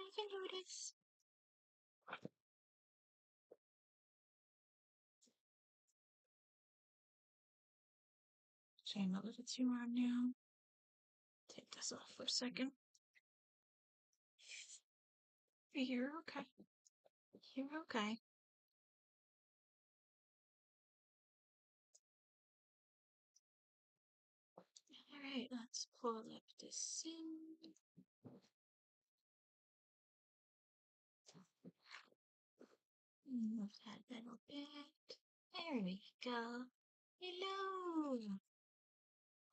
even notice. Okay, now that it's your arm now, take this off for a second. You're okay. You're okay. Alright, let's pull up this in. Move that little bit. There we go. Hello!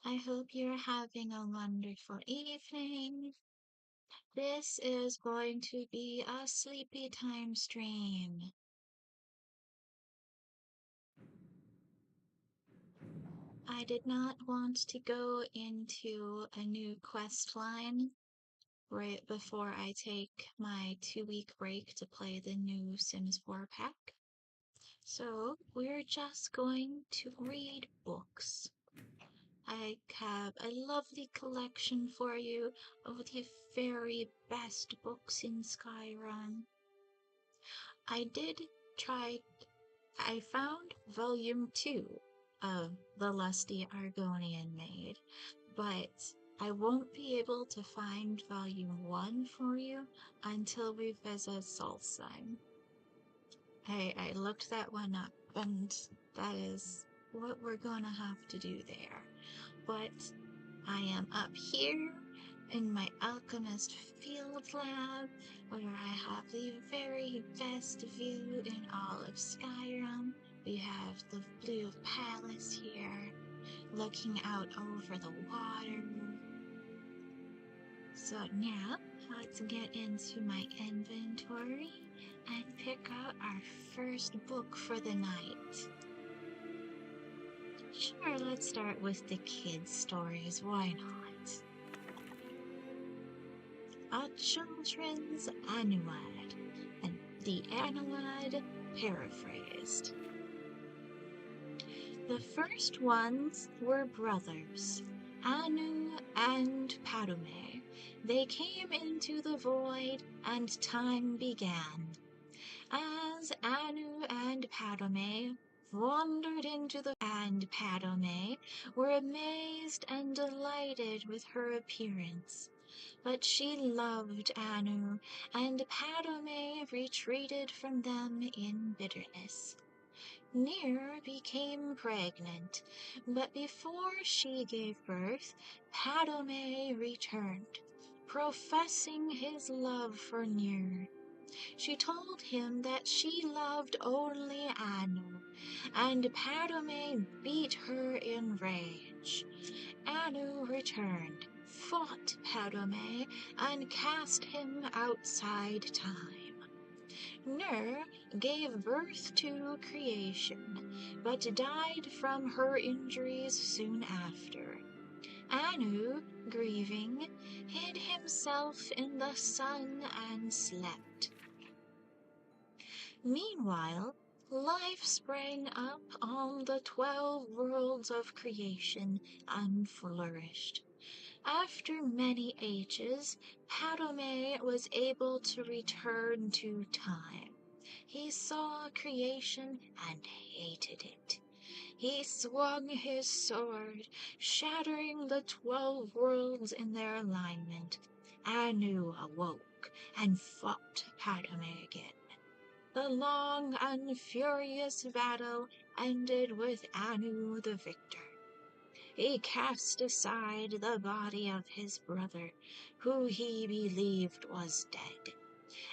I hope you're having a wonderful evening. This is going to be a sleepy time stream. I did not want to go into a new quest line right before I take my 2-week break to play the new Sims 4 pack. So we're just going to read books. I have a lovely collection for you of the very best books in Skyrim. I found volume 2 of The Lusty Argonian Maid, but I won't be able to find volume 1 for you until we visit Solstheim. I looked that one up, and that is what we're gonna have to do there. But I am up here in my alchemist field lab, where I have the very best view in all of Skyrim. We have the Blue Palace here, looking out over the water. So now, let's get into my inventory and pick out our first book for the night. Sure, let's start with the kids' stories, why not? A Children's Annuad, and the Annuad paraphrased. The first ones were brothers, Anu and Padme. They came into the void, and time began. As Anu and Padme wandered into the and Padme were amazed and delighted with her appearance. But she loved Anu, and Padme retreated from them in bitterness. Nyr became pregnant, but before she gave birth, Padme returned, professing his love for Nyr. She told him that she loved only Anu, and Padme beat her in rage. Anu returned, fought Padme, and cast him outside time. Nyr gave birth to creation, but died from her injuries soon after. Anu, grieving, hid himself in the sun and slept. Meanwhile, life sprang up on the 12 worlds of creation and flourished. After many ages, Padme was able to return to time. He saw creation and hated it. He swung his sword, shattering the 12 worlds in their alignment. Anu awoke and fought Padme again. The long and furious battle ended with Anu the victor. He cast aside the body of his brother, who he believed was dead,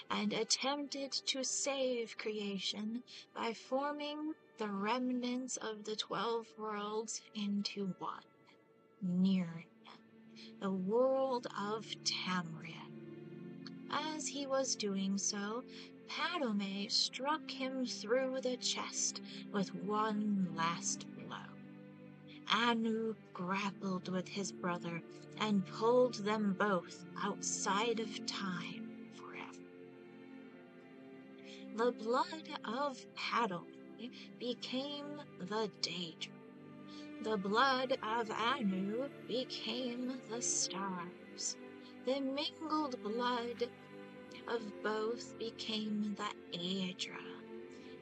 and attempted to save creation by forming the remnants of the 12 worlds into one, Nirn, the world of Tamriel. As he was doing so, Padme struck him through the chest with one last blow. Anu grappled with his brother and pulled them both outside of time forever. The blood of Padme became the daedra. The blood of Anu became the stars. The mingled blood of both became the Aedra,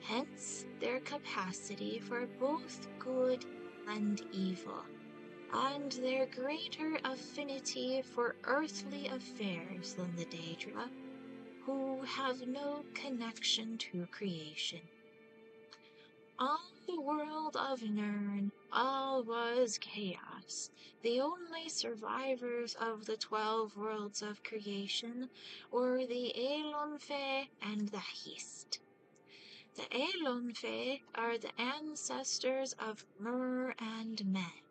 hence their capacity for both good and evil, and their greater affinity for earthly affairs than the Daedra, who have no connection to creation. On the world of Nirn, all was chaos. The only survivors of the 12 worlds of creation were the Elonfe and the Hist. The Elonfe are the ancestors of Mer and Men.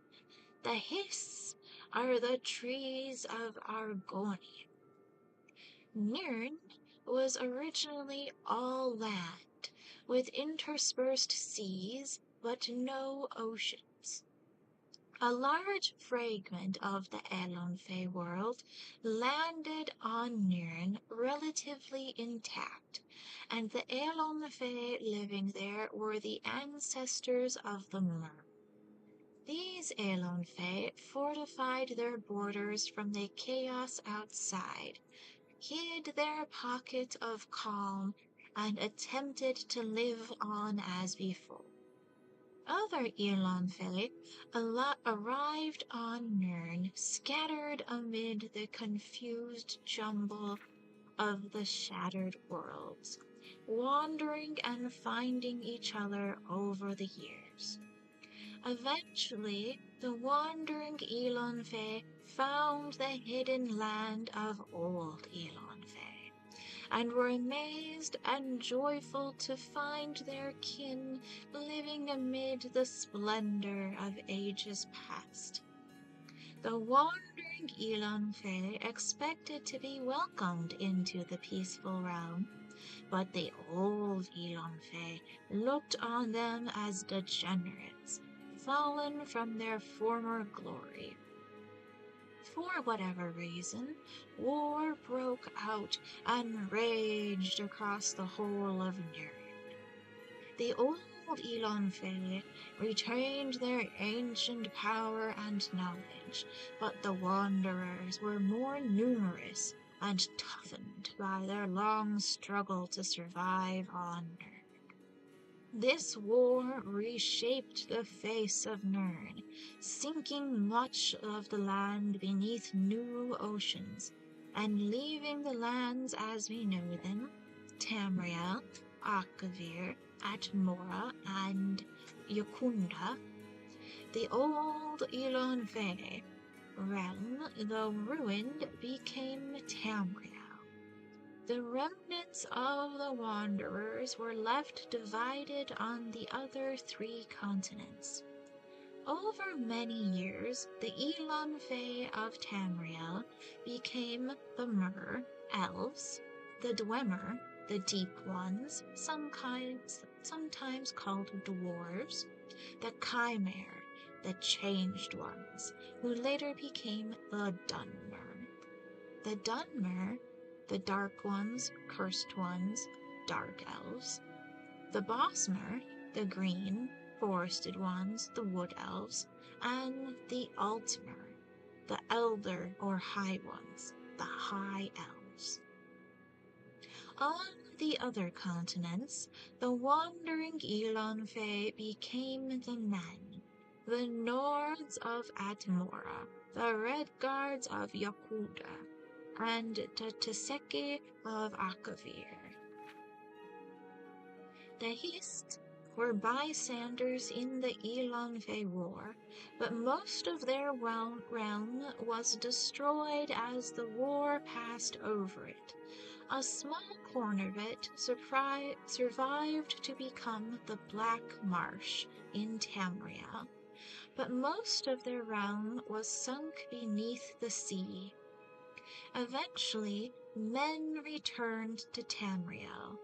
The Hiss are the trees of Argonian. Nirn was originally all land, with interspersed seas, but no oceans. A large fragment of the Elonfe world landed on Nirn relatively intact, and the Elonfe living there were the ancestors of the Mer. These Elonfe fortified their borders from the chaos outside, hid their pocket of calm, and attempted to live on as before. Other Elonfe arrived on Nirn, scattered amid the confused jumble of the shattered worlds, wandering and finding each other over the years. Eventually, the wandering Elonfe found the hidden land of old Elonfe, and were amazed and joyful to find their kin living amid the splendor of ages past. The wandering Elonfe expected to be welcomed into the peaceful realm, but the old Elonfe looked on them as degenerates, fallen from their former glory. For whatever reason, war broke out and raged across the whole of Nirn. The old Elonfe retained their ancient power and knowledge, but the Wanderers were more numerous and toughened by their long struggle to survive on Nirn. This war reshaped the face of Nirn, sinking much of the land beneath new oceans, and leaving the lands as we know them, Tamriel, Akavir, Atmora, and Yakunda. The old Elonfe realm, though ruined, became Tamriel. The remnants of the Wanderers were left divided on the other 3 continents. Over many years, the Elonfe of Tamriel became the Mer, elves, the Dwemer, the Deep Ones, sometimes called dwarves, the Chimere, the Changed Ones, who later became the Dunmer. The Dunmer, the Dark Ones, Cursed Ones, Dark Elves, the Bosmer, the Green, Forested Ones, the Wood Elves, and the Altmer, the Elder or High Ones, the High Elves. On the other continents, the wandering Elonfe became the Men, the Nords of Atmora, the Redguards of Yakuda, and the Teseki of Akavir. The Hist were bystanders in the Elonfe War, but most of their realm was destroyed as the war passed over it. A small corner of it survived to become the Black Marsh in Tamriel, but most of their realm was sunk beneath the sea. Eventually, men returned to Tamriel.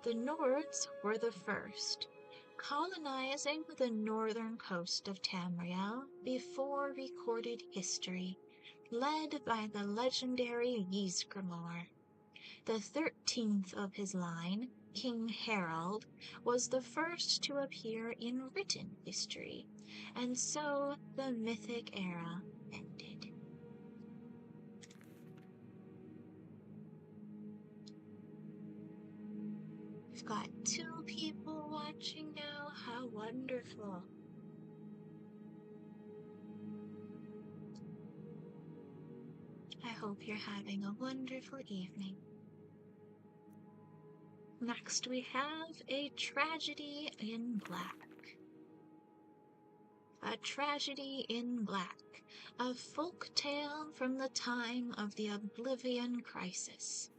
The Nords were the first, colonizing the northern coast of Tamriel before recorded history, led by the legendary Ysgramor. The 13th of his line, King Harald, was the first to appear in written history, and so the mythic era ended. We've got 2 people watching now. How wonderful. I hope you're having a wonderful evening. Next we have A Tragedy in Black. A Tragedy in Black, a folk tale from the time of the Oblivion Crisis.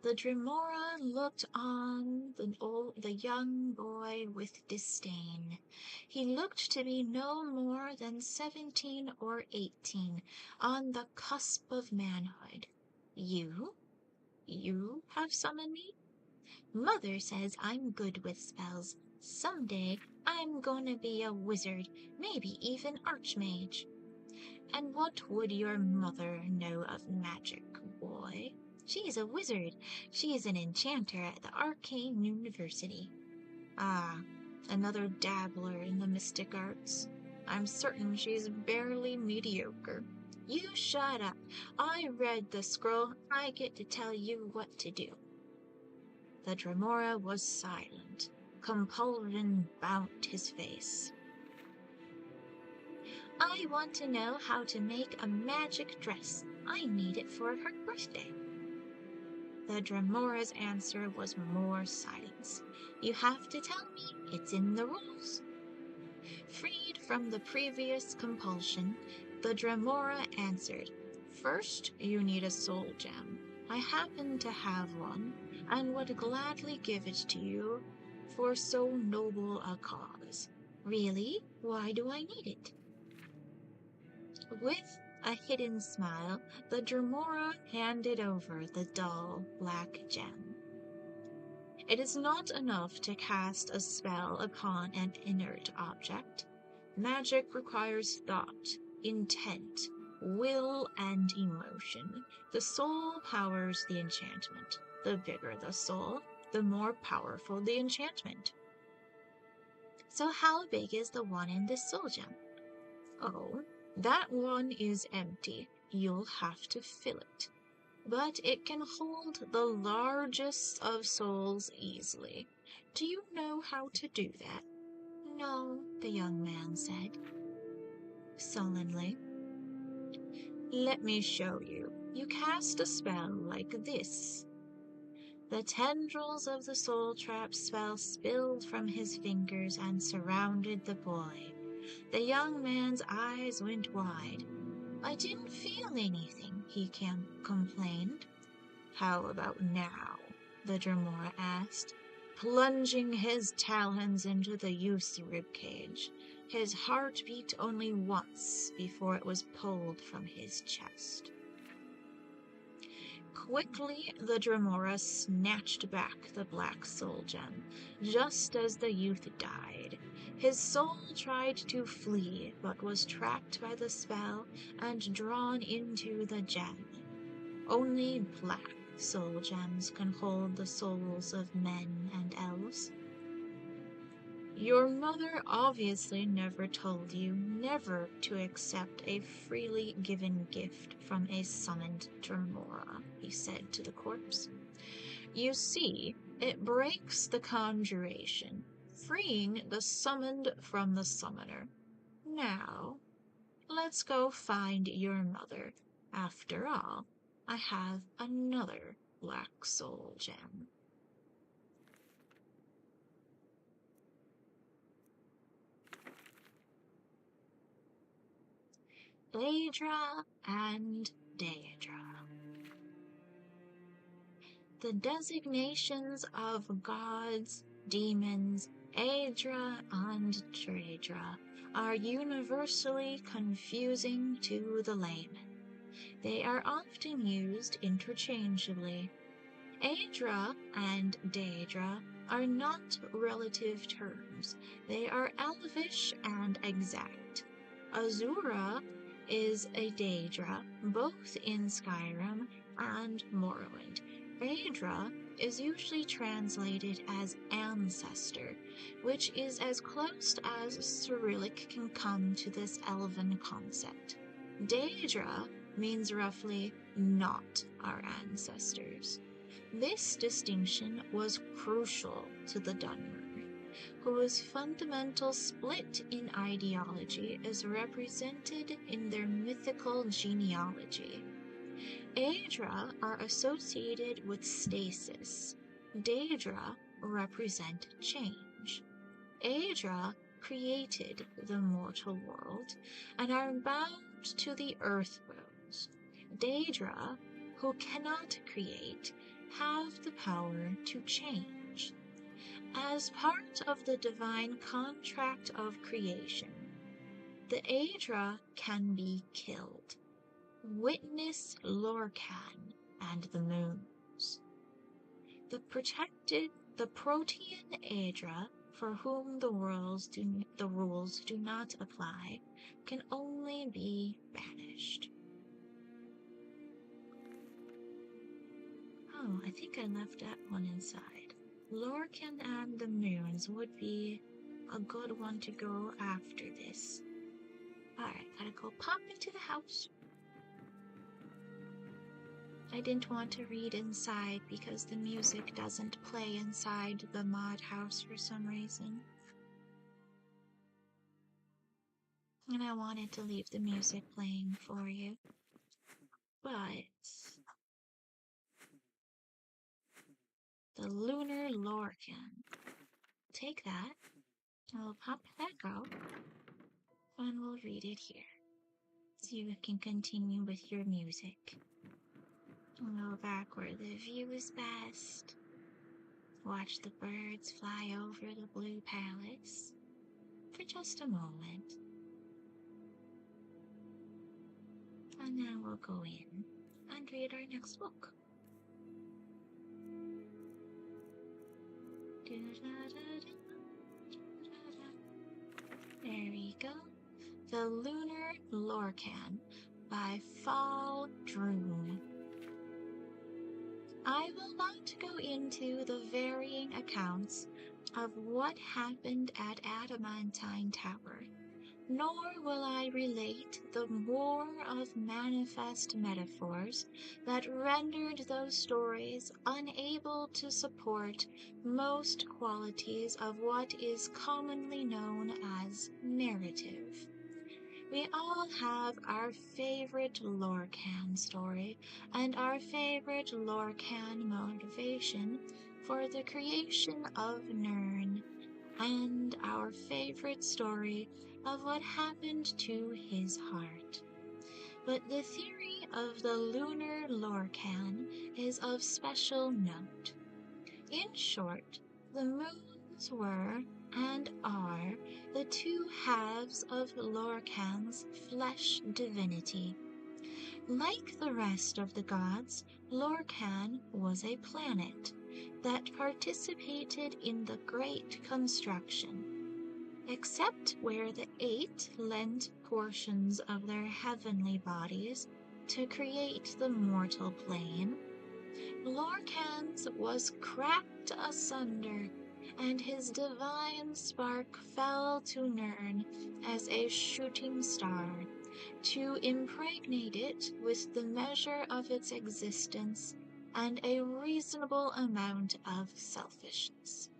The Dremora looked on the young boy with disdain. He looked to be no more than 17 or 18, on the cusp of manhood. You have summoned me? Mother says I'm good with spells. Someday I'm gonna be a wizard, maybe even archmage. And what would your mother know of magic, boy? She's a wizard. She is an enchanter at the Arcane University. Ah, another dabbler in the mystic arts. I'm certain she's barely mediocre. You shut up. I read the scroll. I get to tell you what to do. The Dremora was silent. Compulsion bound his face. I want to know how to make a magic dress. I need it for her birthday. The Dremora's answer was more silence. You have to tell me. It's in the rules. Freed from the previous compulsion, the Dremora answered, First, you need a soul gem. I happen to have one, and would gladly give it to you for so noble a cause. Really? Why do I need it? With a hidden smile, the Dremora handed over the dull black gem. It is not enough to cast a spell upon an inert object. Magic requires thought, intent, will, and emotion. The soul powers the enchantment. The bigger the soul, the more powerful the enchantment. So how big is the one in this soul gem? Oh, that one is empty. You'll have to fill it. But it can hold the largest of souls easily. Do you know how to do that? No, the young man said, sullenly. Let me show you. You cast a spell like this. The tendrils of the soul trap spell spilled from his fingers and surrounded the boy. The young man's eyes went wide. I didn't feel anything, he complained. How about now? The Dremora asked, plunging his talons into the youth's ribcage. His heart beat only once before it was pulled from his chest. Quickly, the Dremora snatched back the black soul gem, just as the youth died. His soul tried to flee, but was trapped by the spell and drawn into the gem. Only black soul gems can hold the souls of men and elves. Your mother obviously never told you never to accept a freely given gift from a summoned Dremora, he said to the corpse. You see, it breaks the conjuration, freeing the summoned from the summoner. Now, let's go find your mother. After all, I have another black soul gem. Aedra and Daedra. The designations of gods, demons, Aedra and Daedra are universally confusing to the layman. They are often used interchangeably. Aedra and Daedra are not relative terms. They are elvish and exact. Azura is a Daedra, both in Skyrim and Morrowind. Aedra is usually translated as ancestor, which is as close as Cyrillic can come to this elven concept. Daedra means roughly not our ancestors. This distinction was crucial to the Dunmer, whose fundamental split in ideology is represented in their mythical genealogy. Aedra are associated with stasis. Daedra represent change. Aedra created the mortal world and are bound to the earth worlds. Daedra, who cannot create, have the power to change. As part of the divine contract of creation, the Aedra can be killed. Witness Lorcan and the moons. The Protean Aedra, for whom the rules do not apply, can only be banished. Oh, I think I left that one inside. Lorcan and the moons would be a good one to go after this. Alright, gotta go pop into the house. I didn't want to read inside because the music doesn't play inside the mod house for some reason. And I wanted to leave the music playing for you. But the Lunar Lorcan. Take that. I'll pop it back out. And we'll read it here. So you can continue with your music. We'll go back where the view is best. Watch the birds fly over the blue palace for just a moment. And now we'll go in and read our next book. There we go. The Lunar Lorcan by Fall Droon. I will not go into the varying accounts of what happened at Adamantine Tower, nor will I relate the war of manifest metaphors that rendered those stories unable to support most qualities of what is commonly known as narrative. We all have our favorite Lorcan story and our favorite Lorcan motivation for the creation of Nirn, and our favorite story of what happened to his heart. But the theory of the Lunar Lorcan is of special note. In short, the moons were and are the two halves of Lorcan's flesh divinity. Like the rest of the gods, Lorcan was a planet that participated in the Great Construction. Except where the eight lent portions of their heavenly bodies to create the mortal plane, Lorcan's was cracked asunder, and his divine spark fell to Nirn as a shooting star, to impregnate it with the measure of its existence and a reasonable amount of selfishness.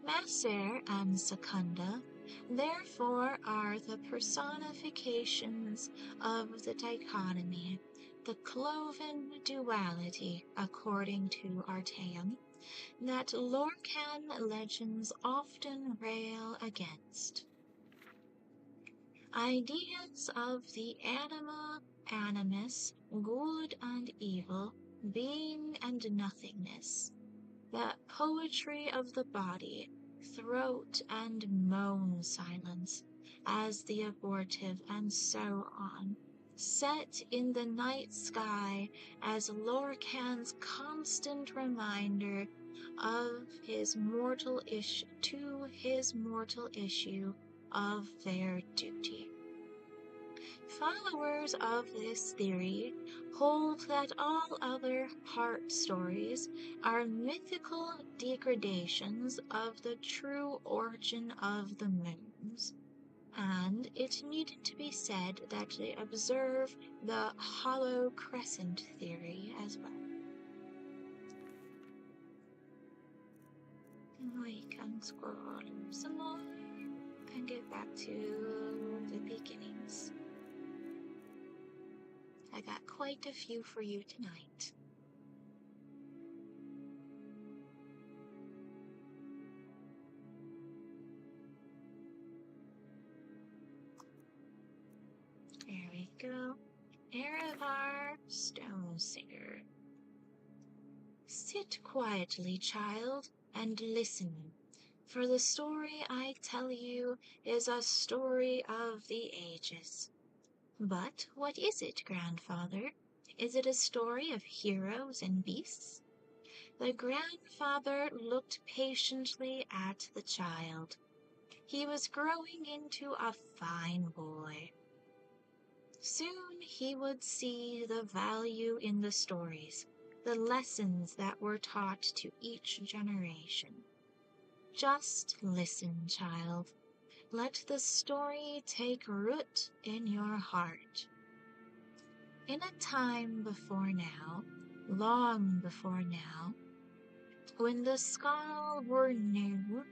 Maser and Secunda, therefore, are the personifications of the dichotomy, the cloven duality, according to Artaeum, that Lorcan legends often rail against. Ideas of the anima, animus, good and evil, being and nothingness, the poetry of the body, throat and moan silence, as the abortive, and so on, set in the night sky as Lorcan's constant reminder of his mortal issue of their duty. Followers of this theory hold that all other heart stories are mythical degradations of the true origin of the moons, and it needed to be said that they observe the hollow crescent theory as well. We can scroll some more and get back to the beginnings. I got quite a few for you tonight. There we go. Erevar Stonesinger. Sit quietly, child, and listen, for the story I tell you is a story of the ages. But what is it, grandfather? Is it a story of heroes and beasts? The grandfather looked patiently at the child. He was growing into a fine boy. Soon he would see the value in the stories, the lessons that were taught to each generation. Just listen, child. Let the story take root in your heart. In a time before now, long before now, when the Skald were new,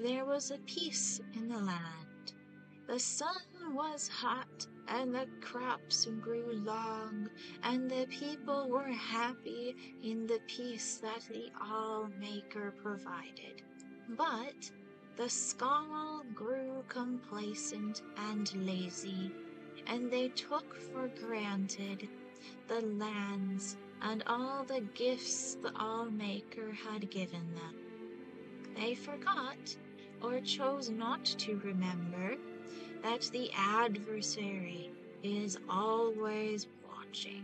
there was a peace in the land. The sun was hot, and the crops grew long, and the people were happy in the peace that the All-Maker provided. But the Skald grew complacent and lazy, and they took for granted the lands and all the gifts the All-Maker had given them. They forgot, or chose not to remember, that the adversary is always watching,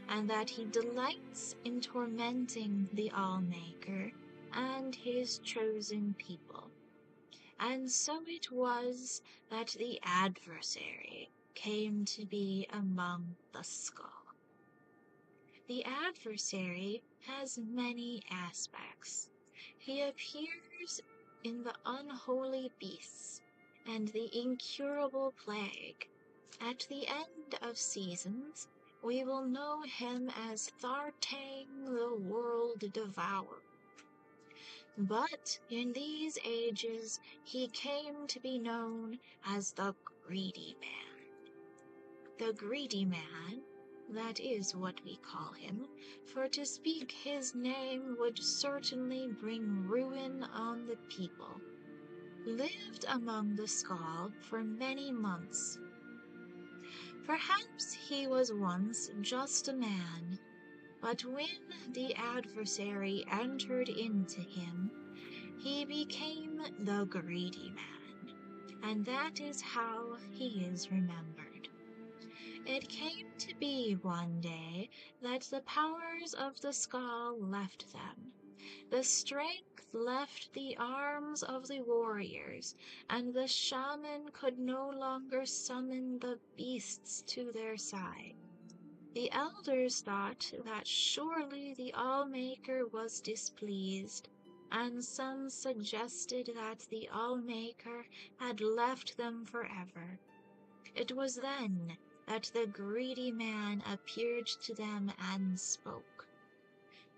and that he delights in tormenting the All-Maker and his chosen people. And so it was that the adversary came to be among the Skald. The adversary has many aspects. He appears in the unholy beasts and the incurable plague. At the end of seasons, we will know him as Thartang the World Devourer. But in these ages, he came to be known as the Greedy Man. The Greedy Man, that is what we call him, for to speak his name would certainly bring ruin on the people, lived among the Skald for many months. Perhaps he was once just a man, but when the adversary entered into him, he became the Greedy Man, and that is how he is remembered. It came to be one day that the powers of the Skald left them. The strength left the arms of the warriors, and the shaman could no longer summon the beasts to their side. The elders thought that surely the All-Maker was displeased, and some suggested that the All-Maker had left them forever. It was then that the Greedy Man appeared to them and spoke.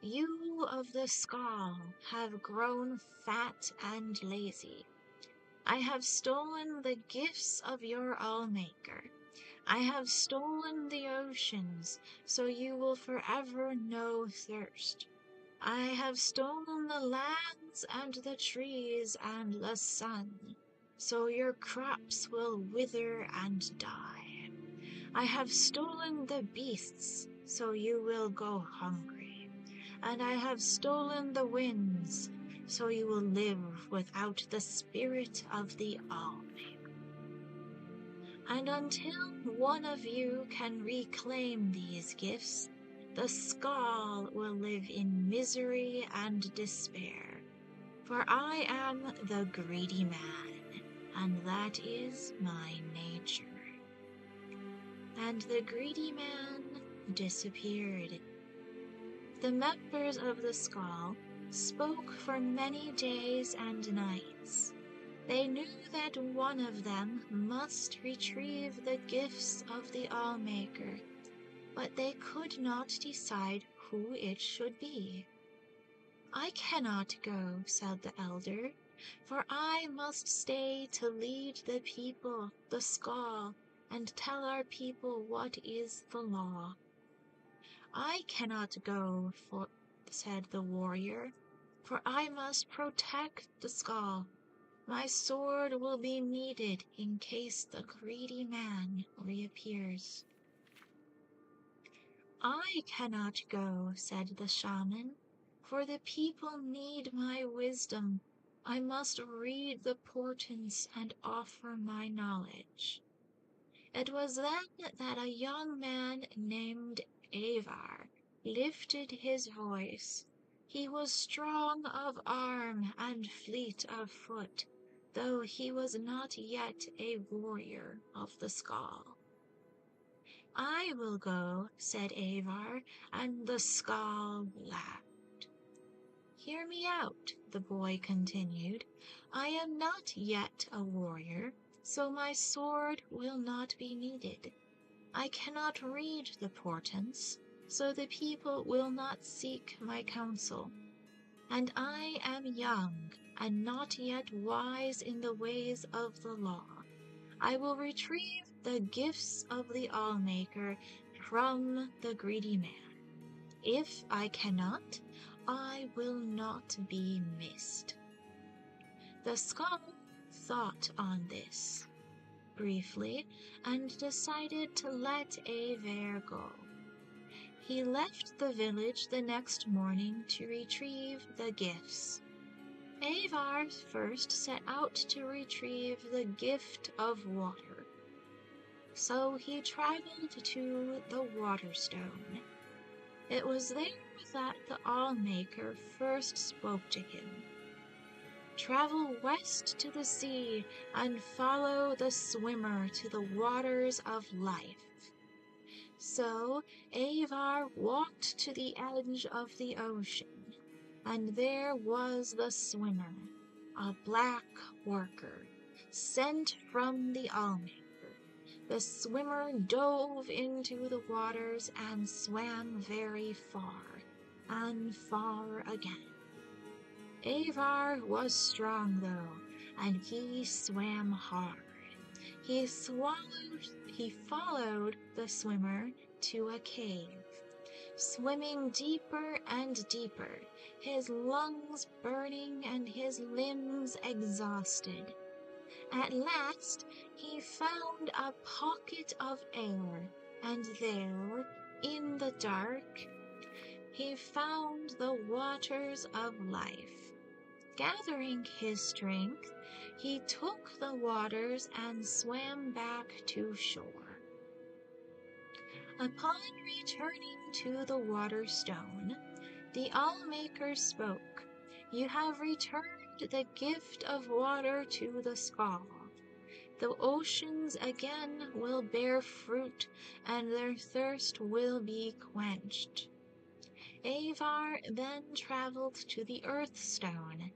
You of the Skald have grown fat and lazy. I have stolen the gifts of your All-Maker. I have stolen the oceans, so you will forever know thirst. I have stolen the lands and the trees and the sun, so your crops will wither and die. I have stolen the beasts, so you will go hungry. And I have stolen the winds, so you will live without the spirit of the All-Maker. And until one of you can reclaim these gifts, the Skald will live in misery and despair. For I am the Greedy Man, and that is my nature. And the Greedy Man disappeared. The members of the Skald spoke for many days and nights. They knew that one of them must retrieve the gifts of the All-Maker, but they could not decide who it should be. I "I cannot go," said the elder, "for I must stay to lead the people, the Skald, and tell our people what is the law." "I cannot go," said the warrior, "for I must protect the Skald. My sword will be needed in case the greedy man reappears." "I cannot go," said the shaman, "for the people need my wisdom. I must read the portents and offer my knowledge." It was then that a young man named Avar lifted his voice. He was strong of arm and fleet of foot, though he was not yet a warrior of the Skald. "I will go," said Avar, and the Skald laughed. "Hear me out," the boy continued. "I am not yet a warrior, so my sword will not be needed. I cannot read the portents, so the people will not seek my counsel. And I am young and not yet wise in the ways of the law. I will retrieve the gifts of the Allmaker from the greedy man. If I cannot, I will not be missed." The Skald thought on this briefly and decided to let Avar go. He left the village the next morning to retrieve the gifts. Avar first set out to retrieve the gift of water. So he traveled to the Waterstone. It was there that the Allmaker first spoke to him. "Travel west to the sea and follow the swimmer to the waters of life." So Avar walked to the edge of the ocean, and there was the swimmer, a black worker, sent from the Allmaker. The swimmer dove into the waters and swam very far, and far again. Avar was strong, though, and he swam hard. He followed the swimmer to a cave, swimming deeper and deeper, his lungs burning and his limbs exhausted. At last he found a pocket of air, and there, in the dark, he found the waters of life. Gathering his strength, he took the waters and swam back to shore. Upon returning to the Waterstone, the Allmaker spoke. "You have returned the gift of water to the Skald. The oceans again will bear fruit, and their thirst will be quenched." Avar then traveled to the Earthstone,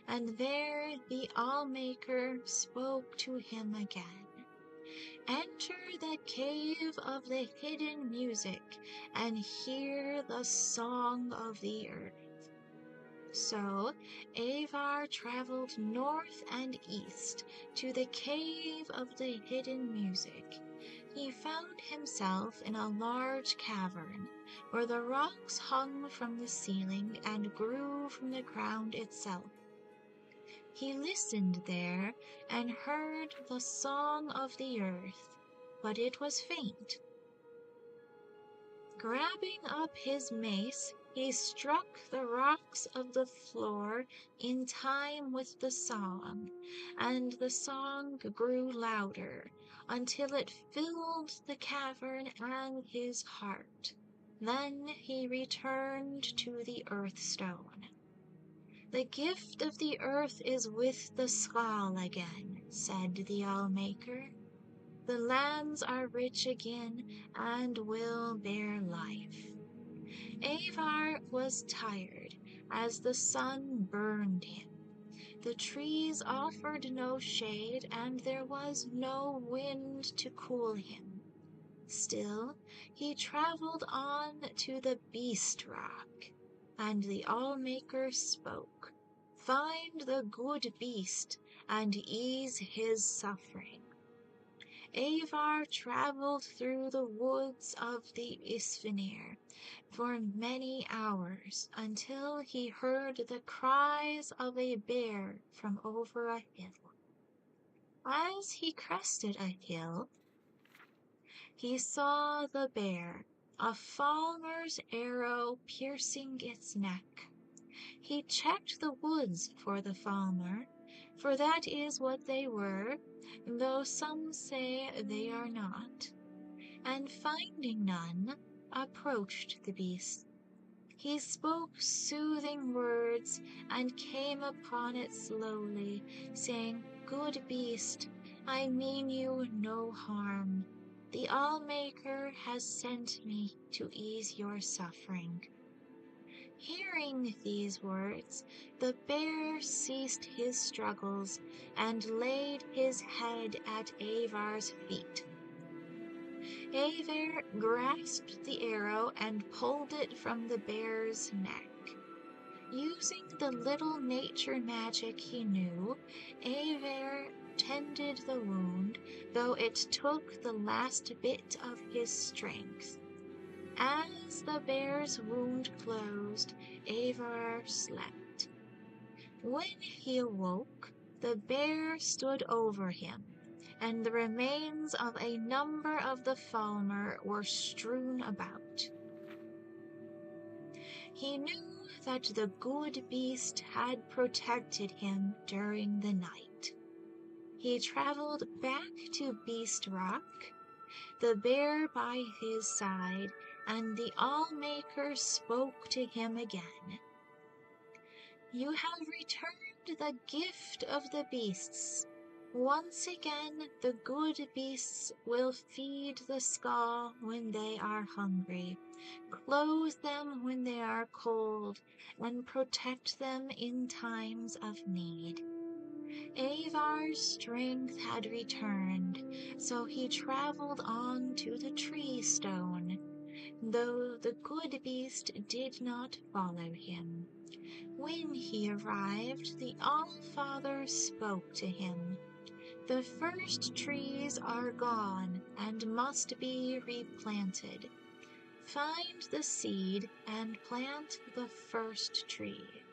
and there the Allmaker spoke to him again. "Enter the cave of the hidden music and hear the song of the earth." So Avar traveled north and east to the cave of the hidden music. He found himself in a large cavern, where the rocks hung from the ceiling and grew from the ground itself. He listened there and heard the song of the earth, but it was faint. Grabbing up his mace, he struck the rocks of the floor in time with the song, and the song grew louder until it filled the cavern and his heart. Then he returned to the Earthstone. "The gift of the earth is with the Skald again," said the Allmaker. "The lands are rich again and will bear life." Avar was tired as the sun burned him. The trees offered no shade and there was no wind to cool him. Still, he traveled on to the Beast Rock. and the All-Maker spoke. Find the good beast and ease his suffering. Avar traveled through the woods of the Isfenir for many hours until he heard the cries of a bear from over a hill. As he crested a hill, he saw the bear, a falmer's arrow piercing its neck. He checked the woods for the falmer, for that is what they were, though some say they are not, and finding none, approached the beast. He spoke soothing words and came upon it slowly, saying, "Good beast, I mean you no harm. The All-Maker has sent me to ease your suffering." Hearing these words, the bear ceased his struggles and laid his head at Avar's feet. Avar grasped the arrow and pulled it from the bear's neck. Using the little nature magic he knew, Avar tended the wound, though it took the last bit of his strength. As the bear's wound closed, Avar slept. When he awoke, the bear stood over him, and the remains of a number of the falmer were strewn about. He knew that the good beast had protected him during the night. He traveled back to Beast Rock, the bear by his side, and the All-Maker spoke to him again. "You have returned the gift of the beasts. Once again the good beasts will feed the Skaal when they are hungry, clothe them when they are cold, and protect them in times of need." Avar's strength had returned, so he traveled on to the tree stone, though the good beast did not follow him. When he arrived, the All-Father spoke to him. "The first trees are gone and must be replanted. Find the seed and plant the first tree."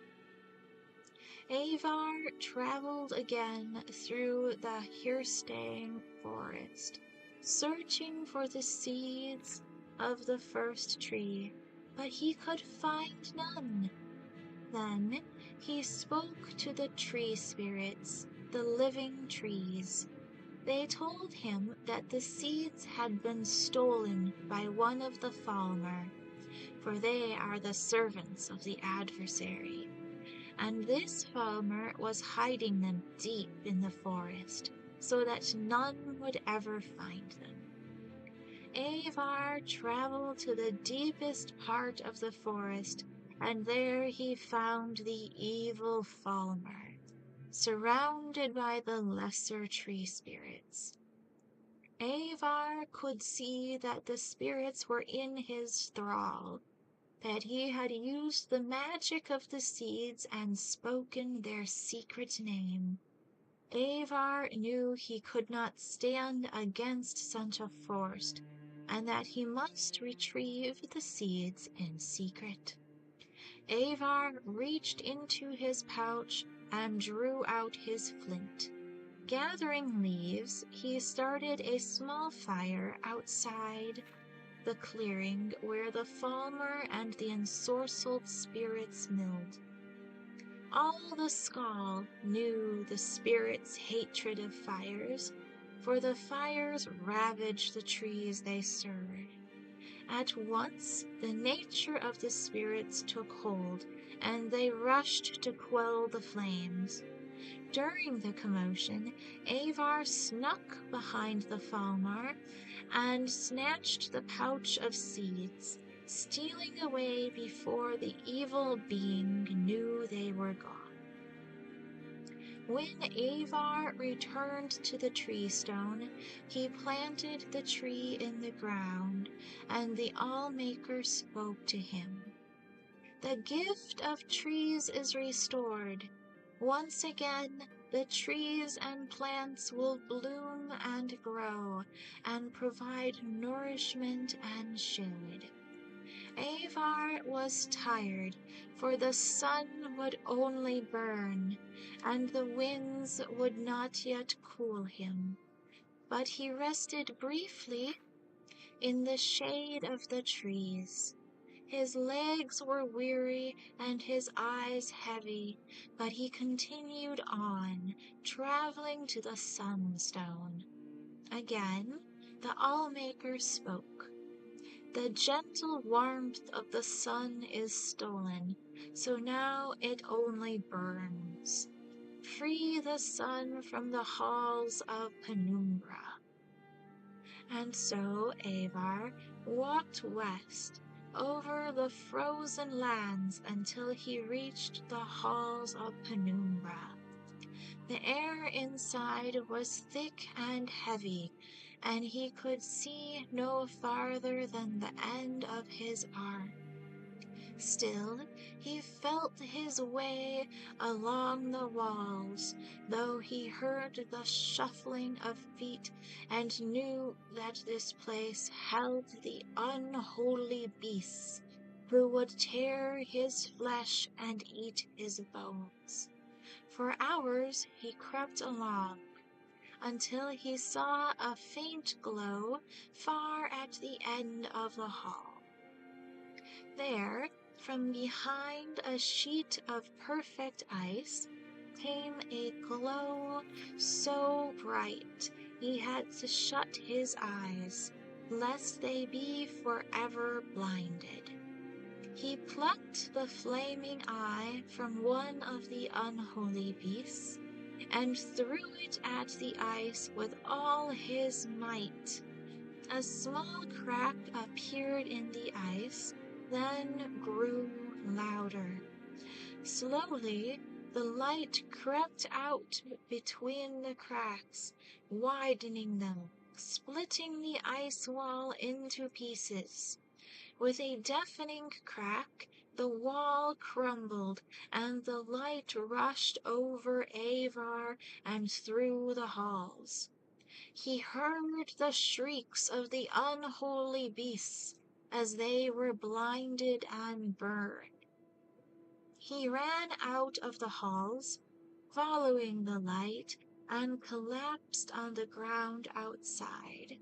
Avar traveled again through the Hirstang forest, searching for the seeds of the first tree, but he could find none. Then he spoke to the tree spirits, the living trees. They told him that the seeds had been stolen by one of the falmer, for they are the servants of the adversary, and this falmer was hiding them deep in the forest, so that none would ever find them. Avar traveled to the deepest part of the forest, and there he found the evil falmer, surrounded by the lesser tree spirits. Avar could see that the spirits were in his thrall, that he had used the magic of the seeds and spoken their secret name. Avar knew he could not stand against such a force, and that he must retrieve the seeds in secret. Avar reached into his pouch and drew out his flint. Gathering leaves, he started a small fire outside the clearing where the falmer and the ensorcelled spirits milled. All the Skaal knew the spirits' hatred of fires, for the fires ravaged the trees they stirred. At once the nature of the spirits took hold, and they rushed to quell the flames. During the commotion, Avar snuck behind the falmer and snatched the pouch of seeds, stealing away before the evil being knew they were gone. When Avar returned to the tree stone, he planted the tree in the ground, and the All-Maker spoke to him. The gift of trees is restored. Once again, the trees and plants will bloom and grow and provide nourishment and shade. Avar was tired, for the sun would only burn, and the winds would not yet cool him. But he rested briefly in the shade of the trees. His legs were weary and his eyes heavy, but he continued on, traveling to the sunstone. Again, the Allmaker spoke. The gentle warmth of the sun is stolen, so now it only burns. Free the sun from the halls of penumbra. And so Avar walked west over the frozen lands until he reached the halls of penumbra. The air inside was thick and heavy, and he could see no farther than the end of his arm. Still, he felt his way along the walls, though he heard the shuffling of feet and knew that this place held the unholy beasts who would tear his flesh and eat his bones. For hours he crept along, until he saw a faint glow far at the end of the hall. There, from behind a sheet of perfect ice, came a glow so bright he had to shut his eyes, lest they be forever blinded. He plucked the flaming eye from one of the unholy beasts, and threw it at the ice with all his might. A small crack appeared in the ice, then grew louder. Slowly, the light crept out between the cracks, widening them, splitting the ice wall into pieces. With a deafening crack, the wall crumbled, and the light rushed over Avar and through the halls. He heard the shrieks of the unholy beasts as they were blinded and burned. He ran out of the halls, following the light, and collapsed on the ground outside.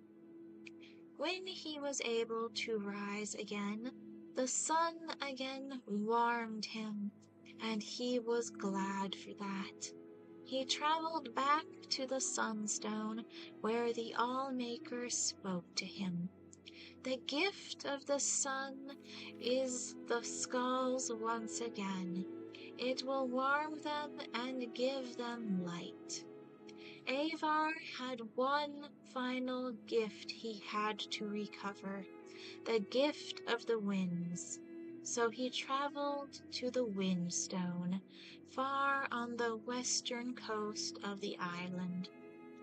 When he was able to rise again, the sun again warmed him, and he was glad for that. He traveled back to the sunstone, where the Allmaker spoke to him. The gift of the sun is the skulls once again. It will warm them and give them light. Avar had one final gift he had to recover, the gift of the winds. So he traveled to the Windstone, far on the western coast of the island.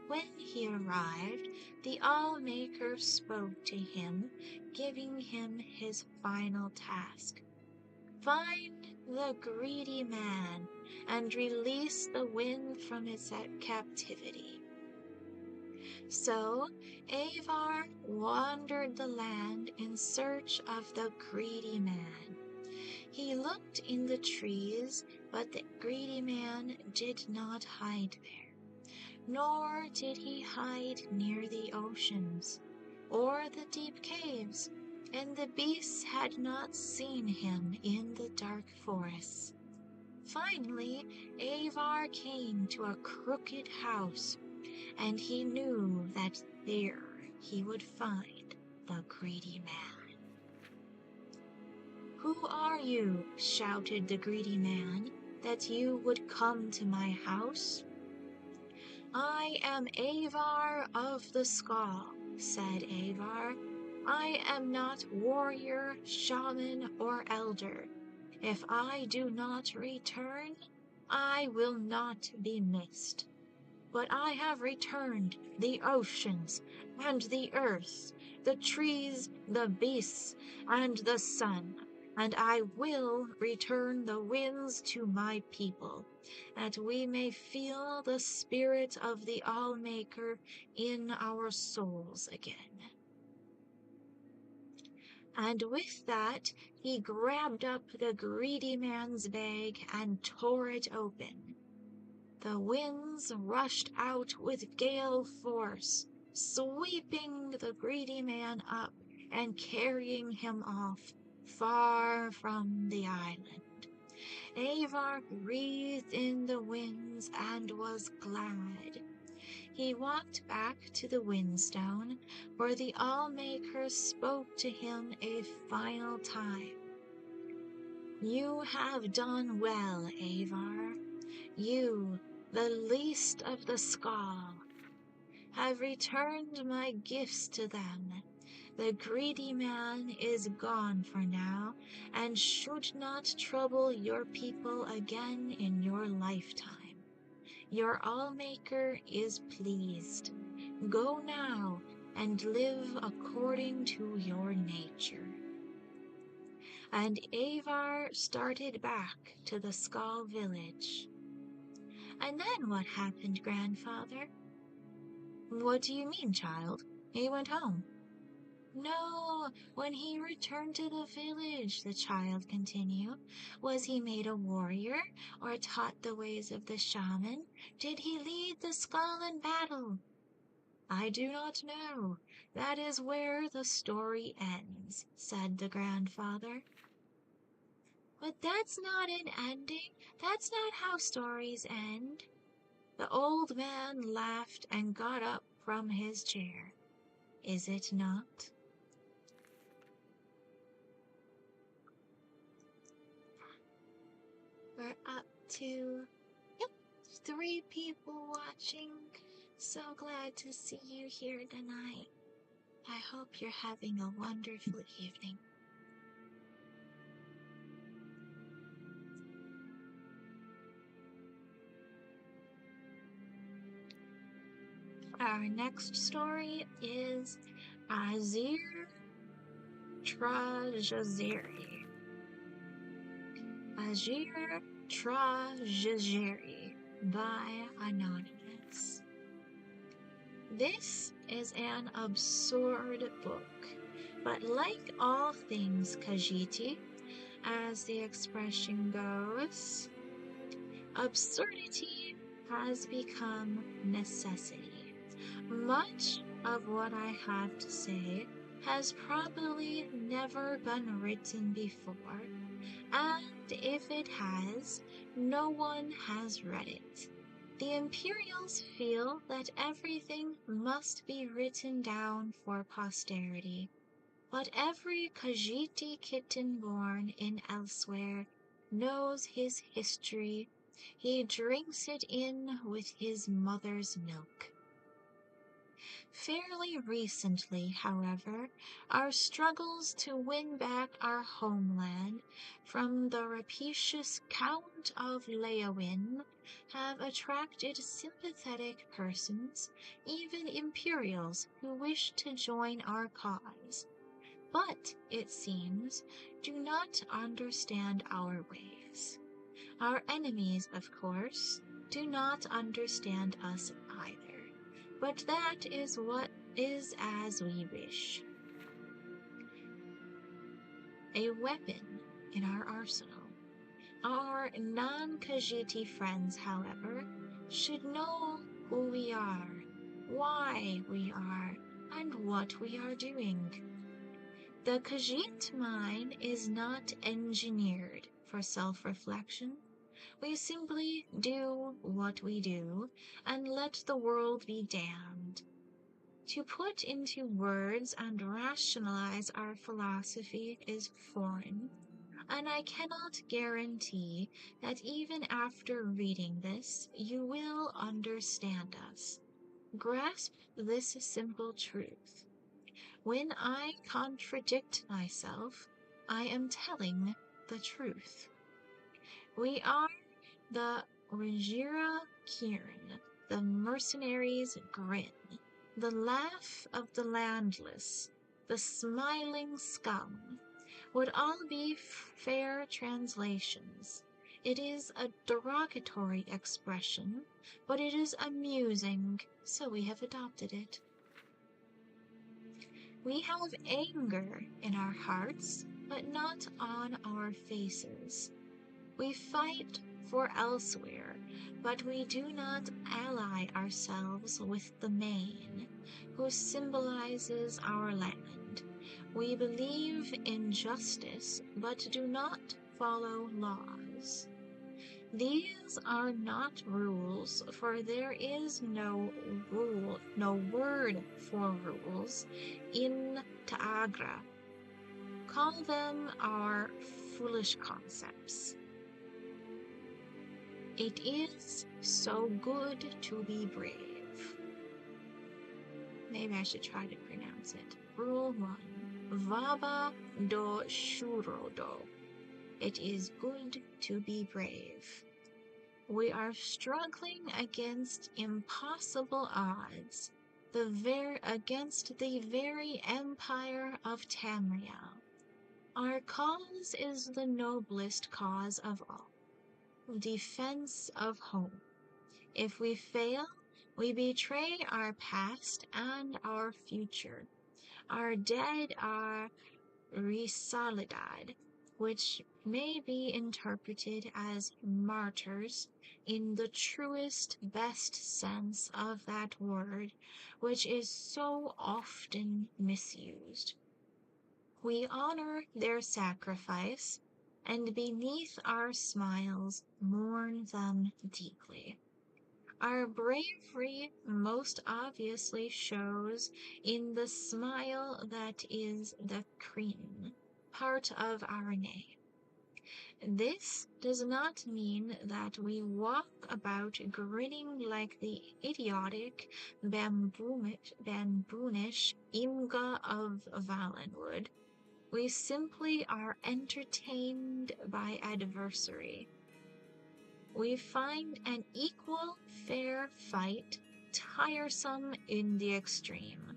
When he arrived, the Allmaker spoke to him, giving him his final task. Find the greedy man and release the wind from its captivity. So Avar wandered the land in search of the greedy man. He looked in the trees, but the greedy man did not hide there, nor did he hide near the oceans or the deep caves, and the beasts had not seen him in the dark forests. Finally, Avar came to a crooked house, and he knew that there he would find the greedy man. "Who are you," shouted the greedy man, "that you would come to my house?" "I am Avar of the Skull," said Avar. "I am not warrior, shaman, or elder. If I do not return, I will not be missed. But I have returned the oceans and the earth, the trees, the beasts, and the sun. and I will return the winds to my people, that we may feel the spirit of the Allmaker in our souls again. And with that, he grabbed up the greedy man's bag and tore it open. The winds rushed out with gale force, sweeping the greedy man up and carrying him off far from the island. Avar breathed in the winds and was glad. He walked back to the Windstone, where the Allmaker spoke to him a final time. You have done well, Avar. You, the least of the Skald, have returned my gifts to them. The greedy man is gone for now, and should not trouble your people again in your lifetime. Your Allmaker is pleased. Go now and live according to your nature. And Avar started back to the Skull village. And then what happened, grandfather? What do you mean, child? He went home. No, when he returned to the village, the child continued. Was he made a warrior, or taught the ways of the shaman? Did he lead the Skull in battle? I do not know. That is where the story ends, said the grandfather. But that's not an ending. That's not how stories end. The old man laughed and got up from his chair. Is it not? We're up to 3 people watching. So glad to see you here tonight. I hope you're having a wonderful evening. Our next story is Azir Trajazeri. Azir Trajazeri by Anonymous. This is an absurd book, but like all things Khajiiti, as the expression goes, absurdity has become necessity. Much of what I have to say has probably never been written before, and if it has, no one has read it. The Imperials feel that everything must be written down for posterity, but every Khajiiti kitten born in elsewhere knows his history. He drinks it in with his mother's milk. Fairly recently, however, our struggles to win back our homeland from the rapacious Count of Leowin have attracted sympathetic persons, even Imperials who wish to join our cause, but, it seems, do not understand our ways. Our enemies, of course, do not understand us either. But that is what is as we wish. A weapon in our arsenal. Our non-Khajiiti friends, however, should know who we are, why we are, and what we are doing. The Khajiit mind is not engineered for self-reflection. We simply do what we do and let the world be damned. To put into words and rationalize our philosophy is foreign, and I cannot guarantee that even after reading this, you will understand us. Grasp this simple truth. When I contradict myself, I am telling the truth. We are the Regira Kirin, the mercenaries' grin, the laugh of the landless, the smiling scum. would all be fair translations. It is a derogatory expression, but it is amusing, so we have adopted it. We have anger in our hearts, but not on our faces. We fight for elsewhere, but we do not ally ourselves with the Maine, who symbolizes our land. We believe in justice, but do not follow laws. These are not rules, for there is no word for rules in Ta'agra. Call them our foolish concepts. It is so good to be brave. Maybe I should try to pronounce it. Rule 1. Vaba do shurodo. It is good to be brave. We are struggling against impossible odds, against the very empire of Tamriel. Our cause is the noblest cause of all, defense of home. If we fail, we betray our past and our future. Our dead are resalidad, which may be interpreted as martyrs in the truest, best sense of that word, which is so often misused. We honor their sacrifice, and beneath our smiles mourn them deeply. Our bravery most obviously shows in the smile that is the Kryn, part of our name. This does not mean that we walk about grinning like the idiotic, bamboonish Imga of Valenwood. We simply are entertained by adversary. We find an equal, fair fight tiresome in the extreme.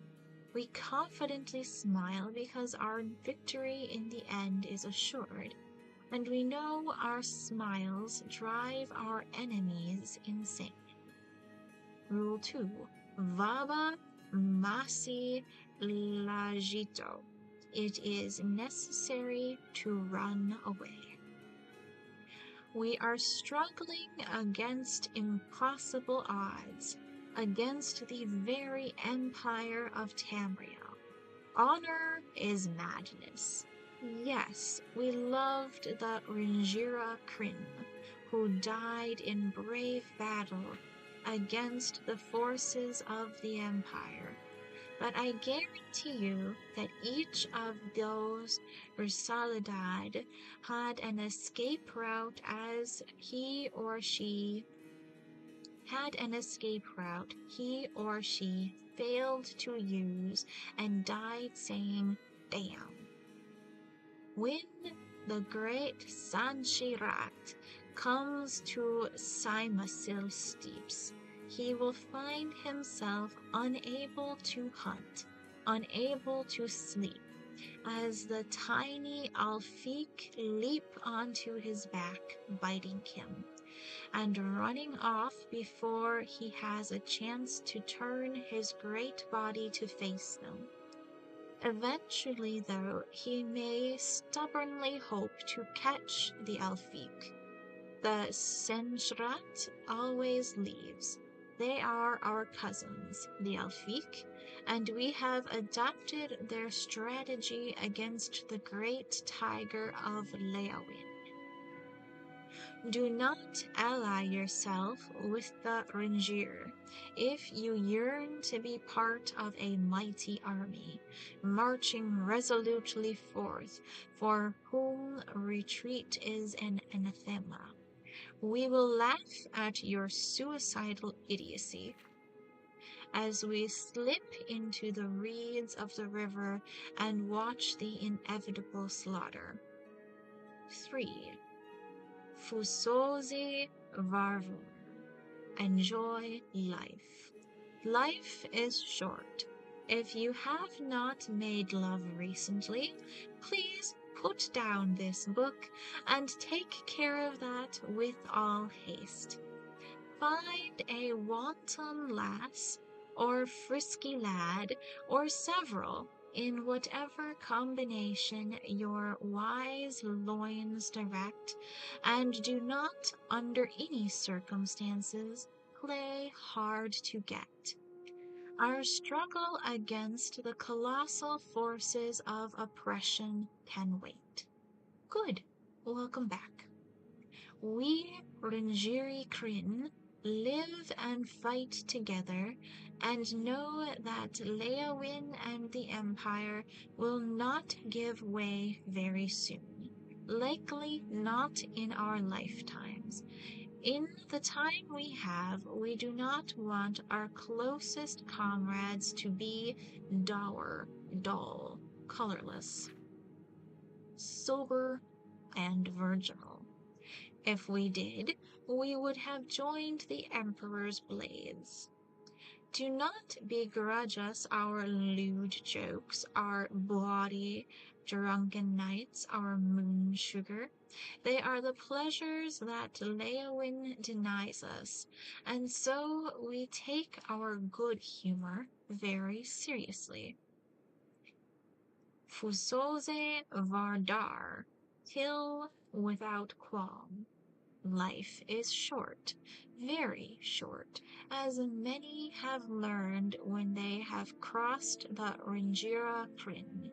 We confidently smile because our victory in the end is assured, and we know our smiles drive our enemies insane. Rule 2. Vaba masi lagito. It is necessary to run away. We are struggling against impossible odds, against the very empire of Tamriel. Honor is madness. Yes, we loved the Ringira Kryn, who died in brave battle against the forces of the empire. But I guarantee you that each of those Risalidad had an escape route he or she failed to use and died saying, damn. When the great Sanshirat comes to Simasil steeps, he will find himself unable to hunt, unable to sleep, as the tiny Alfiq leap onto his back, biting him, and running off before he has a chance to turn his great body to face them. Eventually, though, he may stubbornly hope to catch the Alfiq. The Senshrat always leaves. They are our cousins, the Alfiq, and we have adopted their strategy against the great tiger of Leawin. Do not ally yourself with the Ringir if you yearn to be part of a mighty army, marching resolutely forth, for whom retreat is an anathema. We will laugh at your suicidal idiocy as we slip into the reeds of the river and watch the inevitable slaughter. 3. Fusozi Varvur. Enjoy life. Life is short. If you have not made love recently, please put down this book and take care of that with all haste. Find a wanton lass, or frisky lad, or several, in whatever combination your wise loins direct, and do not, under any circumstances, play hard to get. Our struggle against the colossal forces of oppression can wait. Good. Welcome back. We Ringiri Kryn live and fight together, and know that Leowin and the Empire will not give way very soon. Likely not in our lifetimes. In the time we have, we do not want our closest comrades to be dour, dull, colorless, sober, and virginal. If we did, we would have joined the Emperor's blades. Do not begrudge us our lewd jokes, our bawdy, drunken nights, our moon sugar. They are the pleasures that Leowin denies us, and so we take our good humor very seriously. Fusoze Vardar, kill without qualm. Life is short, very short, as many have learned when they have crossed the Ringira Kryn.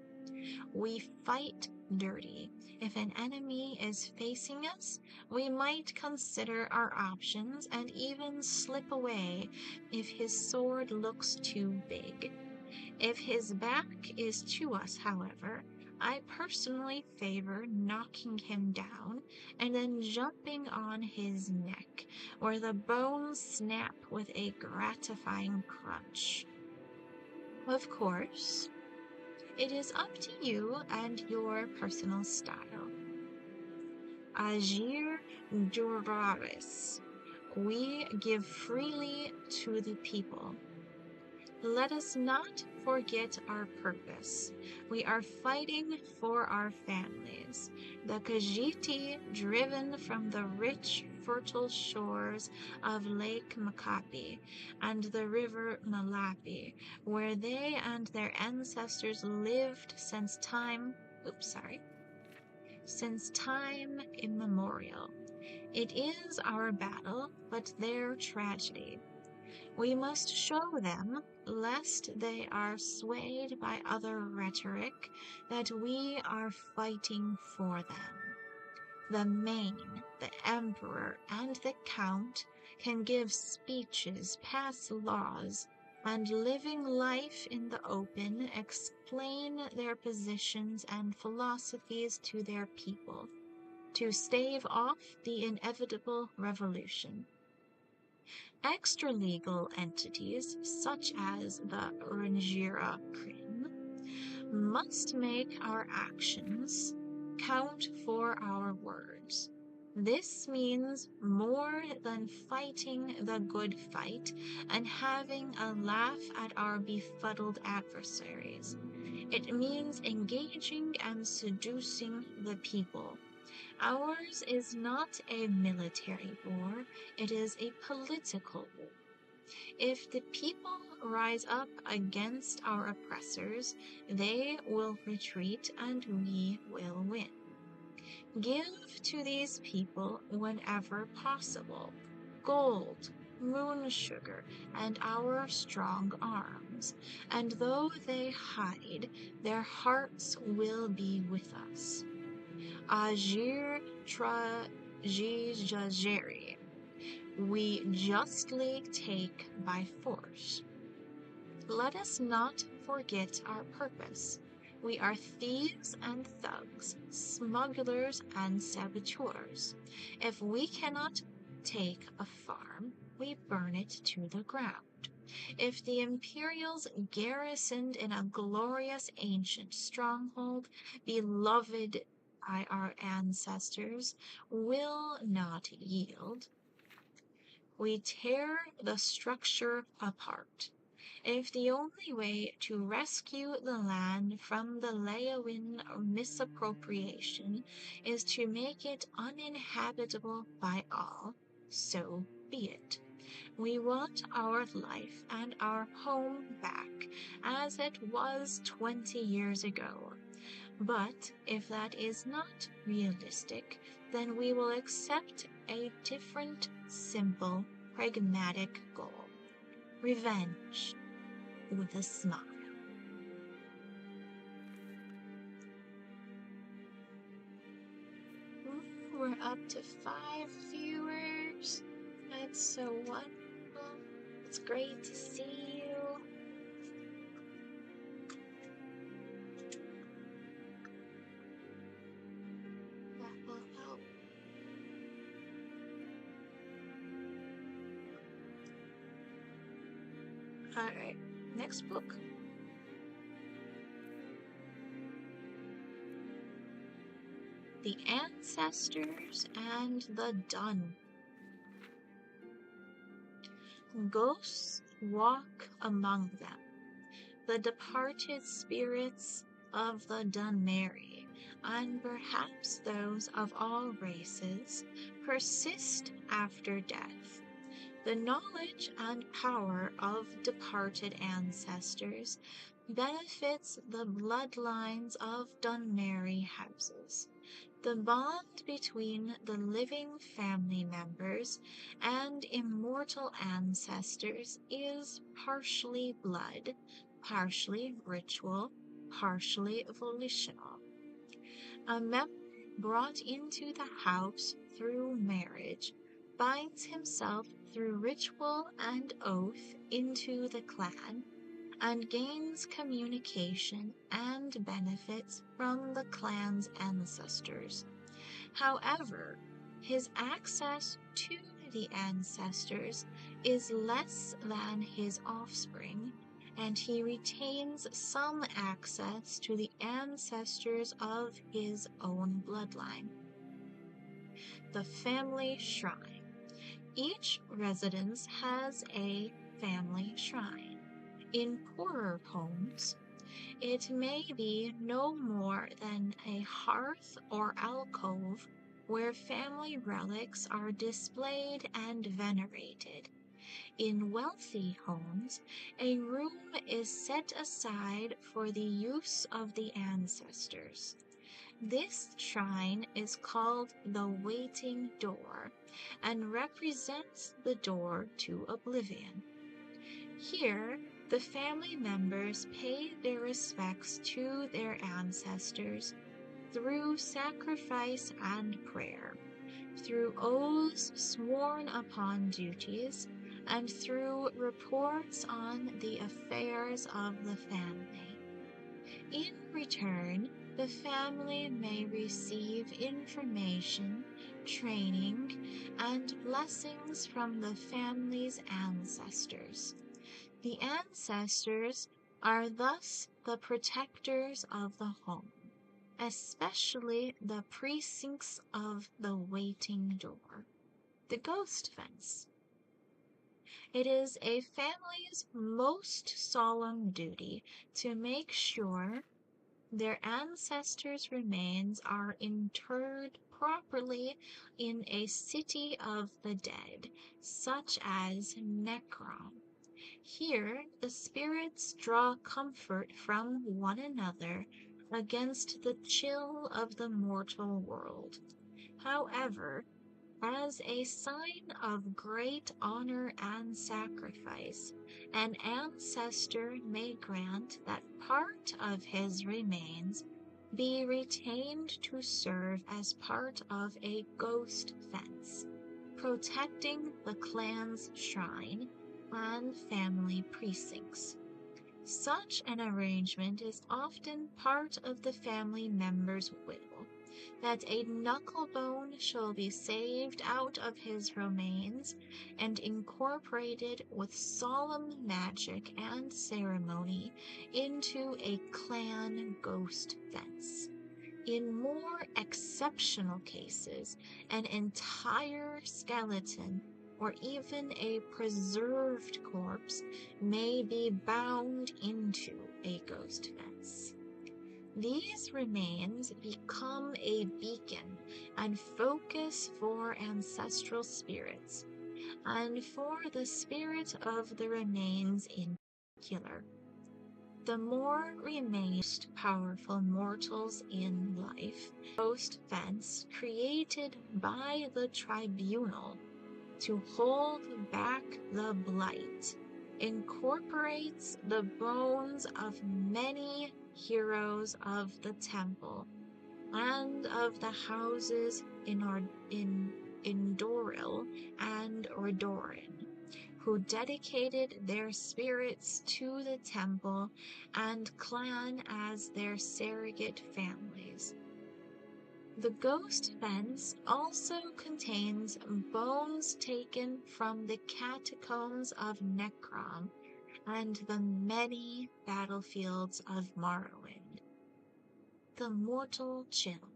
We fight dirty. If an enemy is facing us, we might consider our options and even slip away if his sword looks too big. If his back is to us, however, I personally favor knocking him down and then jumping on his neck, where the bones snap with a gratifying crunch. Of course, it is up to you and your personal style. Agir duraris. We give freely to the people. Let us not forget our purpose. We are fighting for our families. The Khajiiti, driven from the rich, fertile shores of Lake Makapi and the river Malapi, where they and their ancestors lived since time immemorial. It is our battle, but their tragedy. We must show them, lest they are swayed by other rhetoric, that we are fighting for them. The Maine, the Emperor, and the Count can give speeches, pass laws, and living life in the open, explain their positions and philosophies to their people, to stave off the inevitable revolution. Extra-legal entities, such as the Ringira Kryn, must make our actions count for our words. This means more than fighting the good fight and having a laugh at our befuddled adversaries. It means engaging and seducing the people. Ours is not a military war, it is a political war. If the people rise up against our oppressors, they will retreat and we will win. Give to these people whenever possible gold, moon sugar, and our strong arms, and though they hide, their hearts will be with us. Agir trajigere. We justly take by force. Let us not forget our purpose. We are thieves and thugs, smugglers and saboteurs. If we cannot take a farm, we burn it to the ground. If the Imperials garrisoned in a glorious ancient stronghold, beloved by our ancestors, will not yield, we tear the structure apart. If the only way to rescue the land from the Leowin misappropriation is to make it uninhabitable by all, so be it. We want our life and our home back as it was 20 years ago. But if that is not realistic, then we will accept a different, simple, pragmatic goal. Revenge with a smile. We're up to 5 viewers. That's so wonderful. It's great to see you. That will help. Alright, next book. The Ancestors and the Dun. Ghosts walk among them. The departed spirits of the Dunmerry, and perhaps those of all races, persist after death. The knowledge and power of departed ancestors benefits the bloodlines of Dunmerry houses. The bond between the living family members and immortal ancestors is partially blood, partially ritual, partially volitional. A member brought into the house through marriage binds himself through ritual and oath into the clan, and gains communication and benefits from the clan's ancestors. However, his access to the ancestors is less than his offspring, and he retains some access to the ancestors of his own bloodline. The family shrine. Each residence has a family shrine. In poorer homes, it may be no more than a hearth or alcove where family relics are displayed and venerated. In wealthy homes, a room is set aside for the use of the ancestors. This shrine is called the Waiting Door and represents the door to oblivion. Here, the family members pay their respects to their ancestors through sacrifice and prayer, through oaths sworn upon duties, and through reports on the affairs of the family. In return, the family may receive information, training, and blessings from the family's ancestors. The ancestors are thus the protectors of the home, especially the precincts of the Waiting Door. The Ghost Fence. It is a family's most solemn duty to make sure their ancestors' remains are interred properly in a city of the dead, such as Necrom. Here, the spirits draw comfort from one another against the chill of the mortal world. However, as a sign of great honor and sacrifice, an ancestor may grant that part of his remains be retained to serve as part of a ghost fence, protecting the clan's shrine and family precincts. Such an arrangement is often part of the family member's will, that a knucklebone shall be saved out of his remains and incorporated with solemn magic and ceremony into a clan ghost fence. In more exceptional cases, an entire skeleton or even a preserved corpse may be bound into a ghost fence. These remains become a beacon and focus for ancestral spirits, and for the spirit of the remains in particular. The more remains powerful mortals in life, ghost fence created by the tribunal to hold back the blight incorporates the bones of many heroes of the temple and of the houses in Doril and Ordorin, who dedicated their spirits to the temple and clan as their surrogate families. The ghost fence also contains bones taken from the catacombs of Necrom and the many battlefields of Morrowind. The mortal chill.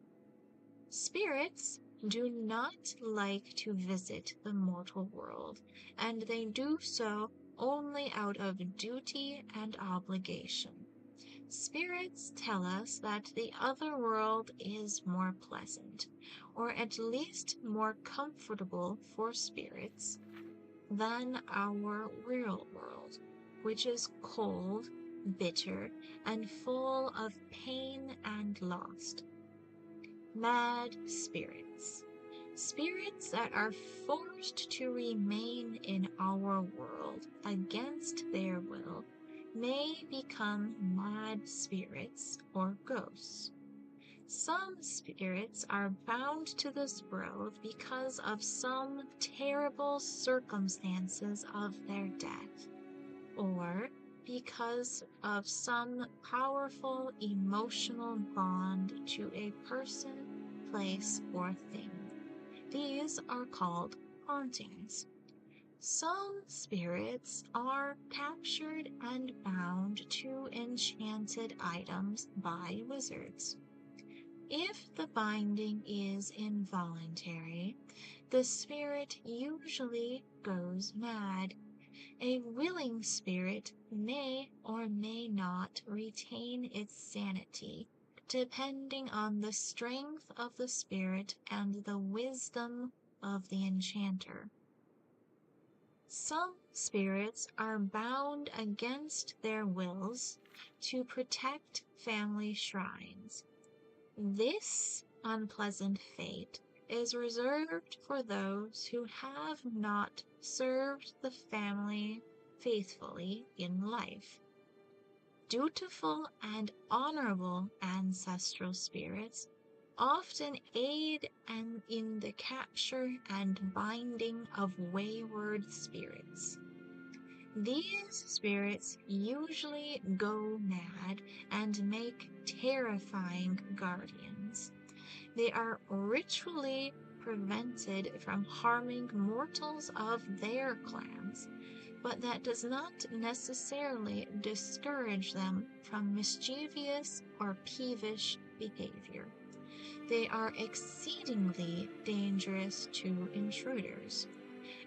Spirits do not like to visit the mortal world, and they do so only out of duty and obligation. Spirits tell us that the other world is more pleasant, or at least more comfortable for spirits, than our real world, which is cold, bitter, and full of pain and loss. Mad spirits. Spirits that are forced to remain in our world against their will may become mad spirits or ghosts. Some spirits are bound to this world because of some terrible circumstances of their death, or because of some powerful emotional bond to a person, place, or thing. These are called hauntings. Some spirits are captured and bound to enchanted items by wizards. If the binding is involuntary, the spirit usually goes mad. A willing spirit may or may not retain its sanity, depending on the strength of the spirit and the wisdom of the enchanter. Some spirits are bound against their wills to protect family shrines. This unpleasant fate is reserved for those who have not served the family faithfully in life. Dutiful and honorable ancestral spirits often aid in the capture and binding of wayward spirits. These spirits usually go mad and make terrifying guardians. They are ritually prevented from harming mortals of their clans, but that does not necessarily discourage them from mischievous or peevish behavior. They are exceedingly dangerous to intruders.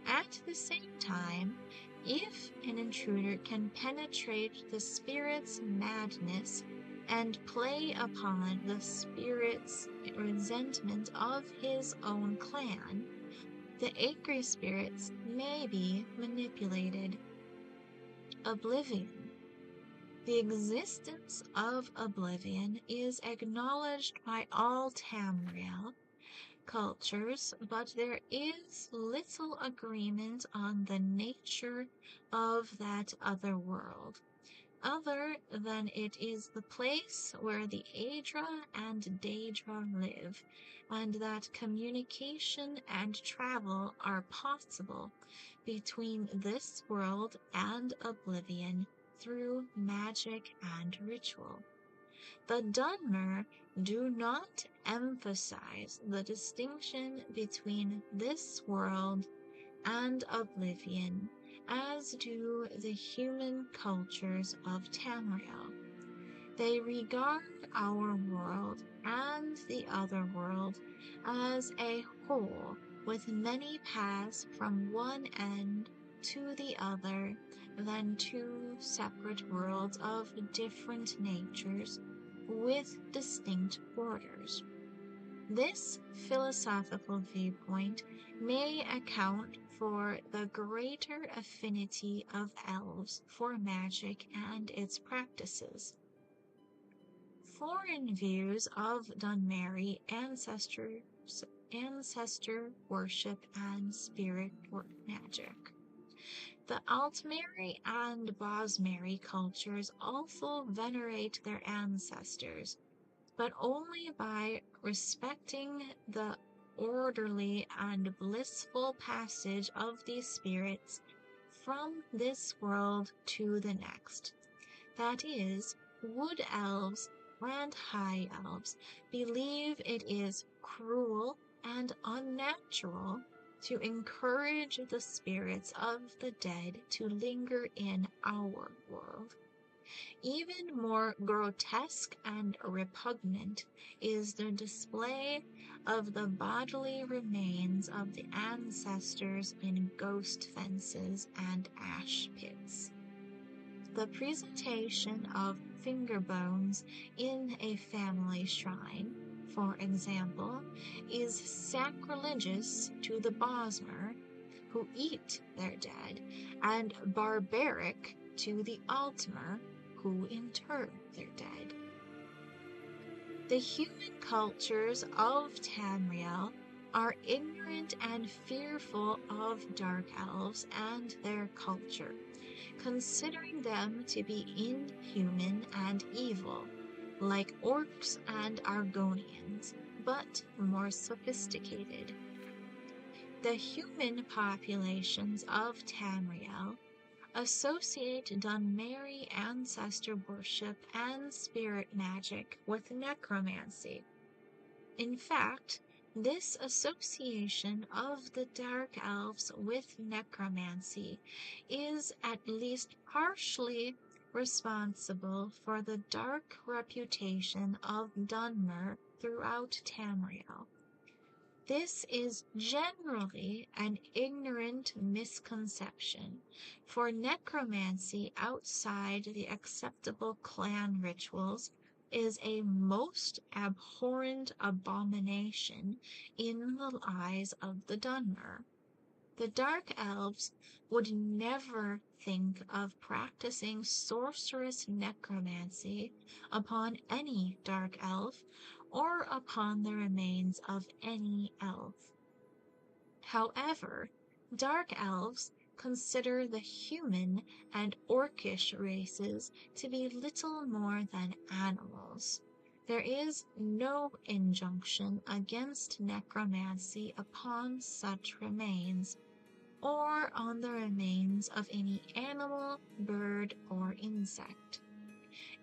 At the same time, if an intruder can penetrate the spirit's madness and play upon the spirit's resentment of his own clan, the angry spirits may be manipulated. Oblivion. The existence of oblivion is acknowledged by all Tamriel cultures, but there is little agreement on the nature of that other world, other than it is the place where the Aedra and Daedra live, and that communication and travel are possible between this world and oblivion through magic and ritual. The Dunmer do not emphasize the distinction between this world and oblivion, as do the human cultures of Tamriel. They regard our world and the other world as a whole, with many paths from one end to the other than two separate worlds of different natures with distinct borders. This philosophical viewpoint may account for the greater affinity of elves for magic and its practices. Foreign views of Dunmerry ancestor worship and spirit magic. The Altmerry and Bosmerry cultures also venerate their ancestors, but only by respecting the orderly and blissful passage of these spirits from this world to the next. That is, wood elves and high elves believe it is cruel and unnatural to encourage the spirits of the dead to linger in our world. Even more grotesque and repugnant is the display of the bodily remains of the ancestors in ghost fences and ash pits. The presentation of finger bones in a family shrine, for example, is sacrilegious to the Bosmer, who eat their dead, and barbaric to the Altmer, who inter their dead. The human cultures of Tamriel are ignorant and fearful of dark elves and their culture, considering them to be inhuman and evil, like orcs and Argonians, but more sophisticated. The human populations of Tamriel associate Dunmerry ancestor worship and spirit magic with necromancy. In fact, this association of the dark elves with necromancy is at least partially responsible for the dark reputation of Dunmer throughout Tamriel. This is generally an ignorant misconception, for necromancy outside the acceptable clan rituals is a most abhorrent abomination in the eyes of the Dunmer. The Dark Elves would never think of practicing sorcerous necromancy upon any Dark Elf or upon the remains of any elf. However, Dark Elves consider the human and orcish races to be little more than animals. There is no injunction against necromancy upon such remains, or on the remains of any animal, bird, or insect.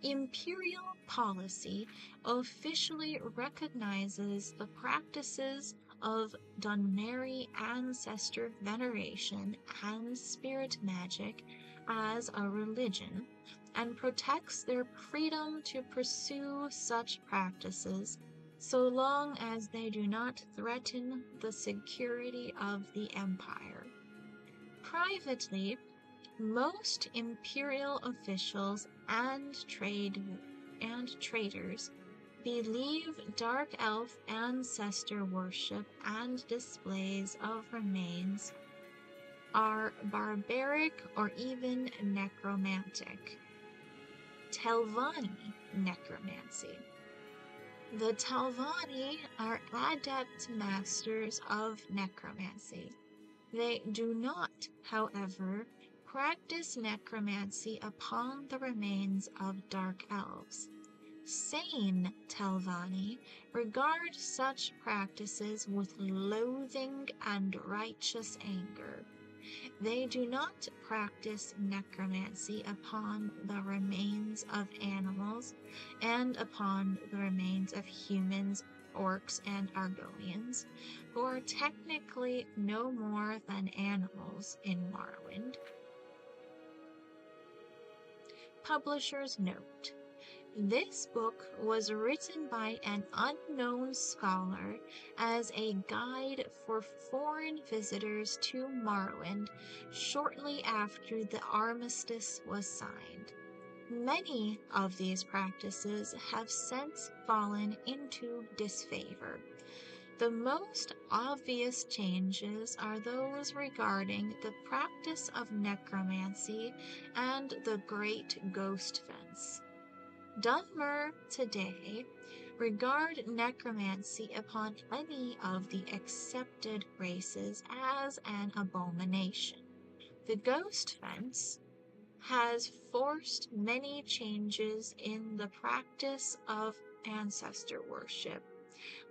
Imperial policy officially recognizes the practices of Dunmerry ancestor veneration and spirit magic as a religion, and protects their freedom to pursue such practices so long as they do not threaten the security of the empire. Privately, most imperial officials and traders believe dark elf ancestor worship and displays of remains are barbaric or even necromantic. Telvanni necromancy. The Telvanni are adept masters of necromancy. They do not, however, practice necromancy upon the remains of dark elves. Sane Telvanni regard such practices with loathing and righteous anger. They do not practice necromancy upon the remains of animals and upon the remains of humans, orcs, and Argonians, who are technically no more than animals in Morrowind. Publisher's note: This book was written by an unknown scholar as a guide for foreign visitors to Morrowind shortly after the armistice was signed. Many of these practices have since fallen into disfavor. The most obvious changes are those regarding the practice of necromancy and the Great Ghost Fence. Dunmer today regard necromancy upon any of the accepted races as an abomination. The Ghost Fence has forced many changes in the practice of ancestor worship,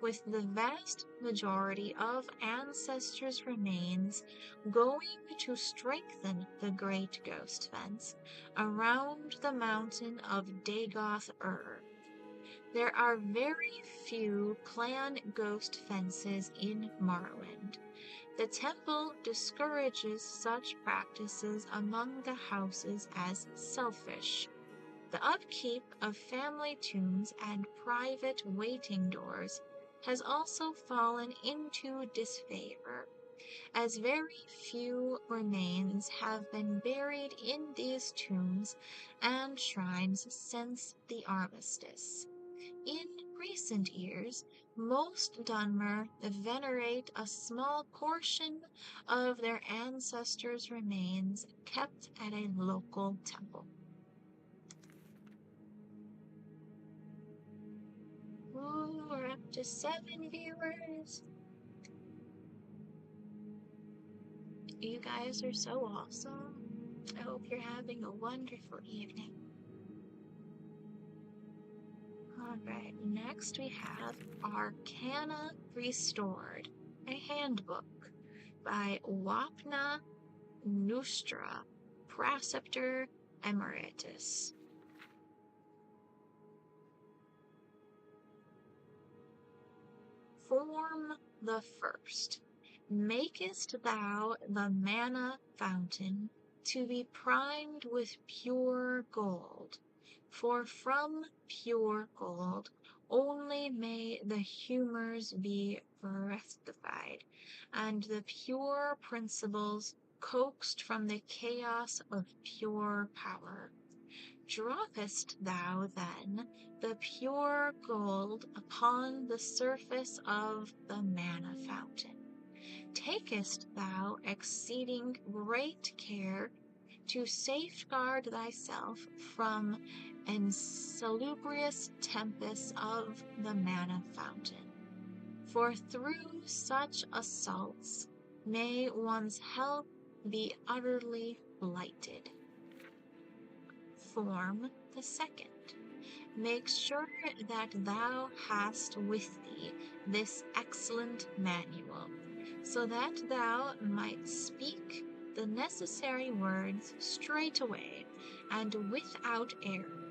with the vast majority of ancestors' remains going to strengthen the Great Ghost Fence around the mountain of Dagoth-Ur. There are very few clan ghost fences in Morrowind. The temple discourages such practices among the houses as selfish. The upkeep of family tombs and private waiting doors has also fallen into disfavor, as very few remains have been buried in these tombs and shrines since the armistice. In recent years, most Dunmer venerate a small portion of their ancestors' remains kept at a local temple. Ooh, we're up to 7 viewers. You guys are so awesome. I hope you're having a wonderful evening. Alright, next we have Arcana Restored, a handbook by Wapna Nustra, Preceptor Emeritus. Form the first. Makest thou the mana fountain to be primed with pure gold, for from pure gold only may the humors be rectified, and the pure principles coaxed from the chaos of pure power. Droppest thou then the pure gold upon the surface of the mana fountain? Takest thou exceeding great care to safeguard thyself from insalubrious tempests of the mana fountain? For through such assaults may one's health be utterly blighted. Form the second. Make sure that thou hast with thee this excellent manual, so that thou might speak the necessary words straightway and without error,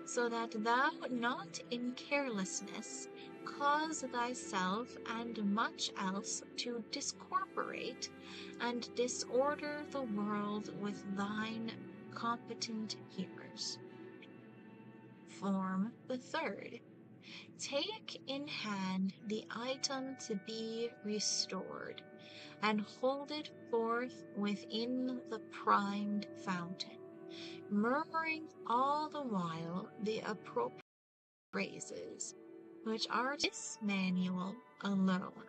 so that thou not in carelessness cause thyself and much else to discorporate and disorder the world with thine competent hearers. Form the third. Take in hand the item to be restored, and hold it forth within the primed fountain, murmuring all the while the appropriate phrases, which are this manual alone,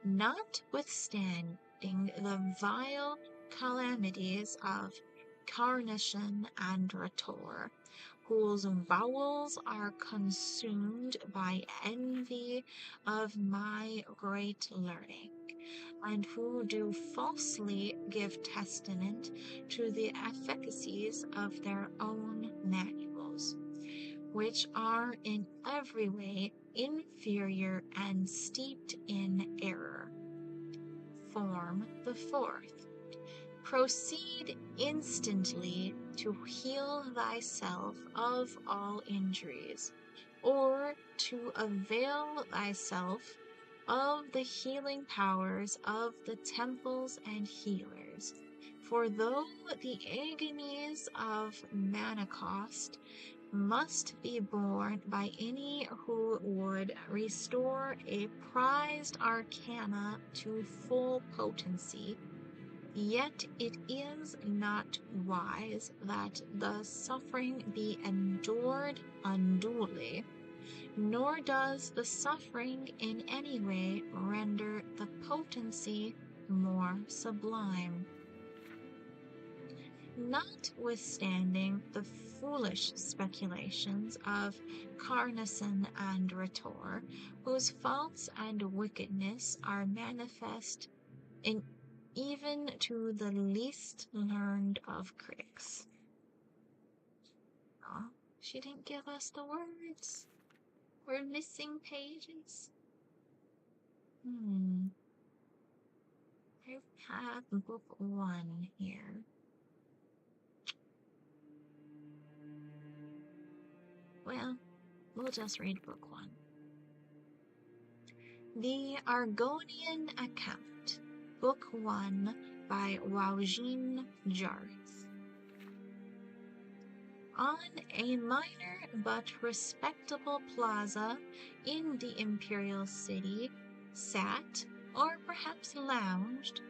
notwithstanding the vile calamities of Carnation and Rator, whose bowels are consumed by envy of my great learning, and who do falsely give testament to the efficacies of their own manuals, which are in every way inferior and steeped in error. Form the fourth. Proceed instantly to heal thyself of all injuries, or to avail thyself of the healing powers of the temples and healers. For though the agonies of mana cost must be borne by any who would restore a prized arcana to full potency. Yet it is not wise that the suffering be endured unduly, nor does the suffering in any way render the potency more sublime. Notwithstanding the foolish speculations of Carnacin and Rhetor, whose faults and wickedness are manifest in even to the least learned of critics. Oh, she didn't give us the words. We're missing pages. I have book 1 here. Well, we'll just read book 1. The Argonian Account, Book 1 by Waujin Jarth. On a minor but respectable plaza in the imperial city sat, or perhaps lounged,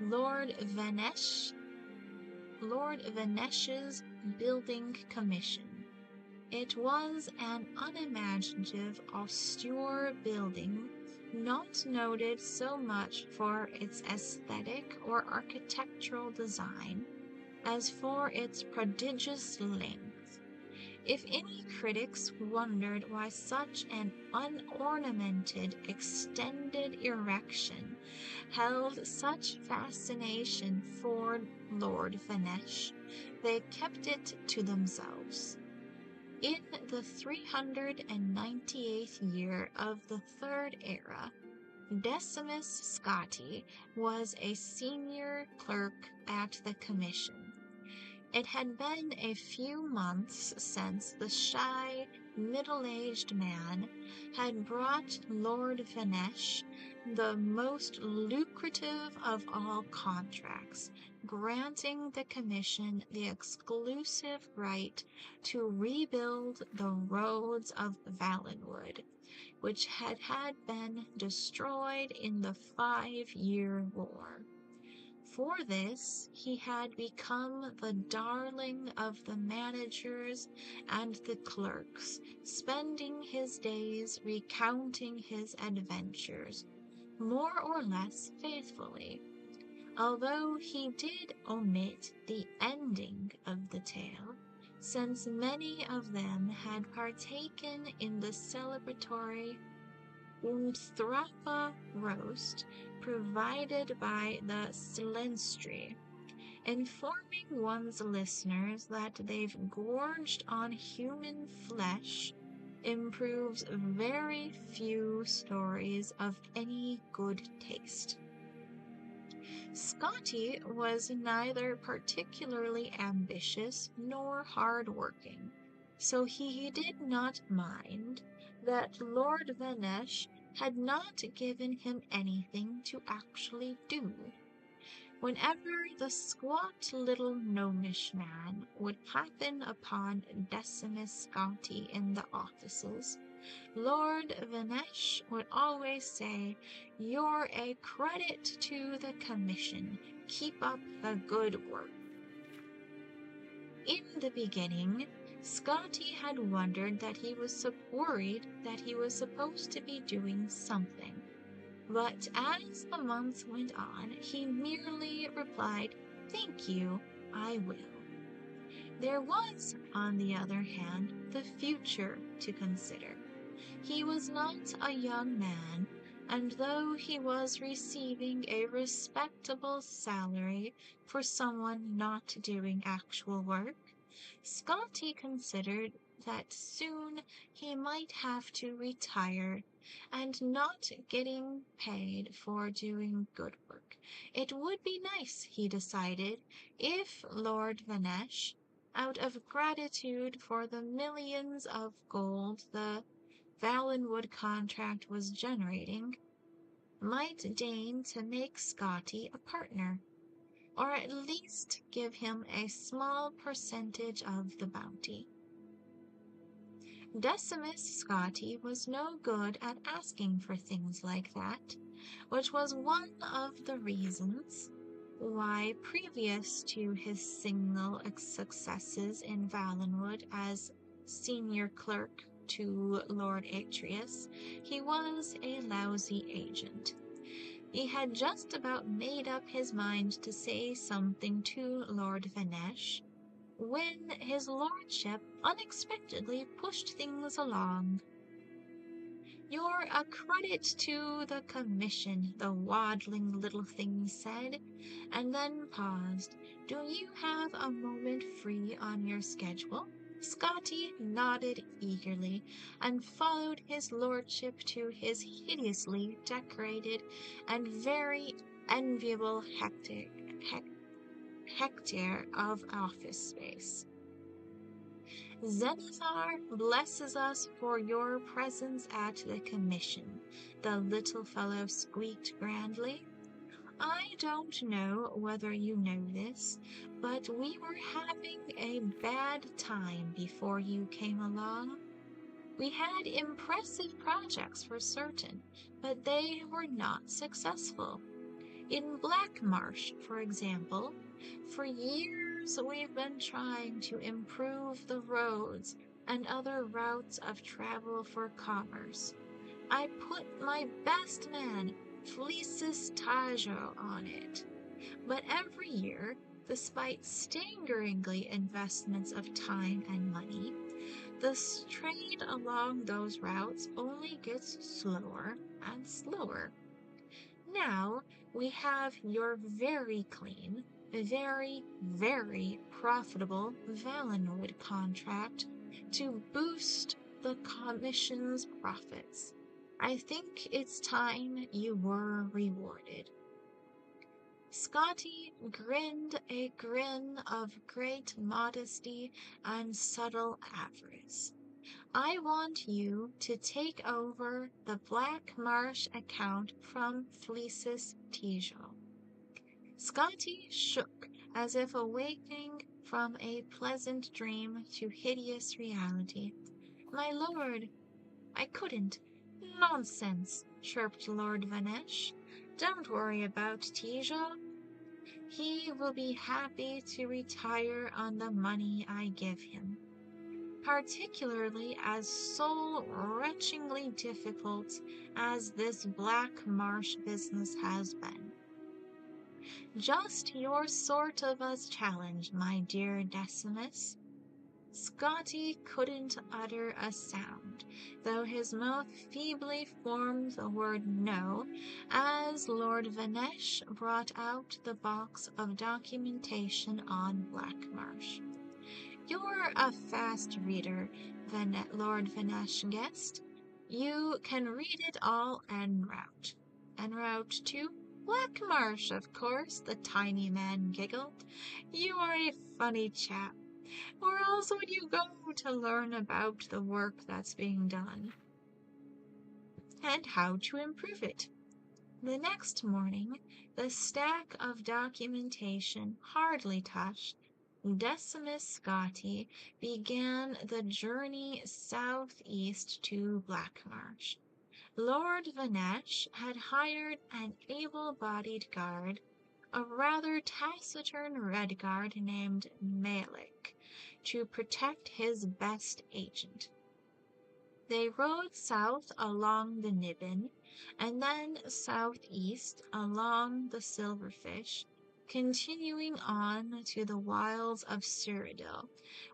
Lord Vanesh's building commission. It was an unimaginative, austere building, not noted so much for its aesthetic or architectural design as for its prodigious length. If any critics wondered why such an unornamented, extended erection held such fascination for Lord Vanesh, they kept it to themselves. In the 398th year of the Third Era, Decimus Scotti was a senior clerk at the commission. It had been a few months since the shy, middle-aged man had brought Lord Vanesh the most lucrative of all contracts, granting the commission the exclusive right to rebuild the roads of Valenwood, which had been destroyed in the 5-year war. For this, he had become the darling of the managers and the clerks, spending his days recounting his adventures, more or less faithfully, although he did omit the ending of the tale, since many of them had partaken in the celebratory Umstrapa roast provided by the Slenstri, informing one's listeners that they've gorged on human flesh improves very few stories of any good taste. Scotti was neither particularly ambitious nor hard-working, so he did not mind that Lord Vanesh had not given him anything to actually do. Whenever the squat little gnomish man would happen upon Decimus Scotti in the offices, Lord Vanesh would always say, "You're a credit to the commission. Keep up the good work." In the beginning, Scotti had wondered that he was worried that he was supposed to be doing something. But as the months went on, he merely replied, "Thank you, I will." There was, on the other hand, the future to consider. He was not a young man, and though he was receiving a respectable salary for someone not doing actual work, Scotti considered that soon he might have to retire, and not getting paid for doing good work. It would be nice, he decided, if Lord Vanesh, out of gratitude for the millions of gold the Valenwood contract was generating, might deign to make Scotti a partner, or at least give him a small percentage of the bounty. Decimus Scotti was no good at asking for things like that, which was one of the reasons why, previous to his signal successes in Valenwood as senior clerk to Lord Atreus, he was a lousy agent. He had just about made up his mind to say something to Lord Vanesh when his lordship unexpectedly pushed things along. "You're a credit to the commission," the waddling little thing said, and then paused. "Do you have a moment free on your schedule?" Scotty nodded eagerly and followed his lordship to his hideously decorated and very enviable hectare of office space. "Zenithar blesses us for your presence at the commission," the little fellow squeaked grandly. "I don't know whether you know this, but we were having a bad time before you came along. We had impressive projects for certain, but they were not successful. In Black Marsh, for example, for years we've been trying to improve the roads and other routes of travel for commerce. I put my best man, Fleecis Tajo, on it. But every year, despite staggeringly investments of time and money, the trade along those routes only gets slower and slower. Now we have your very clean, very, very profitable Valenwood contract to boost the commission's profits. I think it's time you were rewarded." Scotty grinned a grin of great modesty and subtle avarice. "I want you to take over the Black Marsh account from Fleecis Tijo." Scotty shook as if awaking from a pleasant dream to hideous reality. "My lord, I couldn't." "Nonsense," chirped Lord Vanesh. "Don't worry about Tijo. He will be happy to retire on the money I give him, particularly as soul-wrenchingly difficult as this Black Marsh business has been. Just your sort of a challenge, my dear Decimus." Scotty couldn't utter a sound, though his mouth feebly formed the word "no" as Lord Vanesh brought out the box of documentation on Black Marsh. "You're a fast reader," Lord Vanesh guessed. "You can read it all en route." "En route to Black Marsh, of course," the tiny man giggled. "You are a funny chap. Where else would you go to learn about the work that's being done and how to improve it?" The next morning, the stack of documentation hardly touched, Decimus Scotti began the journey southeast to Black Marsh. Lord Vanesh had hired an able-bodied guard, a rather taciturn redguard named Malik, to protect his best agent. They rode south along the Niben, and then southeast along the Silverfish, continuing on to the wilds of Cyrodiil,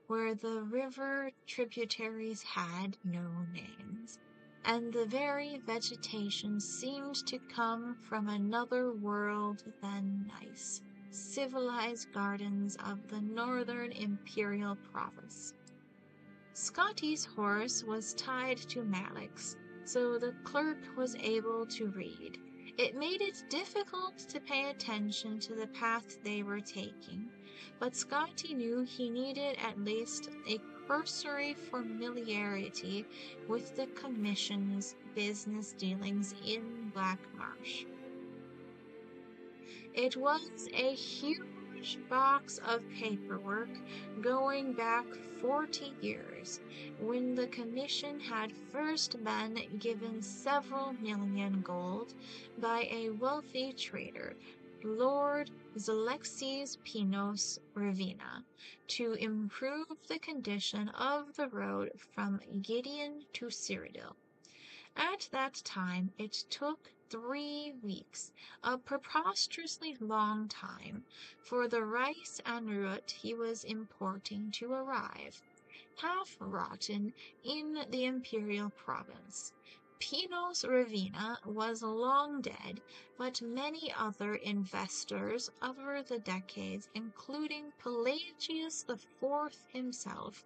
where the river tributaries had no names, and the very vegetation seemed to come from another world than nice, civilized gardens of the northern imperial province. Scotty's horse was tied to Malik's, so the clerk was able to read. It made it difficult to pay attention to the path they were taking, but Scotty knew he needed at least a cursory familiarity with the commission's business dealings in Black Marsh. It was a huge huge box of paperwork going back 40 years, when the commission had first been given several million gold by a wealthy trader, Lord Zalexis Pinos Ravina, to improve the condition of the road from Gideon to Cyrodiil. At that time it took 3 weeks, a preposterously long time, for the rice and root he was importing to arrive, half rotten, in the imperial province. Pinos Ravina was long dead, but many other investors over the decades, including Pelagius IV himself,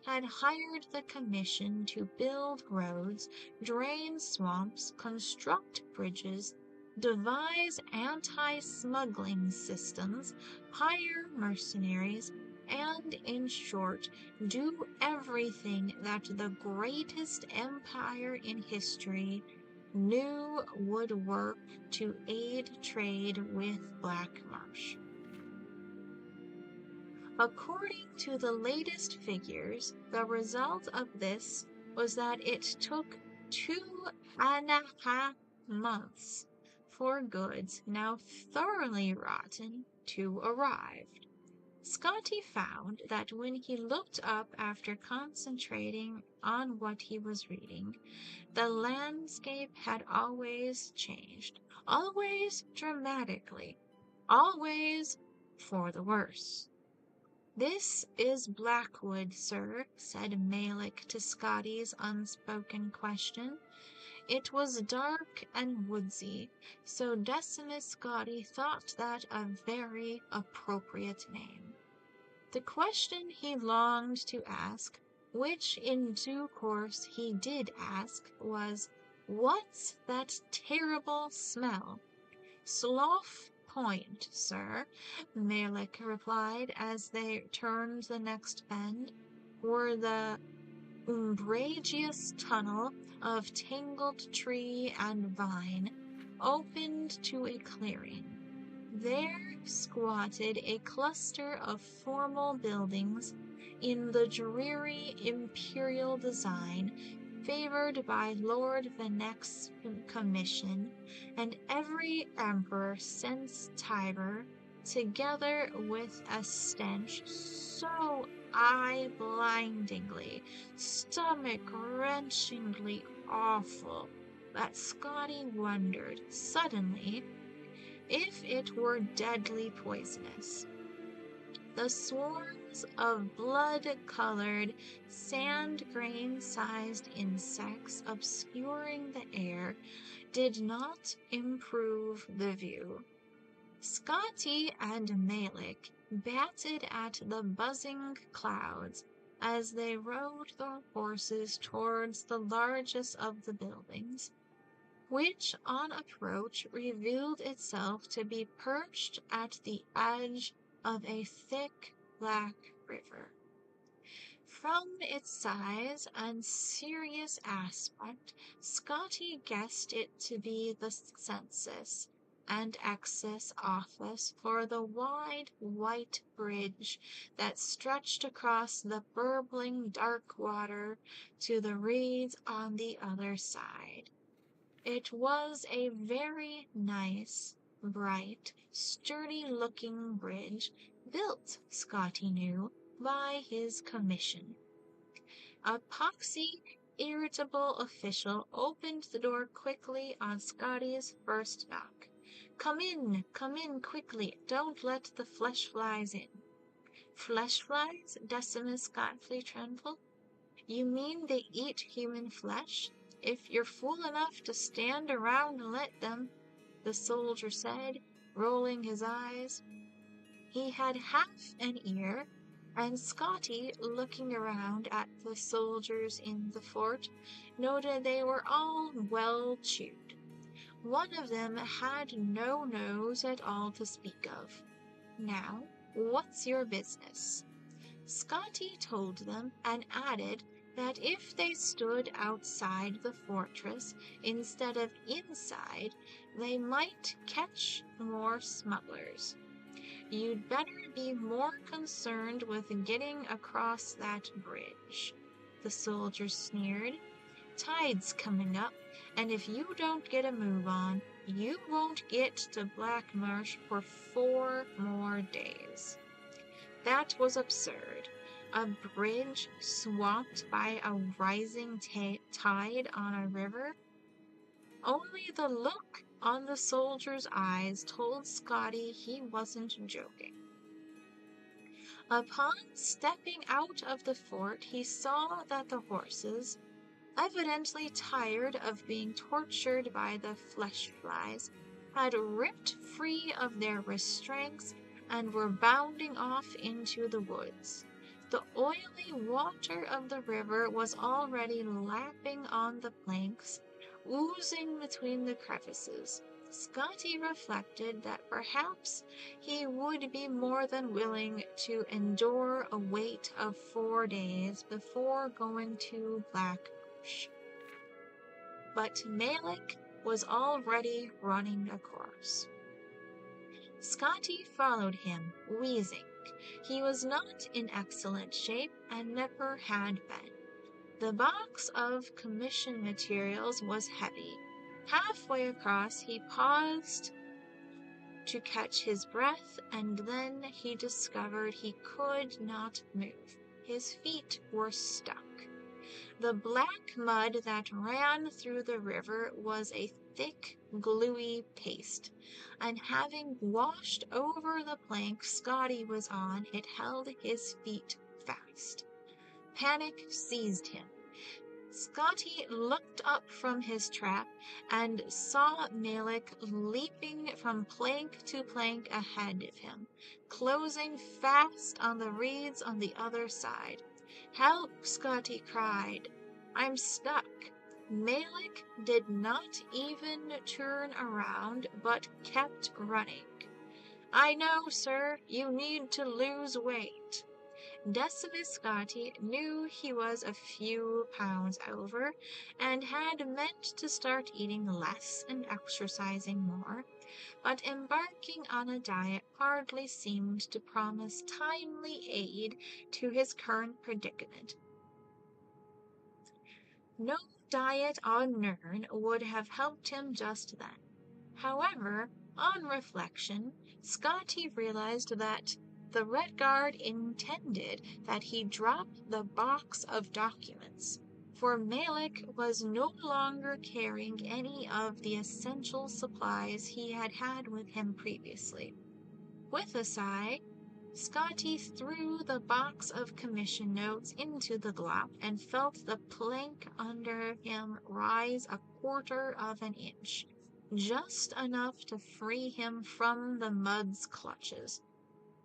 had hired the commission to build roads, drain swamps, construct bridges, devise anti-smuggling systems, hire mercenaries, and, in short, do everything that the greatest empire in history knew would work to aid trade with Black Marsh. According to the latest figures, the result of this was that it took 2.5 months for goods now thoroughly rotten to arrive. Scotty found that when he looked up after concentrating on what he was reading, the landscape had always changed, always dramatically, always for the worse. "This is Blackwood, sir," said Malik to Scotty's unspoken question. It was dark and woodsy, so Decimus Scotty thought that a very appropriate name. The question he longed to ask, which in due course he did ask, was, "What's that terrible smell?" "Slough Point, sir," Malik replied as they turned the next bend, where the umbrageous tunnel of tangled tree and vine opened to a clearing. There squatted a cluster of formal buildings in the dreary imperial design favored by Lord Venec's commission, and every emperor since Tiber, together with a stench so eye-blindingly, stomach-wrenchingly awful that Scotty wondered suddenly if it were deadly poisonous. The swarms of blood-colored, sand-grain-sized insects obscuring the air did not improve the view. Scotty and Malik batted at the buzzing clouds as they rode their horses towards the largest of the buildings, which on approach revealed itself to be perched at the edge of a thick black river. From its size and serious aspect, Scotty guessed it to be the census and excess office for the wide white bridge that stretched across the burbling dark water to the reeds on the other side. It was a very nice, bright, sturdy-looking bridge, built, Scotty knew, by his commission. A poxy, irritable official opened the door quickly on Scotty's first knock. Come in quickly, don't let the flesh flies in." "Flesh flies?" Decimus Scotty trembled. "You mean they eat human flesh? If you're fool enough to stand around and let them," the soldier said, rolling his eyes. He had half an ear, and Scotty, looking around at the soldiers in the fort, noted they were all well chewed. One of them had no nose at all to speak of. "Now, what's your business?" Scotty told them, and added that if they stood outside the fortress instead of inside, they might catch more smugglers. You'd better be more concerned with getting across that bridge," the soldier sneered. "Tide's coming up, and if you don't get a move on, you won't get to Black Marsh for 4 more days." That was absurd. A bridge swamped by a rising tide on a river? Only the look on the soldier's eyes told Scotty he wasn't joking. Upon stepping out of the fort, he saw that the horses, evidently tired of being tortured by the flesh flies, had ripped free of their restraints and were bounding off into the woods. The oily water of the river was already lapping on the planks, oozing between the crevices. Scotty reflected that perhaps he would be more than willing to endure a wait of 4 days before going to Black Marsh. But Malik was already running a course. Scotty followed him, wheezing. He was not in excellent shape and never had been. The box of commission materials was heavy. Halfway across, he paused to catch his breath, and then he discovered he could not move. His feet were stuck. The black mud that ran through the river was a thick, gluey paste, and having washed over the plank Scotty was on, it held his feet fast. Panic seized him. Scotty looked up from his trap and saw Malik leaping from plank to plank ahead of him, closing fast on the reeds on the other side. "Help!" Scotty cried. "I'm stuck." Malik did not even turn around, but kept running. "I know, sir, you need to lose weight." Decimus Scotty knew he was a few pounds over, and had meant to start eating less and exercising more, but embarking on a diet hardly seemed to promise timely aid to his current predicament. No diet on Nirn would have helped him just then. However, on reflection, Scotty realized that the Red Guard intended that he drop the box of documents, for Malik was no longer carrying any of the essential supplies he had had with him previously. With a sigh, Scotty threw the box of commission notes into the glop and felt the plank under him rise 1/4 of an inch, just enough to free him from the mud's clutches.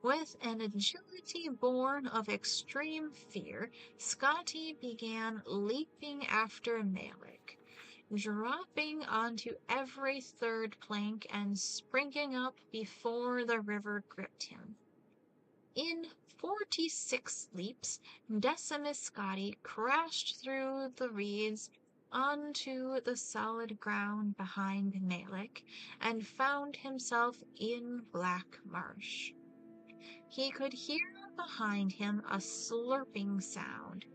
With an agility born of extreme fear, Scotty began leaping after Malik, dropping onto every 3rd plank and springing up before the river gripped him. In 46 leaps, Decimus Scotty crashed through the reeds onto the solid ground behind Malik, and found himself in Black Marsh. He could hear behind him a slurping sound,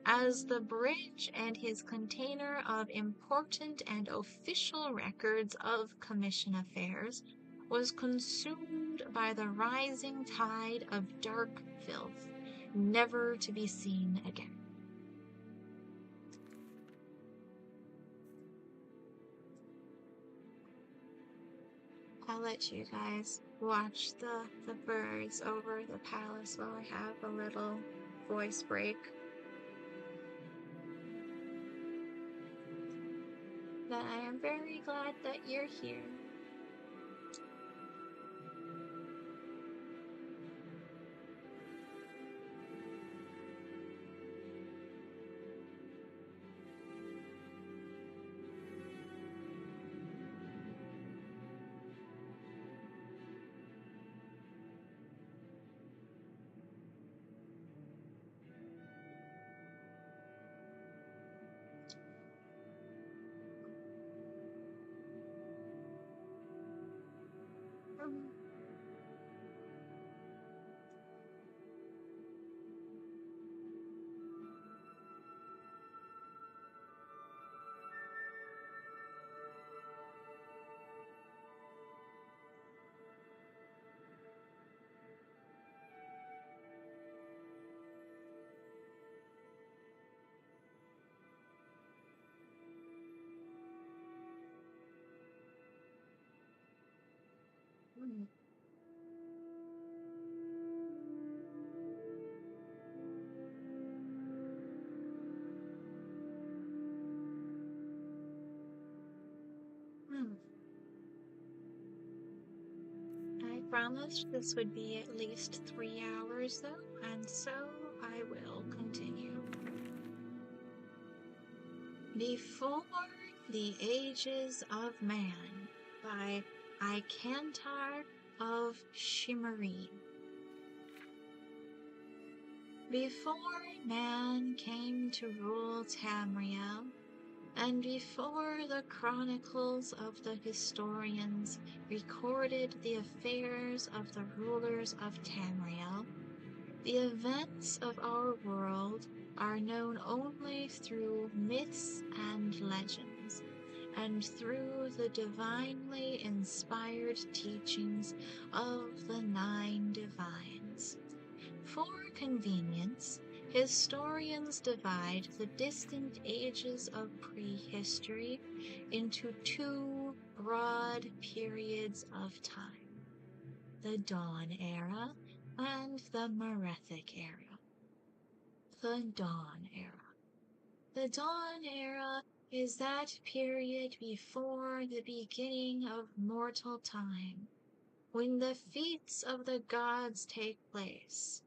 as the bridge and his container of important and official records of commission affairs was consumed by the rising tide of dark filth, never to be seen again. I'll let you guys watch the birds over the palace while I have a little voice break. But I am very glad that you're here. Hmm. Hmm. I promised this would be at least 3 hours, though, and so I will continue. Before the Ages of Man by Icantar of Shimmery. Before man came to rule Tamriel, and before the chronicles of the historians recorded the affairs of the rulers of Tamriel, the events of our world are known only through myths and legends, and through the divinely inspired teachings of the 9 divines. For convenience, historians divide the distant ages of prehistory into 2 broad periods of time: the Dawn Era and the Merethic Era. The Dawn Era. The Dawn Era is that period before the beginning of mortal time, when the feats of the gods take place.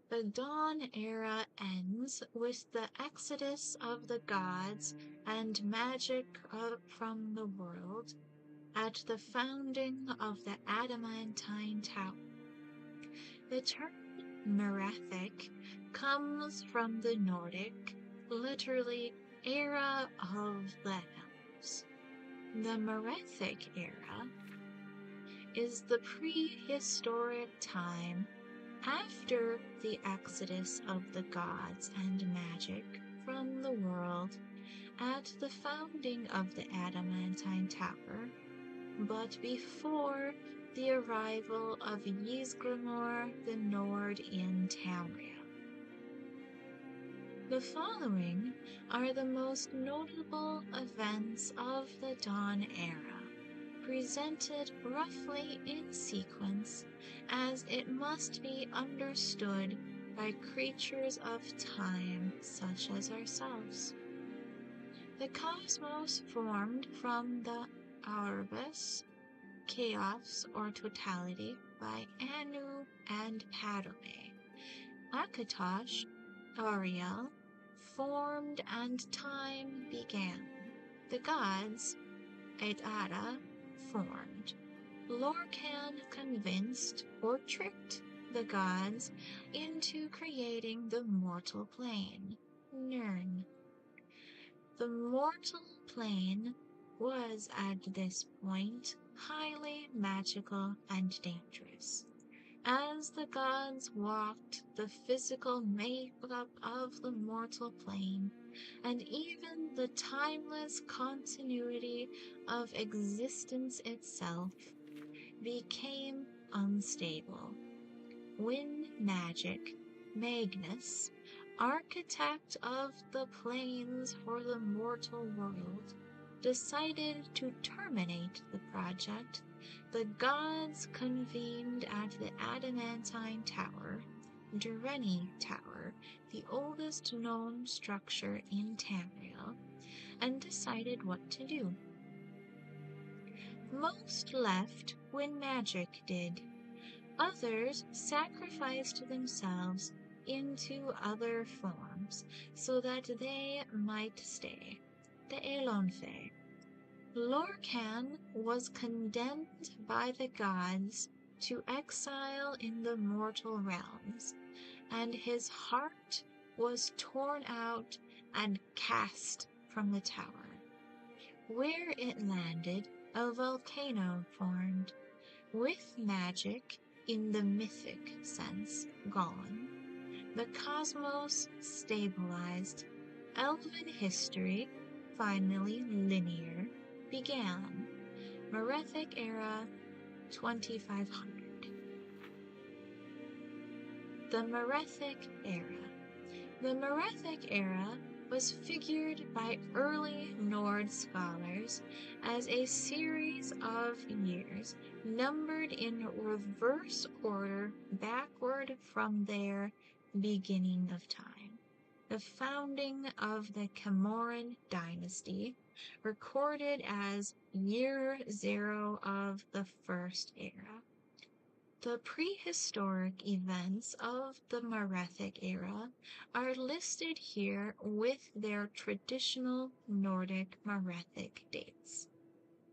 The Dawn Era ends with the exodus of the gods and magic from the world at the founding of the Adamantine Tower. The term Merethic comes from the Nordic, literally era of the elves. The Merethic era is the prehistoric time after the exodus of the gods and magic from the world at the founding of the Adamantine Tower, but before the arrival of Ysgramor the Nord in Tamriel. The following are the most notable events of the Dawn Era, presented roughly in sequence, as it must be understood by creatures of time such as ourselves. The cosmos formed from the Aurbis, chaos or totality, by Anu and Padme. Akatosh, Ariel, formed and time began. The gods, Adada, formed. Lorcan convinced or tricked the gods into creating the mortal plane, Nirn. The mortal plane was at this point highly magical and dangerous. As the gods walked the physical makeup of the mortal plane, and even the timeless continuity of existence itself became unstable, when magic, Magnus, architect of the planes for the mortal world, decided to terminate the project, the gods convened at the Adamantine Tower, Durrani Tower, the oldest known structure in Tamriel, and decided what to do. Most left when magic did. Others sacrificed themselves into other forms so that they might stay. The Elonfe. Lorcan was condemned by the gods to exile in the mortal realms, and his heart was torn out and cast from the tower. Where it landed, a volcano formed, with magic, in the mythic sense, gone. The cosmos stabilized. Elven history, finally linear, began. Merethic Era, 2500. The Merethic Era. The Merethic Era was figured by early Nord scholars as a series of years numbered in reverse order backward from their beginning of time. The founding of the Camoran dynasty, recorded as year 0 of the first era. The prehistoric events of the Merethic era are listed here with their traditional Nordic Merethic dates.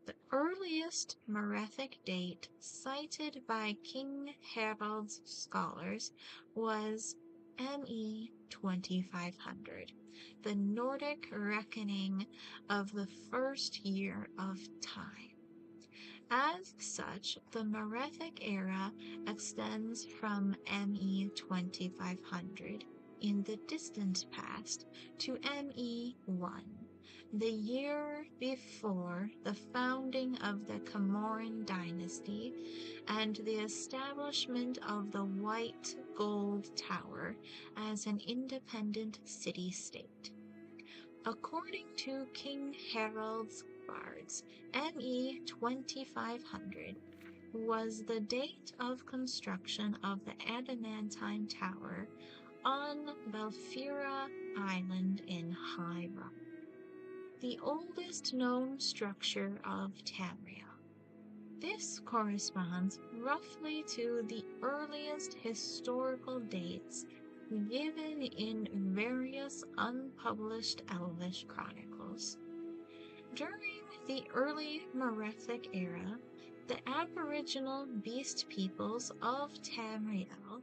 The earliest Merethic date cited by King Harald's scholars was ME 2500, the Nordic reckoning of the first year of time. As such, the Merethic era extends from ME 2500 in the distant past to ME 1, the year before the founding of the Camoran dynasty and the establishment of the White Gold Tower as an independent city-state. According to King Harald's bards, ME 2500 was the date of construction of the adamantine tower on Belfira Island in High Rock, the oldest known structure of Tamriel. This corresponds roughly to the earliest historical dates given in various unpublished Elvish chronicles. During the early Merethic era, the aboriginal beast peoples of Tamriel,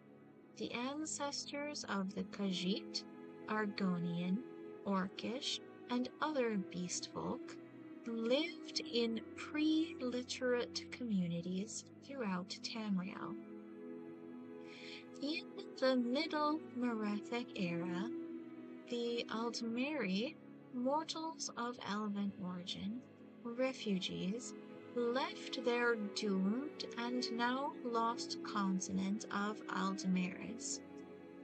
the ancestors of the Khajiit, Argonian, Orcish, and other beast folk, lived in pre-literate communities throughout Tamriel. In the Middle Merethic era, the Aldmeri, mortals of elven origin, refugees, left their doomed and now lost continent of Aldmeris,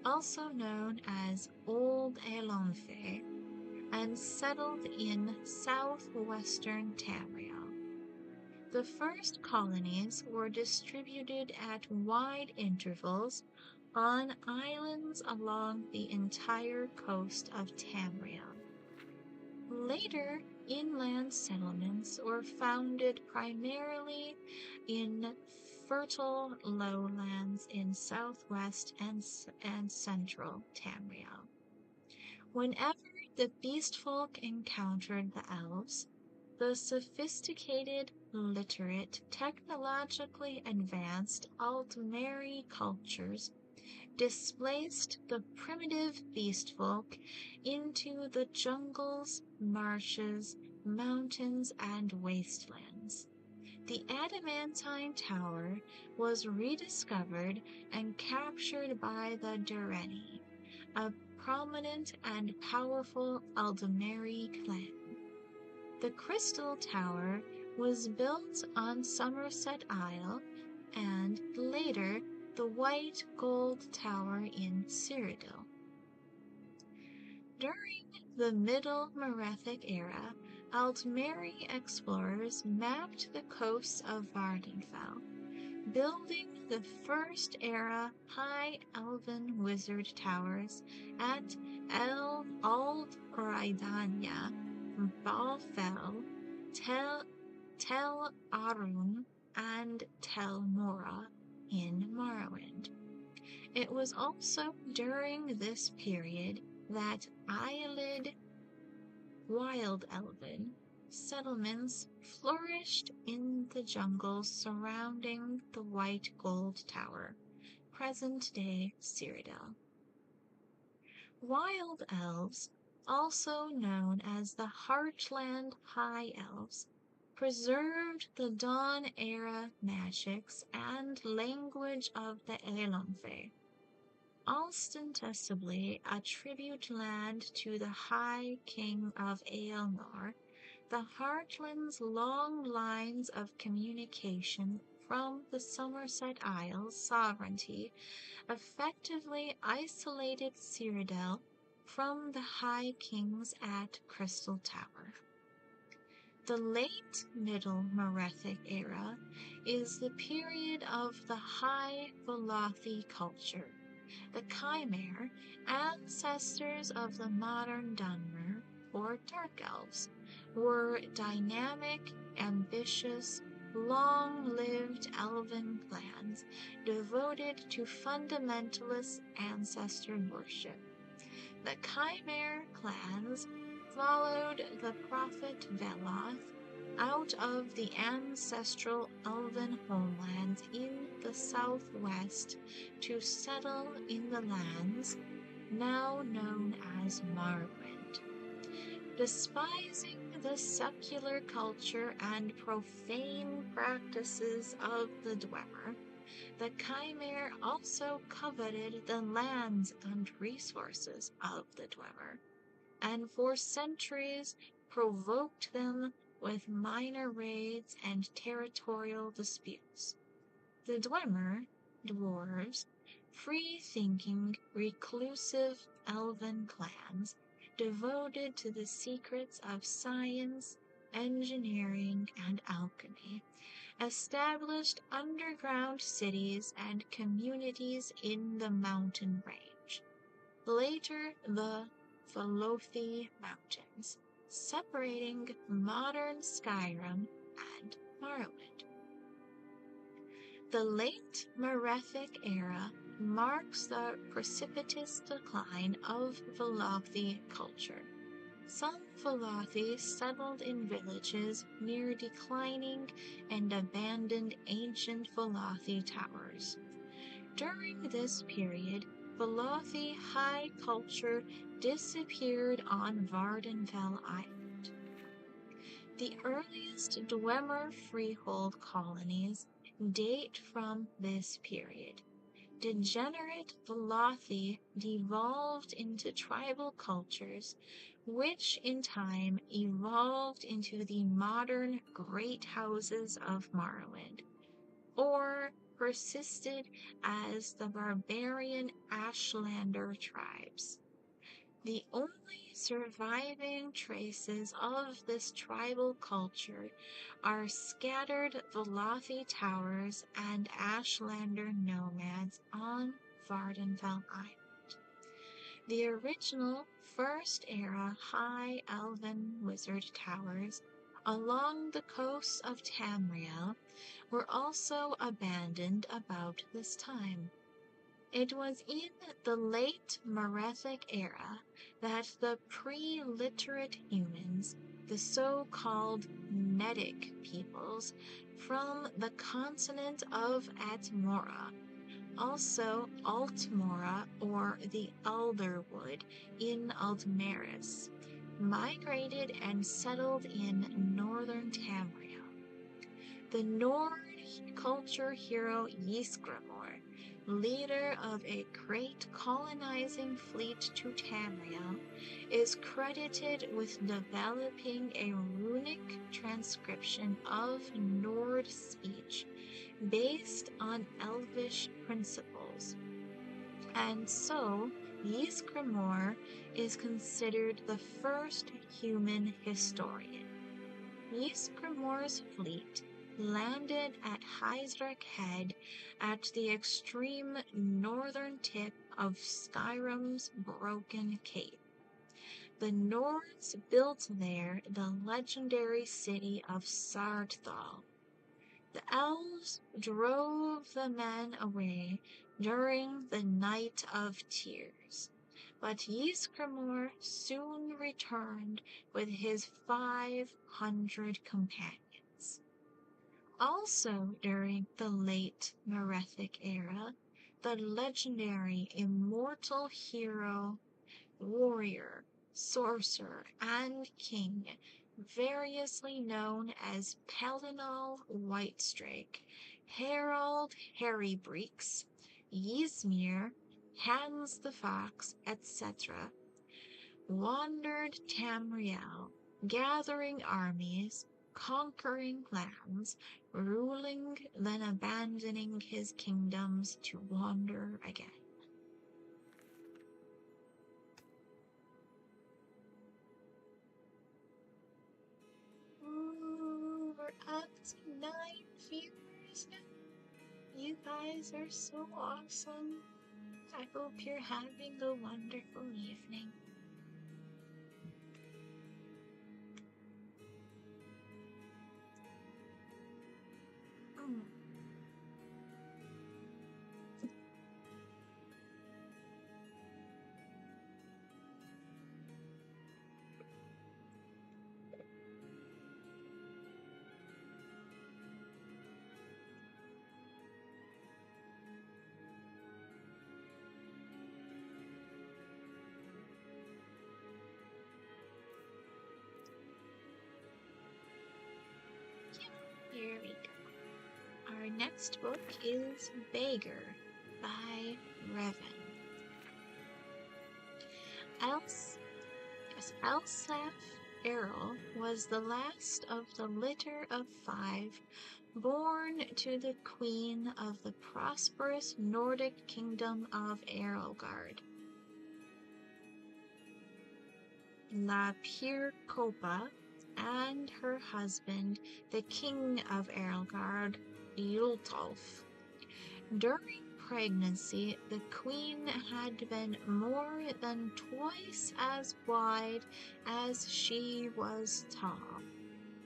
also known as Old Elanfe, and settled in southwestern Tamriel. The first colonies were distributed at wide intervals on islands along the entire coast of Tamriel. Later, inland settlements were founded primarily in fertile lowlands in southwest and central Tamriel. Whenever the beastfolk encountered the elves, the sophisticated, literate, technologically advanced Aldmeri cultures displaced the primitive beastfolk into the jungles, marshes, mountains, and wastelands. The adamantine tower was rediscovered and captured by the Dureni, a prominent and powerful Aldmeri clan. The Crystal Tower was built on Somerset Isle, and later the White Gold Tower in Cyrodiil. During the Middle Merethic era, Aldmeri explorers mapped the coasts of Vardenfell, building the first era high elven wizard towers at Ald Raidania, Balfell, Tel Arum, and Tel Mora in Morrowind. It was also during this period that Eyelid wild elven settlements flourished in the jungles surrounding the White Gold Tower, present-day Cyrodiil. Wild elves, also known as the Heartland High Elves, preserved the Dawn-era magics and language of the Elanfe, ostensibly attribute land to the High King of Aelnor. The Heartland's long lines of communication from the Somerset Isles sovereignty effectively isolated Cyrodiil from the High Kings at Crystal Tower. The late Middle Merethic era is the period of the High Velothi culture. The Chimere, ancestors of the modern Dunmer, or Dark Elves, were dynamic, ambitious, long-lived elven clans devoted to fundamentalist ancestor worship. The Chimere clans followed the prophet Veloth out of the ancestral elven homelands in the southwest to settle in the lands now known as Morrowind. Despising the secular culture and profane practices of the Dwemer, the Chimere also coveted the lands and resources of the Dwemer, and for centuries provoked them with minor raids and territorial disputes. The Dwemer, dwarves, free-thinking, reclusive elven clans devoted to the secrets of science, engineering, and alchemy, established underground cities and communities in the mountain range. Later, the Velothi Mountains, separating modern Skyrim and Morrowind. The late Merethic era marks the precipitous decline of Velothi culture. Some Velothi settled in villages near declining and abandoned ancient Velothi towers. During this period, Velothi high culture disappeared on Vardenfell Island. The earliest Dwemer freehold colonies date from this period. Degenerate Velothi devolved into tribal cultures, which in time evolved into the modern great houses of Morrowind, or persisted as the barbarian Ashlander tribes. The only surviving traces of this tribal culture are scattered Velothi towers and Ashlander nomads on Vardenfell Island. The original First-era High Elven wizard towers along the coasts of Tamriel were also abandoned about this time. It was in the late Merethic era that the pre-literate humans, the so-called Nedic peoples from the continent of Atmora, also Altmora or the Alderwood in Aldmeris, migrated and settled in northern Tamriel. The Nord culture hero Ysgramor, leader of a great colonizing fleet to Tamriel, is credited with developing a runic transcription of Nord speech based on Elvish principles. And so, Ysgramor is considered the first human historian. Ysgramor's fleet landed at Heisrek Head at the extreme northern tip of Skyrim's Broken Cape. The Nords built there the legendary city of Sardthal. The elves drove the men away during the Night of Tears, but Ysgramor soon returned with his 500 companions. Also during the late Merethic era, the legendary immortal hero, warrior, sorcerer, and king, variously known as Pelinal Whitestrake, Harold Harrybreeks, Ysmir, Hans the Fox, etc., wandered Tamriel, gathering armies, conquering lands, ruling, then abandoning his kingdoms to wander again. viewers now. You guys are so awesome. I hope you're having a wonderful evening. Mm. Here we go. Our next book is Beggar by Revan. Elsaf Errol was the last of the litter of 5 born to the queen of the prosperous Nordic kingdom of Erelgard. La Pircopa and her husband, the king of Erelgard, Yultolf. During pregnancy, the queen had been more than twice as wide as she was tall,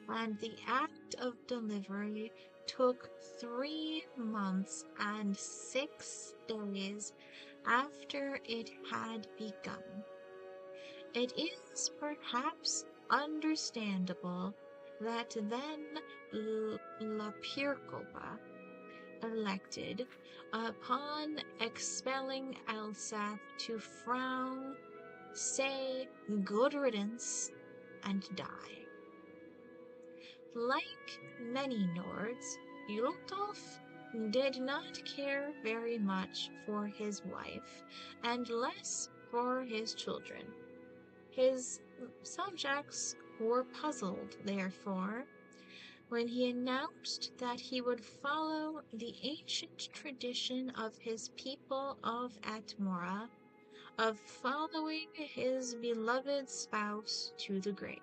and the act of delivery took 3 months and 6 days after it had begun. It is perhaps understandable that then La Pircopa elected, upon expelling Elsaf, to frown, say good riddance, and die. Like many Nords, Yultolf did not care very much for his wife, and less for his children. His subjects were puzzled, therefore, when he announced that he would follow the ancient tradition of his people of Atmora, of following his beloved spouse to the grave.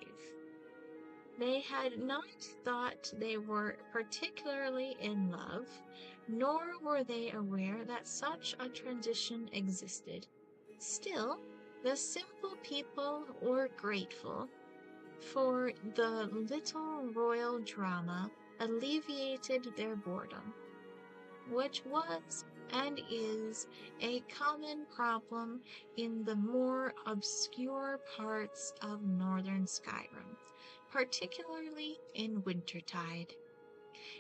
They had not thought they were particularly in love, nor were they aware that such a tradition existed. Still, the simple people were grateful, for the little royal drama alleviated their boredom, which was and is a common problem in the more obscure parts of northern Skyrim, particularly in wintertide.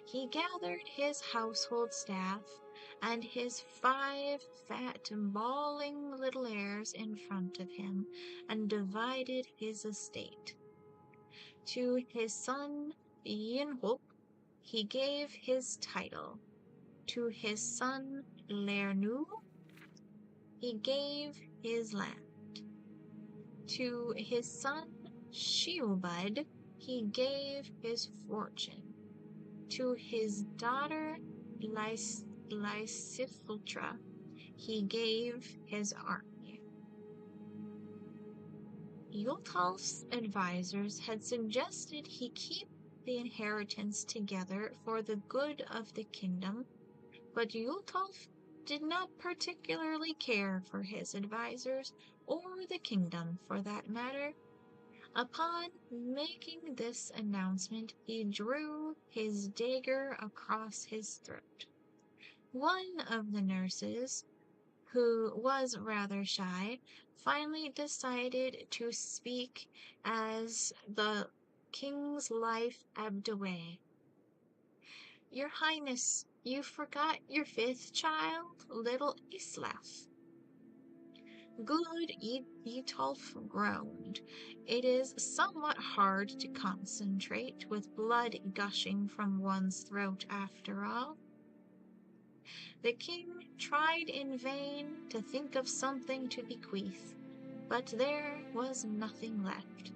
He gathered his household staff and his 5 fat, bawling little heirs in front of him, and divided his estate. To his son Yinhulk he gave his title. To his son Lernu he gave his land. To his son Shiubud he gave his fortune. To his daughter Lysifultra he gave his army. Yultolf's advisors had suggested he keep the inheritance together for the good of the kingdom, but Yultolf did not particularly care for his advisors, or the kingdom for that matter. Upon making this announcement, he drew his dagger across his throat. One of the nurses, who was rather shy, finally decided to speak as the king's life ebbed away. "Your Highness, you forgot your 5th child, little Islaf." Good Ytolf groaned. It is somewhat hard to concentrate with blood gushing from one's throat after all. The king tried in vain to think of something to bequeath, but there was nothing left.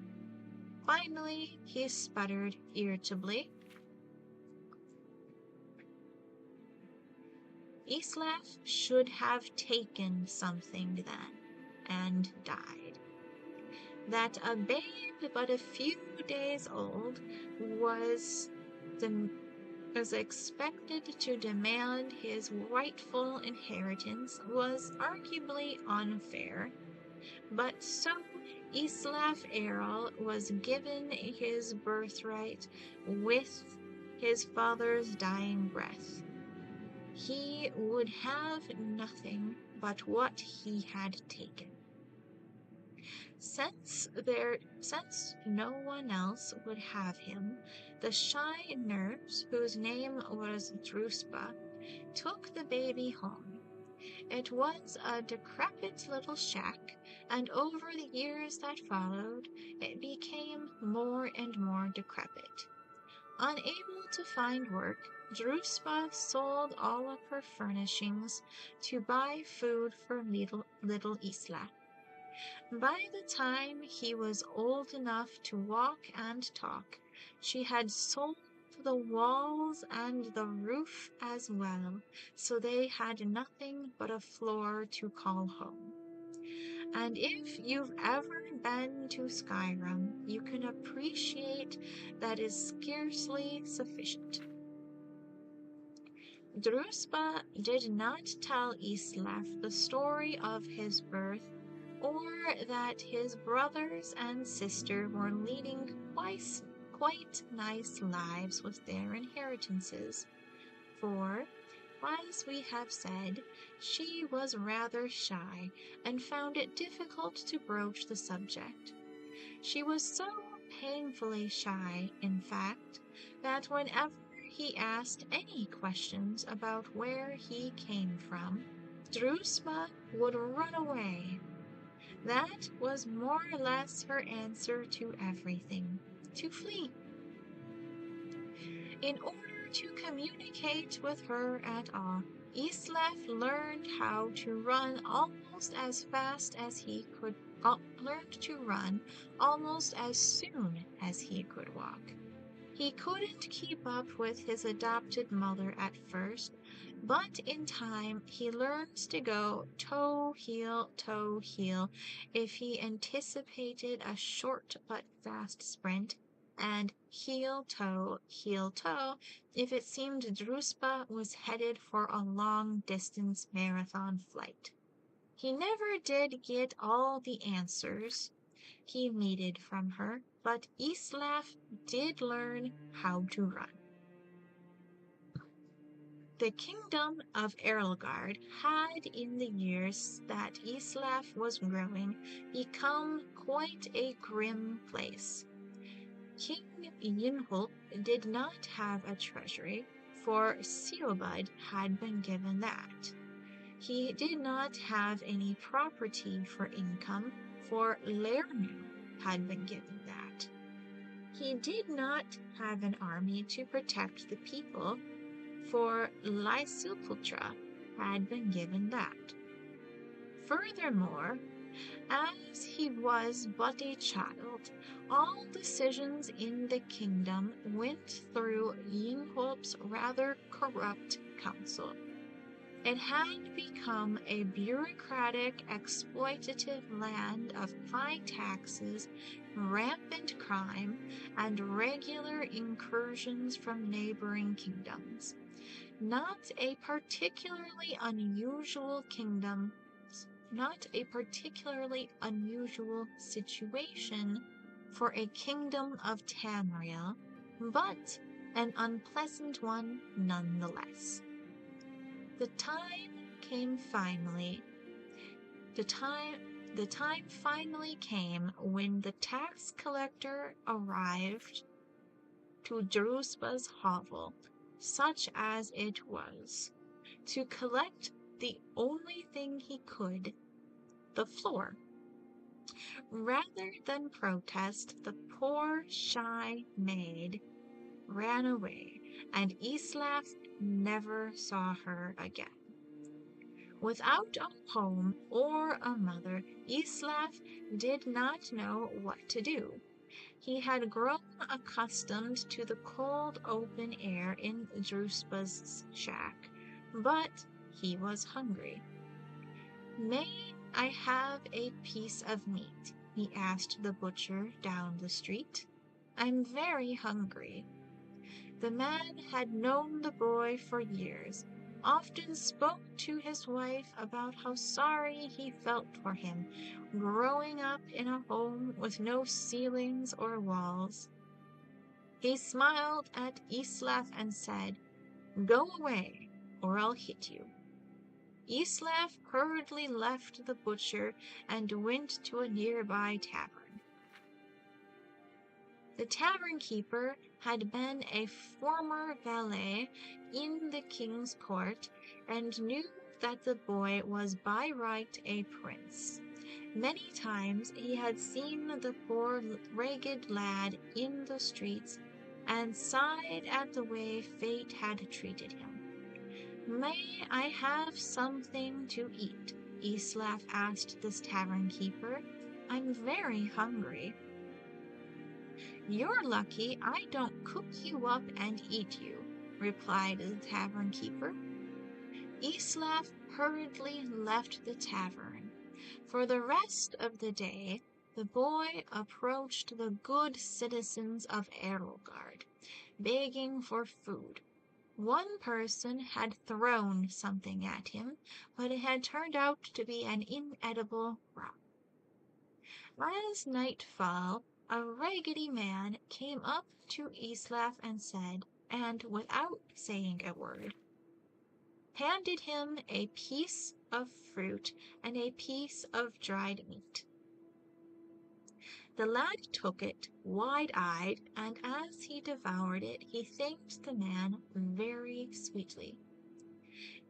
Finally, he sputtered irritably. Islaf should have taken something then, and died. That a babe but a few days old was the was expected to demand his rightful inheritance was arguably unfair, but so Islaf Errol was given his birthright with his father's dying breath. He would have nothing but what he had taken. Since no one else would have him, the shy nurse, whose name was Druspa, took the baby home. It was a decrepit little shack, and over the years that followed, it became more and more decrepit. Unable to find work, Druspa sold all of her furnishings to buy food for little Isla. By the time he was old enough to walk and talk, she had sold the walls and the roof as well, so they had nothing but a floor to call home. And if you've ever been to Skyrim, you can appreciate that is scarcely sufficient. Druspa did not tell Islaf the story of his birth, or that his brothers and sister were leading quite nice lives with their inheritances, for, as we have said, she was rather shy and found it difficult to broach the subject. She was so painfully shy, in fact, that whenever he asked any questions about where he came from, Druspa would run away. That was more or less her answer to everything: to flee. In order to communicate with her at all, Islaf learned how to run almost as fast as he could, learned to run almost as soon as he could walk. He couldn't keep up with his adopted mother at first, but in time he learns to go toe, heel, if he anticipated a short but fast sprint, and heel, toe, if it seemed Druspa was headed for a long-distance marathon flight. He never did get all the answers he needed from her, but Islaf did learn how to run. The kingdom of Erlgard had, in the years that Islaf was growing, become quite a grim place. King Yinhulp did not have a treasury, for Siobud had been given that. He did not have any property for income, for Lernu had been given that. He did not have an army to protect the people, for Lysilputra had been given that. Furthermore, as he was but a child, all decisions in the kingdom went through Yinghulp's rather corrupt council. It had become a bureaucratic, exploitative land of high taxes, rampant crime, and regular incursions from neighboring kingdoms. Not a particularly unusual situation for a kingdom of Tamriel, but an unpleasant one nonetheless. The time finally came when the tax collector arrived to Druspa's hovel, such as it was, to collect the only thing he could, the floor. Rather than protest, the poor shy maid ran away, and Islaf never saw her again. Without a home or a mother, Islaf did not know what to do. He had grown accustomed to the cold open air in Druspa's shack, but he was hungry. "May I have a piece of meat?" he asked the butcher down the street. "I'm very hungry." The man had known the boy for years, often spoke to his wife about how sorry he felt for him, growing up in a home with no ceilings or walls. He smiled at Islaf and said, "Go away, or I'll hit you." Islaf hurriedly left the butcher and went to a nearby tavern. The tavern keeper had been a former valet in the king's court and knew that the boy was by right a prince. Many times he had seen the poor ragged lad in the streets and sighed at the way fate had treated him. "May I have something to eat?" Islaf asked the tavern keeper. "I'm very hungry." "You're lucky I don't cook you up and eat you," replied the tavern keeper. Islaf hurriedly left the tavern. For the rest of the day, the boy approached the good citizens of Erlgard, begging for food. One person had thrown something at him, but it had turned out to be an inedible rock. As night fell, a raggedy man came up to Islaf and said, and without saying a word, handed him a piece of fruit and a piece of dried meat. The lad took it, wide-eyed, and as he devoured it, he thanked the man very sweetly.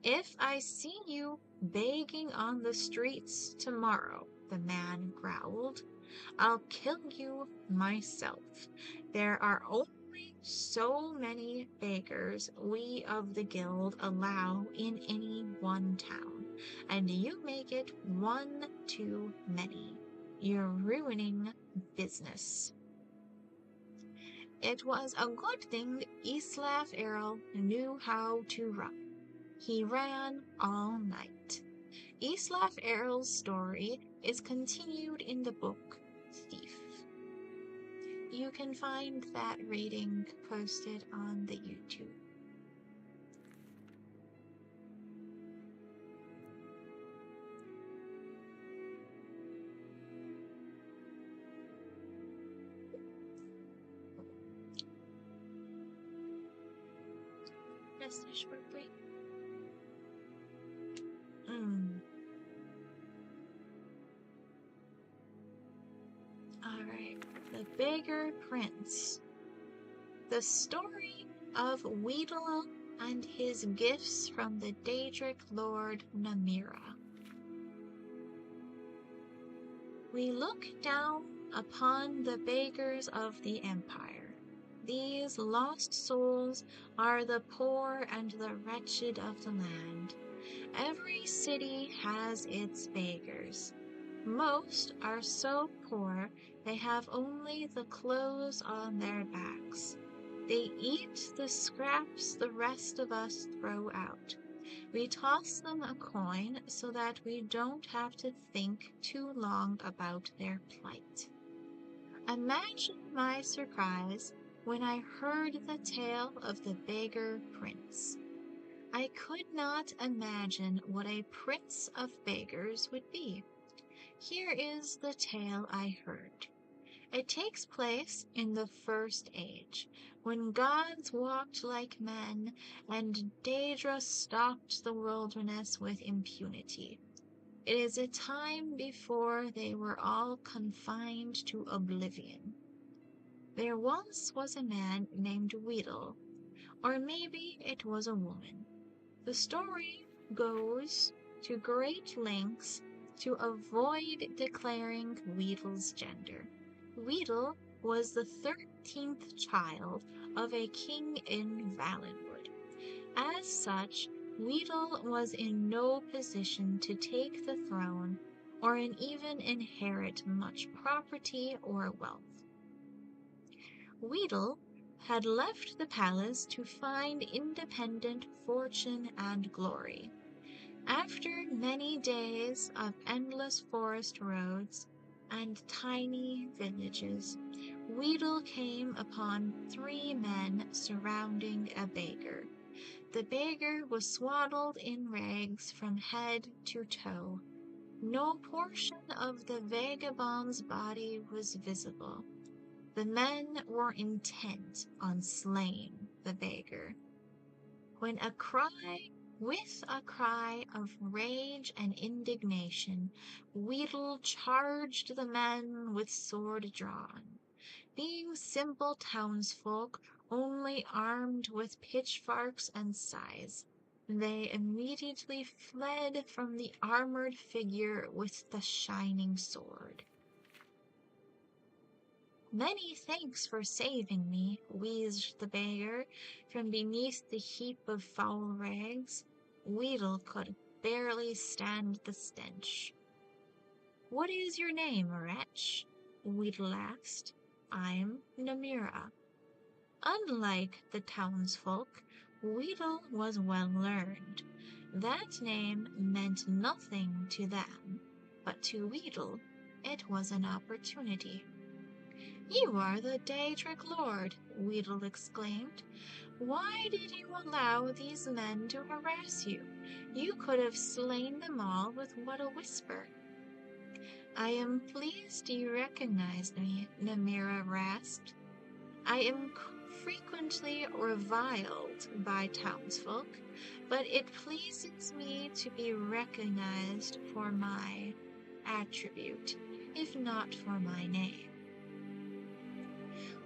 "If I see you begging on the streets tomorrow," the man growled, "I'll kill you myself. There are only so many beggars we of the guild allow in any one town, and you make it one too many. You're ruining business." It was a good thing Islaf Errol knew how to run. He ran all night. Islaf Errol's story is continued in the book Thief. You can find that reading posted on the YouTube. Just a short break. Alright, The Beggar Prince. The story of Weedle and his gifts from the Daedric Lord Namira. We look down upon the beggars of the Empire. These lost souls are the poor and the wretched of the land. Every city has its beggars. Most are so poor they have only the clothes on their backs. They eat the scraps the rest of us throw out. We toss them a coin so that we don't have to think too long about their plight. Imagine my surprise when I heard the tale of the beggar prince. I could not imagine what a prince of beggars would be. Here is the tale I heard. It takes place in the First Age, when gods walked like men, and Daedra stalked the wilderness with impunity. It is a time before they were all confined to oblivion. There once was a man named Weedle, or maybe it was a woman. The story goes to great lengths to avoid declaring Weedle's gender. Weedle was the 13th child of a king in Valenwood. As such, Weedle was in no position to take the throne or even inherit much property or wealth. Weedle had left the palace to find independent fortune and glory. After many days of endless forest roads, and tiny villages, Weedle came upon 3 men surrounding a beggar. The beggar was swaddled in rags from head to toe. No portion of the vagabond's body was visible. The men were intent on slaying the beggar. With a cry of rage and indignation, Weedle charged the men with sword drawn. Being simple townsfolk, only armed with pitchforks and scythes, they immediately fled from the armored figure with the shining sword. "Many thanks for saving me," wheezed the beggar from beneath the heap of foul rags. Weedle could barely stand the stench. "What is your name, wretch?" Weedle asked. "I'm Namira." Unlike the townsfolk, Weedle was well learned. That name meant nothing to them, but to Weedle it was an opportunity. "You are the Daedric Lord," Weedle exclaimed. "Why did you allow these men to harass you? You could have slain them all with but a whisper." "I am pleased you recognized me," Namira rasped. "I am frequently reviled by townsfolk, but it pleases me to be recognized for my attribute, if not for my name."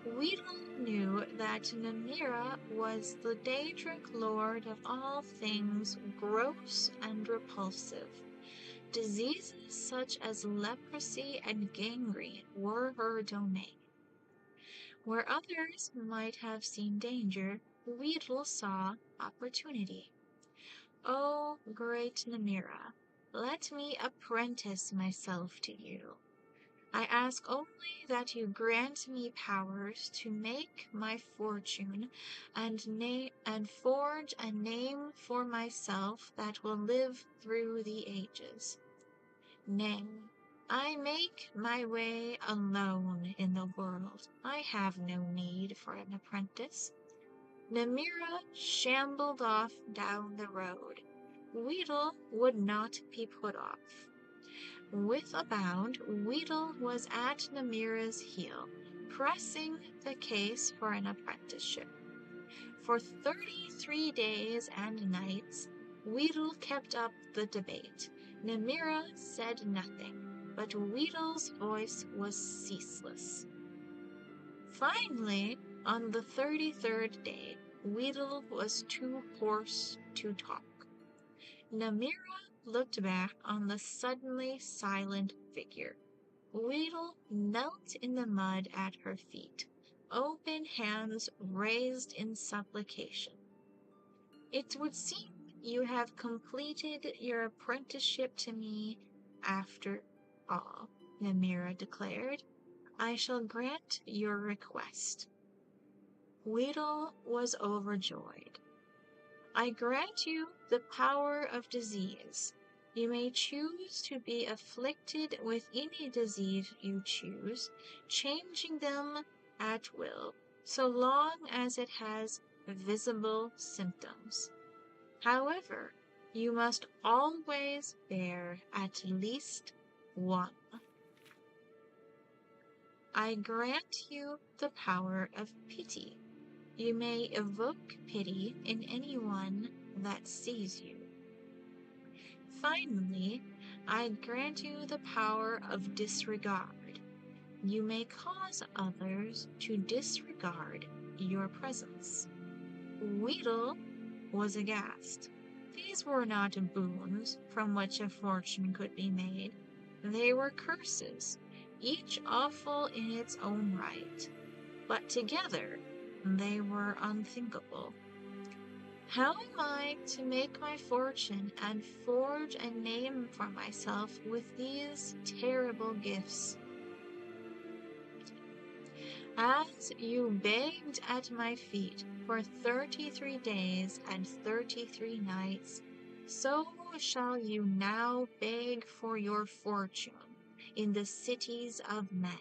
Weedle knew that Namira was the Daedric lord of all things gross and repulsive. Diseases such as leprosy and gangrene were her domain. Where others might have seen danger, Weedle saw opportunity. "Oh, great Namira, let me apprentice myself to you. I ask only that you grant me powers to make my fortune and forge a name for myself that will live through the ages. Nay, I make my way alone in the world. I have no need for an apprentice." Namira shambled off down the road. Weedle would not be put off. With a bound, Weedle was at Namira's heel, pressing the case for an apprenticeship. For 33 days and nights, Weedle kept up the debate. Namira said nothing, but Weedle's voice was ceaseless. Finally, on the 33rd day, Weedle was too hoarse to talk. Namira looked back on the suddenly silent figure. Weedle knelt in the mud at her feet, open hands raised in supplication. "It would seem you have completed your apprenticeship to me after all," Namira declared. "I shall grant your request." Weedle was overjoyed. "I grant you the power of disease. You may choose to be afflicted with any disease you choose, changing them at will, so long as it has visible symptoms. However, you must always bear at least one. I grant you the power of pity. You may evoke pity in anyone that sees you. Finally, I grant you the power of disregard. You may cause others to disregard your presence." Weedle was aghast. These were not boons from which a fortune could be made. They were curses, each awful in its own right, but together they were unthinkable. "How am I to make my fortune and forge a name for myself with these terrible gifts? As you begged at my feet for 33 days and 33 nights, so shall you now beg for your fortune in the cities of men.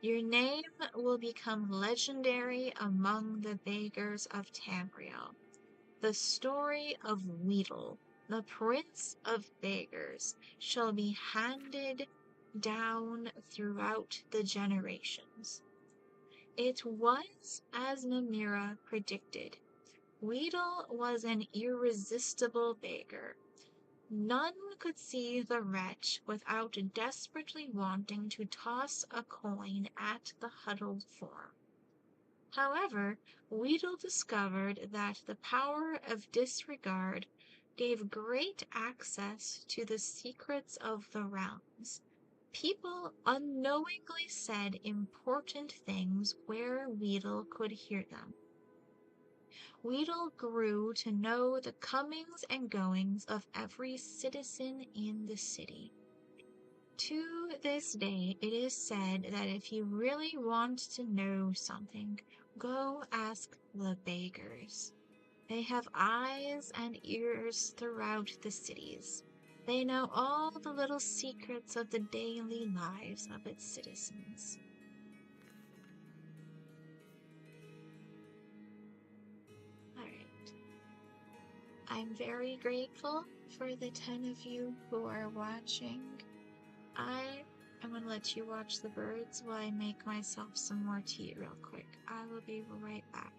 Your name will become legendary among the beggars of Tamriel. The story of Weedle, the prince of beggars, shall be handed down throughout the generations. It was as Namira predicted. Weedle was an irresistible beggar. None could see the wretch without desperately wanting to toss a coin at the huddled form. However, Weedle discovered that the power of disregard gave great access to the secrets of the realms. People unknowingly said important things where Weedle could hear them. Weedle grew to know the comings and goings of every citizen in the city. To this day, it is said that if you really want to know something, go ask the beggars. They have eyes and ears throughout the cities. They know all the little secrets of the daily lives of its citizens. Alright. I'm very grateful for the 10 of you who are watching. I'm going to let you watch the birds while I make myself some more tea real quick. I will be right back.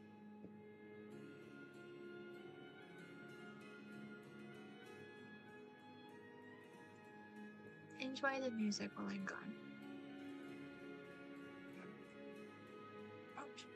Enjoy the music while I'm gone. Ouch.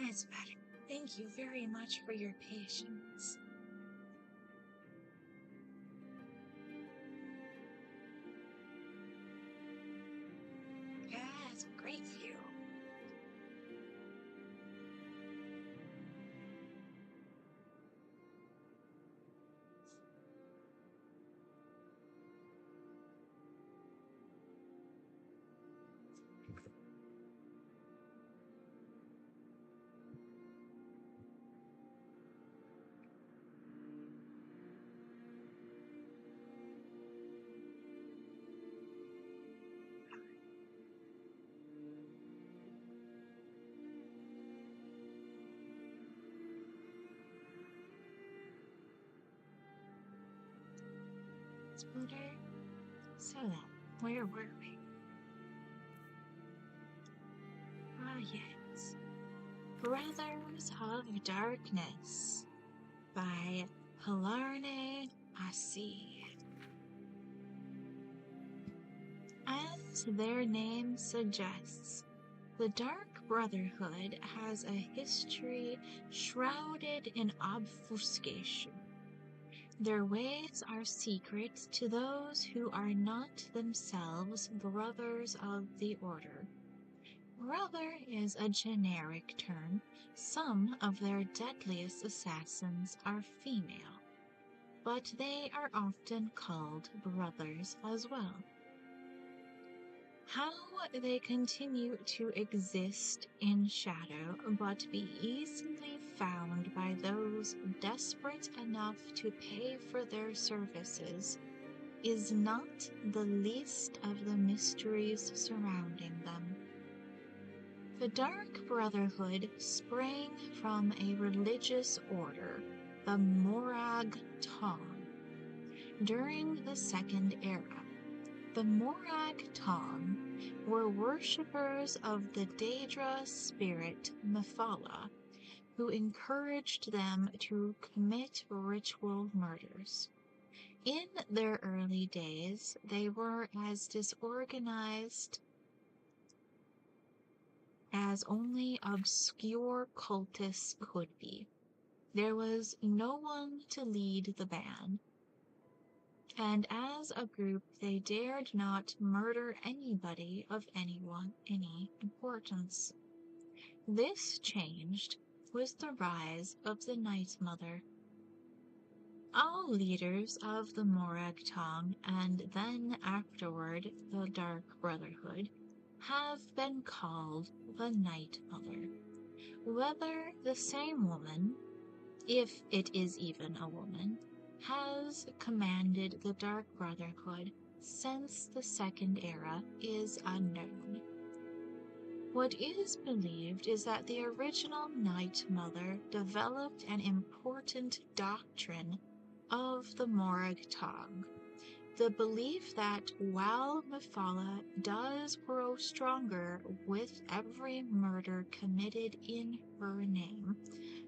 is better. Thank you very much for your patience. Yes, great view. Scooter. So then, where were we? Ah, yes. Brothers of Darkness by Hilarne Asi. As their name suggests, the Dark Brotherhood has a history shrouded in obfuscation. Their ways are secret to those who are not themselves brothers of the order. Brother is a generic term. Some of their deadliest assassins are female, but they are often called brothers as well. How they continue to exist in shadow but be easily found by those desperate enough to pay for their services is not the least of the mysteries surrounding them. The Dark Brotherhood sprang from a religious order, the Morag Tong, during the Second Era. The Morag Tong were worshippers of the Daedra spirit Mephala, who encouraged them to commit ritual murders. In their early days, they were as disorganized as only obscure cultists could be. There was no one to lead the band, and as a group they dared not murder anybody of any importance. This changed with the rise of the Night Mother. All leaders of the Morag Tong, and then afterward the Dark Brotherhood, have been called the Night Mother. Whether the same woman, if it is even a woman, has commanded the Dark Brotherhood since the Second Era is unknown. What is believed is that the original Night Mother developed an important doctrine of the Morag Tong, the belief that while Mephala does grow stronger with every murder committed in her name,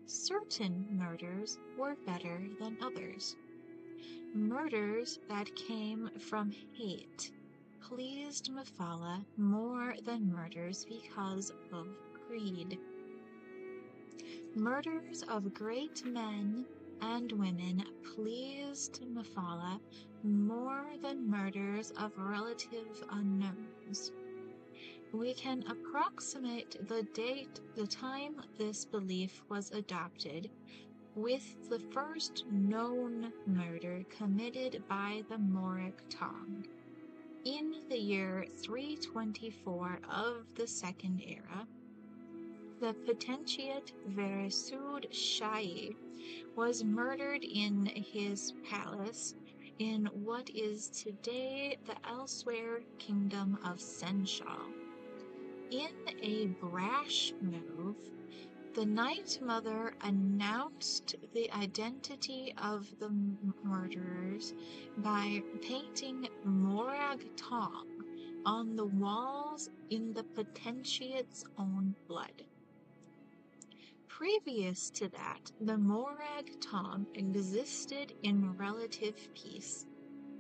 certain murders were better than others. Murders that came from hate pleased Mephala more than murders because of greed. Murders of great men and women pleased Mephala more than murders of relative unknowns. We can approximate the time this belief was adopted, with the first known murder committed by the Morag Tong in the year 324 of the Second Era. The potentiate Veresud Shahi was murdered in his palace in what is today the elsewhere kingdom of Senshal. In a brash move, the Night Mother announced the identity of the murderers by painting Morag Tong on the walls in the potentiate's own blood. Previous to that, the Morag Tong existed in relative peace,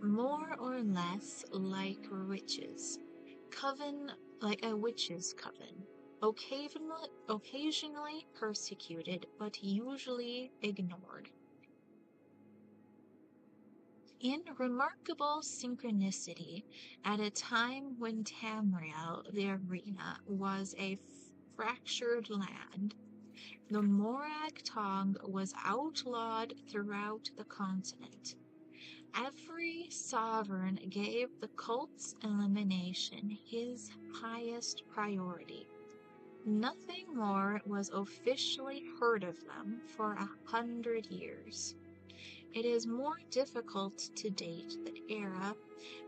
more or less like witches, like a witch's coven. occasionally persecuted, but usually ignored. In remarkable synchronicity, at a time when Tamriel, the arena, was a fractured land, the Morag tongue was outlawed throughout the continent. Every sovereign gave the cult's elimination his highest priority. Nothing more was officially heard of them for 100 years. It is more difficult to date the era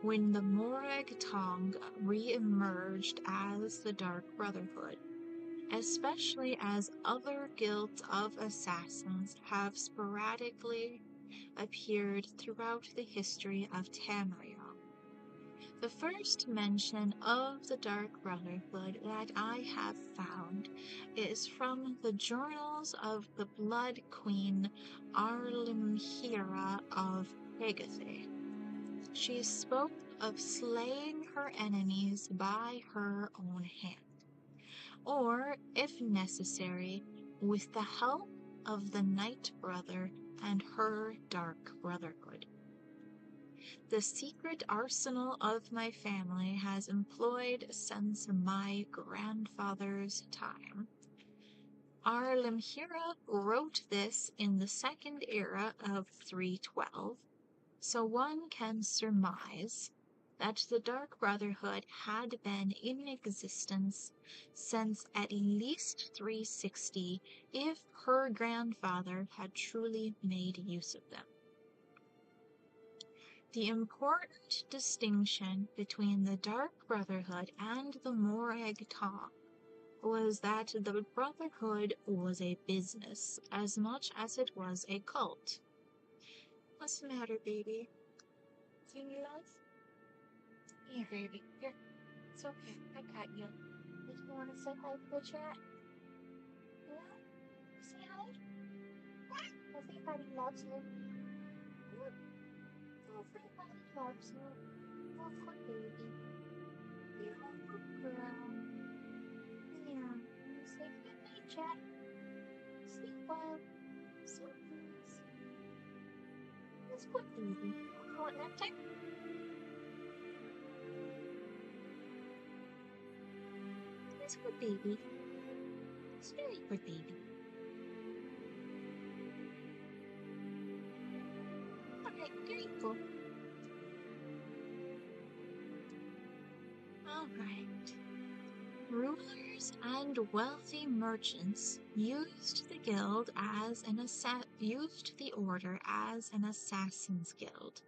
when the Morag tongue re-emerged as the Dark Brotherhood, especially as other guilds of assassins have sporadically appeared throughout the history of Tamriel. The first mention of the Dark Brotherhood that I have found is from the journals of the Blood Queen Arlimhira of Pegathe. She spoke of slaying her enemies by her own hand, or, if necessary, with the help of the Night Brother and her Dark Brotherhood. The secret arsenal of my family has employed since my grandfather's time. Arlimhira wrote this in the second era of 312, so one can surmise that the Dark Brotherhood had been in existence since at least 360 if her grandfather had truly made use of them. The important distinction between the Dark Brotherhood and the Morag tongue was that the Brotherhood was a business as much as it was a cult. What's the matter, baby? Do you need love? Here, baby. Here. It's okay. I got you. Did you want to say hi to the chat? Yeah? Say hi? Everybody loves you. Everybody loves you. Oh, poor baby. You're a good girl. Yeah. You say good night, chat. Sleep well. Sleep please. That's good, baby. You want nap time? That's good, baby. It's very good, baby. Alright, there you go. Alright. Rulers and wealthy merchants used the guild as used the order as an assassin's guild.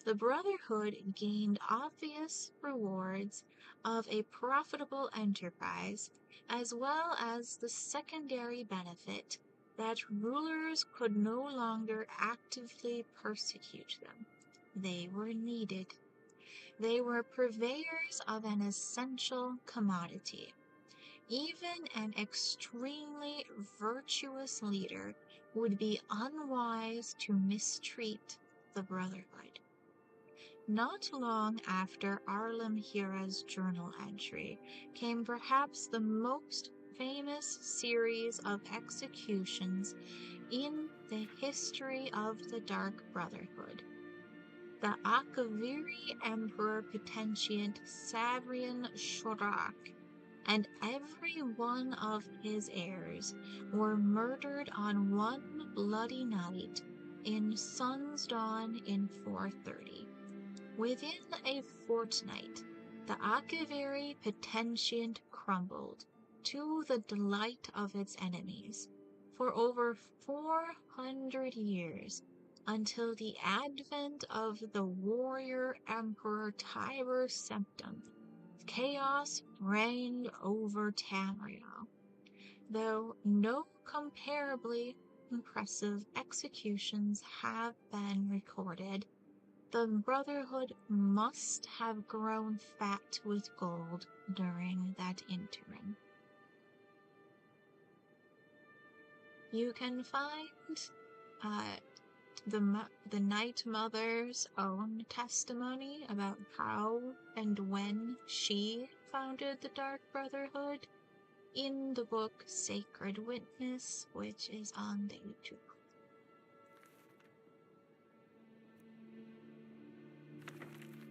The Brotherhood gained obvious rewards of a profitable enterprise, as well as the secondary benefit that rulers could no longer actively persecute them. They were needed. They were purveyors of an essential commodity. Even an extremely virtuous leader would be unwise to mistreat the Brotherhood. Not long after Arlimhira's journal entry came perhaps the most famous series of executions in the history of the Dark Brotherhood. The Akaviri Emperor Potentiant Savrian Shorak and every one of his heirs were murdered on one bloody night in Sunsdawn in 430. Within a fortnight, the Akaviri Potentiant crumbled, to the delight of its enemies, for over 400 years, until the advent of the warrior emperor Tiber Septim. Chaos reigned over Tamriel, though no comparably impressive executions have been recorded. The Brotherhood must have grown fat with gold during that interim. You can find the Night Mother's own testimony about how and when she founded the Dark Brotherhood in the book Sacred Witness, which is on the YouTube.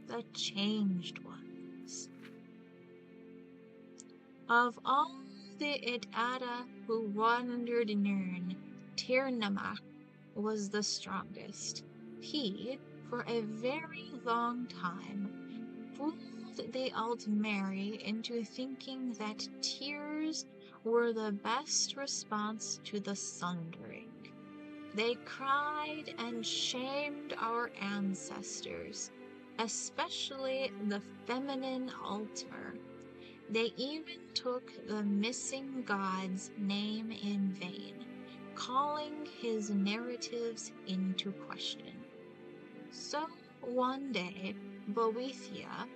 The Changed Ones. Of all the Edada who wandered Nirn, Tirnamak was the strongest. He, for a very long time, fooled the Altmeri into thinking that tears were the best response to the sundering. They cried and shamed our ancestors, especially the feminine Altmer. They even took the missing god's name in vain, calling his narratives into question. So one day, Boethia,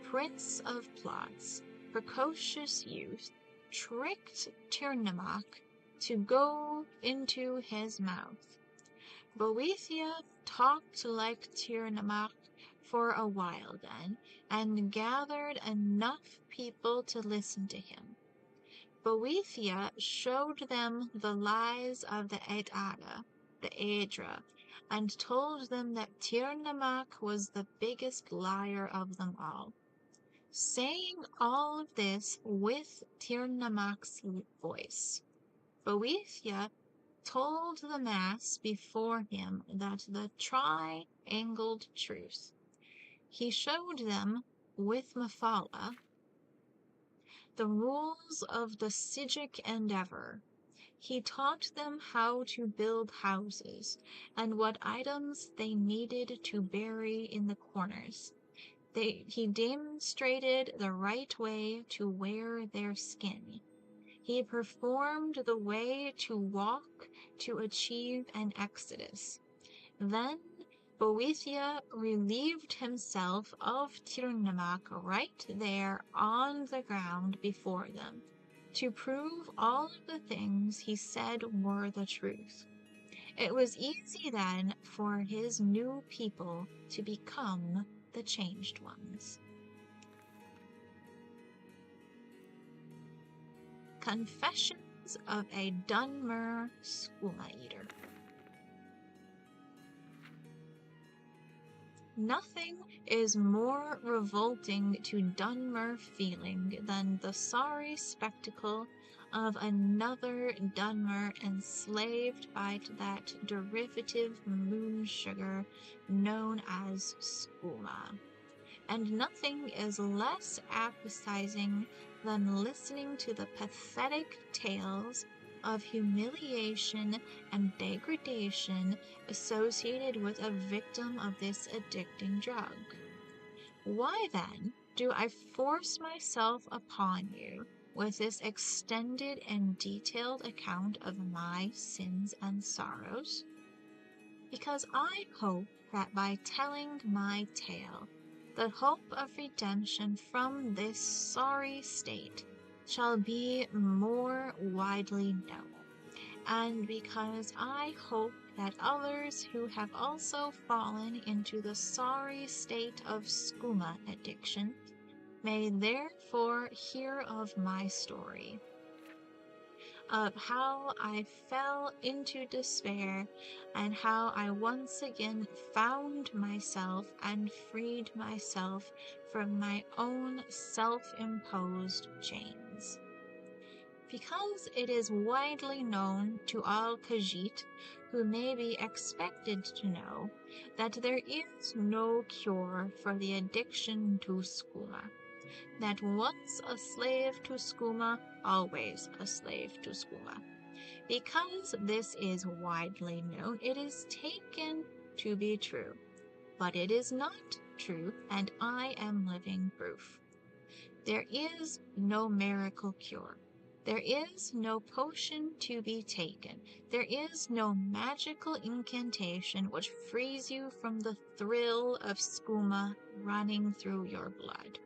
prince of plots, precocious youth, tricked Tirnamak to go into his mouth. Boethia talked like Tirnamak for a while then, and gathered enough people to listen to him. Boethia showed them the lies of the Edada, the Aedra, and told them that Tirnamak was the biggest liar of them all. Saying all of this with Tirnamak's voice, Boethia told the mass before him that the triangled truth. He showed them, with Mephala, the rules of the Sijic endeavor. He taught them how to build houses and what items they needed to bury in the corners. He demonstrated the right way to wear their skin. He performed the way to walk to achieve an exodus. Then Boethia relieved himself of Tirnamak right there on the ground before them, to prove all of the things he said were the truth. It was easy then for his new people to become the Changed Ones. Confessions of a Dunmer Skooma Eater. Nothing is more revolting to Dunmer feeling than the sorry spectacle of another Dunmer enslaved by that derivative moon sugar known as skooma. And nothing is less appetizing than listening to the pathetic tales of humiliation and degradation associated with a victim of this addicting drug. Why then do I force myself upon you with this extended and detailed account of my sins and sorrows? Because I hope that by telling my tale, the hope of redemption from this sorry state shall be more widely known, and because I hope that others who have also fallen into the sorry state of skooma addiction may therefore hear of my story, of how I fell into despair and how I once again found myself and freed myself from my own self-imposed chains. Because it is widely known to all Khajiit who may be expected to know that there is no cure for the addiction to skooma, that once a slave to skooma, always a slave to skooma. Because this is widely known, it is taken to be true. But it is not true, and I am living proof. There is no miracle cure. There is no potion to be taken. There is no magical incantation which frees you from the thrill of skooma running through your blood.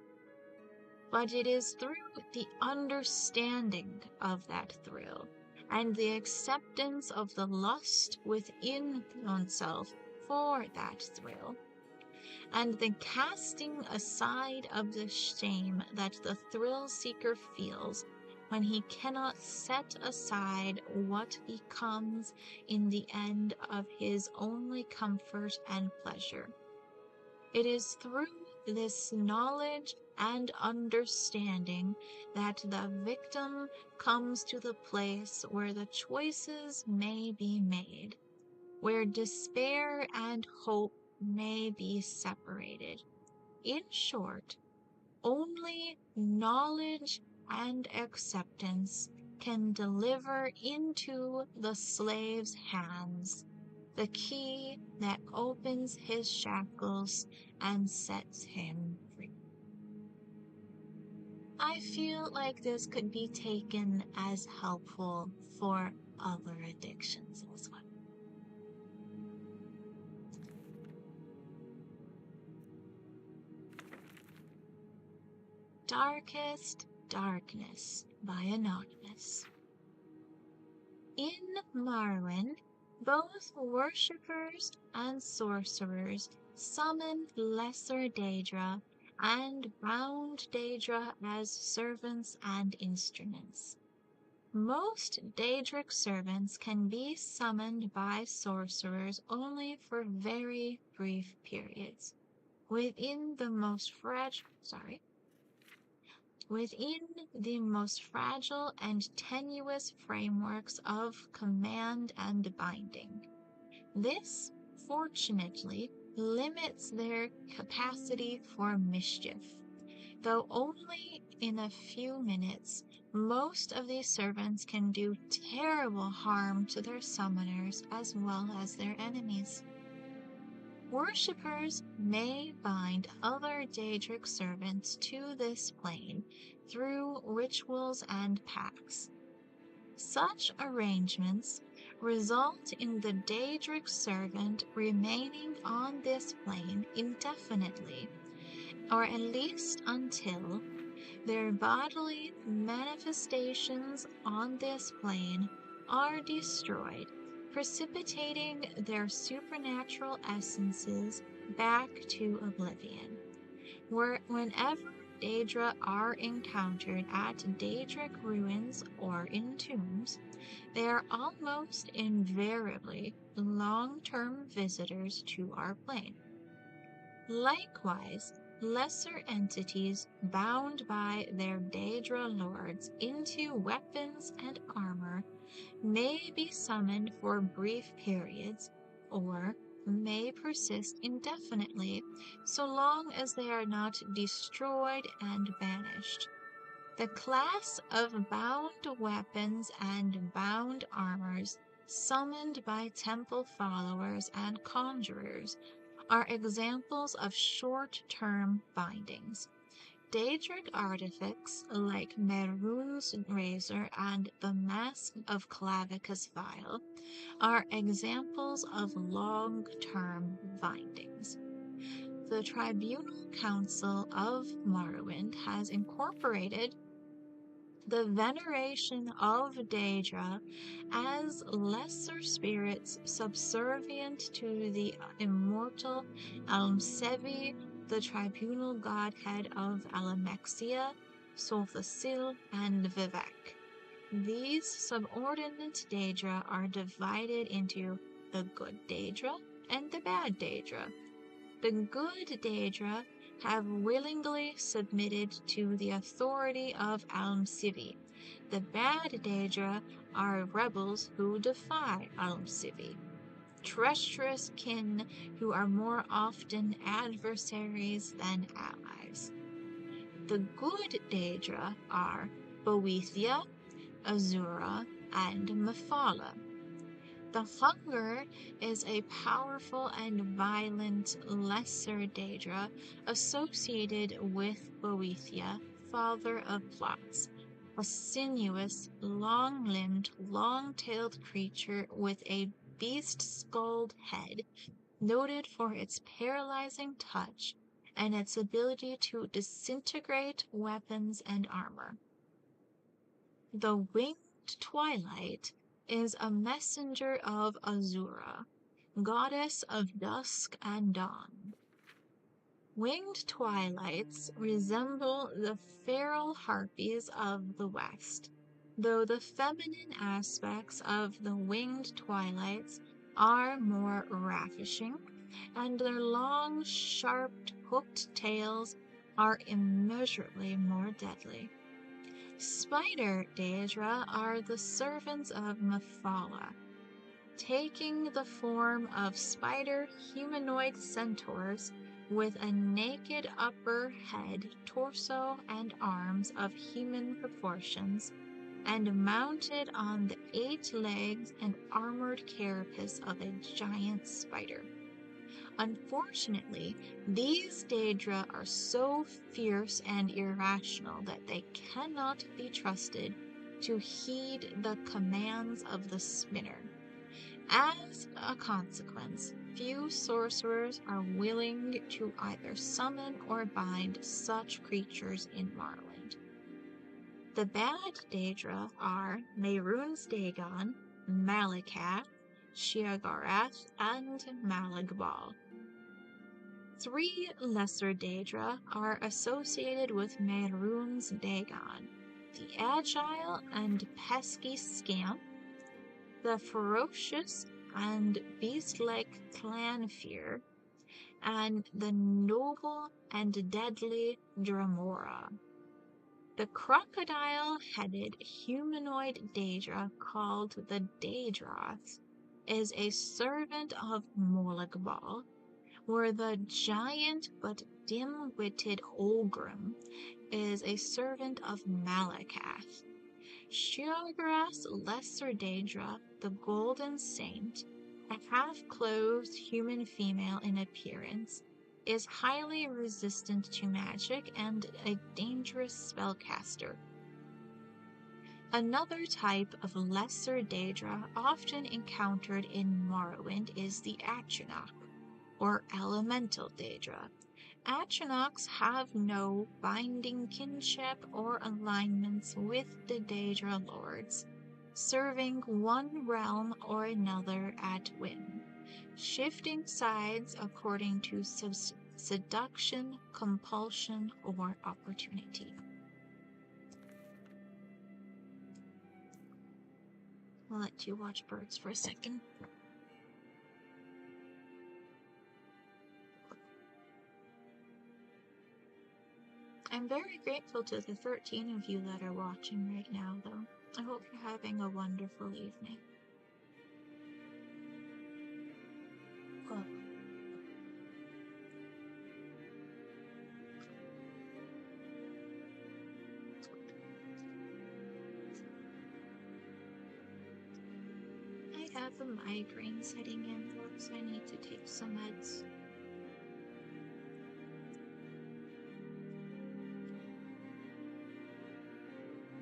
But it is through the understanding of that thrill and the acceptance of the lust within oneself for that thrill, and the casting aside of the shame that the thrill seeker feels, when he cannot set aside what becomes in the end of his only comfort and pleasure. It is through this knowledge and understanding that the victim comes to the place where the choices may be made, where despair and hope may be separated. In short, only knowledge and acceptance can deliver into the slave's hands the key that opens his shackles and sets him free. I feel like this could be taken as helpful for other addictions as well. Darkest Darkness by Anonymous. In Marwyn, both worshippers and sorcerers summoned lesser Daedra and bound Daedra as servants and instruments. Most Daedric servants can be summoned by sorcerers only for very brief periods. Within the most fragile and tenuous frameworks of command and binding. This, fortunately, limits their capacity for mischief. Though only in a few minutes, most of these servants can do terrible harm to their summoners as well as their enemies. Worshippers may bind other Daedric servants to this plane through rituals and pacts. Such arrangements result in the Daedric servant remaining on this plane indefinitely, or at least until their bodily manifestations on this plane are destroyed, precipitating their supernatural essences back to oblivion. Whenever Daedra are encountered at Daedric ruins or in tombs, they are almost invariably long-term visitors to our plane. Likewise, lesser entities bound by their Daedra lords into weapons and armor may be summoned for brief periods, or may persist indefinitely, so long as they are not destroyed and banished. The class of bound weapons and bound armors summoned by temple followers and conjurers are examples of short-term bindings. Daedric artifacts like Merun's razor and the mask of Clavicus Vile are examples of long-term bindings. The Tribunal Council of Morrowind has incorporated the veneration of Daedra as lesser spirits subservient to the immortal Almsevi, the tribunal godhead of Alamexia, Solthasil, and Vivek. These subordinate Daedra are divided into the good Daedra and the bad Daedra. The good Daedra have willingly submitted to the authority of Almsivi. The bad Daedra are rebels who defy Almsivi, treacherous kin who are more often adversaries than allies. The good Daedra are Boethia, Azura, and Mephala. The Hunger is a powerful and violent lesser Daedra associated with Boethia, father of plots, a sinuous, long-limbed, long-tailed creature with a beast-skulled head, noted for its paralyzing touch and its ability to disintegrate weapons and armor. The Winged Twilight is a messenger of Azura, goddess of dusk and dawn. Winged twilights resemble the feral harpies of the West, though the feminine aspects of the winged twilights are more ravishing, and their long, sharp, hooked tails are immeasurably more deadly. Spider Daedra are the servants of Mephala, taking the form of spider humanoid centaurs with a naked upper head, torso, and arms of human proportions, and mounted on the 8 legs and armored carapace of a giant spider. Unfortunately, these Daedra are so fierce and irrational that they cannot be trusted to heed the commands of the spinner. As a consequence, few sorcerers are willing to either summon or bind such creatures in Morrowind. The bad Daedra are Mehrunes Dagon, Malakath, Sheogorath, and Malagbal. 3 lesser Daedra are associated with Mehrunes Dagon: the agile and pesky Scamp, the ferocious and beast-like Clanfear, and the noble and deadly Dramora. The crocodile-headed humanoid Daedra, called the Daedroth, is a servant of Molagbal, where the giant but dim-witted Olgrim is a servant of Malakath. Sheogorath's lesser Daedra, the Golden Saint, a half-clothed human female in appearance, is highly resistant to magic and a dangerous spellcaster. Another type of lesser Daedra often encountered in Morrowind is the Atronach, or Elemental Daedra. Atronachs have no binding kinship or alignments with the Daedra lords, serving one realm or another at whim, shifting sides according to seduction, compulsion, or opportunity. I'll let you watch birds for a second. I'm very grateful to the 13 of you that are watching right now, though. I hope you're having a wonderful evening. Oh. I have a migraine setting in, so I need to take some meds.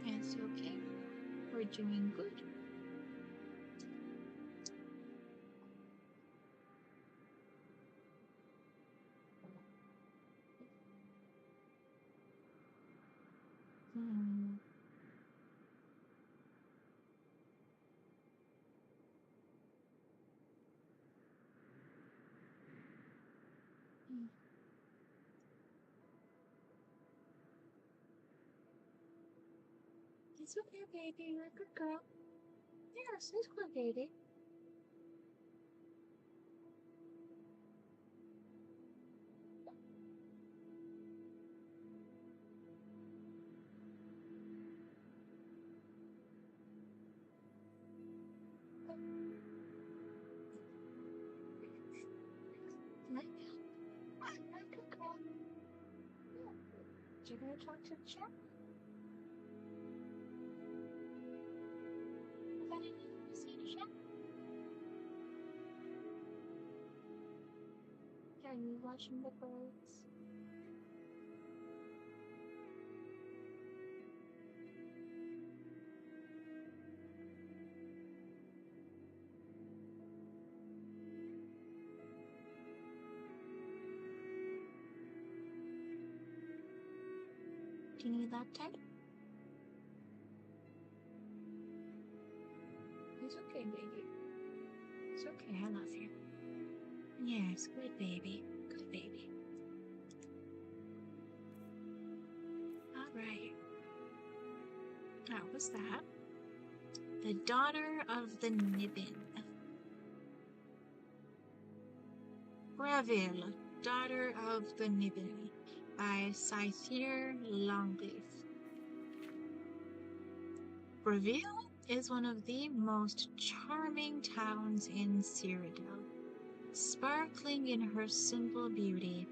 It's okay. We're doing good. It's okay, baby. You're a good girl. Yes, it's good, baby. Good girl. You gonna talk to the chat? About anything you see in the chat? Are you watching the birds? Do you need that time? It's okay, baby. It's okay, I love you. Yes, good baby. Good baby. Alright. How was that? The Daughter of the Nibbin. Braville, Daughter of the Nibbin, by Scythier Longleaf. Braville is one of the most charming towns in Cyrodiil, sparkling in her simple beauty,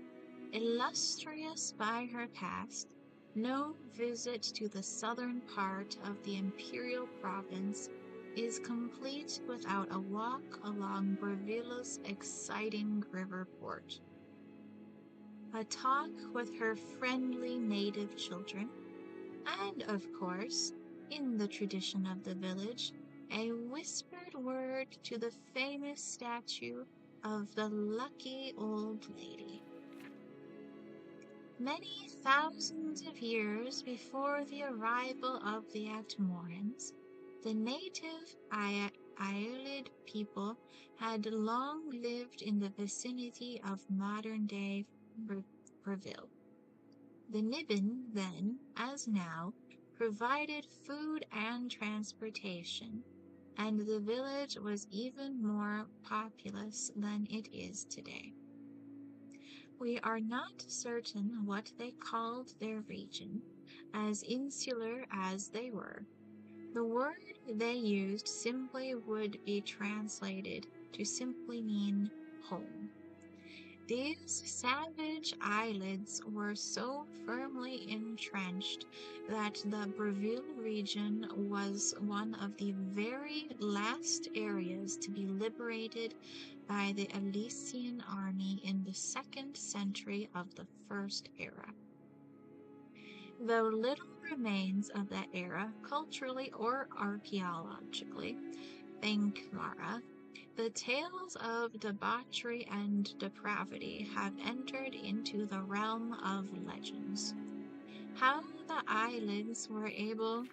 illustrious by her past. No visit to the southern part of the imperial province is complete without a walk along Braville's exciting river port, a talk with her friendly native children, and, of course, in the tradition of the village, a whispered word to the famous statue of the lucky old lady. Many thousands of years before the arrival of the Atmorans, the native Aelid people had long lived in the vicinity of modern-day Braville. The Nibbin then, as now, provided food and transportation, and the village was even more populous than it is today. We are not certain what they called their region, as insular as they were. The word they used simply would be translated to simply mean home. These savage Aelids were so firmly entrenched that the Braville region was one of the very last areas to be liberated by the Elysian army in the 2nd century of the First Era. Though little remains of that era, culturally or archaeologically, think Mara, the tales of debauchery and depravity have entered into the realm of legends. How the Aelids were able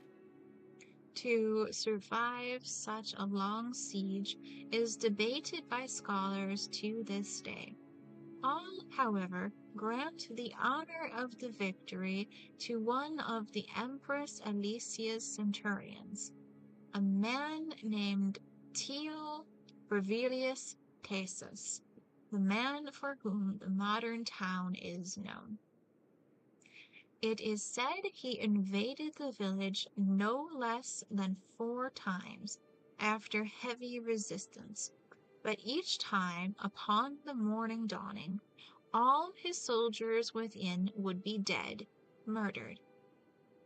to survive such a long siege is debated by scholars to this day. All, however, grant the honor of the victory to one of the Empress Alicia's centurions, a man named Tio Brevilius Thesus, the man for whom the modern town is known. It is said he invaded the village no less than 4 times, after heavy resistance, but each time, upon the morning dawning, all his soldiers within would be dead, murdered.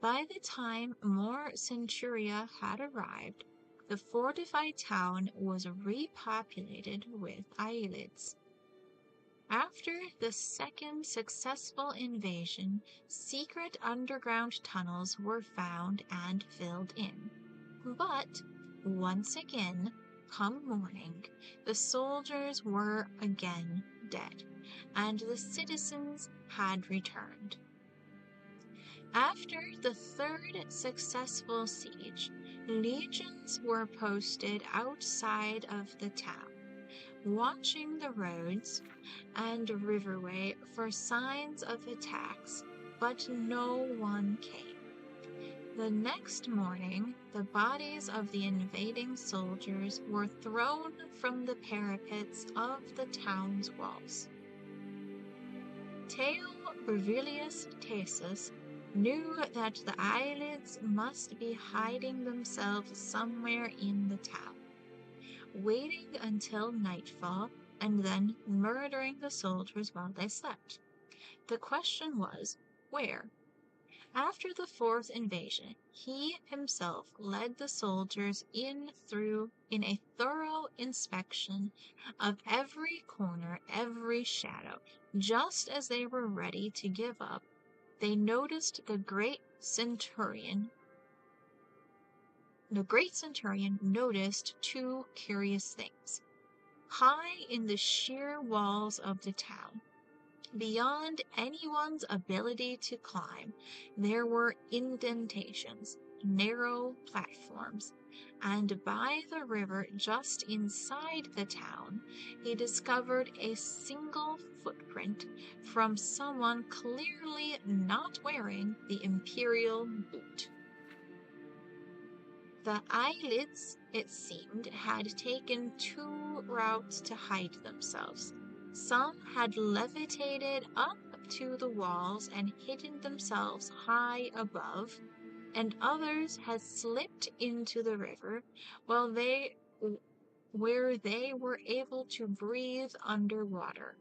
By the time more centuria had arrived, the fortified town was repopulated with Aelids. After the 2nd successful invasion, secret underground tunnels were found and filled in. But, once again, come morning, the soldiers were again dead, and the citizens had returned. After the 3rd successful siege, legions were posted outside of the town, watching the roads and riverway for signs of attacks, but no one came. The next morning, the bodies of the invading soldiers were thrown from the parapets of the town's walls. Teo Brevilius Thesus knew that the Aelids must be hiding themselves somewhere in the town, waiting until nightfall and then murdering the soldiers while they slept. The question was, where? After the 4th invasion, he himself led the soldiers in a thorough inspection of every corner, every shadow. Just as they were ready to give up, they noticed the great centurion. The great centurion noticed 2 curious things. High in the sheer walls of the town, beyond anyone's ability to climb, there were indentations, narrow platforms, and by the river just inside the town, he discovered a single footprint from someone clearly not wearing the imperial boot. The eyelids, it seemed, had taken two routes to hide themselves. Some had levitated up to the walls and hidden themselves high above, and others had slipped into the river while where they were able to breathe underwater.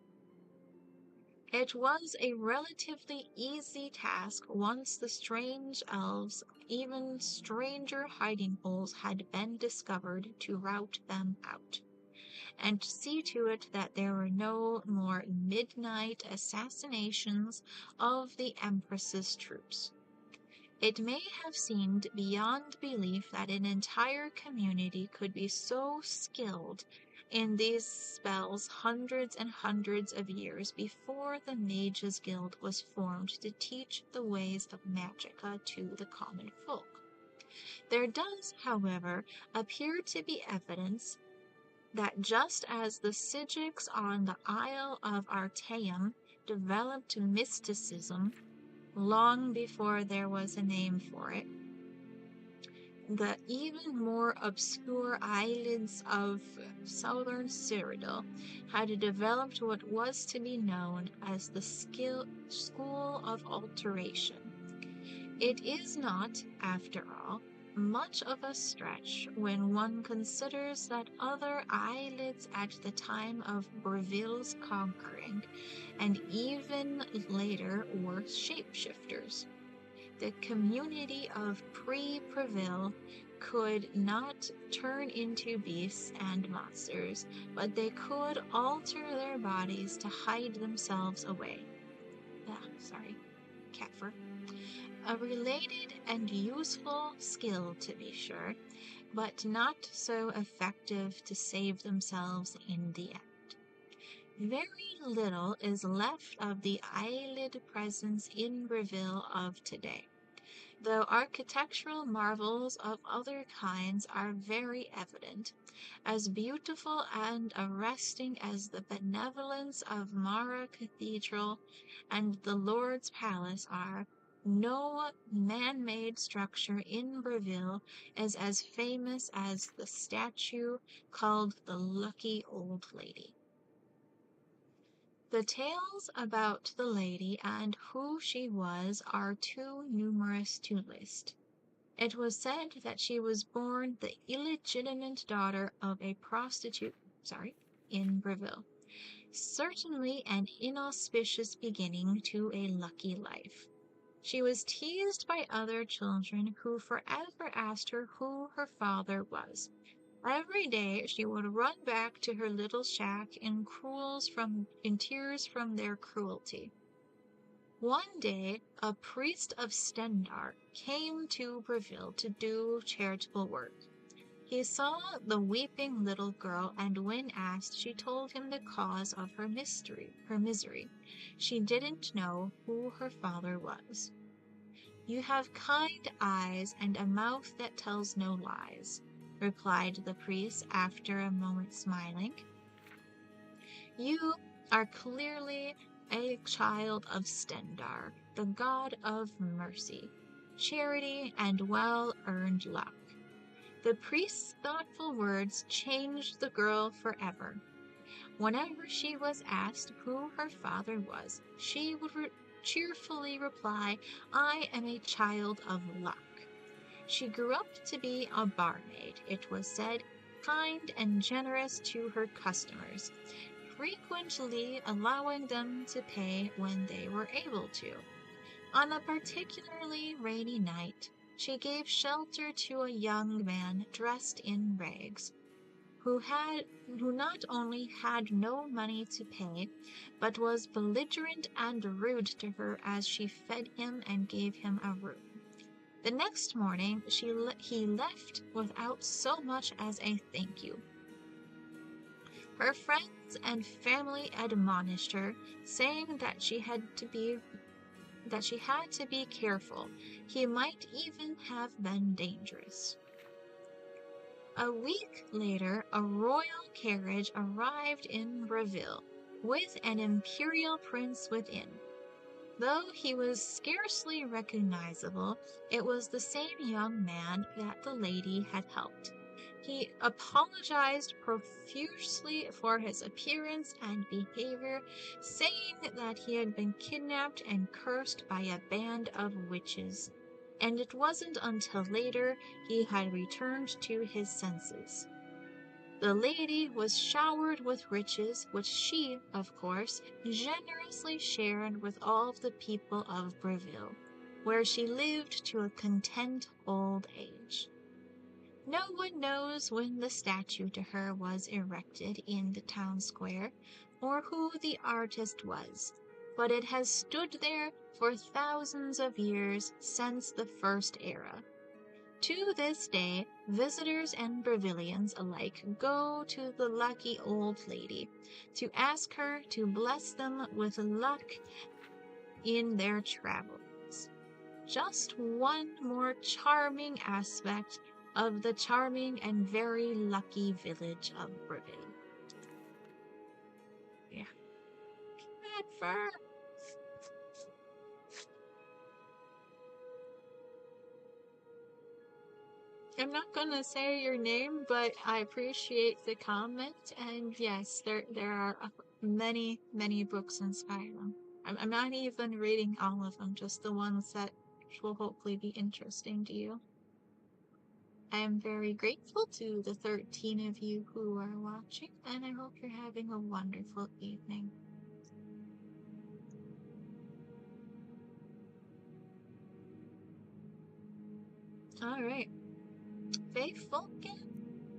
It was a relatively easy task once the strange elves' even stranger hiding holes had been discovered to rout them out, and see to it that there were no more midnight assassinations of the Empress's troops. It may have seemed beyond belief that an entire community could be so skilled in these spells hundreds and hundreds of years before the Mages Guild was formed to teach the ways of Magica to the common folk. There does, however, appear to be evidence that just as the Psijics on the Isle of Artaeum developed mysticism long before there was a name for it, the even more obscure eyelids of southern Cyrodiil had developed what was to be known as the School of Alteration. It is not, after all, much of a stretch when one considers that other eyelids at the time of Breville's conquering, and even later, were shapeshifters. The community of pre-Breville could not turn into beasts and monsters, but they could alter their bodies to hide themselves away. Cat fur. A related and useful skill, to be sure, but not so effective to save themselves in the end. Very little is left of the eyelid presence in Breville of today, though architectural marvels of other kinds are very evident. As beautiful and arresting as the benevolence of Mara Cathedral and the Lord's Palace are, no man-made structure in Breville is as famous as the statue called the Lucky Old Lady. The tales about the lady and who she was are too numerous to list. It was said that she was born the illegitimate daughter of a prostitute, in Breville. Certainly an inauspicious beginning to a lucky life. She was teased by other children who forever asked her who her father was. Every day she would run back to her little shack in tears from their cruelty. One day a priest of Stendar came to Breville to do charitable work. He saw the weeping little girl, and when asked, she told him the cause of her misery. She didn't know who her father was. "You have kind eyes and a mouth that tells no lies," replied the priest after a moment, smiling. "You are clearly a child of Stendar, the god of mercy, charity, and well-earned luck." The priest's thoughtful words changed the girl forever. Whenever she was asked who her father was, she would cheerfully reply, "I am a child of luck." She grew up to be a barmaid, it was said, kind and generous to her customers, frequently allowing them to pay when they were able to. On a particularly rainy night, she gave shelter to a young man dressed in rags, who not only had no money to pay, but was belligerent and rude to her as she fed him and gave him a room. The next morning he left without so much as a thank you. Her friends and family admonished her, saying that she had to be careful. He might even have been dangerous. A week later, a royal carriage arrived in Breville, with an imperial prince within. Though he was scarcely recognizable, it was the same young man that the lady had helped. He apologized profusely for his appearance and behavior, saying that he had been kidnapped and cursed by a band of witches, and it wasn't until later he had returned to his senses. The lady was showered with riches, which she, of course, generously shared with all the people of Breville, where she lived to a content old age. No one knows when the statue to her was erected in the town square, or who the artist was, but it has stood there for thousands of years since the first era. To this day, visitors and Brevillians alike go to the lucky old lady to ask her to bless them with luck in their travels. Just one more charming aspect of the charming and very lucky village of Breville. Yeah. Bad fur. I'm not gonna say your name, but I appreciate the comment. And yes, there are many books in Skyrim. I'm not even reading all of them, just the ones that will hopefully be interesting to you. I am very grateful to the 13 of you who are watching, and I hope you're having a wonderful evening. All right, Faithfulkin,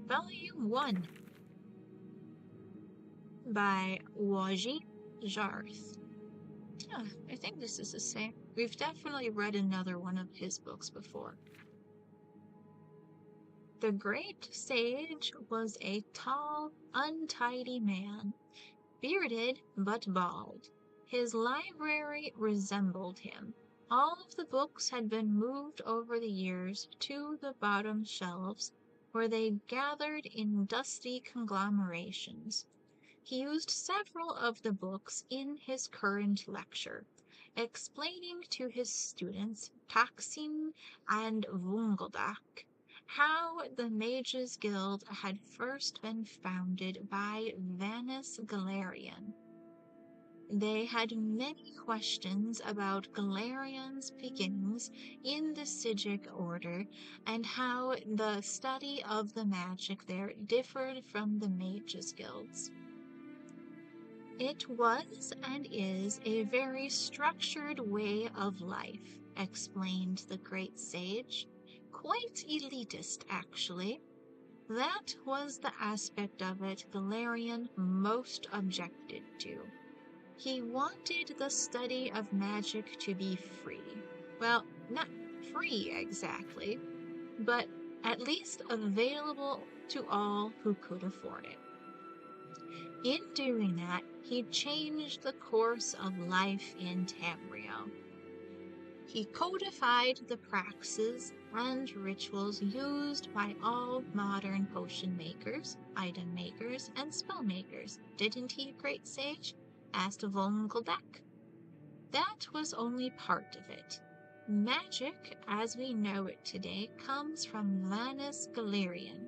Volume 1 by Wajid Jarth. I think this is the same. We've definitely read another one of his books before. The great sage was a tall, untidy man, bearded but bald. His library resembled him. All of the books had been moved over the years to the bottom shelves, where they gathered in dusty conglomerations. He used several of the books in his current lecture, explaining to his students, Taksim and Vungeldak, how the Mages Guild had first been founded by Vanus Galerian. They had many questions about Galerian's beginnings in the Sigic order and how the study of the magic there differed from the Mages Guilds. It was and is a very structured way of life, explained the great sage. Quite elitist, actually. That was the aspect of it Galerian most objected to. He wanted the study of magic to be free. Well, not free exactly, but at least available to all who could afford it. In doing that, he changed the course of life in Tamriel. He codified the praxes and rituals used by all modern potion makers, item makers, and spell makers, didn't he, great sage? Asked Volngeldak. That was only part of it. Magic, as we know it today, comes from Vanus Galerian.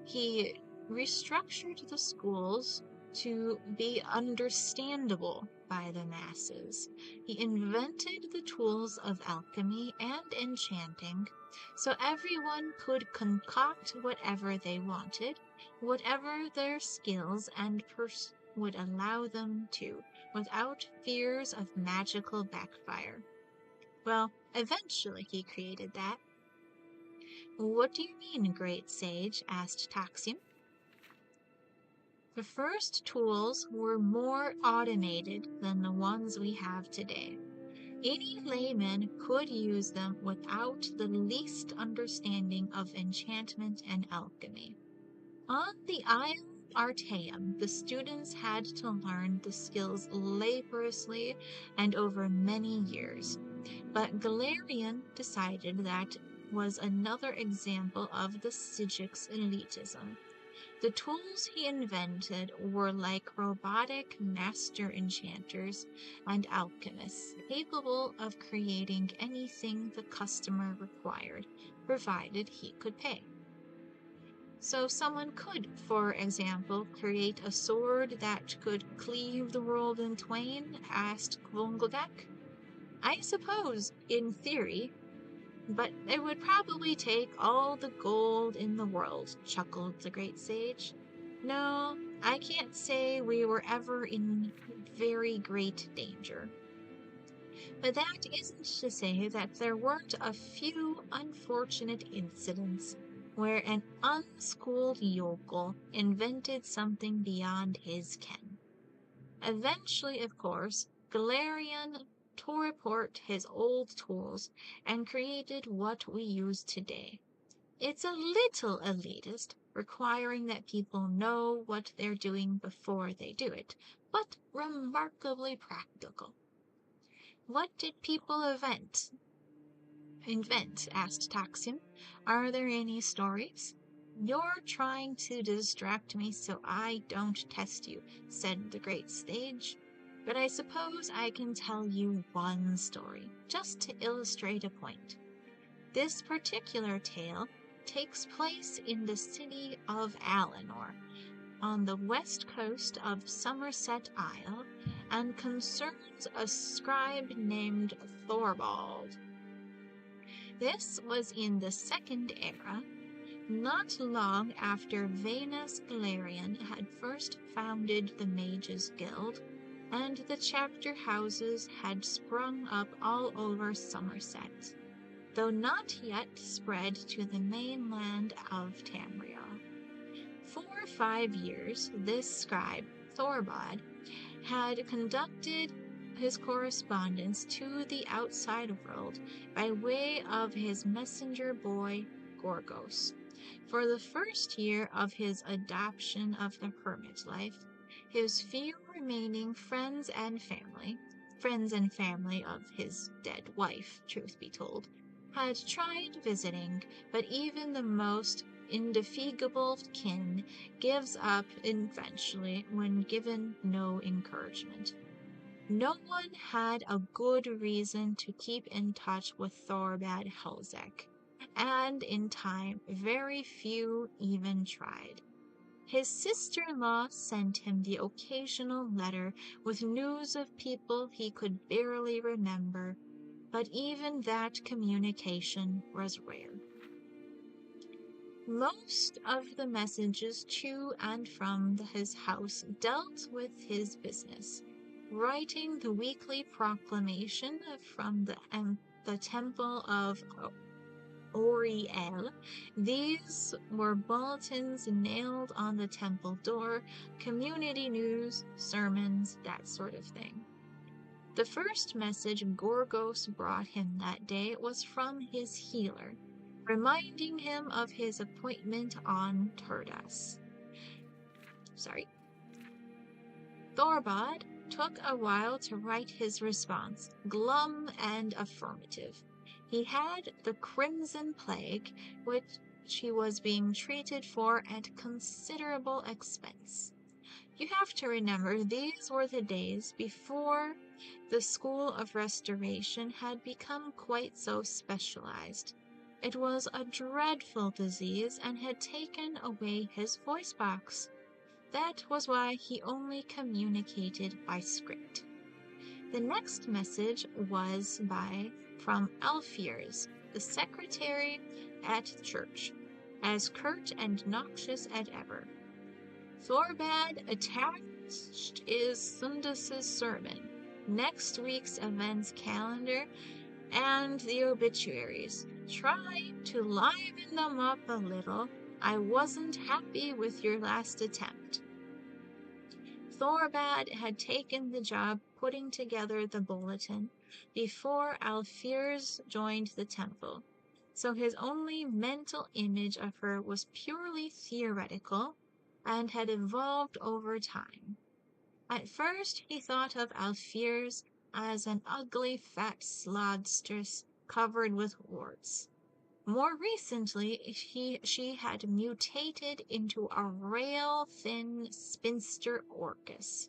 He restructured the schools to be understandable by the masses. He invented the tools of alchemy and enchanting, so everyone could concoct whatever they wanted, whatever their skills and would allow them to, without fears of magical backfire. Well, eventually he created that. What do you mean, great sage? Asked Taksim. The first tools were more automated than the ones we have today. Any layman could use them without the least understanding of enchantment and alchemy. On the Isle Artaeum, the students had to learn the skills laboriously and over many years, but Galerian decided that was another example of the Sigic's elitism. The tools he invented were like robotic master enchanters and alchemists, capable of creating anything the customer required, provided he could pay. So someone could, for example, create a sword that could cleave the world in twain, asked Kvungledek. I suppose, in theory, but it would probably take all the gold in the world, chuckled the great sage. No, I can't say we were ever in very great danger. But that isn't to say that there weren't a few unfortunate incidents where an unschooled yokel invented something beyond his ken. Eventually, of course, Galerian tore apart his old tools and created what we use today. It's a little elitist, requiring that people know what they're doing before they do it, but remarkably practical. What did people invent? Asked Taksim. Are there any stories? You're trying to distract me so I don't test you, said the great sage. But I suppose I can tell you one story, just to illustrate a point. This particular tale takes place in the city of Alinor, on the west coast of Somerset Isle, and concerns a scribe named Thorvald. This was in the Second Era, not long after Venus Galerian had first founded the Mages Guild, and the chapter houses had sprung up all over Somerset, though not yet spread to the mainland of Tamriel. For 5 years, this scribe, Thorbod, had conducted his correspondence to the outside world by way of his messenger boy, Gorgos. For the first year of his adoption of the hermit life, his few remaining friends and family of his dead wife, truth be told, had tried visiting, but even the most indefatigable kin gives up eventually when given no encouragement. No one had a good reason to keep in touch with Thorbad Helzek, and in time very few even tried. His sister-in-law sent him the occasional letter with news of people he could barely remember, but even that communication was rare. Most of the messages to and from his house dealt with his business. Writing the weekly proclamation from the Temple of Oriel, these were bulletins nailed on the temple door, community news, sermons, that sort of thing. The first message Gorgos brought him that day was from his healer, reminding him of his appointment on Turdas. Thorbod took a while to write his response, glum and affirmative. He had the crimson plague, which he was being treated for at considerable expense. You have to remember these were the days before the School of Restoration had become quite so specialized. It was a dreadful disease and had taken away his voice box. That was why he only communicated by script. The next message was from Alfiers, the secretary at church, as curt and noxious as ever. Thorbad attached is Sundus's sermon, next week's events calendar, and the obituaries. Try to liven them up a little. I wasn't happy with your last attempt. Thorbad had taken the job putting together the bulletin before Alfiers joined the temple, so his only mental image of her was purely theoretical and had evolved over time. At first he thought of Alfiers as an ugly fat slodstress covered with warts. More recently, she had mutated into a rail-thin spinster Orcus.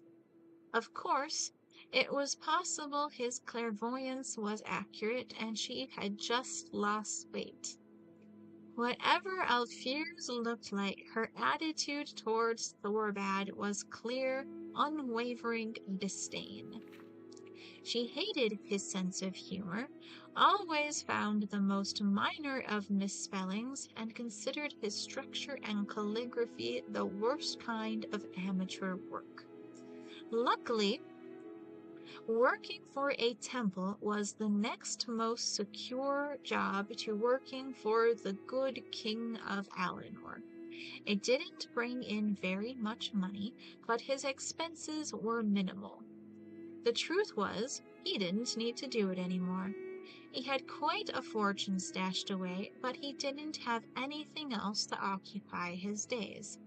Of course, it was possible his clairvoyance was accurate and she had just lost weight. Whatever Alfiers looked like, her attitude towards Thorbad was clear, unwavering disdain. She hated his sense of humor, always found the most minor of misspellings, and considered his structure and calligraphy the worst kind of amateur work. Luckily, working for a temple was the next most secure job to working for the good king of Alinor. It didn't bring in very much money, but his expenses were minimal. The truth was, he didn't need to do it anymore. He had quite a fortune stashed away, but he didn't have anything else to occupy his days.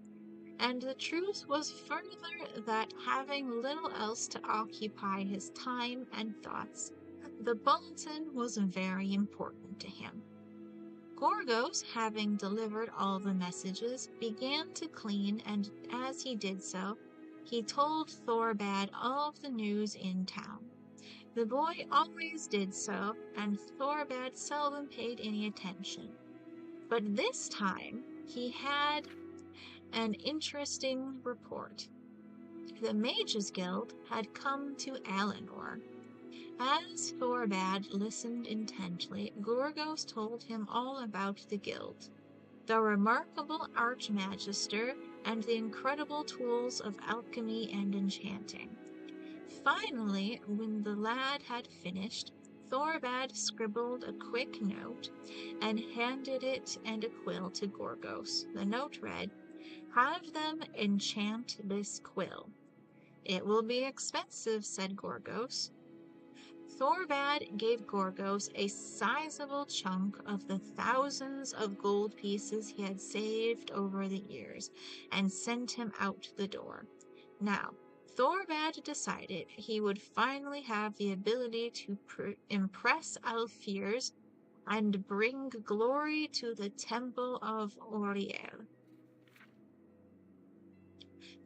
And the truth was further that having little else to occupy his time and thoughts, the bulletin was very important to him. Gorgos, having delivered all the messages, began to clean, and as he did so, he told Thorbad all of the news in town. The boy always did so, and Thorbad seldom paid any attention. But this time he had an interesting report. The Mages Guild had come to Alinor. As Thorbad listened intently, Gorgos told him all about the guild, the remarkable Archmagister, and the incredible tools of alchemy and enchanting. Finally, when the lad had finished, Thorbad scribbled a quick note and handed it and a quill to Gorgos. The note read, "Have them enchant this quill." "It will be expensive," said Gorgos. Thorbad gave Gorgos a sizable chunk of the thousands of gold pieces he had saved over the years, and sent him out the door. Now, Thorbad decided he would finally have the ability to impress Alfiers and bring glory to the Temple of Auriel.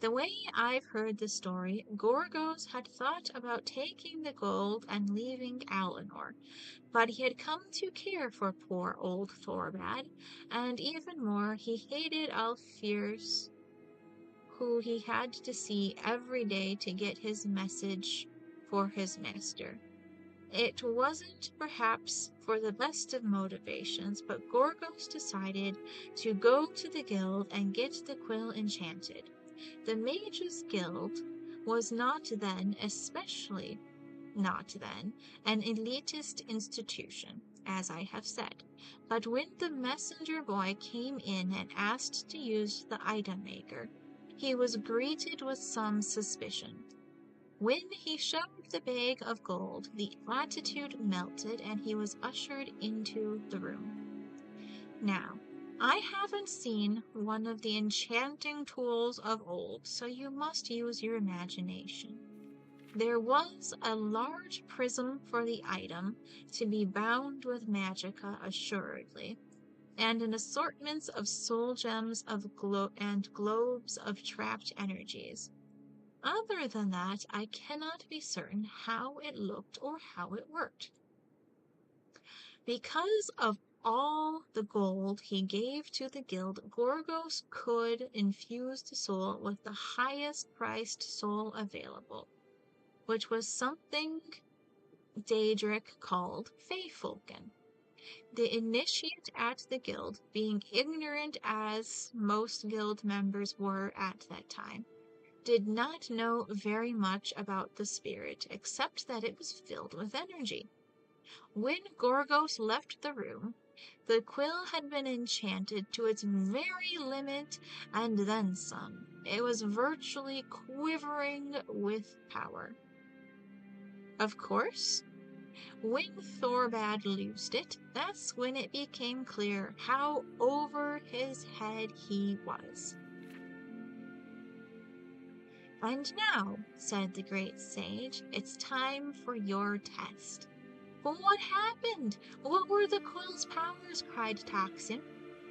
The way I've heard the story, Gorgos had thought about taking the gold and leaving Alinor, but he had come to care for poor old Thorbad, and even more, he hated Alfiers, who he had to see every day to get his message for his master. It wasn't perhaps for the best of motivations, but Gorgos decided to go to the guild and get the quill enchanted. The Mages Guild was not then, especially not then, an elitist institution, as I have said. But when the messenger boy came in and asked to use the item maker, he was greeted with some suspicion. When he showed the bag of gold, the attitude melted and he was ushered into the room. Now, I haven't seen one of the enchanting tools of old, so you must use your imagination. There was a large prism for the item, to be bound with magicka assuredly, and an assortment of soul gems and globes of trapped energies. Other than that, I cannot be certain how it looked or how it worked. Because of all the gold he gave to the guild, Gorgos could infuse the soul with the highest priced soul available, which was something Daedric called Feyfolken. The initiate at the guild, being ignorant as most guild members were at that time, did not know very much about the spirit, except that it was filled with energy. When Gorgos left the room, the quill had been enchanted to its very limit and then some. It was virtually quivering with power. Of course, when Thorbad loosed it, that's when it became clear how over his head he was. "And now," said the great sage, "it's time for your test." But what happened? What were the quill's powers? Cried Toxin.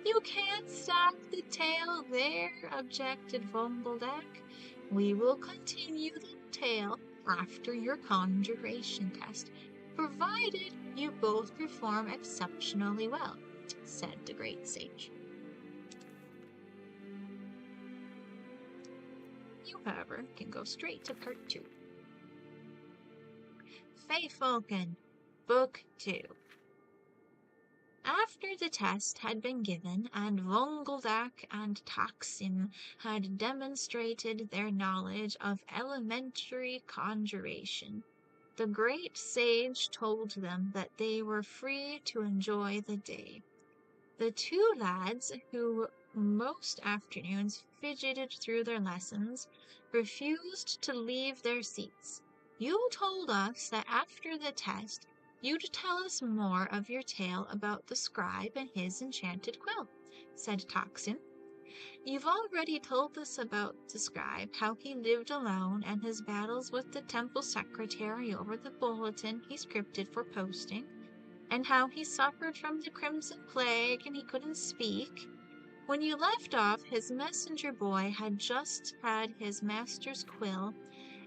You can't stop the tale there, objected Vogeldak. We will continue the tale after your conjuration test, provided you both perform exceptionally well, said the great sage. You, however, can go straight to part 2. Feyfolken, Book 2. After the test had been given, and Vongeldak and Taksim had demonstrated their knowledge of elementary conjuration, the great sage told them that they were free to enjoy the day. The 2 lads, who most afternoons fidgeted through their lessons, refused to leave their seats. You told us that after the test you'd tell us more of your tale about the scribe and his enchanted quill, said Toxin. You've already told us about the scribe, how he lived alone and his battles with the temple secretary over the bulletin he scripted for posting, and how he suffered from the crimson plague and he couldn't speak. When you left off, his messenger boy had just had his master's quill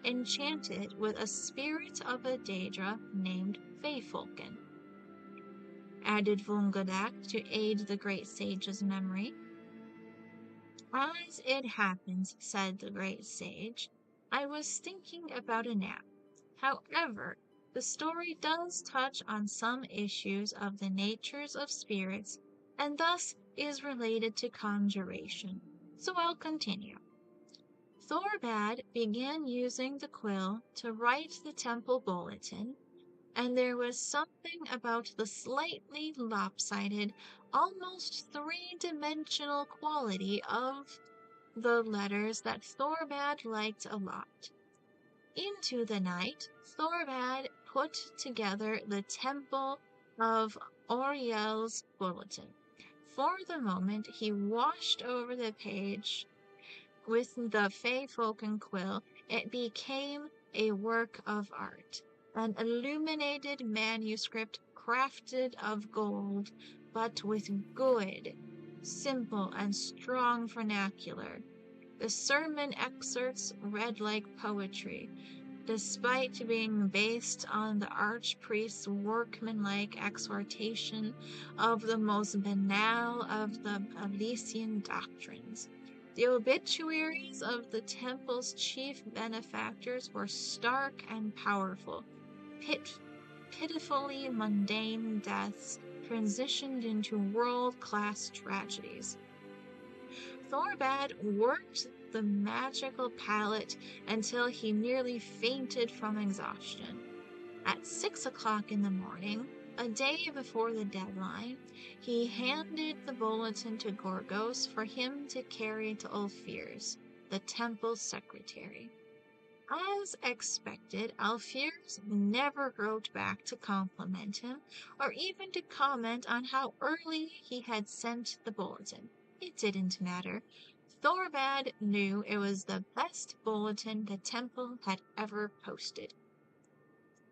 enchanted with a spirit of a Daedra named Feyfolken, added Vungadak to aid the great sage's memory. As it happens, said the great sage, I was thinking about a nap. However, the story does touch on some issues of the natures of spirits, and thus is related to conjuration, so I'll continue. Thorbad began using the quill to write the temple bulletin, and there was something about the slightly lopsided, almost three-dimensional quality of the letters that Thorbad liked a lot. Into the night, Thorbad put together the Temple of Oriel's bulletin. For the moment, he washed over the page with the Feyfolken quill. It became a work of art, an illuminated manuscript crafted of gold, but with good, simple, and strong vernacular. The sermon excerpts read like poetry, despite being based on the archpriest's workmanlike exhortation of the most banal of the Elysian doctrines. The obituaries of the temple's chief benefactors were stark and powerful, pitifully mundane deaths transitioned into world-class tragedies. Thorbad worked the magical palette until he nearly fainted from exhaustion. At 6 o'clock in the morning, a day before the deadline, he handed the bulletin to Gorgos for him to carry to Ulfirs, the temple secretary. As expected, Alfiers never wrote back to compliment him, or even to comment on how early he had sent the bulletin. It didn't matter. Thorbad knew it was the best bulletin the temple had ever posted.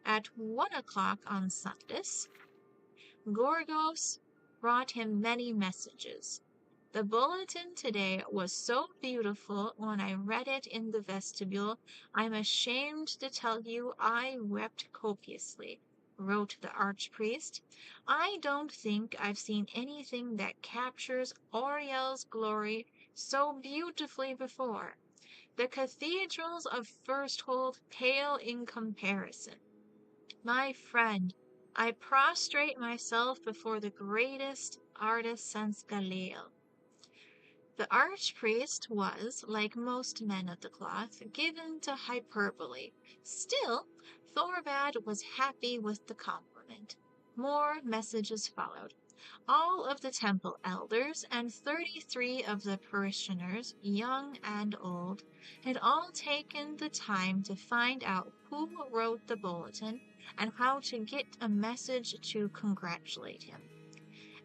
At 1 o'clock on Sundays, Gorgos brought him many messages. The bulletin today was so beautiful when I read it in the vestibule, I'm ashamed to tell you I wept copiously, wrote the archpriest. I don't think I've seen anything that captures Oriel's glory so beautifully before. The cathedrals of Firsthold pale in comparison. My friend, I prostrate myself before the greatest artist since Galileo. The archpriest was, like most men of the cloth, given to hyperbole. Still, Thorbad was happy with the compliment. More messages followed. All of the temple elders and 33 of the parishioners, young and old, had all taken the time to find out who wrote the bulletin and how to get a message to congratulate him.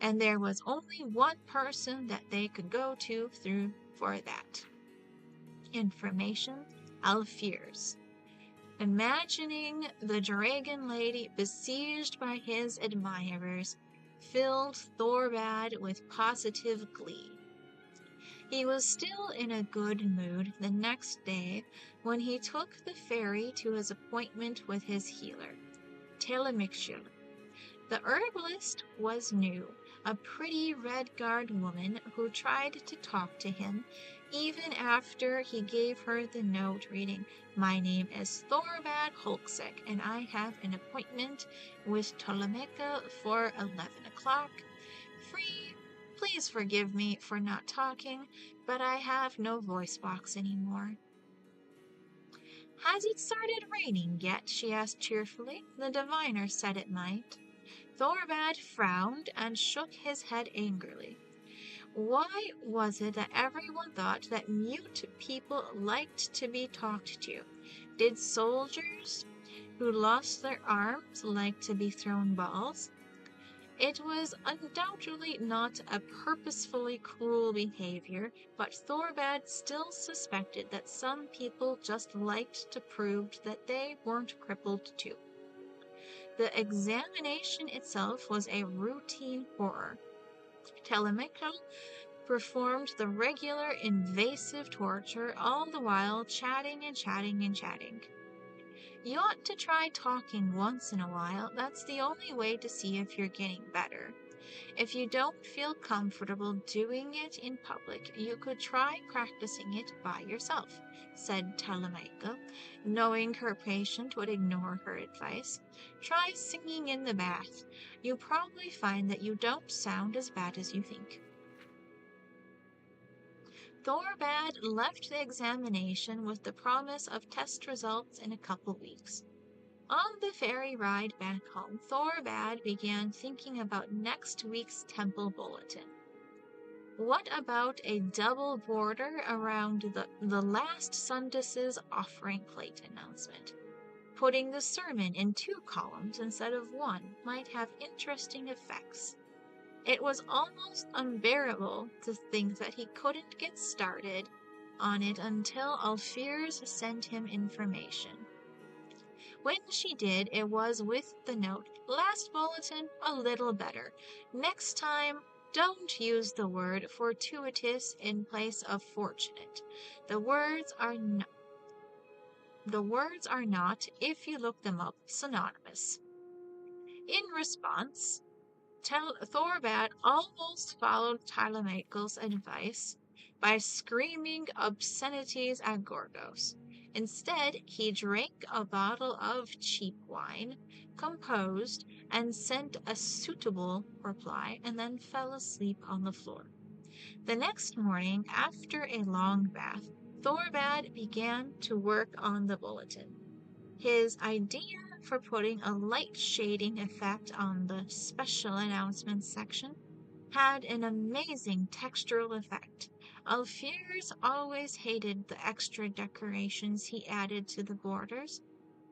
And there was only one person that they could go to for that information, Alfiers. Imagining the dragon lady besieged by his admirers filled Thorbad with positive glee. He was still in a good mood the next day when he took the ferry to his appointment with his healer, Telemixil. The herbalist was new, a pretty red-garbed woman who tried to talk to him even after he gave her the note reading, "My name is Thorbad Holksek, and I have an appointment with Ptolemeka for 11 o'clock. Free. Please forgive me for not talking, but I have no voice box anymore." "Has it started raining yet?" she asked cheerfully. The diviner said it might. Thorbad frowned and shook his head angrily. Why was it that everyone thought that mute people liked to be talked to? Did soldiers who lost their arms like to be thrown balls? It was undoubtedly not a purposefully cruel behavior, but Thorbad still suspected that some people just liked to prove that they weren't crippled too. The examination itself was a routine horror. Telemachus performed the regular invasive torture, all the while chatting and chatting and chatting. You ought to try talking once in a while. That's the only way to see if you're getting better. If you don't feel comfortable doing it in public, you could try practicing it by yourself, said Telemachus, knowing her patient would ignore her advice. Try singing in the bath. You'll probably find that you don't sound as bad as you think. Thorbad left the examination with the promise of test results in a couple weeks. On the ferry ride back home, Thorbad began thinking about next week's temple bulletin. What about a double border around the last Sunday's offering plate announcement? Putting the sermon in 2 columns instead of 1 might have interesting effects. It was almost unbearable to think that he couldn't get started on it until Alfiers sent him information. When she did, it was with the note, "Last bulletin, a little better. Next time, don't use the word fortuitous in place of fortunate. The words are not, if you look them up, synonymous." In response, Thorbad almost followed Telemachus' advice by screaming obscenities at Gorgos. Instead, he drank a bottle of cheap wine, composed, and sent a suitable reply, and then fell asleep on the floor. The next morning, after a long bath, Thorbad began to work on the bulletin. His idea for putting a light shading effect on the special announcements section had an amazing textural effect. Alfiers always hated the extra decorations he added to the borders,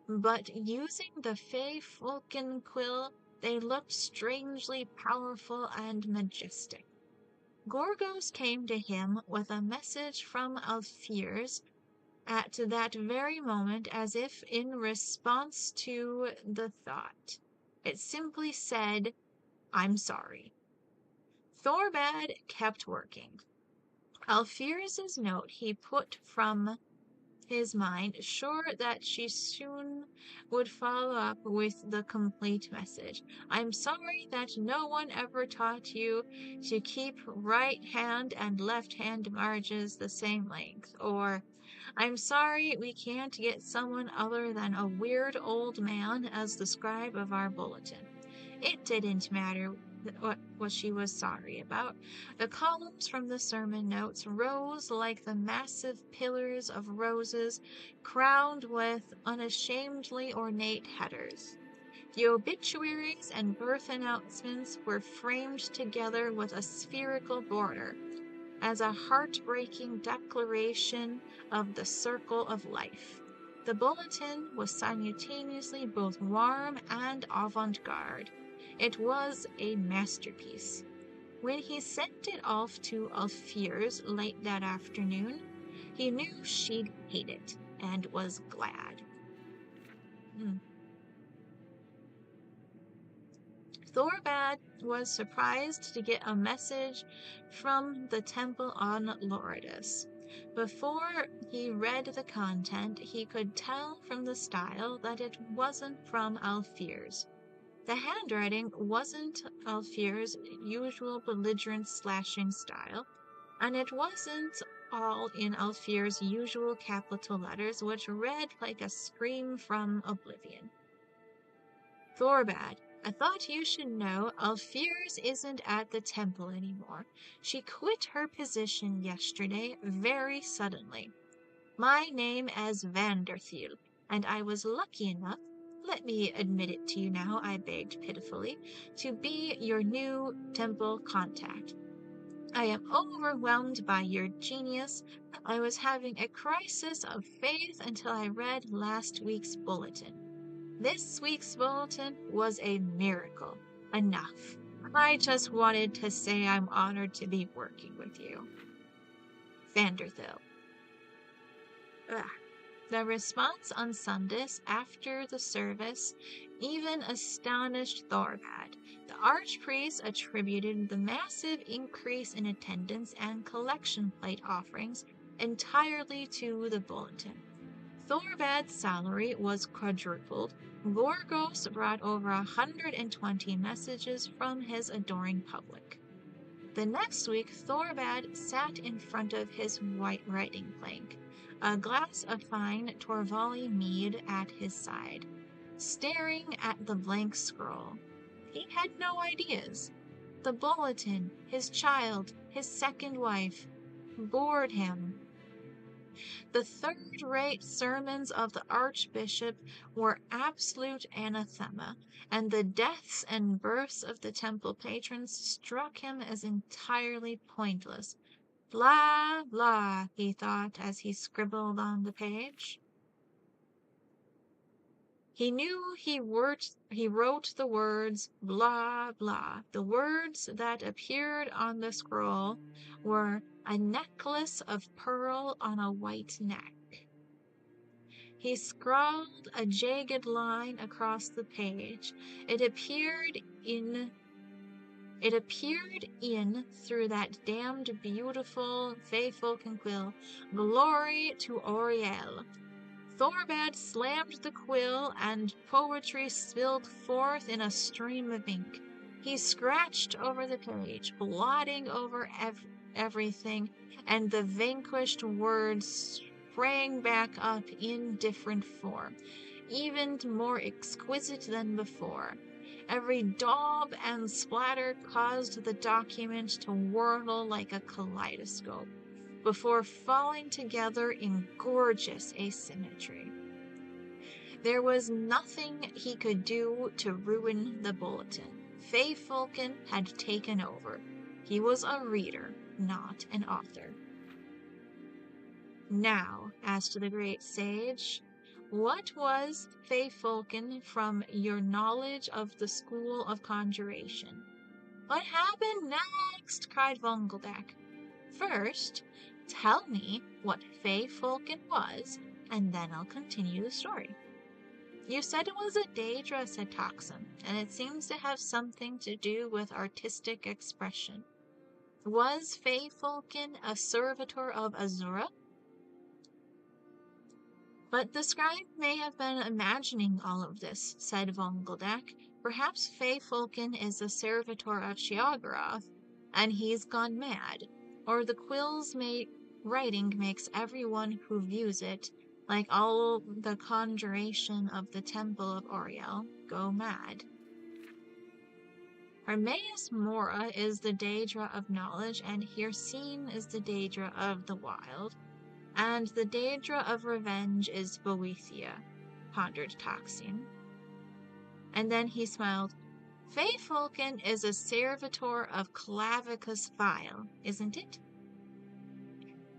but using the Fey Falcon quill, they looked strangely powerful and majestic. Gorgos came to him with a message from Alfiers at that very moment, as if in response to the thought. It simply said, "I'm sorry." Thorbad kept working. Alfiers' note he put from his mind, sure that she soon would follow up with the complete message. "I'm sorry that no one ever taught you to keep right hand and left hand margins the same length," or "I'm sorry we can't get someone other than a weird old man as the scribe of our bulletin." It didn't matter what she was sorry about. The columns from the sermon notes rose like the massive pillars of roses crowned with unashamedly ornate headers. The obituaries and birth announcements were framed together with a spherical border, as a heartbreaking declaration of the circle of life. The bulletin was simultaneously both warm and avant-garde. It was a masterpiece. When he sent it off to Alfiers late that afternoon, he knew she'd hate it, and was glad. Thorbad was surprised to get a message from the temple on Loridus. Before he read the content, he could tell from the style that it wasn't from Alfeir's. The handwriting wasn't Alfeir's usual belligerent slashing style, and it wasn't all in Alfeir's usual capital letters, which read like a scream from oblivion. Thorbad, I thought you should know Alfeir's isn't at the temple anymore. She quit her position yesterday very suddenly. My name is Vanderthiel, and I was lucky enough, let me admit it to you now, I begged pitifully, to be your new temple contact. I am overwhelmed by your genius. I was having a crisis of faith until I read last week's bulletin. This week's bulletin was a miracle. Enough. I just wanted to say I'm honored to be working with you. Vanderthiel. The response on Sundays after the service even astonished Thorbad. The archpriest attributed the massive increase in attendance and collection plate offerings entirely to the bulletin. Thorbad's salary was quadrupled. Gorgos brought over 120 messages from his adoring public. The next week, Thorbad sat in front of his white writing plank, a glass of fine Torvali mead at his side, staring at the blank scroll. He had no ideas. The bulletin, his child, his second wife, bored him. The third-rate sermons of the archbishop were absolute anathema, and the deaths and births of the temple patrons struck him as entirely pointless. Blah, blah, he thought as he scribbled on the page. He knew he wrote the words blah, blah. The words that appeared on the scroll were a necklace of pearl on a white neck. He scrawled a jagged line across the page. It appeared in through that damned beautiful Feyfolken quill. Glory to Auriel. Thorbad slammed the quill, and poetry spilled forth in a stream of ink. He scratched over the page, blotting over everything, and the vanquished words sprang back up in different form, even more exquisite than before. Every daub and splatter caused the document to whirl like a kaleidoscope, before falling together in gorgeous asymmetry. There was nothing he could do to ruin the bulletin. Feyfolken had taken over. He was a reader, not an author. Now, asked the great sage, what was Feyfolken from your knowledge of the school of conjuration? What happened next? Cried Vongeldak. First, tell me what Feyfolken was, and then I'll continue the story. You said it was a Daedra, said Toxin, and it seems to have something to do with artistic expression. Was Feyfolken a servitor of Azura? But the scribe may have been imagining all of this, said Vongeldak. Perhaps Feyfolken is a servitor of Sheogorath, and he's gone mad. Or the quill's writing makes everyone who views it, like all the conjuration of the Temple of Auriel, go mad. Hermaeus Mora is the Daedra of knowledge, and Hircine is the Daedra of the wild. And the Daedra of revenge is Boethia, pondered Toxin. And then he smiled. Feyfolken is a servitor of Clavicus Vile, isn't it?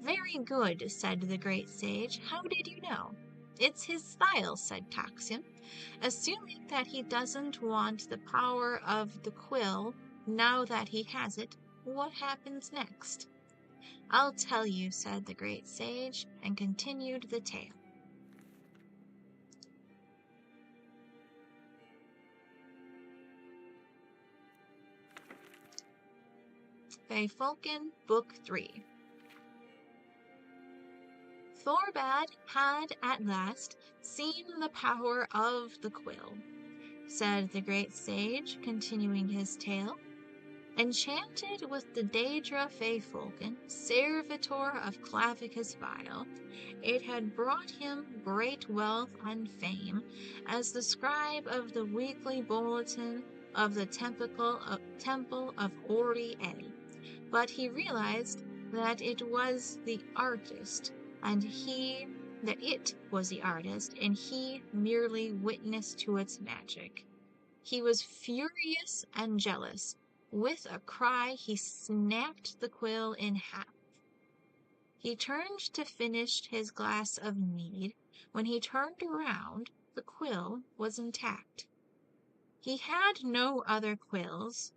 Very good, said the great sage. How did you know? It's his style, said Toxin. Assuming that he doesn't want the power of the quill now that he has it, what happens next? I'll tell you, said the great sage, and continued the tale. Feyfolken, Book 3. Thorbad had at last seen the power of the quill, said the great sage, continuing his tale. Enchanted with the Daedra Feyfolken, servitor of Clavicus Vile, it had brought him great wealth and fame as the scribe of the weekly bulletin of the Temple of Ori El. But he realized that it was the artist, and he merely witnessed to its magic. He was furious and jealous. With a cry, he snapped the quill in half. He turned to finish his glass of mead. When he turned around, the quill was intact. He had no other quills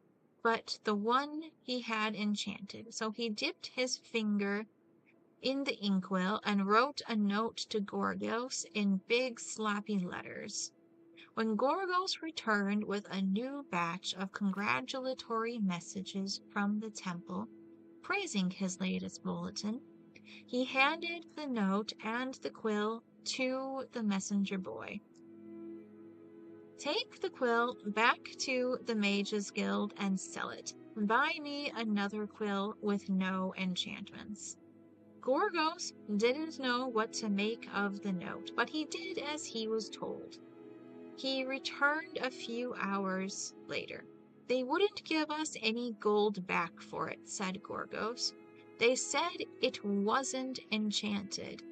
but the one he had enchanted, so he dipped his finger in the inkwell and wrote a note to Gorgos in big sloppy letters. When Gorgos returned with a new batch of congratulatory messages from the temple, praising his latest bulletin, he handed the note and the quill to the messenger boy. Take the quill back to the Mages Guild and sell it. Buy me another quill with no enchantments. Gorgos didn't know what to make of the note, but he did as he was told. He returned a few hours later. They wouldn't give us any gold back for it, said Gorgos. They said it wasn't enchanted.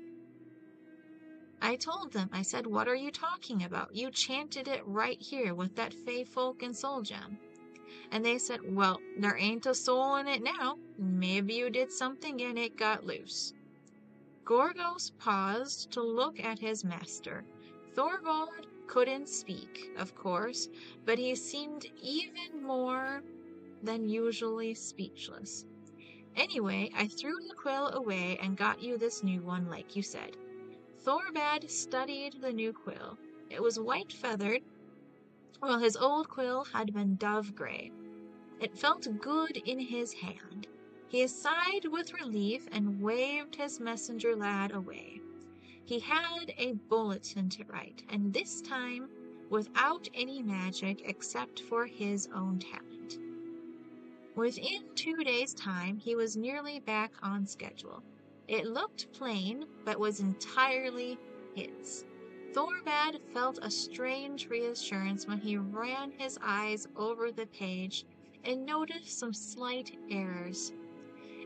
I told them, I said, what are you talking about? You chanted it right here with that Feyfolken soul gem. And they said, well, there ain't a soul in it now. Maybe you did something and it got loose. Gorgos paused to look at his master. Thorvald couldn't speak, of course, but he seemed even more than usually speechless. Anyway, I threw the quill away and got you this new one, like you said. Thorbad studied the new quill. It was white-feathered, while his old quill had been dove-gray. It felt good in his hand. He sighed with relief and waved his messenger lad away. He had a bulletin to write, and this time without any magic except for his own talent. Within 2 days' time, he was nearly back on schedule. It looked plain, but was entirely his. Thorbad felt a strange reassurance when he ran his eyes over the page and noticed some slight errors.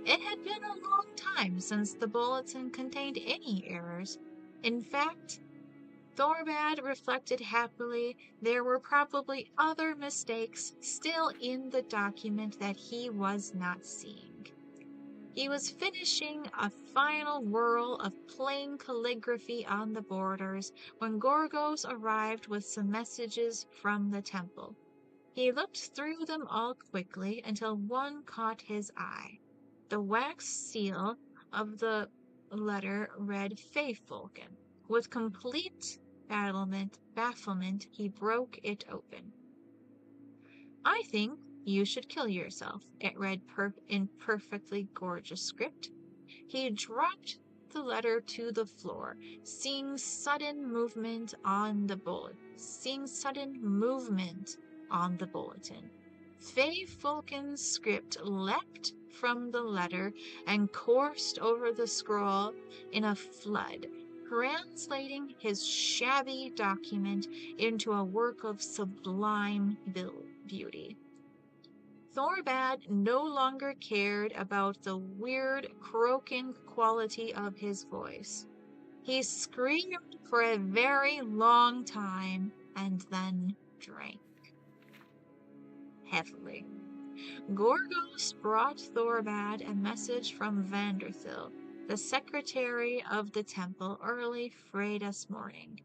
It had been a long time since the bulletin contained any errors. In fact, Thorbad reflected happily, there were probably other mistakes still in the document that he was not seeing. He was finishing a final whirl of plain calligraphy on the borders when Gorgos arrived with some messages from the temple. He looked through them all quickly until one caught his eye. The wax seal of the letter read Feyfolken. With complete bafflement, he broke it open. I think you should kill yourself, it read in perfectly gorgeous script. He dropped the letter to the floor, seeing sudden movement on the bulletin. Feyfolken's script leapt from the letter and coursed over the scroll in a flood, translating his shabby document into a work of sublime beauty. Thorbad no longer cared about the weird, croaking quality of his voice. He screamed for a very long time and then drank heavily. Gorgos brought Thorbad a message from Vanderthil, the secretary of the temple, early Freda's morning.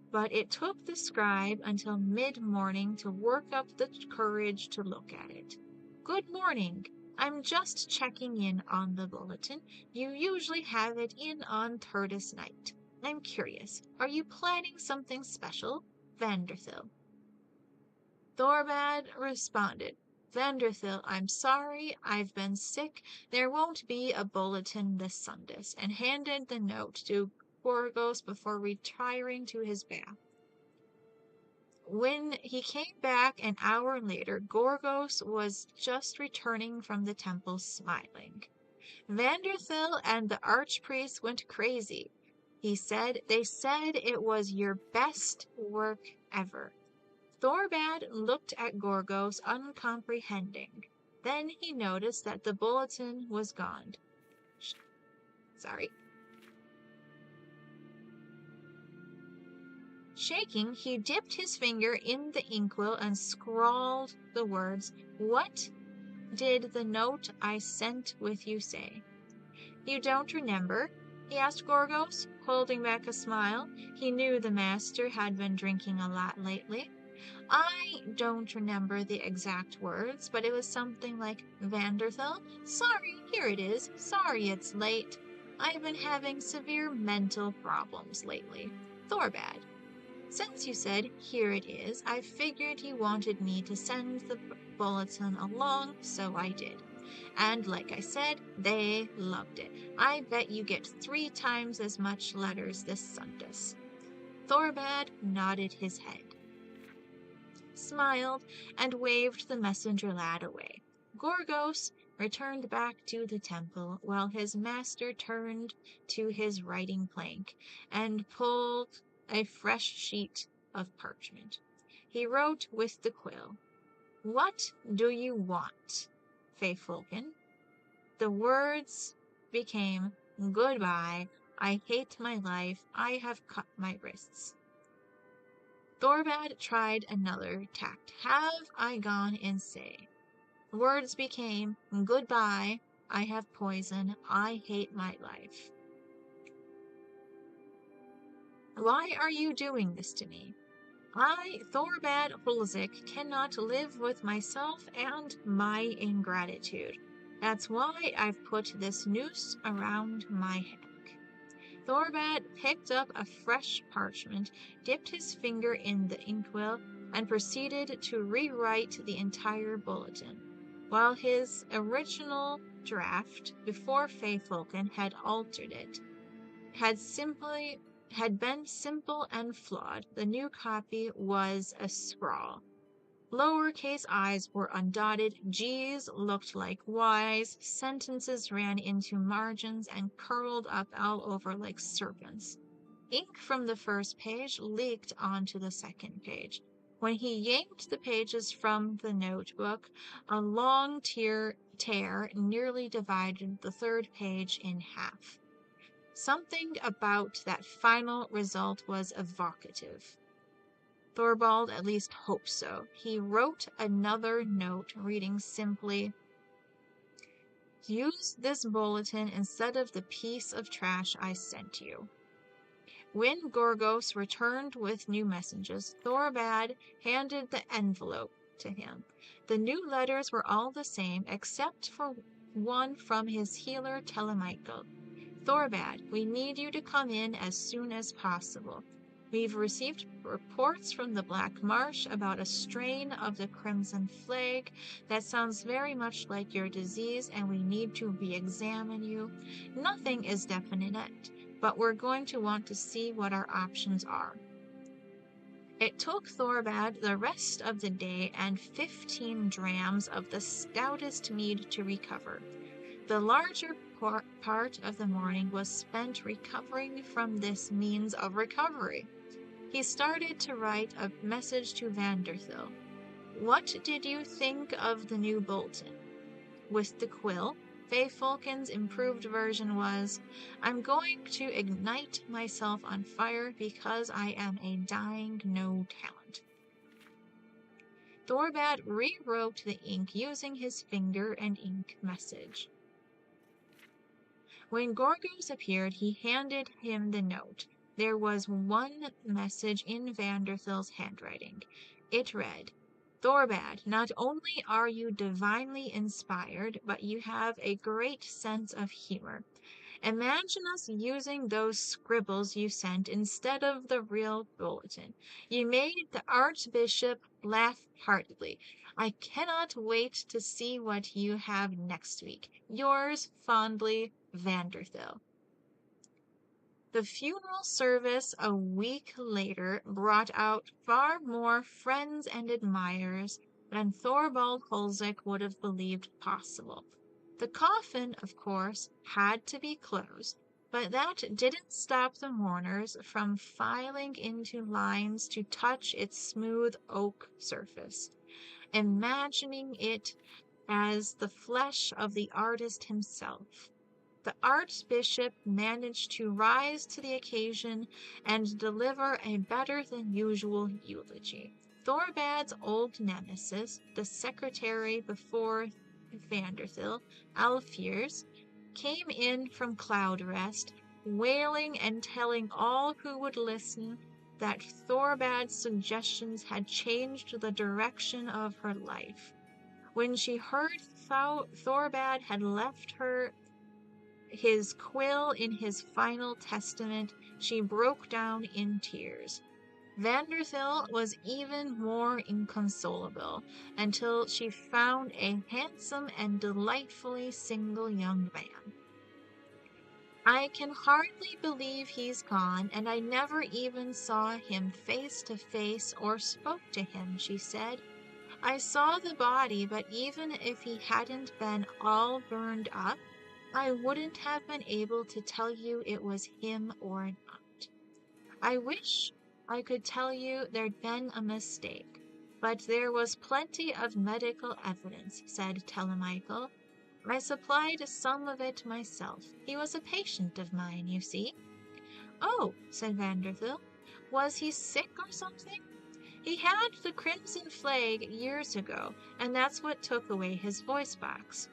But it took the scribe until mid-morning to work up the courage to look at it. Good morning. I'm just checking in on the bulletin. You usually have it in on Turtis night. I'm curious. Are you planning something special? Vanderthil. Thorbad responded. Vanderthil, I'm sorry, I've been sick. There won't be a bulletin this Sunday, and handed the note to Gorgos before retiring to his bath. When he came back an hour later, Gorgos was just returning from the temple smiling. Vanderthil and the archpriest went crazy. They said it was your best work ever. Thorbad looked at Gorgos uncomprehending. Then he noticed that the bulletin was gone. Shaking, he dipped his finger in the inkwell and scrawled the words, "What did the note I sent with you say?" "You don't remember?" he asked Gorgos, holding back a smile. He knew the master had been drinking a lot lately. "I don't remember the exact words, but it was something like, 'Vanderthil, sorry, here it is. Sorry it's late. I've been having severe mental problems lately. Thorbad. Since you said, 'Here it is,' I figured you wanted me to send the bulletin along, so I did. And like I said, they loved it. I bet you get 3 times as much letters this Sunday." Thorbad nodded his head, smiled, and waved the messenger lad away. Gorgos returned back to the temple, while his master turned to his writing plank and pulled a fresh sheet of parchment. He wrote with the quill, "What do you want, Fayfolkin?" The words became, "Goodbye. I hate my life. I have cut my wrists." Thorbad tried another tact. "Have I gone insane?" Words became, "Goodbye. I have poison. I hate my life. Why are you doing this to me? I, Thorbad Hulzik, cannot live with myself and my ingratitude. That's why I've put this noose around my neck." Thorbad picked up a fresh parchment, dipped his finger in the inkwell, and proceeded to rewrite the entire bulletin. While his original draft, before Fayfolkin had altered it, had been simple and flawed, the new copy was a scrawl. Lowercase i's were undotted, g's looked like y's, sentences ran into margins and curled up all over like serpents. Ink from the first page leaked onto the second page. When he yanked the pages from the notebook, a long tear nearly divided the third page in half. Something about that final result was evocative. Thorbald at least hoped so. He wrote another note, reading simply, "Use this bulletin instead of the piece of trash I sent you." When Gorgos returned with new messages, Thorbad handed the envelope to him. The new letters were all the same, except for one from his healer Telemichael. "Thorbad, we need you to come in as soon as possible. We've received reports from the Black Marsh about a strain of the Crimson Plague that sounds very much like your disease, and we need to re-examine you. Nothing is definite yet, but we're going to want to see what our options are." It took Thorbad the rest of the day and 15 drams of the stoutest mead to recover. The larger part of the morning was spent recovering from this means of recovery. He started to write a message to Vanderthil. "What did you think of the new bulletin?" With the quill, Fayfolkin's improved version was, "I'm going to ignite myself on fire because I am a dying no talent." Thorbad rewrote the ink using his finger and ink message. When Gorgos appeared, he handed him the note. There was one message in Vanderthil's handwriting. It read, "Thorbad, not only are you divinely inspired, but you have a great sense of humor. Imagine us using those scribbles you sent instead of the real bulletin. You made the Archbishop laugh heartily. I cannot wait to see what you have next week. Yours fondly, Vanderthill. The funeral service a week later brought out far more friends and admirers than Thorvald Holzek would have believed possible. The coffin, of course, had to be closed, but that didn't stop the mourners from filing into lines to touch its smooth oak surface, imagining it as the flesh of the artist himself. The Archbishop managed to rise to the occasion and deliver a better than usual eulogy. Thorbad's old nemesis, the secretary before Vanderthill, Alfiers, came in from cloud rest, wailing and telling all who would listen that Thorbad's suggestions had changed the direction of her life. When she heard Thorbad had left her his quill in his final testament, she broke down in tears. Vanderthill was even more inconsolable until she found a handsome and delightfully single young man. I can hardly believe he's gone, and I never even saw him face to face or spoke to him, she said. I saw the body, but even if he hadn't been all burned up, I wouldn't have been able to tell you it was him or not. I wish I could tell you there'd been a mistake, but there was plenty of medical evidence, said Telemaco. I supplied some of it myself. He was a patient of mine, you see. Oh, said Vanderthill. Was he sick or something? He had the crimson plague years ago, and that's what took away his voice box.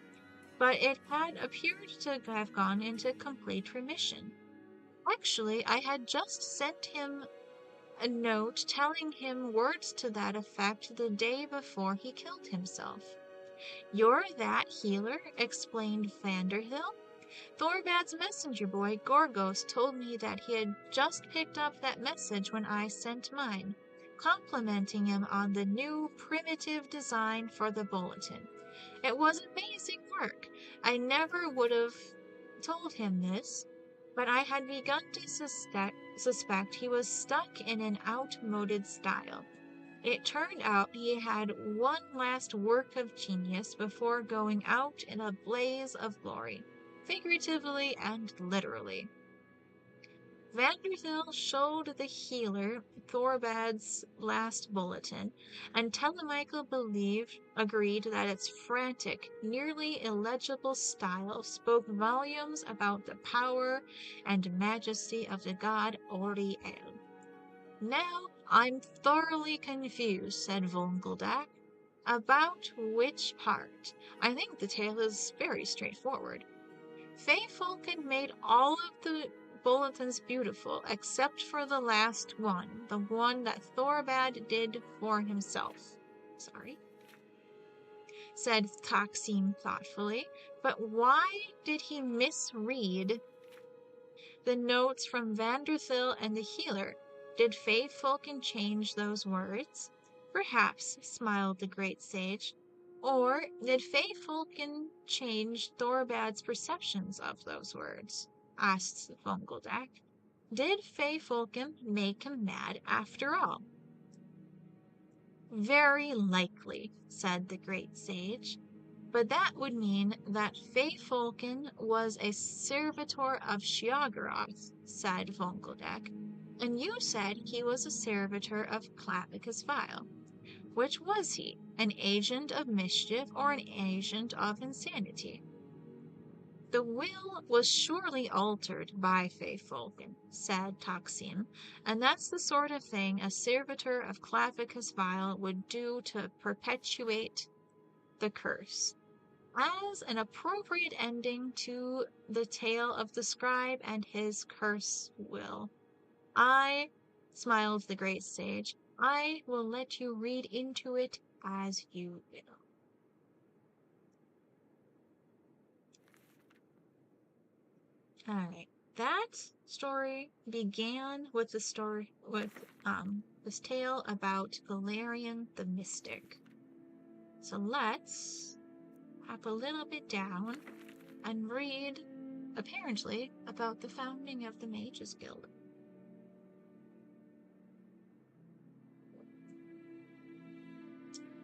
But it had appeared to have gone into complete remission. Actually, I had just sent him a note telling him words to that effect the day before he killed himself. You're that healer, explained Vanderhill. Thorbad's messenger boy, Gorgos, told me that he had just picked up that message when I sent mine, complimenting him on the new primitive design for the bulletin. It was amazing work. I never would have told him this, but I had begun to suspect he was stuck in an outmoded style. It turned out he had one last work of genius before going out in a blaze of glory, figuratively and literally. Vanderthill showed the healer Thorbad's last bulletin, and Telemaco agreed that its frantic, nearly illegible style spoke volumes about the power and majesty of the god Oriel. Now I'm thoroughly confused, said Vongeldak. About which part? I think the tale is very straightforward. Feyfolken made all of the bulletins beautiful, except for the last one, the one that Thorbad did for himself. Sorry, said Taksim thoughtfully, but why did he misread the notes from Vanderthill and the healer? Did Feyfolken change those words? Perhaps, smiled the great sage. Or did Feyfolken change Thorbad's perceptions of those words? Asked Vongeldak. Did Feyfolken make him mad after all? Very likely, said the great sage. But that would mean that Feyfolken was a servitor of Sheogorath, said Vongeldak. And you said he was a servitor of Clavicus Vile. Which was he, an agent of mischief or an agent of insanity? The will was surely altered by Feyfolken, said Taksim, and that's the sort of thing a servitor of Clavicus Vile would do to perpetuate the curse. As an appropriate ending to the tale of the scribe and his curse will, smiled the great sage, I will let you read into it as you will. Alright. That story began with this tale about Galarian the Mystic. So let's hop a little bit down and read, apparently, about the founding of the Mages Guild.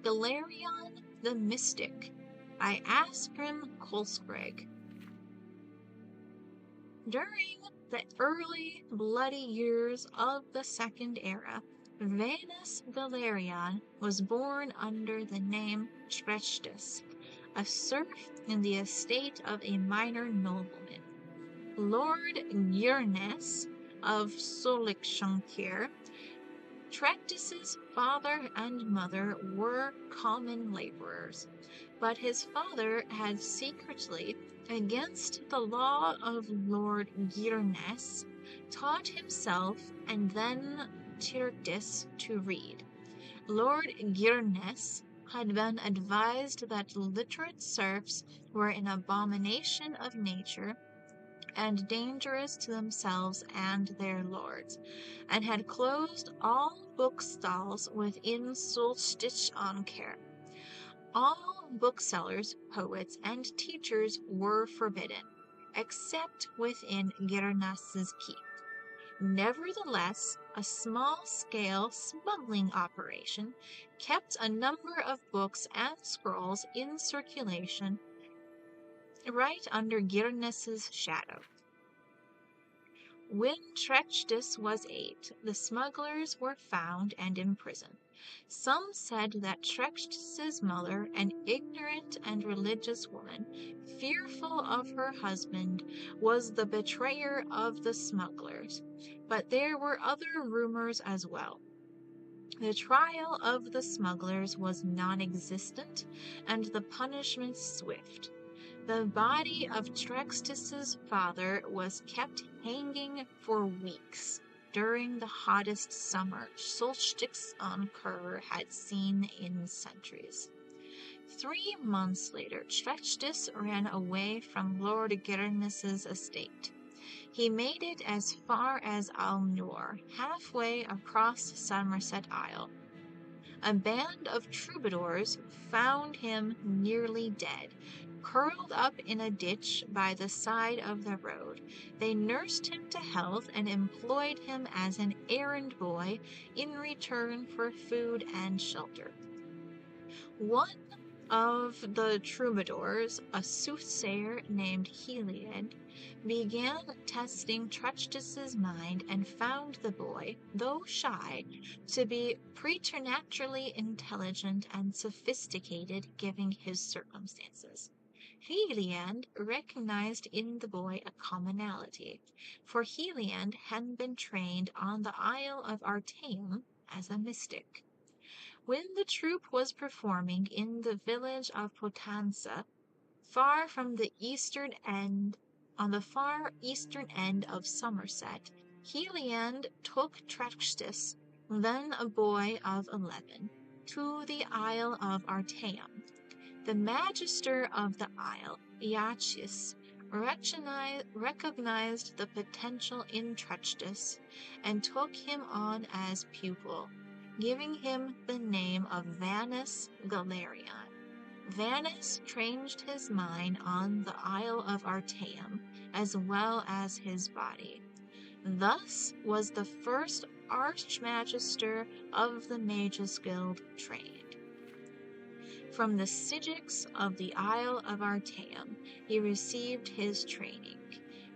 Galarian the Mystic by Asgrim Kolskreg. During the early bloody years of the Second Era, Venus Galarian was born under the name Threchtis, a serf in the estate of a minor nobleman. Lord Gyrnes of Solikshankir, Threchtis's father and mother were common laborers, but his father had secretly, against the law of Lord Gyrnes, taught himself and then Threchtis to read. Lord Gyrnes had been advised that literate serfs were an abomination of nature and dangerous to themselves and their lords, and had closed all bookstalls within Solstich-on-Care. All booksellers, poets, and teachers were forbidden, except within Gyrnes's keep. Nevertheless, a small-scale smuggling operation kept a number of books and scrolls in circulation right under Gyrnes's shadow. When Threchtis was 8, the smugglers were found and imprisoned. Some said that Threchtis's mother, an ignorant and religious woman, fearful of her husband, was the betrayer of the smugglers, but there were other rumors as well. The trial of the smugglers was non-existent, and the punishment swift. The body of Threchtis's father was kept hanging for weeks during the hottest summer Solstich-on-Care had seen in centuries. 3 months later, Threchtis ran away from Lord Gyrnes's estate. He made it as far as Alnor, halfway across Somerset Isle. A band of troubadours found him nearly dead, curled up in a ditch by the side of the road. They nursed him to health and employed him as an errand boy in return for food and shelter. One of the troubadours, a soothsayer named Heliad, began testing Threchtis's mind and found the boy, though shy, to be preternaturally intelligent and sophisticated given his circumstances. Heliand recognized in the boy a commonality, for Heliand had been trained on the Isle of Artaeum as a mystic. When the troupe was performing in the village of Potenza, far from the eastern end, on the far eastern end of Somerset, Heliand took Threchtis, then a boy of 11, to the Isle of Artaeum. The magister of the isle, Iachis, recognized the potential in Threchtis and took him on as pupil, giving him the name of Vanus Galarian. Vanus trained his mind on the Isle of Artaeum as well as his body. Thus was the first Archmagister of the Mages Guild trained. From the Sigics of the Isle of Artaeum he received his training.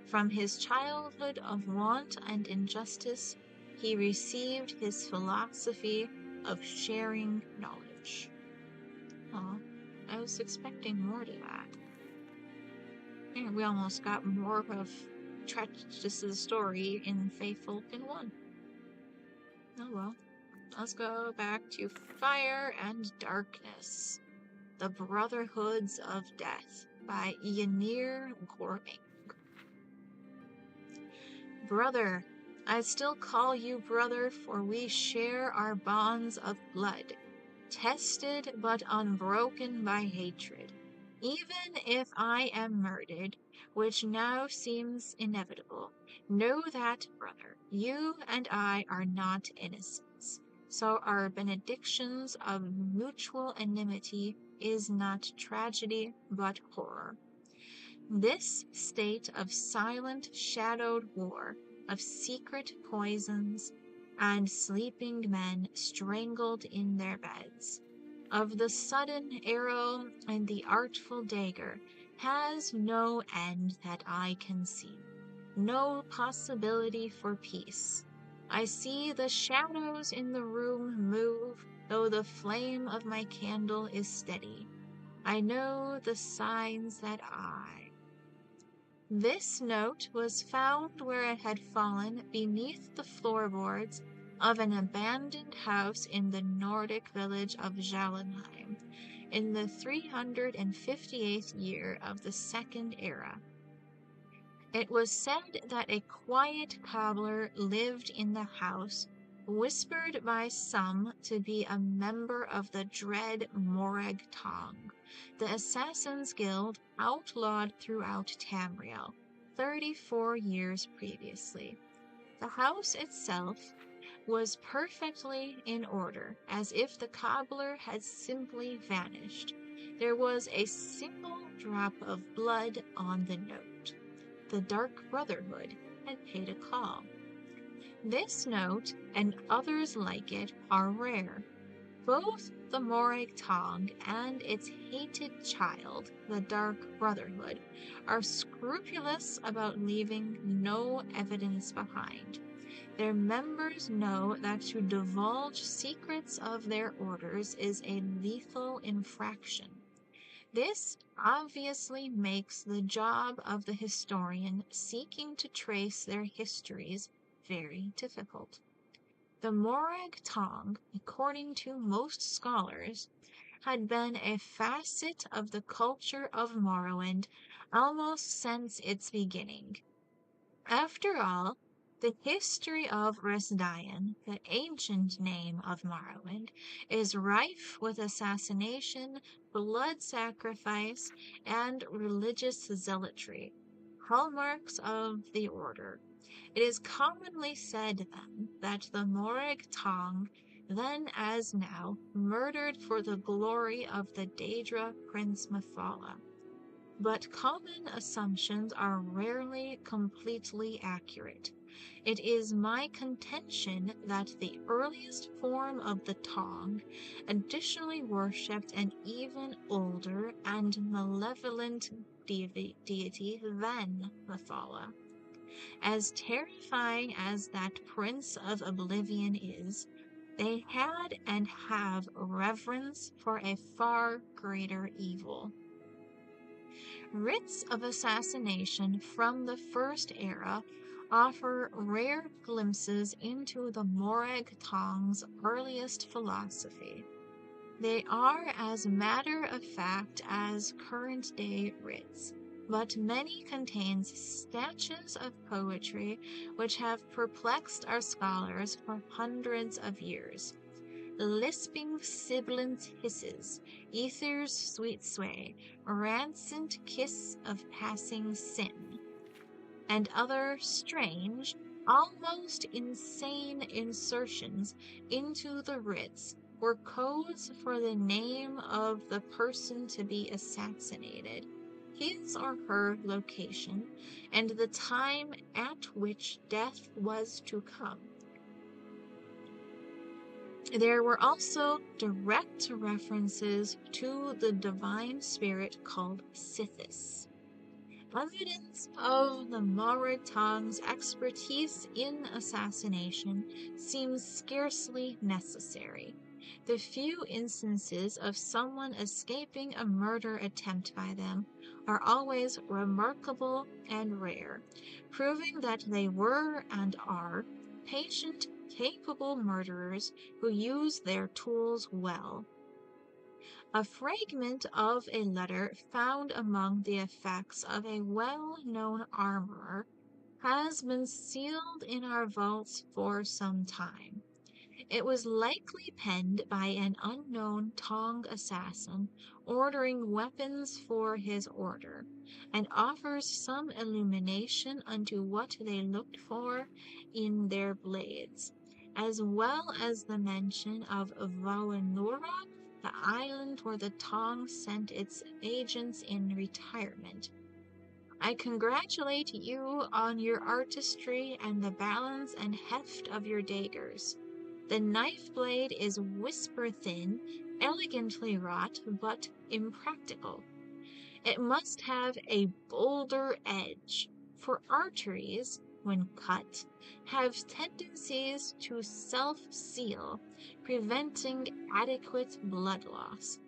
From his childhood of want and injustice he received his philosophy of sharing knowledge. Oh, I was expecting more to that. And we almost got more of Threchtis' story in Faithful in 1. Oh well. Let's go back to Fire and Darkness. The Brotherhoods of Death by Ynir Gorming. Brother, I still call you brother, for we share our bonds of blood, tested but unbroken by hatred. Even if I am murdered, which now seems inevitable, know that, brother, you and I are not innocents. So our benedictions of mutual enmity is not tragedy, but horror. This state of silent, shadowed war, of secret poisons, and sleeping men strangled in their beds, of the sudden arrow and the artful dagger, has no end that I can see, no possibility for peace. I see the shadows in the room move, though the flame of my candle is steady. I know the signs that This note was found where it had fallen beneath the floorboards of an abandoned house in the Nordic village of Jalenheim, in the 358th year of the Second Era. It was said that a quiet cobbler lived in the house, whispered by some to be a member of the dread Morag Tong, the Assassin's Guild outlawed throughout Tamriel, 34 years previously. The house itself was perfectly in order, as if the cobbler had simply vanished. There was a single drop of blood on the note. The Dark Brotherhood had paid a call. This note, and others like it, are rare. Both the Morag Tong and its hated child, the Dark Brotherhood, are scrupulous about leaving no evidence behind. Their members know that to divulge secrets of their orders is a lethal infraction. This obviously makes the job of the historian seeking to trace their histories very difficult. The Morag Tong, according to most scholars, had been a facet of the culture of Morrowind almost since its beginning. After all, the history of Resdayn, the ancient name of Morrowind, is rife with assassination, blood sacrifice, and religious zealotry, hallmarks of the order. It is commonly said, then, that the Morag Tong, then as now, murdered for the glory of the Daedra Prince Mephala. But common assumptions are rarely completely accurate. It is my contention that the earliest form of the Tong additionally worshipped an even older and malevolent deity than Mephala. As terrifying as that Prince of Oblivion is, they had and have reverence for a far greater evil. Writs of assassination from the First Era offer rare glimpses into the Morag Tong's earliest philosophy. They are as matter-of-fact as current-day writs, but many contains snatches of poetry which have perplexed our scholars for hundreds of years. Lisping sibilant hisses, ether's sweet sway, rancid kiss of passing sin, and other strange, almost insane insertions into the writs were codes for the name of the person to be assassinated, his or her location, and the time at which death was to come. There were also direct references to the divine spirit called Sithis. Evidence of the Morag Tong's expertise in assassination seems scarcely necessary. The few instances of someone escaping a murder attempt by them are always remarkable and rare, proving that they were and are patient, capable murderers who use their tools well. A fragment of a letter found among the effects of a well-known armorer has been sealed in our vaults for some time. It was likely penned by an unknown Tong assassin ordering weapons for his order, and offers some illumination unto what they looked for in their blades, as well as the mention of Vawanura, the island where the Tong sent its agents in retirement. I congratulate you on your artistry and the balance and heft of your daggers. The knife blade is whisper thin, elegantly wrought, but impractical. It must have a bolder edge, for arteries, when cut, have tendencies to self-seal, preventing adequate blood loss.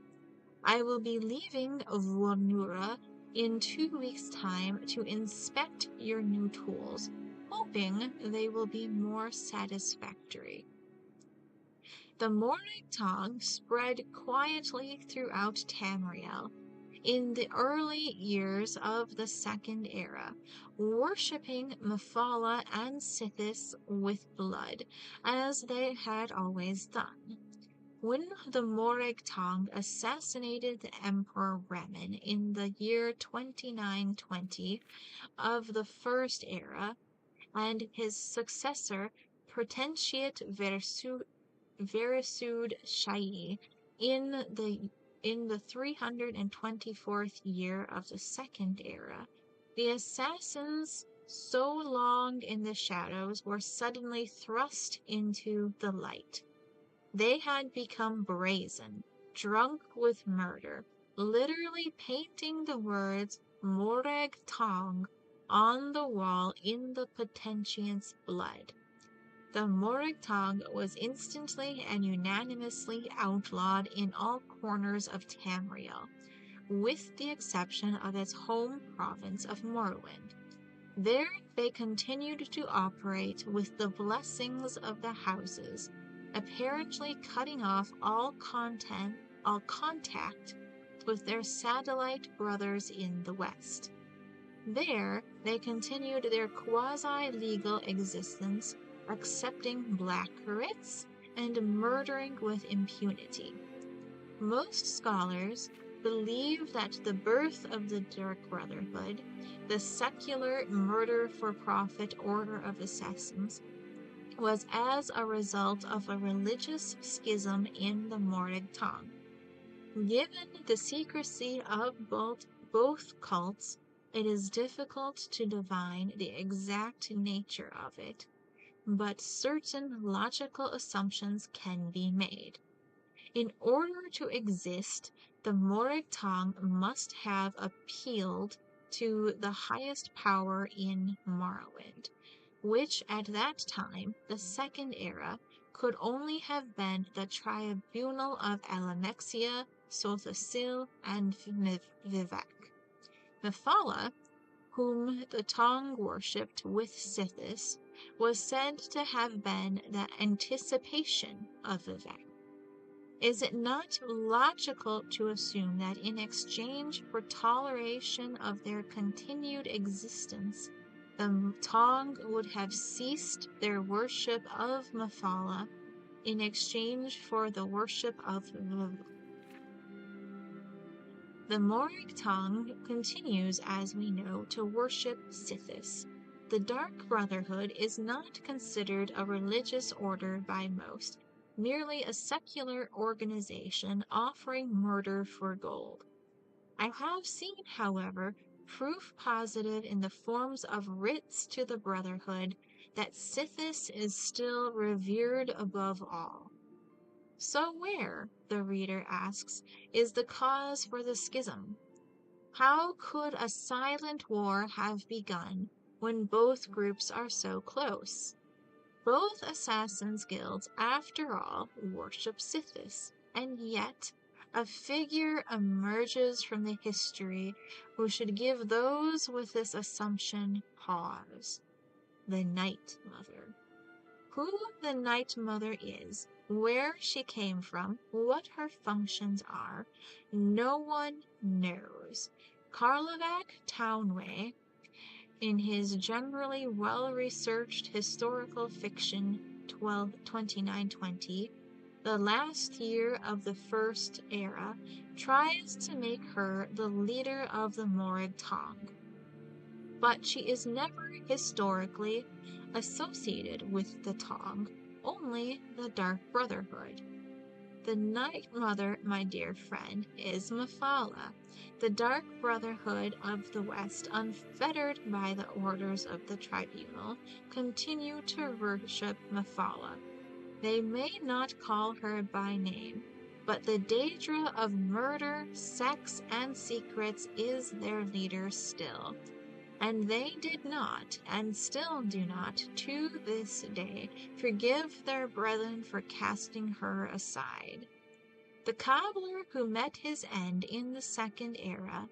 I will be leaving Vonura in 2 weeks' time to inspect your new tools, hoping they will be more satisfactory. The morning tongue spread quietly throughout Tamriel in the early years of the Second Era, worshipping Mephala and Sithis with blood, as they had always done. When the Morag Tong assassinated the Emperor Remen in the year 2920 of the First Era, and his successor Potentiate Verisud Shai in the 324th year of the Second Era, the assassins so long in the shadows were suddenly thrust into the light. They had become brazen, drunk with murder, literally painting the words Morag Tong on the wall in the Potentiant's blood. The Morag Tong was instantly and unanimously outlawed in all corners of Tamriel, with the exception of its home province of Morrowind. There they continued to operate with the blessings of the houses, apparently cutting off all contact with their satellite brothers in the West. There they continued their quasi-legal existence, accepting black writs and murdering with impunity. Most scholars believe that the birth of the Dark Brotherhood, the secular murder-for-profit order of assassins, was as a result of a religious schism in the Morag Tong. Given the secrecy of both cults, it is difficult to divine the exact nature of it, but certain logical assumptions can be made. In order to exist, the Morag Tong must have appealed to the highest power in Morrowind, which at that time, the Second Era, could only have been the tribunal of Alamexia, Sothasil, and Vivek. Mephala, whom the Tong worshipped with Sithis, was said to have been the anticipation of Vivek. Is it not logical to assume that in exchange for toleration of their continued existence, the Tong would have ceased their worship of Mephala in exchange for the worship of Vivek? The Morag Tong continues, as we know, to worship Sithis. The Dark Brotherhood is not considered a religious order by most, merely a secular organization offering murder for gold. I have seen, however, proof positive in the forms of writs to the Brotherhood that Sithis is still revered above all. So where, the reader asks, is the cause for the schism? How could a silent war have begun when both groups are so close? Both assassins' guilds, after all, worship Sithis, and yet a figure emerges from the history who should give those with this assumption pause. The Night Mother. Who the Night Mother is, where she came from, what her functions are, no one knows. Karlovac Townway, in his generally well-researched historical fiction 2920, the last year of the First Era, tries to make her the leader of the Morag Tong. But she is never historically associated with the Tong, only the Dark Brotherhood. The Night Mother, my dear friend, is Mephala, the Dark Brotherhood of the West, unfettered by the orders of the Tribunal, continue to worship Mephala. They may not call her by name, but the Daedra of murder, sex, and secrets is their leader still. And they did not, and still do not, to this day, forgive their brethren for casting her aside. The cobbler who met his end in the Second Era,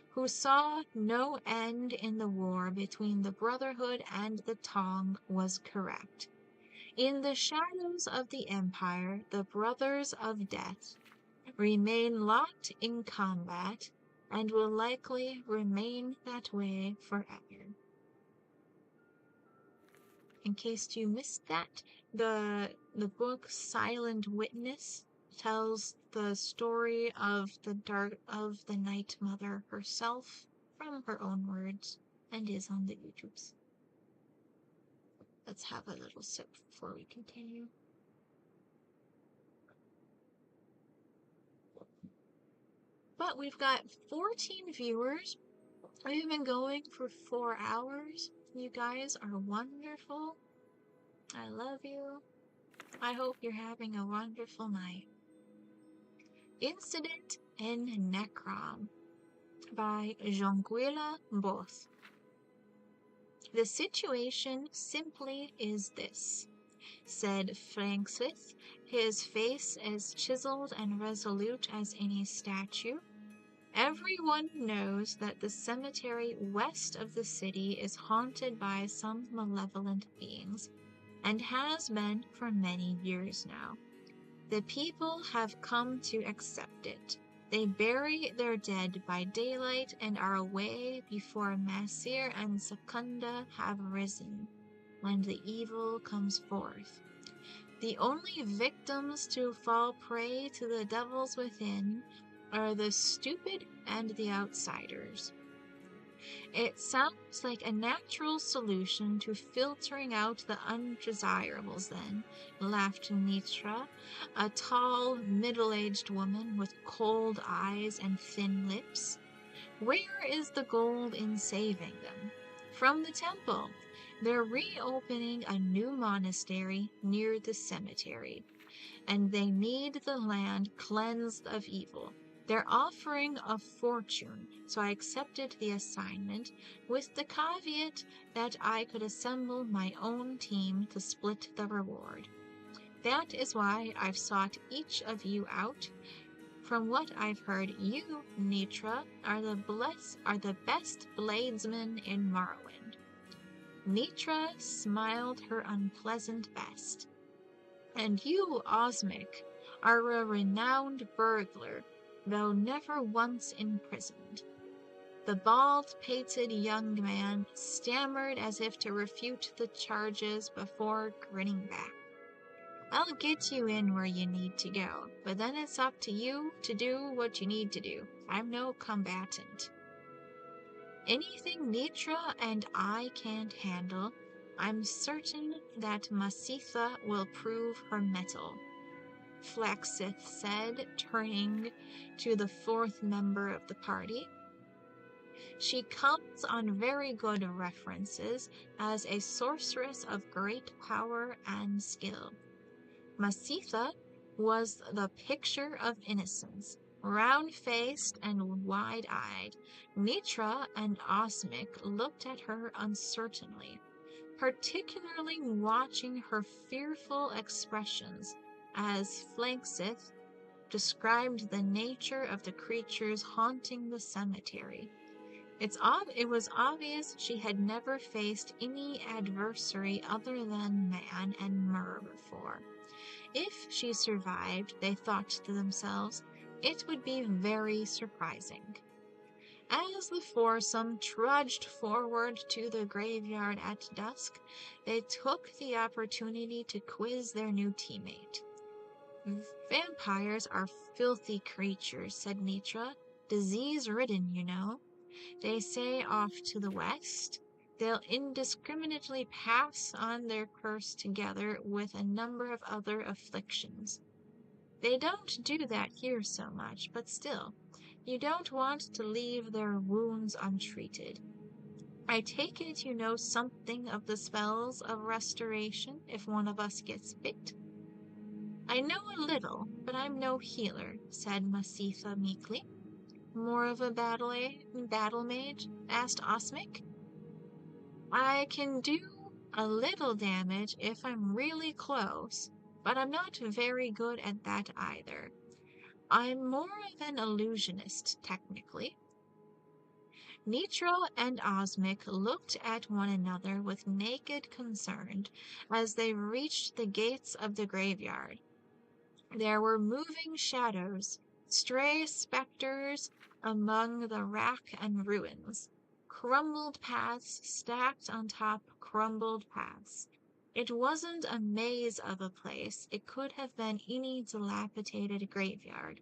who saw no end in the war between the Brotherhood and the Tong, was correct. In the shadows of the Empire, the Brothers of Death remain locked in combat, and will likely remain that way forever. In case you missed that, the book Silent Witness tells the story of the Night Mother herself from her own words and is on the YouTubes. Let's have a little sip before we continue. But we've got 14 viewers. We've been going for 4 hours. You guys are wonderful. I love you. I hope you're having a wonderful night. Incident in Necrom by Jonquilla Both. The situation simply is this, said Franksith, his face as chiseled and resolute as any statue. Everyone knows that the cemetery west of the city is haunted by some malevolent beings, and has been for many years now. The people have come to accept it. They bury their dead by daylight and are away before Masir and Secunda have risen, when the evil comes forth. The only victims to fall prey to the devils within are the stupid and the outsiders. It sounds like a natural solution to filtering out the undesirables then, laughed Nitra, a tall, middle-aged woman with cold eyes and thin lips. Where is the gold in saving them? From the temple. They're reopening a new monastery near the cemetery, and they need the land cleansed of evil. They're offering a fortune, so I accepted the assignment, with the caveat that I could assemble my own team to split the reward. That is why I've sought each of you out. From what I've heard, you, Nitra, are the best bladesmen in Morrowind. Nitra smiled her unpleasant best. And you, Osmic, are a renowned burglar, though never once imprisoned. The bald-pated young man stammered as if to refute the charges before grinning back. I'll get you in where you need to go, but then it's up to you to do what you need to do. I'm no combatant. Anything Nitra and I can't handle, I'm certain that Masitha will prove her mettle, Flaxith said, turning to the fourth member of the party. She comes on very good references as a sorceress of great power and skill. Masitha was the picture of innocence, round-faced and wide-eyed. Nitra and Osmic looked at her uncertainly, particularly watching her fearful expressions as Flanksith described the nature of the creatures haunting the cemetery. It was obvious she had never faced any adversary other than man and Myrrh before. If she survived, they thought to themselves, it would be very surprising. As the foursome trudged forward to the graveyard at dusk, they took the opportunity to quiz their new teammate. "Vampires are filthy creatures," said Nitra. "Disease-ridden, you know. They say off to the west, they'll indiscriminately pass on their curse together with a number of other afflictions. They don't do that here so much, but still, you don't want to leave their wounds untreated. I take it you know something of the spells of restoration if one of us gets bit?" "I know a little, but I'm no healer," said Masitha meekly. "More of a battle mage?" asked Osmic. "I can do a little damage if I'm really close, but I'm not very good at that either. I'm more of an illusionist, technically." Nitro and Osmic looked at one another with naked concern as they reached the gates of the graveyard. There were moving shadows, stray specters among the wrack and ruins, crumbled paths stacked on top crumbled paths. It wasn't a maze of a place. It could have been any dilapidated graveyard.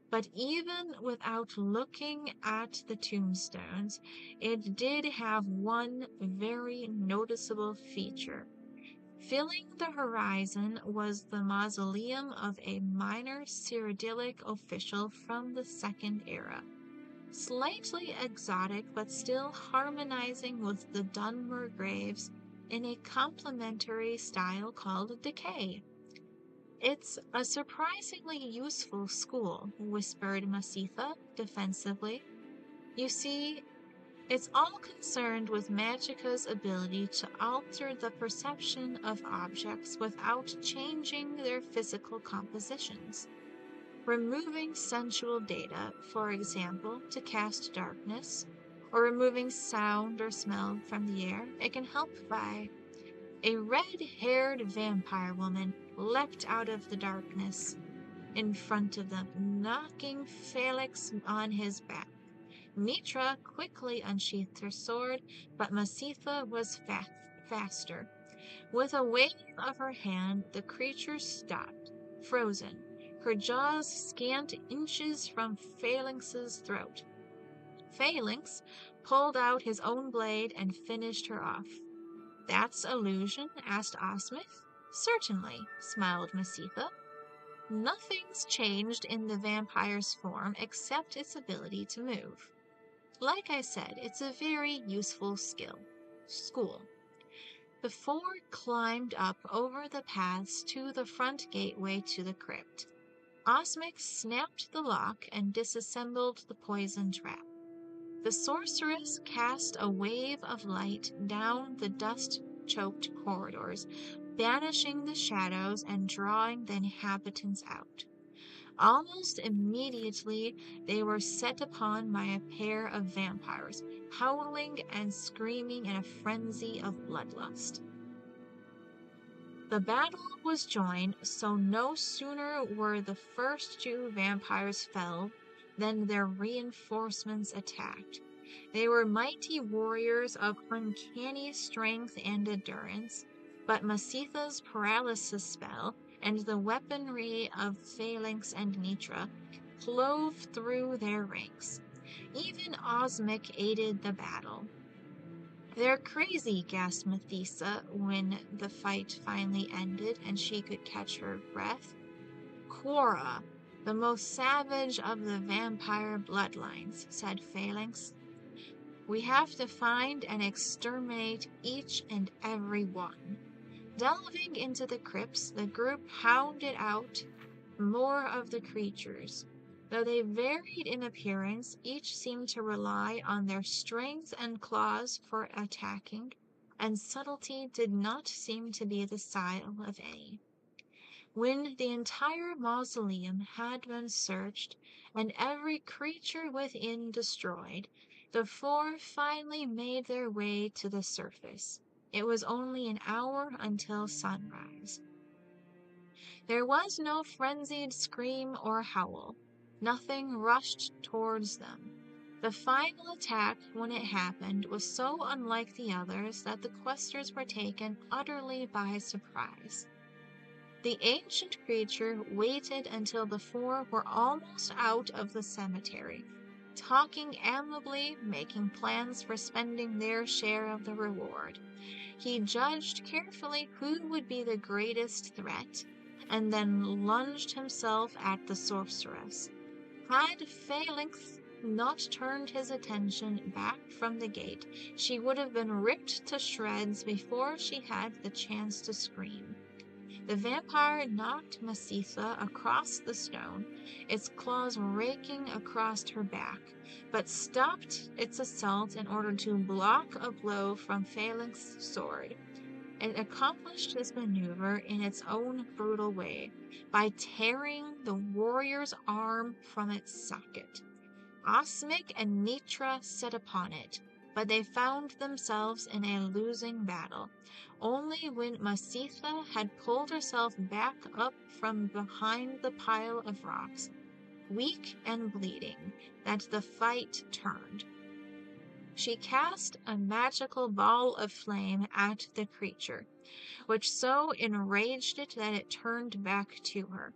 But even without looking at the tombstones, it did have one very noticeable feature. Filling the horizon was the mausoleum of a minor Cyrodiilic official from the Second Era. Slightly exotic, but still harmonizing with the Dunmer graves in a complementary style called Decay. "It's a surprisingly useful school," whispered Masitha defensively. "You see, it's all concerned with Magica's ability to alter the perception of objects without changing their physical compositions. Removing sensual data, for example, to cast darkness, or removing sound or smell from the air, it can help by—" A red-haired vampire woman leapt out of the darkness in front of them, knocking Felix on his back. Nitra quickly unsheathed her sword, but Masitha was faster. With a wave of her hand, the creature stopped, frozen, her jaws scant inches from Phalanx's throat. Phalanx pulled out his own blade and finished her off. "That's illusion?" asked Osmith. "Certainly," smiled Masitha. "Nothing's changed in the vampire's form except its ability to move. Like I said, it's a very useful school." The four climbed up over the paths to the front gateway to the crypt. Osmic snapped the lock and disassembled the poison trap. The sorceress cast a wave of light down the dust-choked corridors, banishing the shadows and drawing the inhabitants out. Almost immediately, they were set upon by a pair of vampires, howling and screaming in a frenzy of bloodlust. The battle was joined, so no sooner were the first two vampires felled than their reinforcements attacked. They were mighty warriors of uncanny strength and endurance, but Masitha's paralysis spell and the weaponry of Phalanx and Nitra clove through their ranks. Even Osmic aided the battle. "They're crazy," gasped Mathisa when the fight finally ended and she could catch her breath. "Quora, the most savage of the vampire bloodlines," said Phalanx. "We have to find and exterminate each and every one." Delving into the crypts, the group hounded out more of the creatures. Though they varied in appearance, each seemed to rely on their strength and claws for attacking, and subtlety did not seem to be the style of any. When the entire mausoleum had been searched and every creature within destroyed, the four finally made their way to the surface. It was only an hour until sunrise. There was no frenzied scream or howl. Nothing rushed towards them. The final attack, when it happened, was so unlike the others that the questers were taken utterly by surprise. The ancient creature waited until the four were almost out of the cemetery, talking amicably, making plans for spending their share of the reward. He judged carefully who would be the greatest threat, and then lunged himself at the sorceress. Had Phalanx not turned his attention back from the gate, she would have been ripped to shreds before she had the chance to scream. The vampire knocked Masitha across the stone, its claws raking across her back, but stopped its assault in order to block a blow from Phalanx's sword. It accomplished this maneuver in its own brutal way, by tearing the warrior's arm from its socket. Osmic and Nitra set upon it, but they found themselves in a losing battle. Only when Masitha had pulled herself back up from behind the pile of rocks, weak and bleeding, that the fight turned. She cast a magical ball of flame at the creature, which so enraged it that it turned back to her.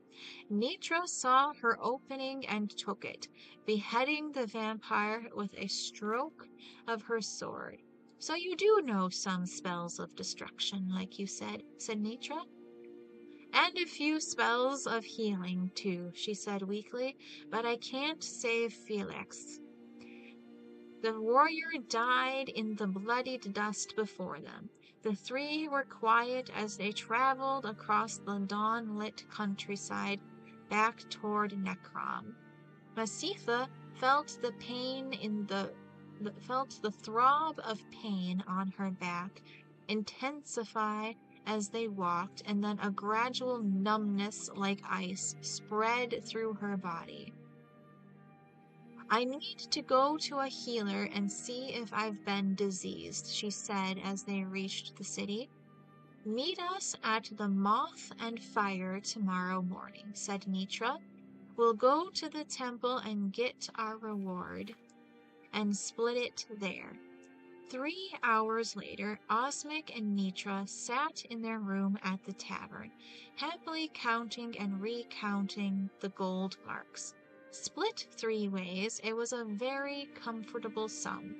Nitra saw her opening and took it, beheading the vampire with a stroke of her sword. "So you do know some spells of destruction, like you said Nitra?" "And a few spells of healing, too," she said weakly, "but I can't save Felix." The warrior died in the bloodied dust before them. The three were quiet as they traveled across the dawn-lit countryside back toward Necrom. Masitha felt the throb of pain on her back intensify as they walked, and then a gradual numbness like ice spread through her body. "I need to go to a healer and see if I've been diseased," she said as they reached the city. "Meet us at the Moth and Fire tomorrow morning," said Nitra. "We'll go to the temple and get our reward, and split it there." 3 hours later, Osmic and Nitra sat in their room at the tavern, happily counting and recounting the gold marks. Split 3 ways, it was a very comfortable sum.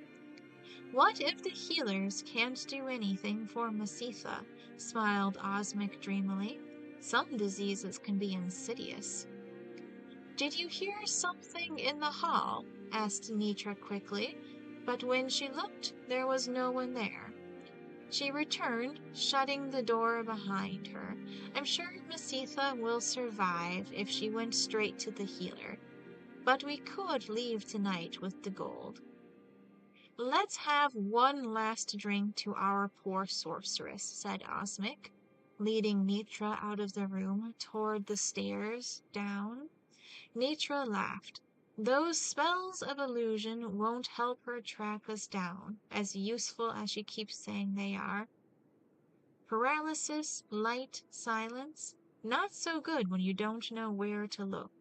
"What if the healers can't do anything for Masitha?" smiled Osmic dreamily. "Some diseases can be insidious." "Did you hear something in the hall?" asked Nitra quickly, but when she looked, there was no one there. She returned, shutting the door behind her. "I'm sure Masitha will survive if she went straight to the healer. But we could leave tonight with the gold." "Let's have one last drink to our poor sorceress," said Osmic, leading Nitra out of the room toward the stairs down. Nitra laughed. "Those spells of illusion won't help her track us down, as useful as she keeps saying they are. Paralysis, light, silence, not so good when you don't know where to look."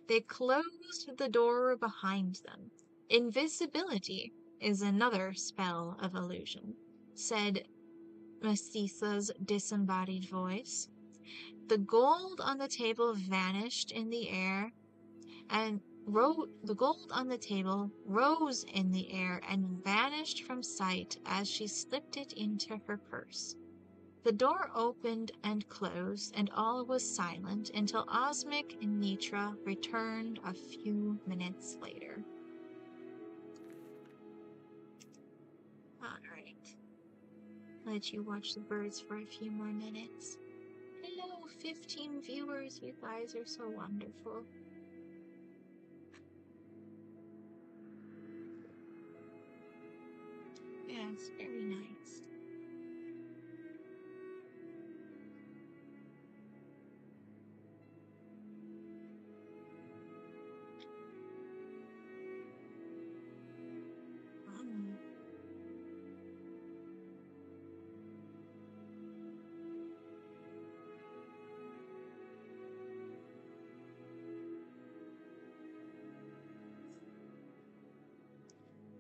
They closed the door behind them. "Invisibility is another spell of illusion," said Masitha's disembodied voice. The gold on the table vanished in the air, and the gold on the table rose in the air and vanished from sight as she slipped it into her purse. The door opened and closed, and all was silent until Osmic and Nitra returned a few minutes later. Alright. Let you watch the birds for a few more minutes. Hello, 15 viewers. You guys are so wonderful. Yes, very nice.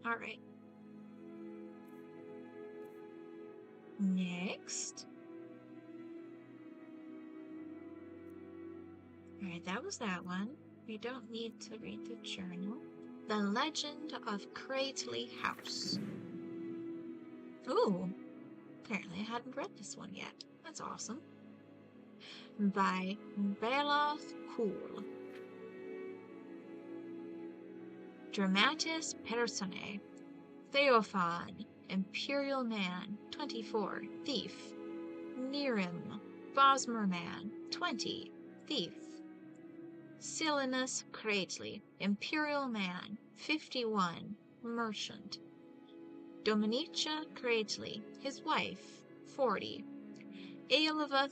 All right. Next. All right, that was that one. We don't need to read the journal. The Legend of Crately House. Ooh, apparently I hadn't read this one yet. That's awesome. By Bela Kuhl. Dramatis Personae. Theophan, Imperial Man, 24, Thief. Nirim, Bosmer Man, 20, Thief. Silenus Crately, Imperial Man, 51, Merchant. Dominica Crately, his wife, 40. Aelva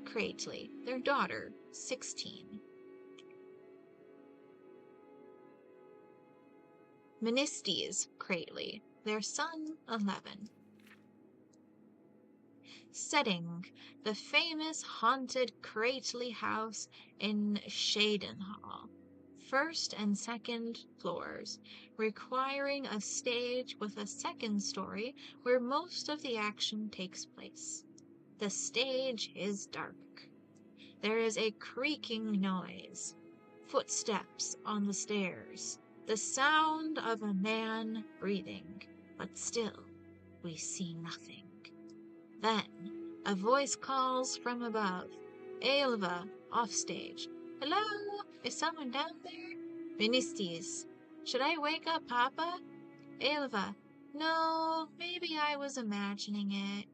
Crately, their daughter, 16. Menistes Crately, their son, 11. Setting, the famous haunted Crately house in Shadenhall, first and second floors, requiring a stage with a second story where most of the action takes place. The stage is dark. There is a creaking noise, footsteps on the stairs, the sound of a man breathing, but still we see nothing. Then a voice calls from above. Aelva, offstage. Hello? Is someone down there? Menistes. Should I wake up Papa? Aelva. No, maybe I was imagining it.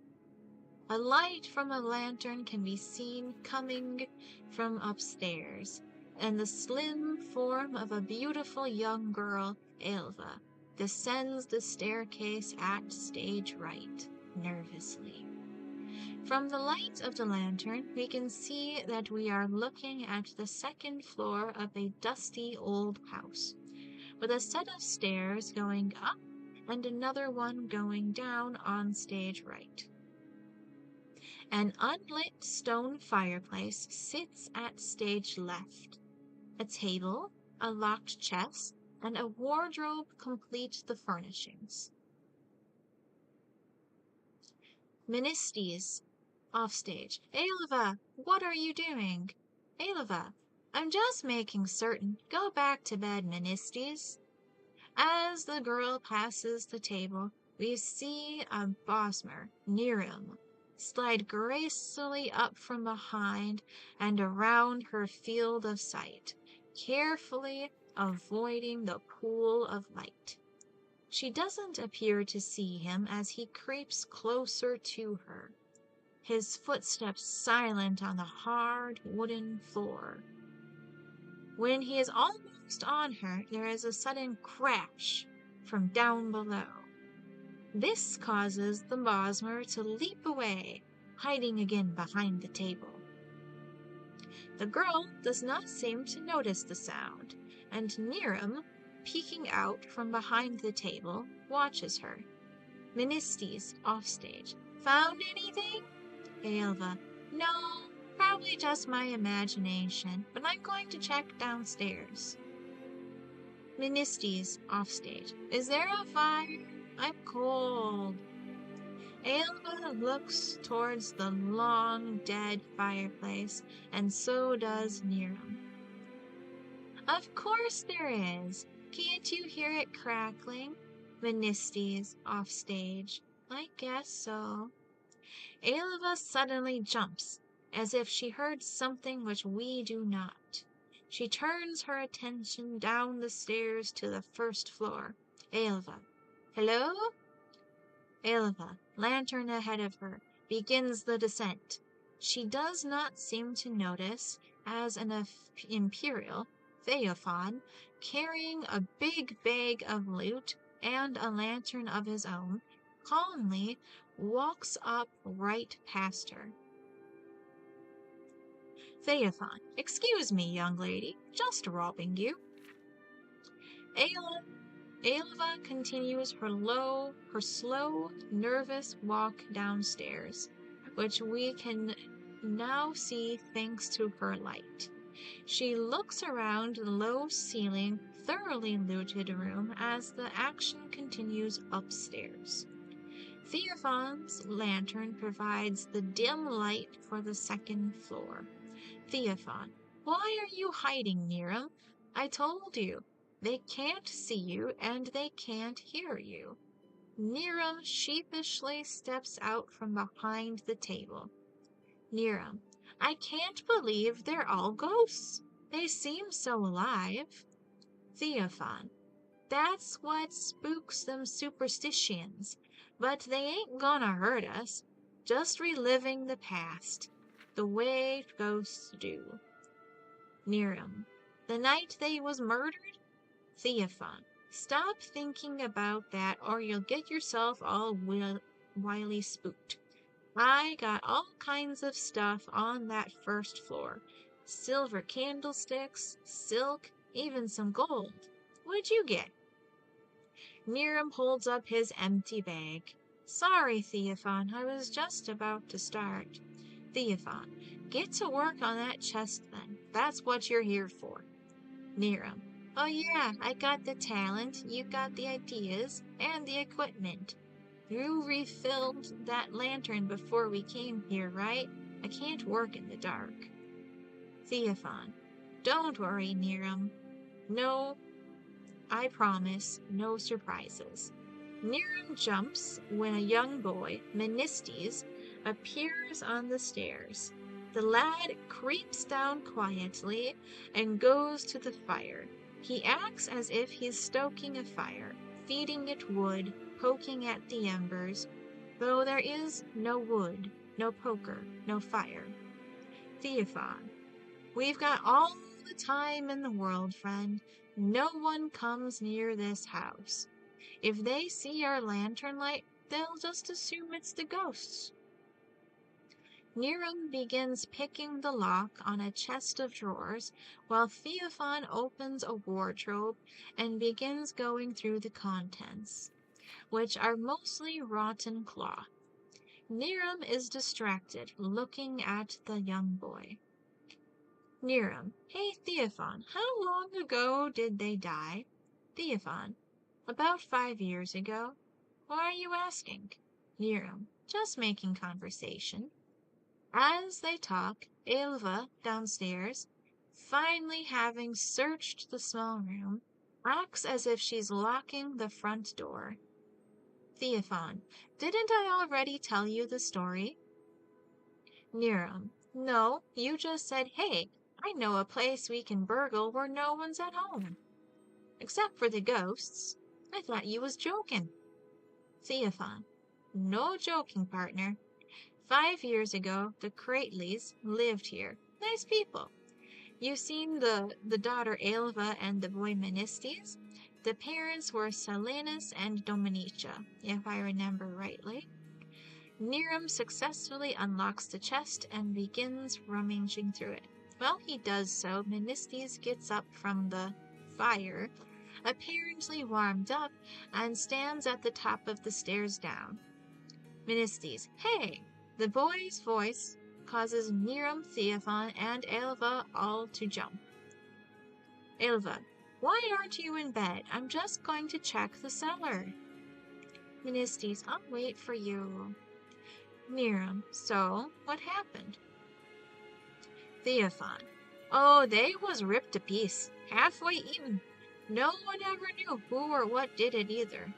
A light from a lantern can be seen coming from upstairs, and the slim form of a beautiful young girl, Aelva, descends the staircase at stage right, nervously. From the light of the lantern, we can see that we are looking at the second floor of a dusty old house, with a set of stairs going up and another one going down on stage right. An unlit stone fireplace sits at stage left. A table, a locked chest, and a wardrobe complete the furnishings. Menistes, offstage. Aelva, what are you doing? Aelva, I'm just making certain. Go back to bed, Menistes. As the girl passes the table, we see a Bosmer, Nirim, slide gracefully up from behind and around her field of sight, carefully avoiding the pool of light. She doesn't appear to see him as he creeps closer to her, his footsteps silent on the hard wooden floor. When he is almost on her, there is a sudden crash from down below. This causes the Bosmer to leap away, hiding again behind the table. The girl does not seem to notice the sound, and Nirim, peeking out from behind the table, watches her. Menistes, offstage. Found anything? Aelva. No, probably just my imagination, but I'm going to check downstairs. Menistes, offstage. Is there a fire? I'm cold. Aelva looks towards the long dead fireplace, and so does Nirim. Of course there is. Can't you hear it crackling? Menistes, offstage. I guess so. Aelva suddenly jumps, as if she heard something which we do not. She turns her attention down the stairs to the first floor. Aelva. Hello? Aelva, lantern ahead of her, begins the descent. She does not seem to notice, as an Imperial, Theophan, carrying a big bag of loot and a lantern of his own, calmly walks up right past her. Theophan, excuse me, young lady, just robbing you. Aelva continues her slow, nervous walk downstairs, which we can now see thanks to her light. She looks around the low-ceiling, thoroughly looted room as the action continues upstairs. Theophan's lantern provides the dim light for the second floor. Theophan, why are you hiding, Niram? I told you. They can't see you and they can't hear you. Niram sheepishly steps out from behind the table. Niram, I can't believe they're all ghosts. They seem so alive. Theophan, that's what spooks them superstitions. But they ain't gonna hurt us. Just reliving the past, the way ghosts do. Niram, the night they was murdered? Theophan, stop thinking about that or you'll get yourself all wily spooked. I got all kinds of stuff on that first floor. Silver candlesticks, silk, even some gold. What'd you get? Niram holds up his empty bag. Sorry, Theophan, I was just about to start. Theophan, get to work on that chest then. That's what you're here for. Niram, oh yeah, I got the talent, you got the ideas, and the equipment. You refilled that lantern before we came here, right? I can't work in the dark. Theophan, don't worry, Niram. No, I promise, no surprises. Niram jumps when a young boy, Menistes, appears on the stairs. The lad creeps down quietly and goes to the fire. He acts as if he's stoking a fire, feeding it wood, poking at the embers, though there is no wood, no poker, no fire. Theophan, we've got all the time in the world, friend. No one comes near this house. If they see our lantern light, they'll just assume it's the ghosts. Niram begins picking the lock on a chest of drawers, while Theophan opens a wardrobe and begins going through the contents, which are mostly rotten cloth. Niram is distracted, looking at the young boy. Niram, hey Theophan, how long ago did they die? Theophan, about 5 years ago. Why are you asking? Niram, just making conversation. As they talk, Aelva, downstairs, finally having searched the small room, acts as if she's locking the front door. Theophan, didn't I already tell you the story? Niram, no, you just said, hey, I know a place we can burgle where no one's at home. Except for the ghosts. I thought you was joking. Theophan, no joking, partner. 5 years ago, the Crateleys lived here. Nice people. You've seen the daughter Aelva and the boy Menistes? The parents were Silenus and Dominica, if I remember rightly. Niram successfully unlocks the chest and begins rummaging through it. While he does so, Menistes gets up from the fire, apparently warmed up, and stands at the top of the stairs down. Menistes, hey! The boy's voice causes Niram, Theophan, and Aelva all to jump. Aelva, why aren't you in bed? I'm just going to check the cellar. Menistes, I'll wait for you. Niram, so, what happened? Theophan, oh, they was ripped to piece, halfway eaten. No one ever knew who or what did it either,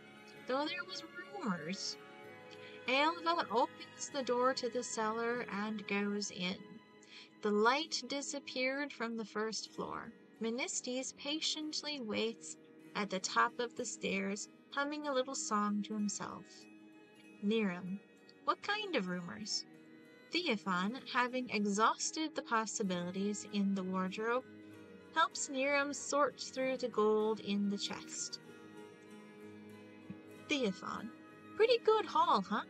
though there was rumors. Aelva opens the door to the cellar and goes in. The light disappeared from the first floor. Menistes patiently waits at the top of the stairs, humming a little song to himself. Niram, what kind of rumors? Theophan, having exhausted the possibilities in the wardrobe, helps Niram sort through the gold in the chest. Theophan, pretty good haul, huh?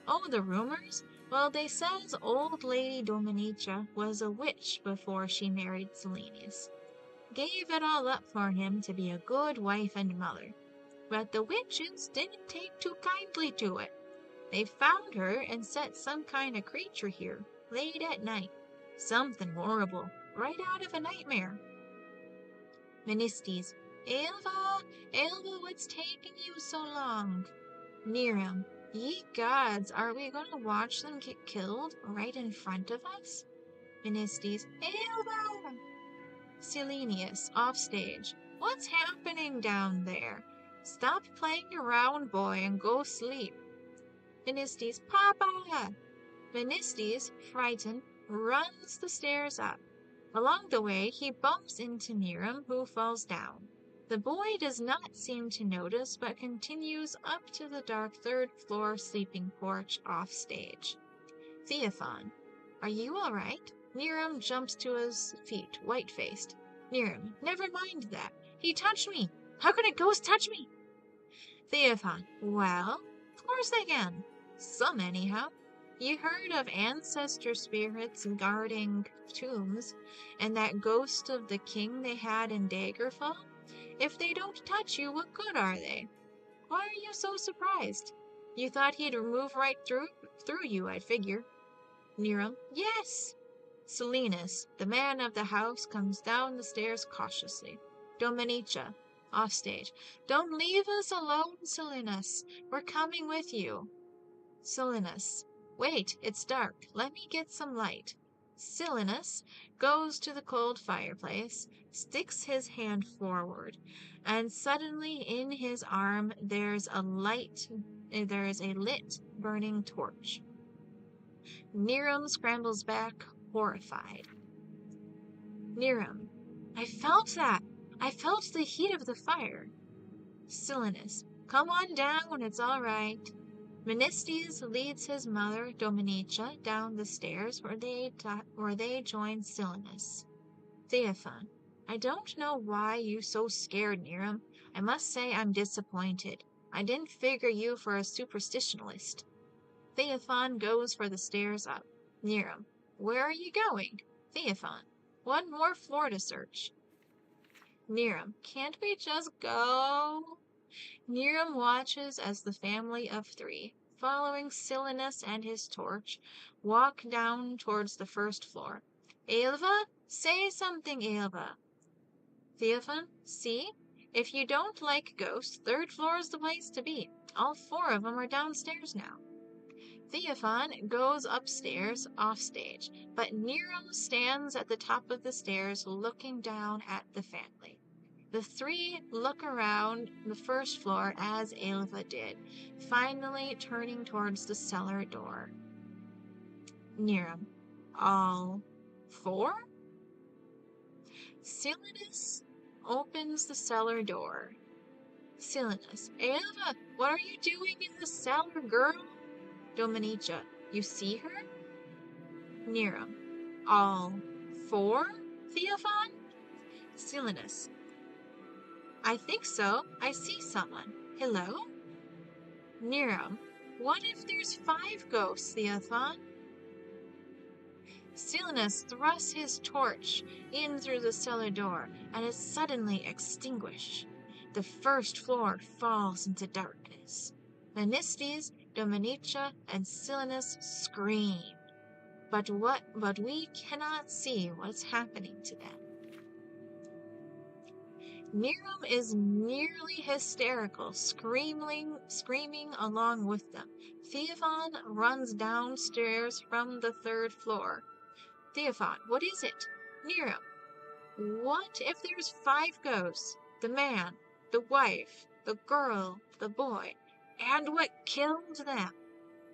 Oh, the rumors? Well, they says old lady Dominica was a witch before she married Silenus. Gave it all up for him to be a good wife and mother. But the witches didn't take too kindly to it. They found her and set some kind of creature here, late at night. Something horrible. right out of a nightmare. Menistes. Aelva, what's taking you so long? Miriam. Ye gods, are we going to watch them get killed right in front of us? Menistes. Aelva! Silenius, offstage. What's happening down there? Stop playing around, boy, and go sleep. Menistes. Papa! Menistes, frightened, runs the stairs up. Along the way, he bumps into Miriam, who falls down. The boy does not seem to notice, but continues up to the dark third-floor sleeping porch offstage. Theophan. Are you all right? Miriam jumps to his feet, white-faced. Miriam. Never mind that. He touched me. How could a ghost touch me? Theophan. Well, of course they can. Some, anyhow. You heard of ancestor spirits guarding tombs, and that ghost of the king they had in Daggerfall? If they don't touch you, what good are they? Why are you so surprised? You thought he'd move right through you, I'd figure. Miriam. Yes. Silenus, the man of the house, comes down the stairs cautiously. Dominica, offstage. Don't leave us alone, Silenus. We're coming with you. Silenus. Wait, it's dark. Let me get some light. Silenus goes to the cold fireplace, sticks his hand forward, and suddenly in his arm there's a lit burning torch. Miriam scrambles back, horrified. Miriam. I felt that. I felt the heat of the fire. Silenus. Come on down, it's all right. Menistes leads his mother, Dominica, down the stairs where they join Silenus. Theophan. I don't know why you so scared, Miriam. I must say I'm disappointed. I didn't figure you for a superstitionalist. Theophan goes for the stairs up. Miriam. Where are you going? Theophan. One more floor to search. Miriam. Can't we just go? Miriam watches as the family of three, following Silenus and his torch, walk down towards the first floor. Aelva? Say something, Aelva. Theophan, see? If you don't like ghosts, third floor is the place to be. All four of them are downstairs now. Theophan goes upstairs, offstage, but Miriam stands at the top of the stairs looking down at the family. The three look around the first floor as Aelva did, finally turning towards the cellar door. Miriam. All four? Silenus opens the cellar door. Silenus. Aelva, what are you doing in the cellar, girl? Dominica. You see her? Miriam. All four, Theophan? Silenus. I think so. I see someone. Hello? Miriam. What if there's 5 ghosts, Theophan? Silenus thrusts his torch in through the cellar door, and is suddenly extinguished. The first floor falls into darkness. Menistes, Dominica, and Silenus scream. But we cannot see what's happening to them. Miriam is nearly hysterical, screaming along with them. Theophan runs downstairs from the 3rd floor. Theophan, what is it? Miriam, what if there's 5 ghosts? The man, the wife, the girl, the boy, and what killed them?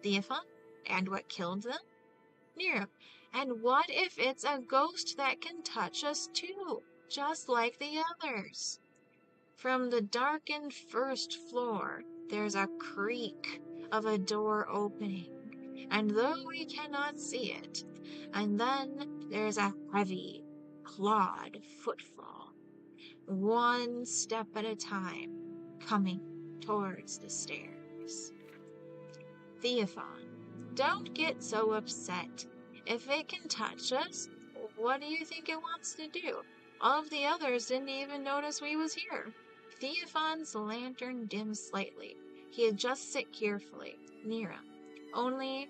Theophan, and what killed them? Miriam, and what if it's a ghost that can touch us too, just like the others? From the darkened 1st floor, there's a creak of a door opening, and though we cannot see it, and then there's a heavy, clawed footfall, one step at a time, coming towards the stairs. Theophan, don't get so upset. If it can touch us, what do you think it wants to do? All of the others didn't even notice we was here. Theophan's lantern dims slightly. He adjusts it carefully. Miriam. Only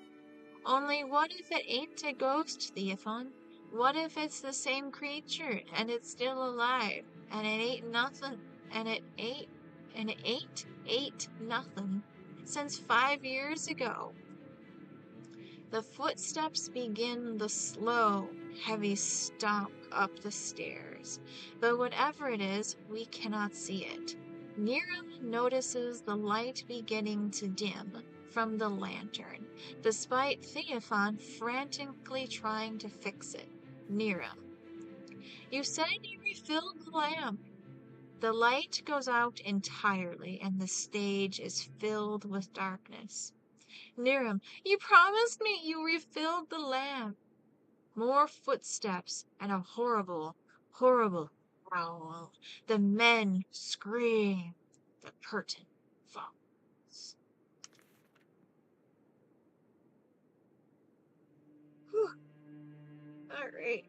what if it ain't a ghost, Theophan? What if it's the same creature and it's still alive and it ate nothing and it ate nothing since 5 years ago? The footsteps begin the slow, heavy stomp up the stairs, but whatever it is, we cannot see it. Niram notices the light beginning to dim from the lantern, despite Theophan frantically trying to fix it. Niram, you said you refilled the lamp. The light goes out entirely, and the stage is filled with darkness. Niram, you promised me you refilled the lamp. More footsteps and a horrible, horrible growl. The men scream. The curtain falls. Whew. All right.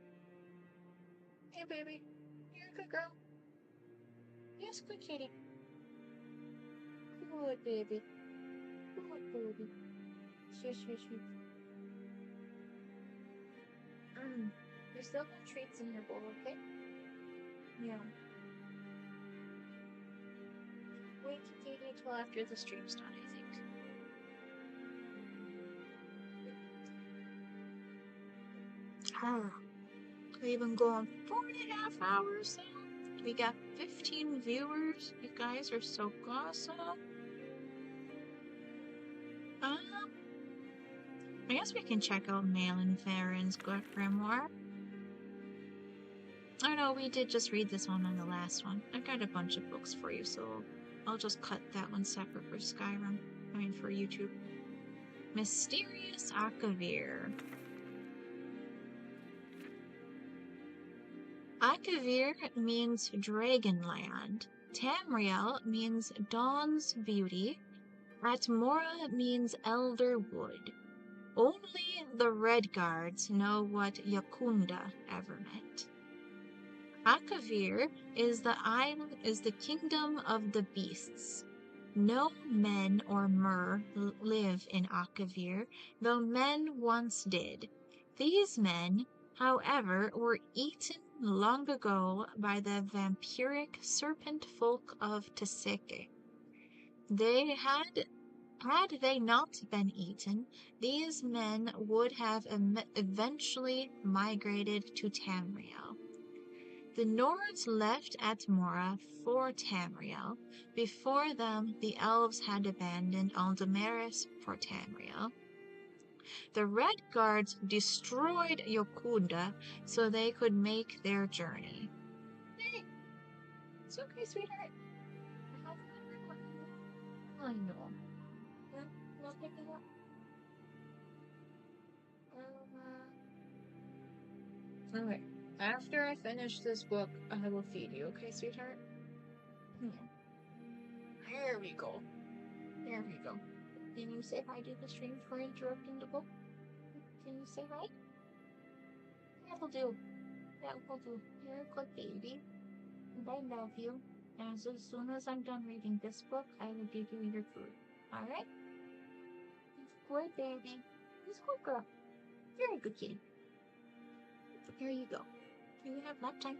Hey, baby. You're a good girl. Yes, good kitty. Good baby. Good baby. Shush, shush, shush. There's still got treats in your bowl, okay? Yeah. Wait to take it till after the stream's done, I think. We've been going 4.5 hours now. We got 15 viewers. You guys are so awesome. I guess we can check out Malin Farron's grimoire. Oh no, we did just read this one on the last one. I got a bunch of books for you, so I'll just cut that one separate for Skyrim. I mean, for YouTube. Mysterious Akavir. Akavir means Dragonland. Tamriel means Dawn's Beauty. Atmora means Elder Wood. Only the Red Guards know what Yakunda ever meant. Akavir is the kingdom of the beasts. No men or mer live in Akavir, though men once did. These men, however, were eaten long ago by the vampiric serpent folk of Teseke. Had they not been eaten, these men would have eventually migrated to Tamriel. The Nords left Atmora for Tamriel. Before them, the elves had abandoned Aldamaris for Tamriel. The Red Guards destroyed Yokunda so they could make their journey. Hey, it's okay, sweetheart. I know. Not picking up. Okay. After I finish this book, I will feed you, okay, sweetheart? Here we go. There we go. Can you say hi to the stream for interrupting the book? Can you say hi? That'll do. That will do. You're a good baby. And I love you. And as soon as I'm done reading this book, I will give you your food. Alright? Good baby. He's a good girl. Very good kid. Here you go. You have nap time.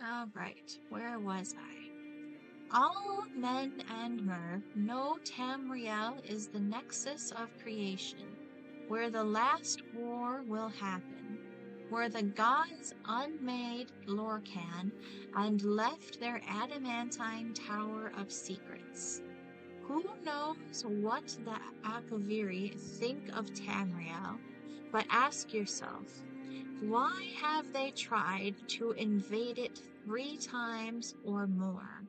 Alright, where was I? All men and mer know Tamriel is the nexus of creation, where the last war will happen, where the gods unmade Lorcan and left their adamantine tower of secrets. Who knows what the Akaviri think of Tamriel, but ask yourself, why have they tried to invade it 3 times or more?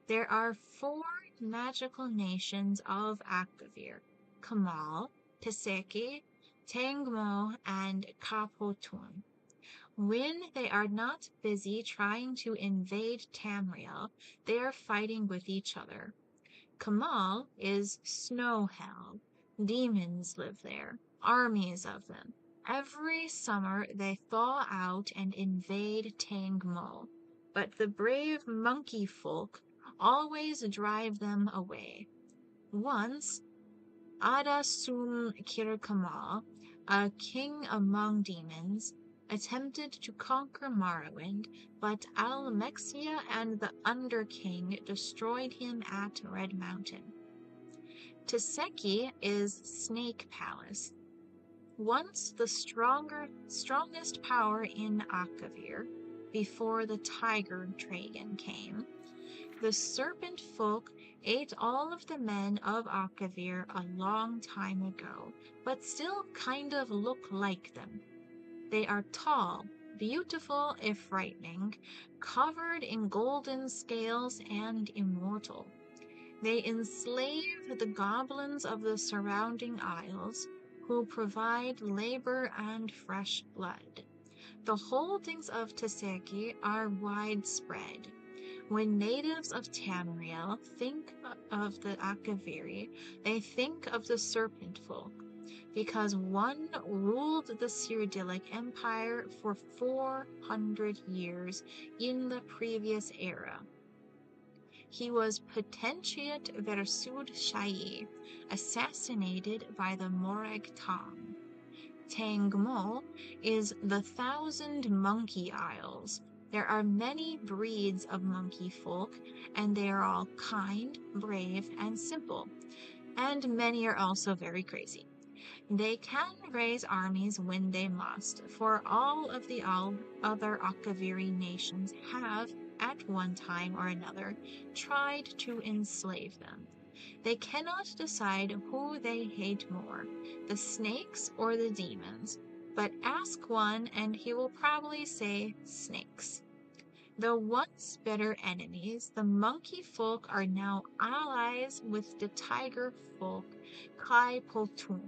There are 4 magical nations of Akavir: Kamal, Teseki, Tangmo, and Kapotun. When they are not busy trying to invade Tamriel, they are fighting with each other. Kamal is snow hell. Demons live there, armies of them. Every summer they thaw out and invade Tangmo, but the brave monkey folk always drive them away. Once, Ada Sum Kirkamal, a king among demons, attempted to conquer Morrowind, but Almexia and the Underking destroyed him at Red Mountain. Teseki is Snake Palace. Once the strongest power in Akavir, before the tiger dragon came, the serpent folk ate all of the men of Akavir a long time ago, but still kind of look like them. They are tall, beautiful if frightening, covered in golden scales and immortal. They enslave the goblins of the surrounding isles, who provide labor and fresh blood. The holdings of Teseki are widespread. When natives of Tamriel think of the Akaviri, they think of the Serpent Folk, because one ruled the Cyrodiilic Empire for 400 years in the previous era. He was Potentiate Versud Shai, assassinated by the Morag Tong. Tangmo is the Thousand Monkey Isles. There are many breeds of monkey folk, and they are all kind, brave, and simple. And many are also very crazy. They can raise armies when they must, for all of the other Akaviri nations have, at one time or another, tried to enslave them. They cannot decide who they hate more, the snakes or the demons, but ask one and he will probably say snakes. Though once bitter enemies, the monkey folk are now allies with the tiger folk, Kai Potun.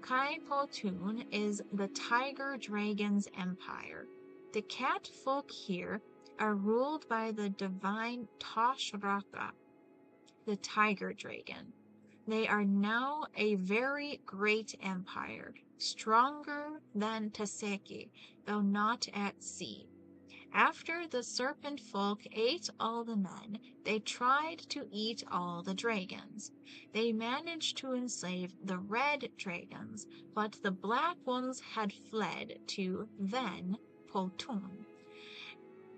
Kai Potun is the tiger dragon's empire. The cat folk here are ruled by the divine Tashraka, the tiger dragon. They are now a very great empire, stronger than Teseki, though not at sea. After the serpent folk ate all the men, they tried to eat all the dragons. They managed to enslave the red dragons, but the black ones had fled to then Potun.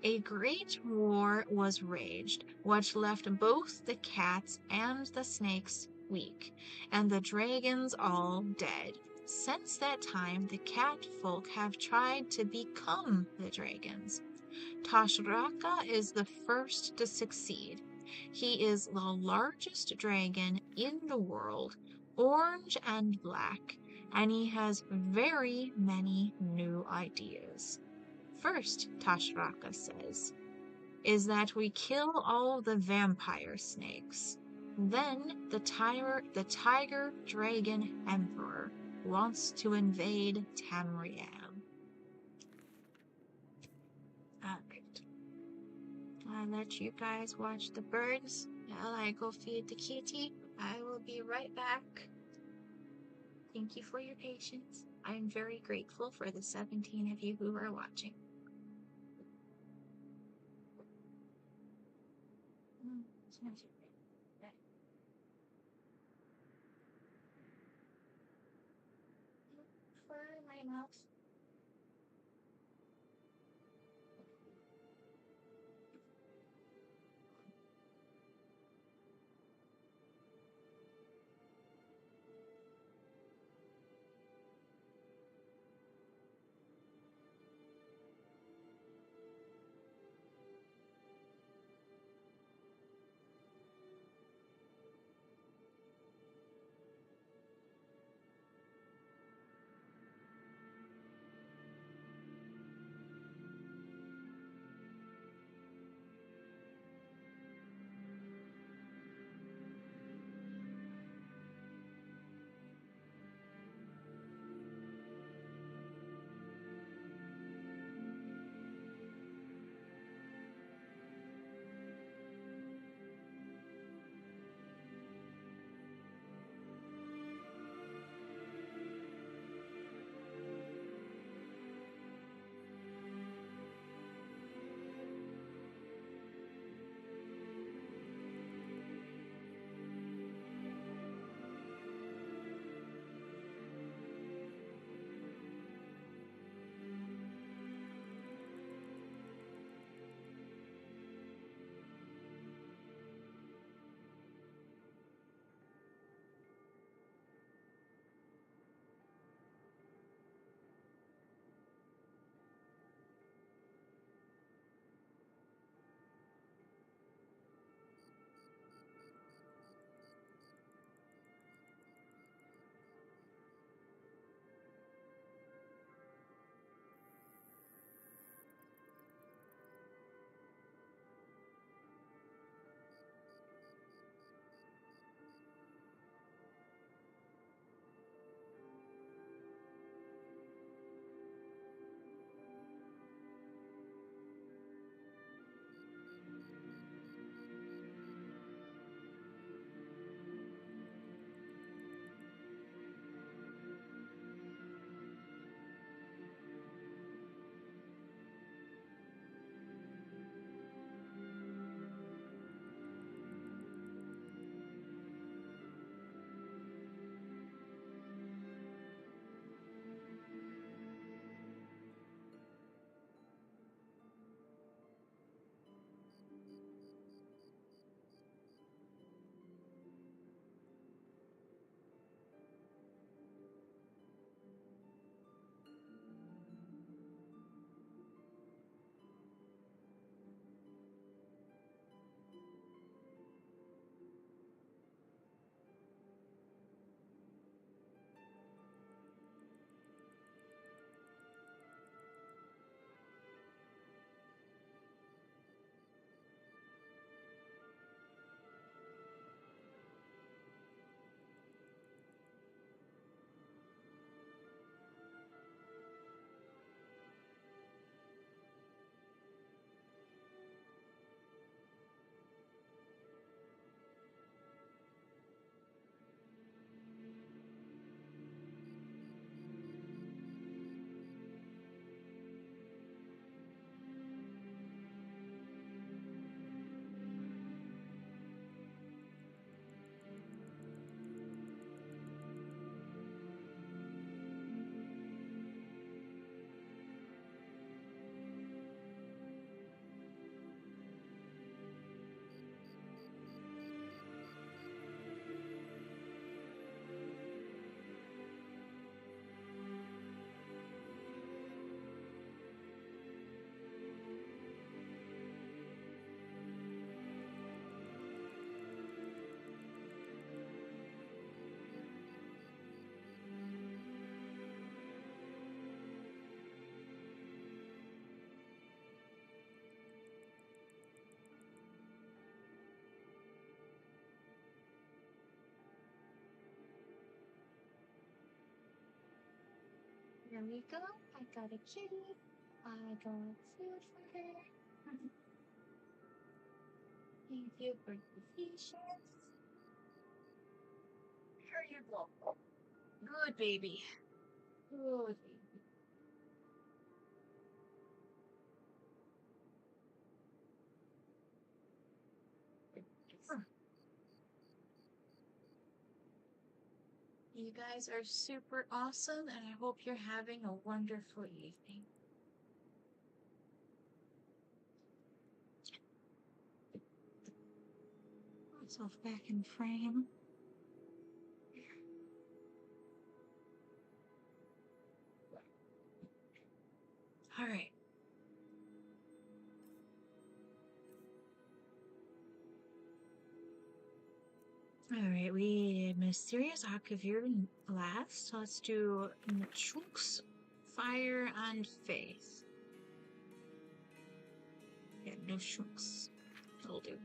A great war was raged, which left both the cats and the snakes weak, and the dragons all dead. Since that time, the cat folk have tried to become the dragons. Tashraka is the first to succeed. He is the largest dragon in the world, orange and black, and he has very many new ideas. First, Tashraka says, is that we kill all the vampire snakes. Then the tiger dragon emperor wants to invade Tamriel. Alright. I'll let you guys watch the birds while I go feed the kitty. I will be right back. Thank you for your patience. I'm very grateful for the 17 of you who are watching. For my mouth. There we go. I got a kitty. I got food for her. Thank you for the patience. Here you go. Good baby. Good baby. You guys are super awesome, and I hope you're having a wonderful evening. Put myself back in frame. All right. All right, we did Mysterious Akavir last, so let's do Chunks, Fire, and Faith. Yeah, no Chunks. That'll do.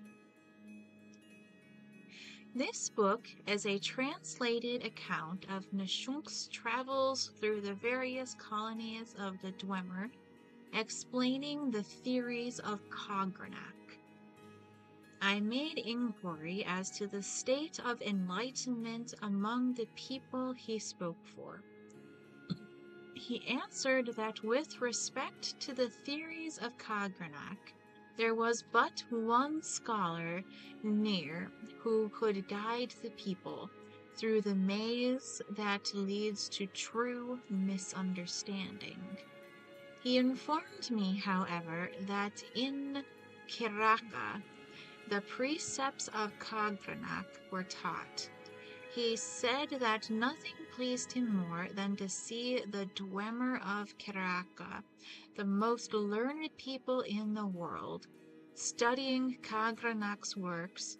This book is a translated account of Nishunk's travels through the various colonies of the Dwemer, explaining the theories of Cogranak. I made inquiry as to the state of enlightenment among the people he spoke for. He answered that with respect to the theories of Cogranak, there was but one scholar near who could guide the people through the maze that leads to true misunderstanding. He informed me, however, that in Kiraka, the precepts of Cogranak were taught. He said that nothing pleased him more than to see the Dwemer of Kiraka, the most learned people in the world, studying Kagranak's words,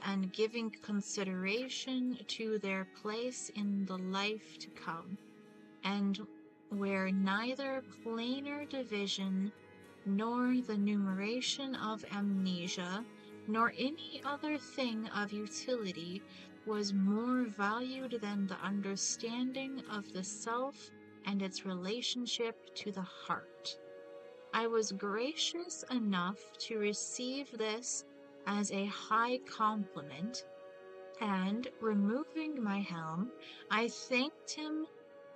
and giving consideration to their place in the life to come, and where neither planar division, nor the numeration of amnesia, nor any other thing of utility was more valued than the understanding of the self and its relationship to the heart. I was gracious enough to receive this as a high compliment, and, removing my helm, I thanked him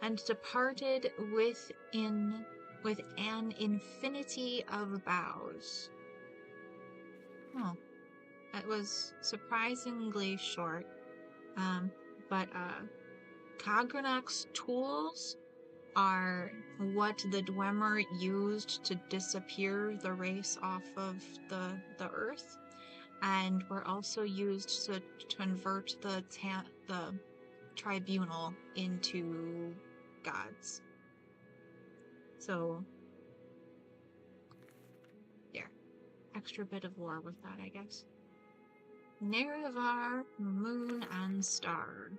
and departed with an infinity of bows. Oh, that was surprisingly short. But Kagranak's tools are what the Dwemer used to disappear the race off of the earth, and were also used to convert the tribunal into gods. So, there. Extra bit of lore with that, I guess. Nerevar, Moon, and Star.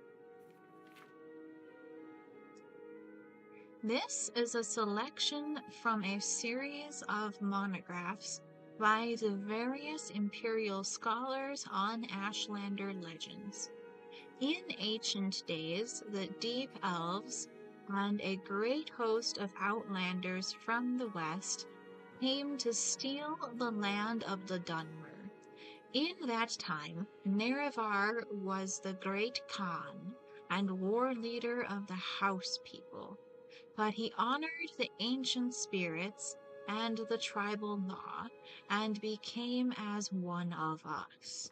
This is a selection from a series of monographs by the various imperial scholars on Ashlander legends. In ancient days, the Deep Elves and a great host of outlanders from the west came to steal the land of the Dunmer. In that time, Nerevar was the great Khan and war leader of the house people, but he honored the ancient spirits and the tribal law, and became as one of us.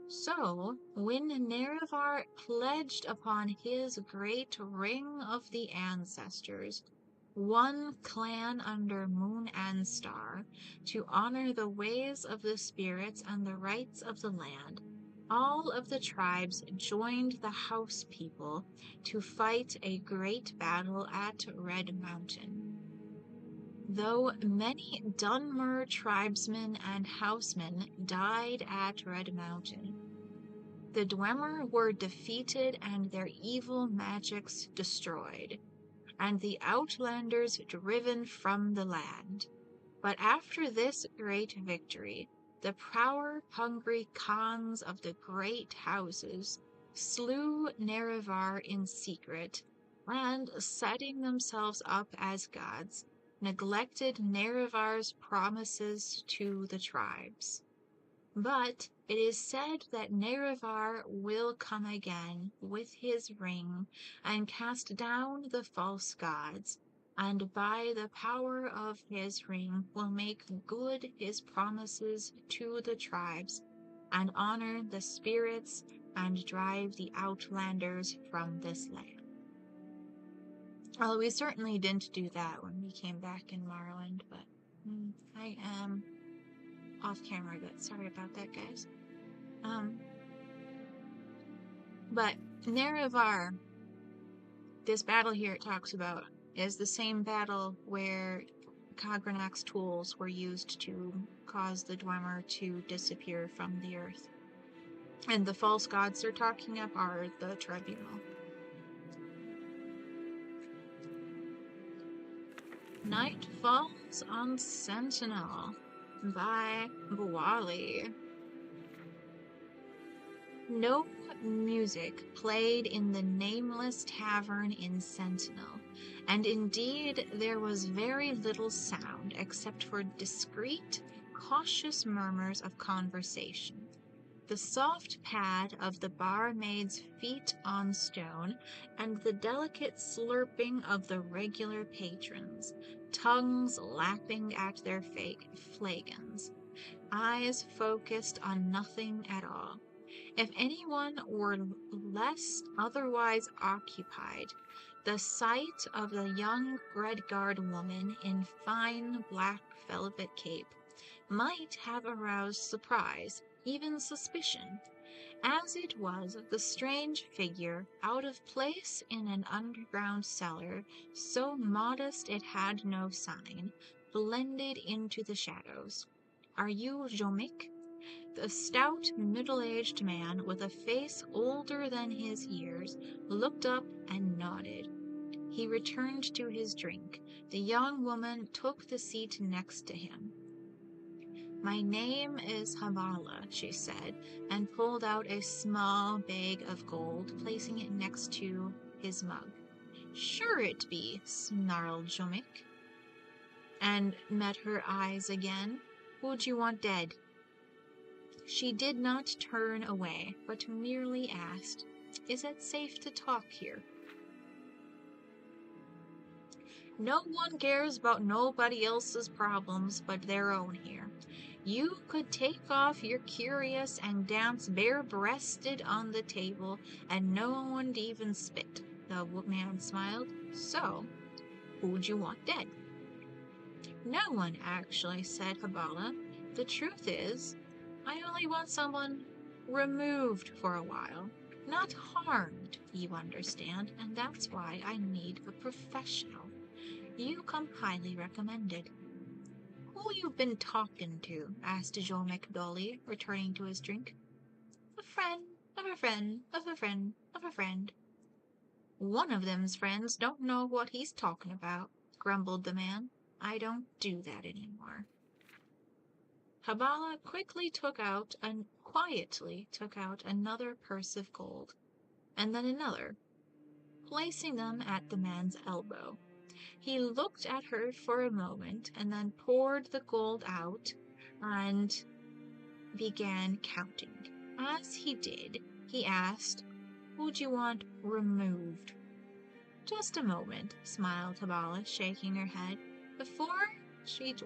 So, when Nerevar pledged upon his great ring of the ancestors, one clan under Moon and Star, to honor the ways of the spirits and the rights of the land, all of the tribes joined the house people to fight a great battle at Red Mountain. Though many Dunmer tribesmen and housemen died at Red Mountain, the Dwemer were defeated and their evil magics destroyed, and the outlanders driven from the land. But after this great victory, the power-hungry Khans of the great houses slew Nerevar in secret, and setting themselves up as gods, neglected Nerevar's promises to the tribes. But it is said that Nerevar will come again with his ring and cast down the false gods, and by the power of his ring will make good his promises to the tribes, and honor the spirits and drive the outlanders from this land. Well, we certainly didn't do that when we came back in Morrowind, but I am off camera a bit. Sorry about that, guys. But Nerevar, this battle here it talks about, is the same battle where Khagranak's tools were used to cause the Dwemer to disappear from the earth. And the false gods they're talking of are the Tribunal. Night Falls on Sentinel by Buwali. No music played in the nameless tavern in Sentinel, and indeed there was very little sound except for discreet, cautious murmurs of conversation. The soft pad of the barmaid's feet on stone, and the delicate slurping of the regular patrons, tongues lapping at their flagons, eyes focused on nothing at all. If anyone were less otherwise occupied, the sight of the young Redguard woman in fine black velvet cape might have aroused surprise, even suspicion. As it was, the strange figure, out of place in an underground cellar, so modest it had no sign, blended into the shadows. "Are you Jomik?" The stout, middle-aged man, with a face older than his years, looked up and nodded. He returned to his drink. The young woman took the seat next to him. "My name is Habala," she said, and pulled out a small bag of gold, placing it next to his mug. "Sure it be," snarled Jomik, and met her eyes again. "Who'd you want dead?" She did not turn away, but merely asked, "Is it safe to talk here?" "No one cares about nobody else's problems but their own here. You could take off your curious and dance bare-breasted on the table, and no one'd even spit," the man smiled. "So, who'd you want dead?" "No one, actually," said Habala. "The truth is, I only want someone removed for a while. Not harmed, you understand, and that's why I need a professional. You come highly recommended." "Who you been talking to?" asked Jolmek dully, returning to his drink. "A friend of a friend of a friend of a friend." "One of them's friends don't know what he's talking about," grumbled the man. "I don't do that anymore." Habala quietly took out another purse of gold, and then another, placing them at the man's elbow. He looked at her for a moment, and then poured the gold out and began counting. As he did, he asked, "Who'd you want removed?" "Just a moment," smiled Habala, shaking her head. "Before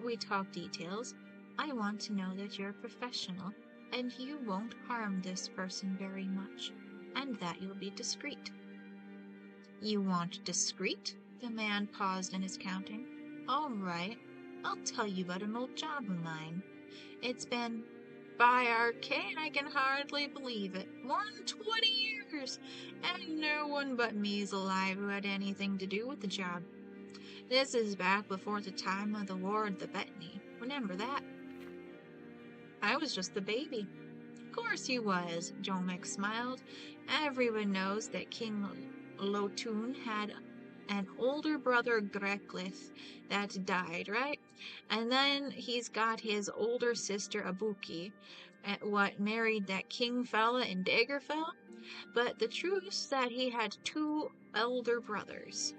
we talk details, I want to know that you're a professional, and you won't harm this person very much, and that you'll be discreet." "You want discreet?" The man paused in his counting. "All right, I'll tell you about an old job of mine. It's been, by arcane, I can hardly believe it, more than 20 years, and no one but me's alive who had anything to do with the job. This is back before the time of the War of the Bettany. Remember that?" "I was just the baby." "Of course you was," Jomek smiled. "Everyone knows that King Lotun had an older brother, Greklith, that died, right? And then he's got his older sister, Abuki, what married that king fella in Daggerfell. but the truth's that he had 2 elder brothers.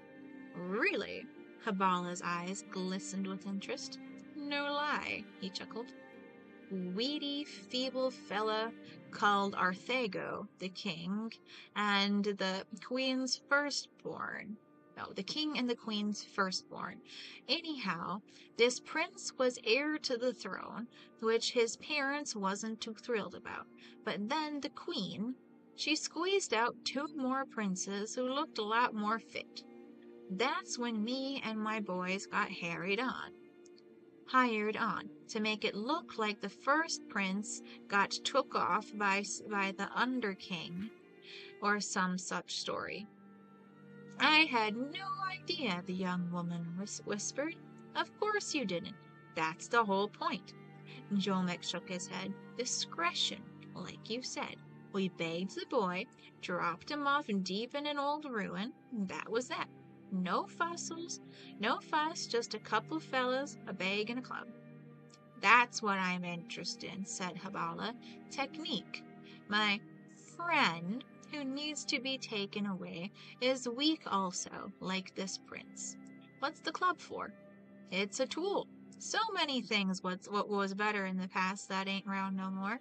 Really? Habala's eyes glistened with interest. No lie, he chuckled. Weedy, feeble fella called Arthago, the king, and the queen's firstborn. No, the king and the queen's firstborn. Anyhow, this prince was heir to the throne, which his parents wasn't too thrilled about. But then the queen, she squeezed out 2 more princes who looked a lot more fit. That's when me and my boys got hired on to make it look like the first prince got took off by the under king or some such story. I had no idea, the young woman whispered. Of course you didn't. That's the whole point. Jomek shook his head. Discretion, like you said. We begged the boy, dropped him off deep in an old ruin, and that was that. No fussles, no fuss, just a couple fellas, a bag, and a club. That's what I'm interested in, said Habala. Technique. My friend, who needs to be taken away, is weak also, like this prince. What's the club for? It's a tool. So many things what was better in the past that ain't round no more.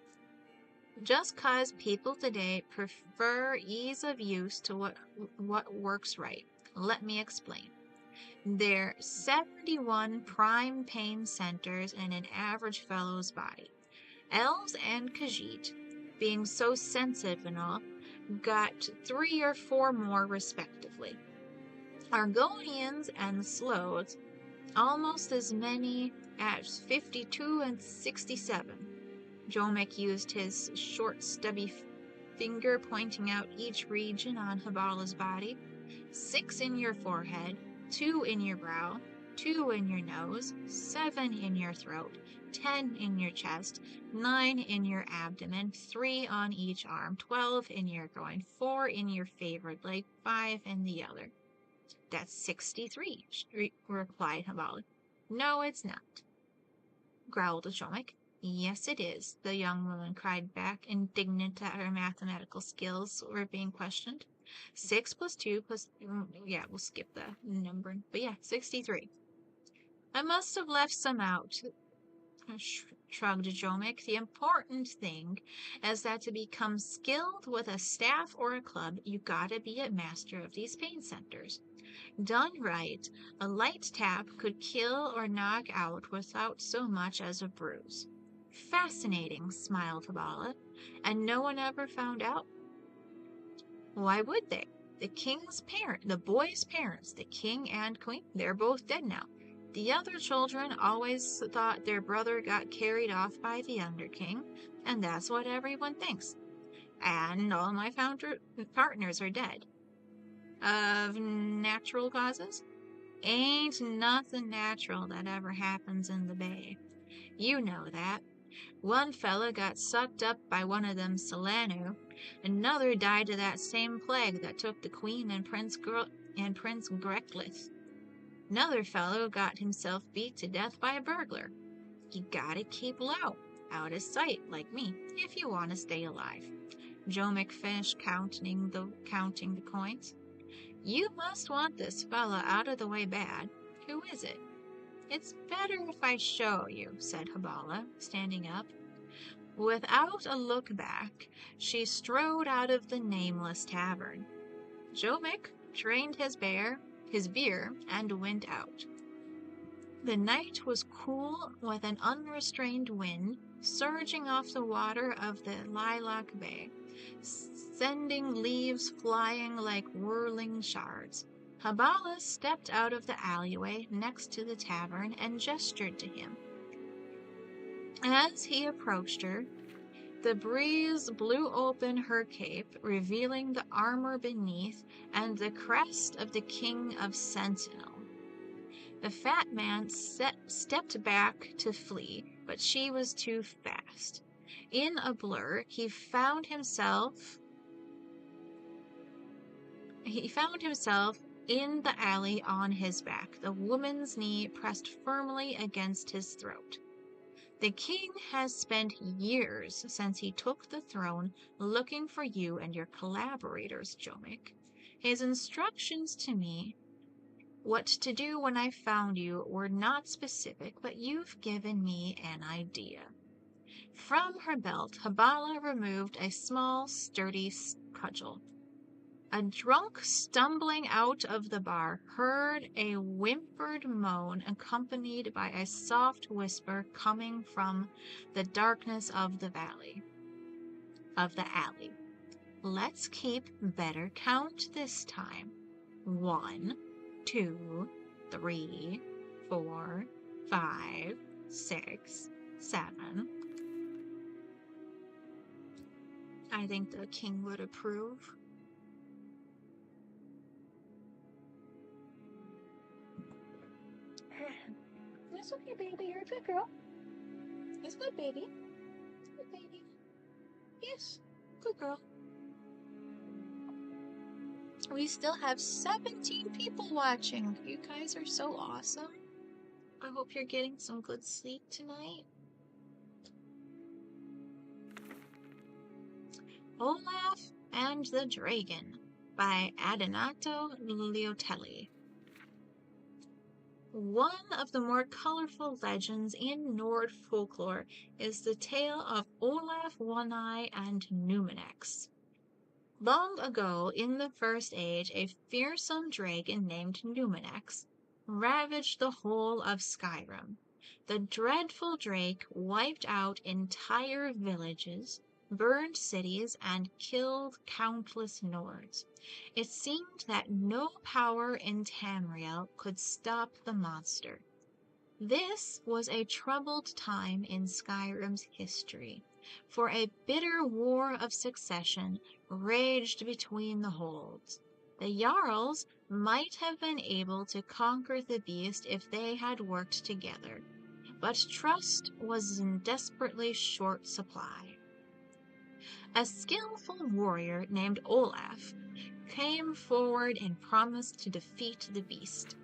Just 'cause people today prefer ease of use to what works right. Let me explain. There are 71 prime pain centers in an average fellow's body. Elves and Khajiit, being so sensitive and all, got 3 or 4 more respectively. Argonians and Slodes, almost as many as 52 and 67. Jomek used his short, stubby finger pointing out each region on Habala's body. 6 in your forehead, 2 in your brow, 2 in your nose, 7 in your throat, 10 in your chest, 9 in your abdomen, 3 on each arm, 12 in your groin, 4 in your favored leg, 5 in the other. That's 63, replied Habala. No, it's not, growled Jomek. Yes, it is, the young woman cried back, indignant that her mathematical skills were being questioned. 6 plus 2 plus... yeah, we'll skip the numbering. But yeah, 63. I must have left some out, shrugged Jomek. The important thing is that to become skilled with a staff or a club, you gotta be a master of these pain centers. Done right, a light tap could kill or knock out without so much as a bruise. Fascinating, smiled Habala. And no one ever found out? Why would they? The boy's parents, the king and queen, they're both dead now. The other children always thought their brother got carried off by the under king, and that's what everyone thinks. And all my partners are dead. Of natural causes? Ain't nothing natural that ever happens in the bay. You know that. One fella got sucked up by one of them Solanu. Another died of that same plague that took the queen and Prince Greklith. Another fellow got himself beat to death by a burglar. You gotta keep low, out of sight, like me, if you want to stay alive. Jomek finished counting the coins. You must want this fella out of the way bad. Who is it? It's better if I show you, said Habala, standing up. Without a look back, she strode out of the nameless tavern. Jomek drained his beer, and went out. The night was cool with an unrestrained wind surging off the water of the lilac bay, sending leaves flying like whirling shards. Habala stepped out of the alleyway next to the tavern and gestured to him. As he approached her, the breeze blew open her cape, revealing the armor beneath and the crest of the King of Sentinel. The fat man stepped back to flee, but she was too fast. In a blur, he found himself in the alley on his back, the woman's knee pressed firmly against his throat. The king has spent years since he took the throne looking for you and your collaborators, Jomic. His instructions to me, what to do when I found you, were not specific, but you've given me an idea. From her belt, Habala removed a small, sturdy cudgel. A drunk stumbling out of the bar heard a whimpered moan accompanied by a soft whisper coming from the darkness of the alley. Let's keep better count this time. 1, 2, 3, 4, 5, 6, 7. I think the king would approve. It's okay, baby. You're a good girl. It's good, baby. Good, baby. Yes, good girl. We still have 17 people watching. You guys are so awesome. I hope you're getting some good sleep tonight. Olaf and the Dragon by Adonato Liotelli. One of the more colorful legends in Nord folklore is the tale of Olaf One-Eye and Numinex. Long ago, in the First Age, a fearsome dragon named Numinex ravaged the whole of Skyrim. The dreadful drake wiped out entire villages, burned cities, and killed countless Nords. It seemed that no power in Tamriel could stop the monster. This was a troubled time in Skyrim's history, for a bitter war of succession raged between the holds. The Jarls might have been able to conquer the beast if they had worked together, but trust was in desperately short supply. A skillful warrior named Olaf came forward and promised to defeat the beast.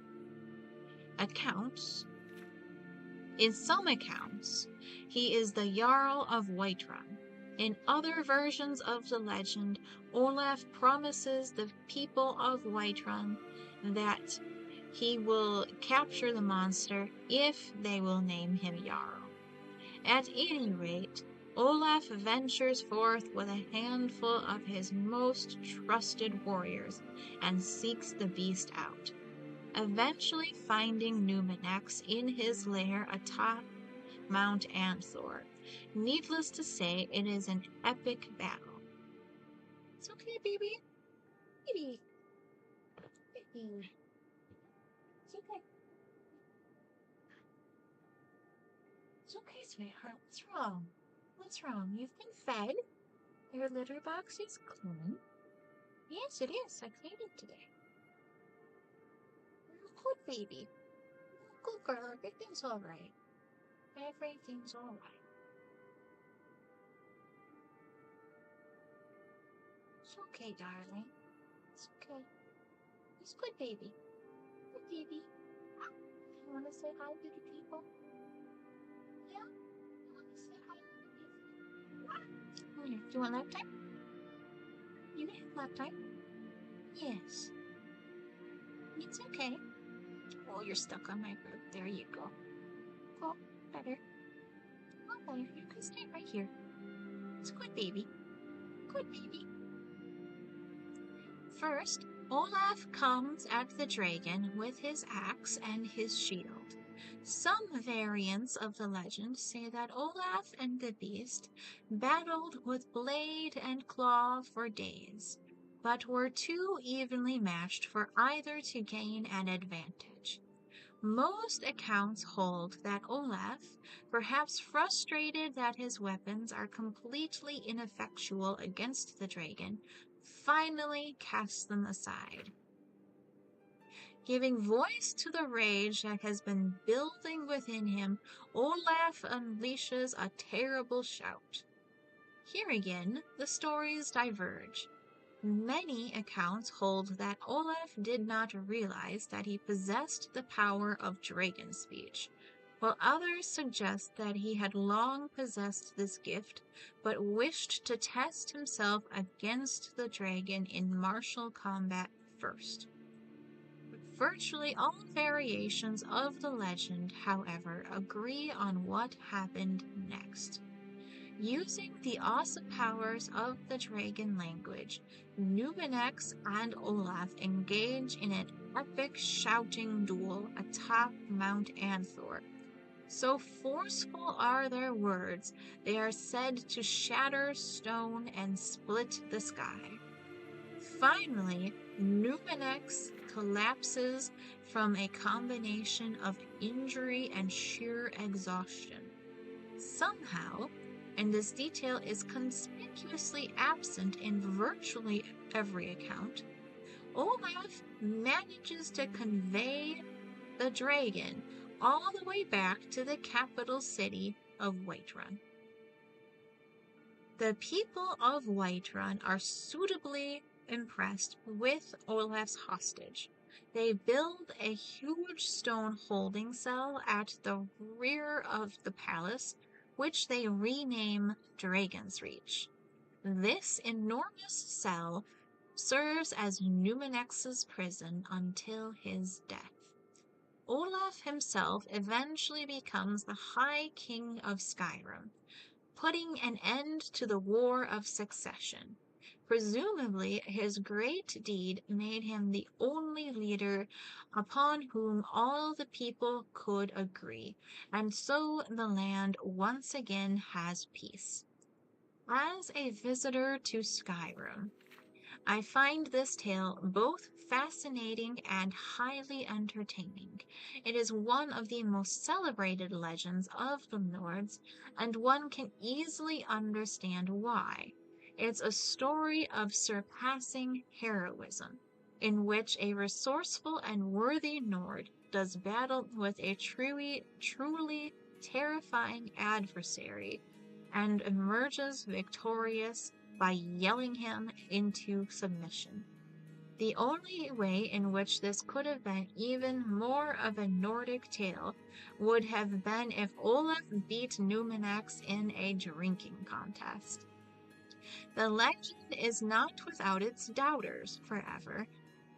In some accounts, he is the Jarl of Whiterun. In other versions of the legend, Olaf promises the people of Whiterun that he will capture the monster if they will name him Jarl. At any rate, Olaf ventures forth with a handful of his most trusted warriors and seeks the beast out, eventually finding Numinex in his lair atop Mount Anthor. Needless to say, it is an epic battle. It's okay, baby. Baby. Baby. It's okay. It's okay, sweetheart. What's wrong? What's wrong? You've been fed? Your litter box is clean? Yes, it is. I cleaned it today. Good baby. Good girl. Everything's alright. Everything's alright. It's okay, darling. It's okay. It's good, baby. Good baby. You want to say hi to the people? Yeah? You want to say hi to the people? Here, do you want lap time? You can have lap time. Yes. It's okay. Oh, you're stuck on my roof. There you go. Go, better. Go better. You can stay right here. It's good, baby. Good, baby. First, Olaf comes at the dragon with his axe and his shield. Some variants of the legend say that Olaf and the beast battled with blade and claw for days, but were too evenly matched for either to gain an advantage. Most accounts hold that Olaf, perhaps frustrated that his weapons are completely ineffectual against the dragon, finally casts them aside. Giving voice to the rage that has been building within him, Olaf unleashes a terrible shout. Here again, the stories diverge. Many accounts hold that Olaf did not realize that he possessed the power of dragon speech, while others suggest that he had long possessed this gift, but wished to test himself against the dragon in martial combat first. Virtually all variations of the legend, however, agree on what happened next. Using the awesome powers of the dragon language, Numinex and Olaf engage in an epic shouting duel atop Mount Anthor. So forceful are their words, they are said to shatter stone and split the sky. Finally, Numinex collapses from a combination of injury and sheer exhaustion. Somehow, and this detail is conspicuously absent in virtually every account, Olaf manages to convey the dragon all the way back to the capital city of Whiterun. The people of Whiterun are suitably impressed with Olaf's hostage. They build a huge stone holding cell at the rear of the palace, which they rename Dragon's Reach. This enormous cell serves as Numinex's prison until his death. Olaf himself eventually becomes the High King of Skyrim, putting an end to the War of Succession. Presumably, his great deed made him the only leader upon whom all the people could agree, and so the land once again has peace. As a visitor to Skyrim, I find this tale both fascinating and highly entertaining. It is one of the most celebrated legends of the Nords, and one can easily understand why. It's a story of surpassing heroism, in which a resourceful and worthy Nord does battle with a truly terrifying adversary and emerges victorious by yelling him into submission. The only way in which this could have been even more of a Nordic tale would have been if Olaf beat Numinex in a drinking contest. The legend is not without its doubters forever.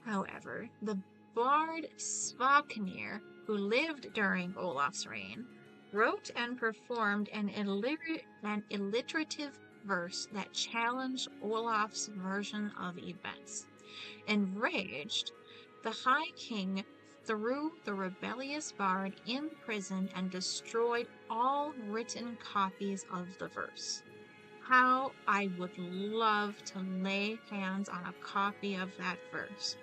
However, the bard Svaknir, who lived during Olaf's reign, wrote and performed an alliterative verse that challenged Olaf's version of events. Enraged, the High King threw the rebellious bard in prison and destroyed all written copies of the verse. How I would love to lay hands on a copy of that verse.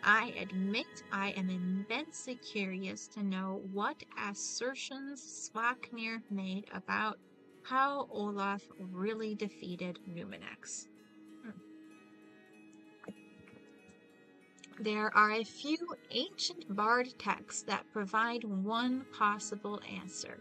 I admit I am immensely curious to know what assertions Svaknir made about how Olaf really defeated Numinex. There are a few ancient bard texts that provide one possible answer.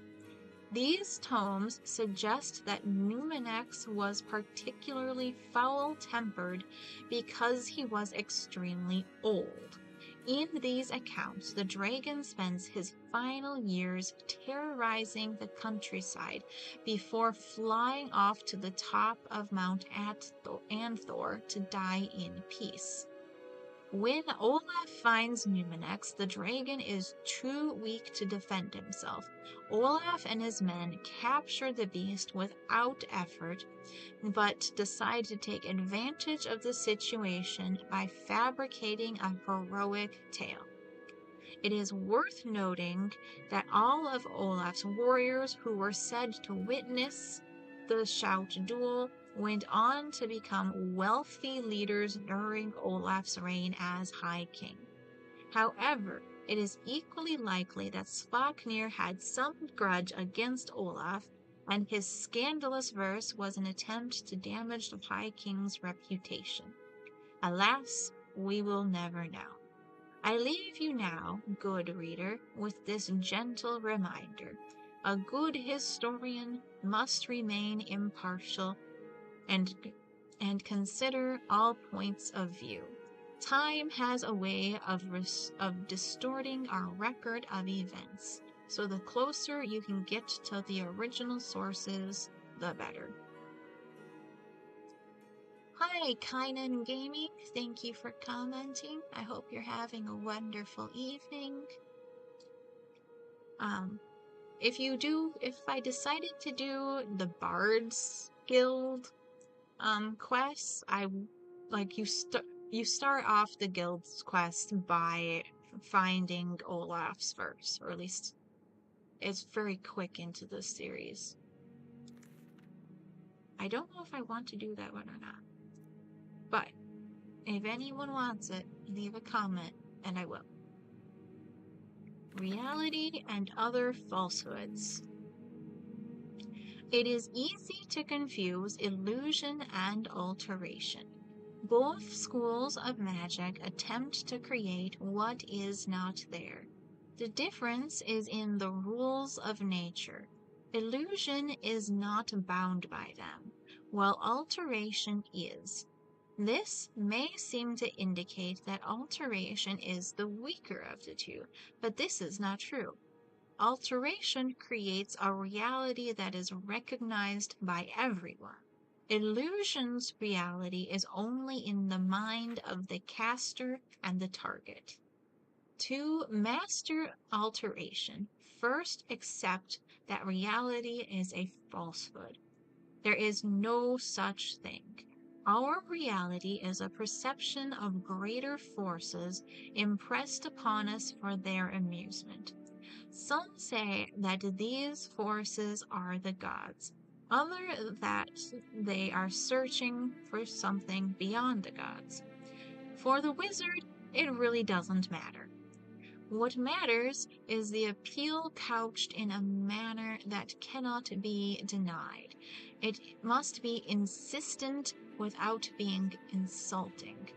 These tomes suggest that Numinex was particularly foul-tempered because he was extremely old. In these accounts, the dragon spends his final years terrorizing the countryside before flying off to the top of Mount Anthor to die in peace. When Olaf finds Numinex, the dragon is too weak to defend himself. Olaf and his men capture the beast without effort, but decide to take advantage of the situation by fabricating a heroic tale. It is worth noting that all of Olaf's warriors who were said to witness the shout duel went on to become wealthy leaders during Olaf's reign as High King. However, it is equally likely that Svaknir had some grudge against Olaf, and his scandalous verse was an attempt to damage the High King's reputation. Alas, we will never know. I leave you now, good reader, with this gentle reminder. A good historian must remain impartial and consider all points of view. Time has a way of distorting our record of events, So the closer you can get to the original sources, the better. Hi, Kainan Gaming. Thank you for commenting. I hope you're having a wonderful evening. If I decided to do the Bards Guild quests, you start off the guild's quest by finding Olaf's first, or at least it's very quick into the series. I don't know if I want to do that one or not, but if anyone wants it, leave a comment and I will. Reality and other falsehoods. It is easy to confuse illusion and alteration. Both schools of magic attempt to create what is not there. The difference is in the rules of nature. Illusion is not bound by them, while alteration is. This may seem to indicate that alteration is the weaker of the two, but this is not true. Alteration creates a reality that is recognized by everyone. Illusion's reality is only in the mind of the caster and the target. To master alteration, first accept that reality is a falsehood. There is no such thing. Our reality is a perception of greater forces impressed upon us for their amusement. Some say that these forces are the gods, others that they are searching for something beyond the gods. For the wizard, it really doesn't matter. What matters is the appeal couched in a manner that cannot be denied. It must be insistent without being insulting.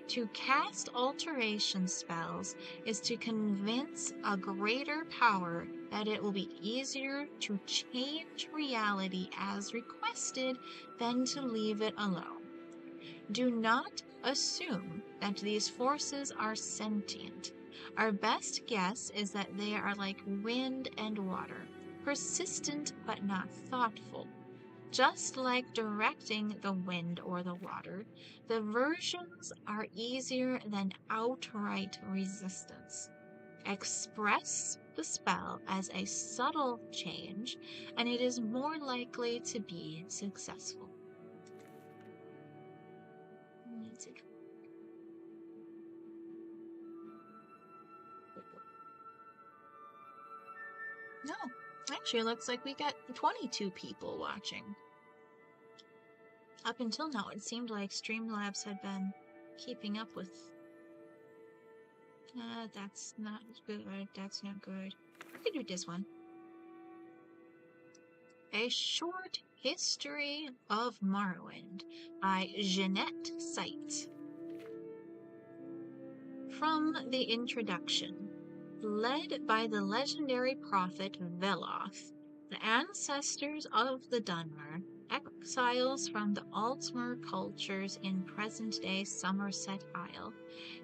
To cast alteration spells is to convince a greater power that it will be easier to change reality as requested than to leave it alone. Do not assume that these forces are sentient. Our best guess is that they are like wind and water, persistent but not thoughtful. Just like directing the wind or the water, the versions are easier than outright resistance. Express the spell as a subtle change, and it is more likely to be successful. No, actually, it looks like we got 22 people watching. Up until now, it seemed like Streamlabs had been keeping up with... that's not good. That's not good. I could do this one. A Short History of Morrowind by Jeanette Sight. From the introduction. Led by the legendary prophet Veloth, the ancestors of the Dunmer, exiles from the Altmer cultures in present-day Somerset Isle,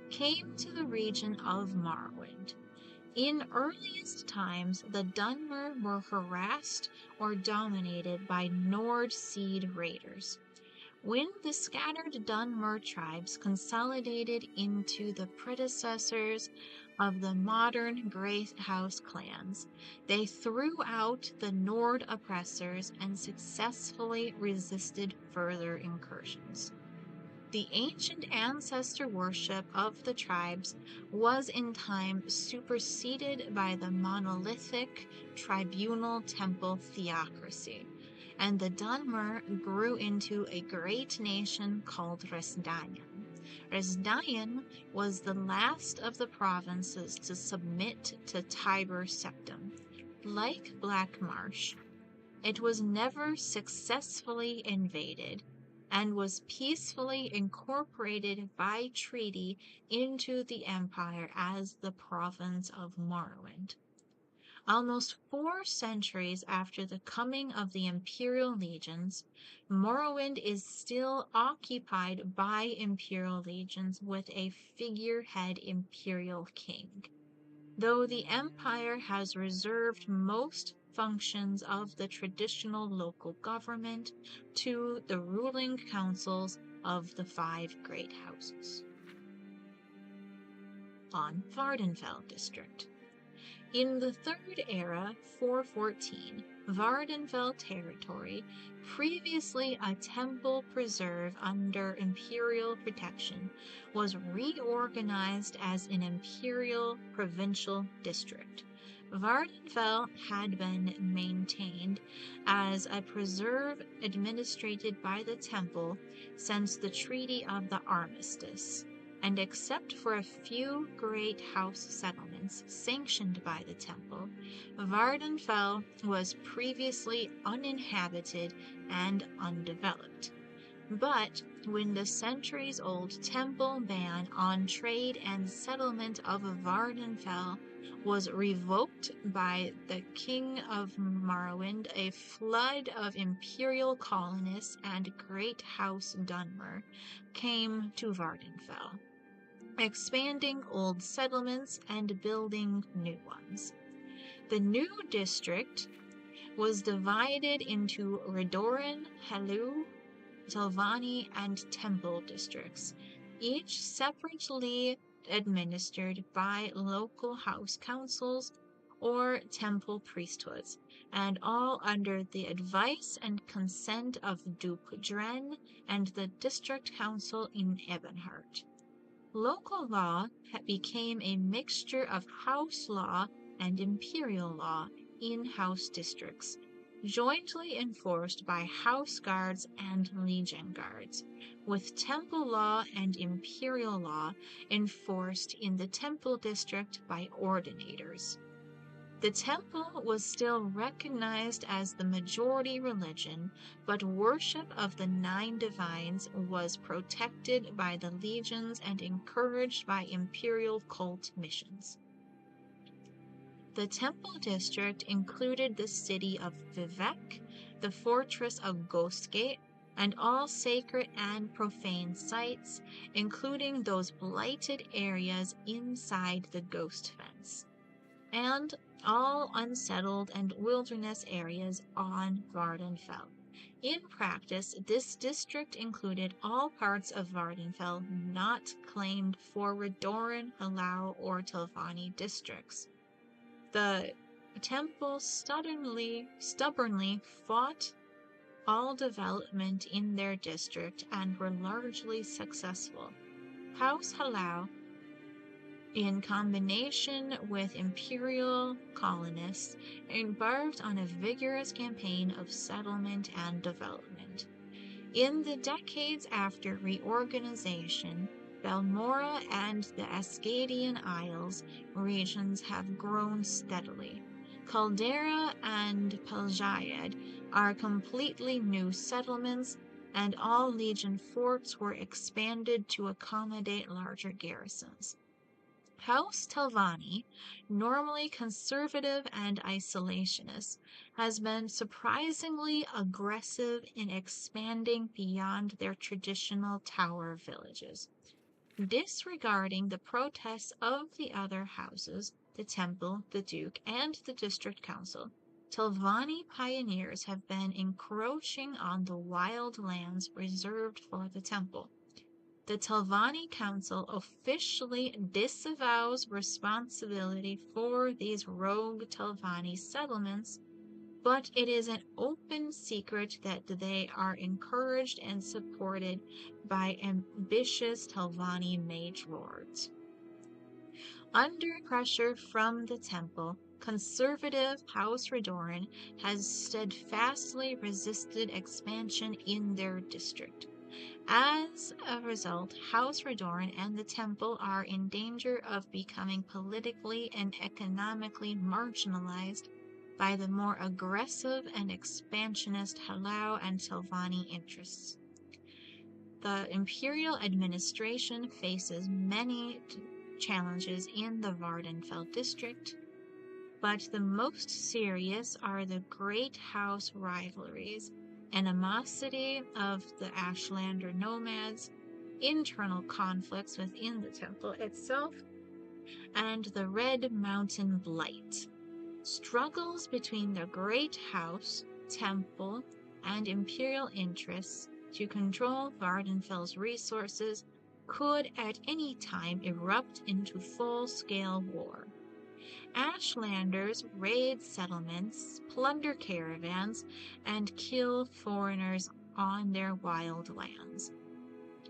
came to the region of Morrowind. In earliest times, the Dunmer were harassed or dominated by Nord Seed raiders. When the scattered Dunmer tribes consolidated into the predecessors of the modern Grey House clans, they threw out the Nord oppressors and successfully resisted further incursions. The ancient ancestor worship of the tribes was in time superseded by the monolithic tribunal temple theocracy, and the Dunmer grew into a great nation called Resdayn. Resdayn was the last of the provinces to submit to Tiber Septim. Like Black Marsh, it was never successfully invaded and was peacefully incorporated by treaty into the empire as the province of Morrowind. Almost 4 centuries after the coming of the Imperial legions, Morrowind is still occupied by Imperial legions with a figurehead Imperial king. though the empire has reserved most functions of the traditional local government to the ruling councils of the 5 great houses. On Vardenfell district. In the Third Era, 414, Vardenfell territory, previously a temple preserve under imperial protection, was reorganized as an imperial provincial district. Vardenfell had been maintained as a preserve administered by the temple since the Treaty of the Armistice, and except for a few great house settlements sanctioned by the temple, Vardenfell was previously uninhabited and undeveloped. But when the centuries-old temple ban on trade and settlement of Vardenfell was revoked by the King of Morrowind, a flood of imperial colonists and great House Dunmer came to Vardenfell, expanding old settlements and building new ones. The new district was divided into Redoran, Hellu, Telvanni, and Temple districts, each separately administered by local house councils or temple priesthoods, and all under the advice and consent of Duke Dren and the district council in Ebonheart. Local law became a mixture of house law and imperial law in house districts, jointly enforced by house guards and legion guards, with temple law and imperial law enforced in the temple district by ordinators. The temple was still recognized as the majority religion, but worship of the 9 divines was protected by the legions and encouraged by imperial cult missions. The temple district included the city of Vivec, the fortress of Ghostgate, and all sacred and profane sites, including those blighted areas inside the ghost fence, and all unsettled and wilderness areas on Vardenfell. In practice, this district included all parts of Vardenfell not claimed for Redoran, Hallau, or Telvanni districts. The temple stubbornly fought all development in their district and were largely successful. House Hallau, in combination with imperial colonists, embarked on a vigorous campaign of settlement and development. In the decades after reorganization, Balmora and the Ascadian Isles regions have grown steadily. Caldera and Peljayed are completely new settlements, and all legion forts were expanded to accommodate larger garrisons. House Telvanni, normally conservative and isolationist, has been surprisingly aggressive in expanding beyond their traditional tower villages. Disregarding the protests of the other houses, the temple, the duke, and the district council, Telvanni pioneers have been encroaching on the wild lands reserved for the temple. The Telvanni Council officially disavows responsibility for these rogue Telvanni settlements, but it is an open secret that they are encouraged and supported by ambitious Telvanni mage lords. Under pressure from the temple, conservative House Redoran has steadfastly resisted expansion in their district. As a result, House Redoran and the temple are in danger of becoming politically and economically marginalized by the more aggressive and expansionist Hallau and Telvanni interests. The imperial administration faces many challenges in the Vardenfell district, but the most serious are the great house rivalries, animosity of the Ashlander nomads, internal conflicts within the temple itself, and the Red Mountain Blight. Struggles between the great house, temple, and imperial interests to control Vardenfell's resources could at any time erupt into full-scale war. Ashlanders raid settlements, plunder caravans, and kill foreigners on their wild lands.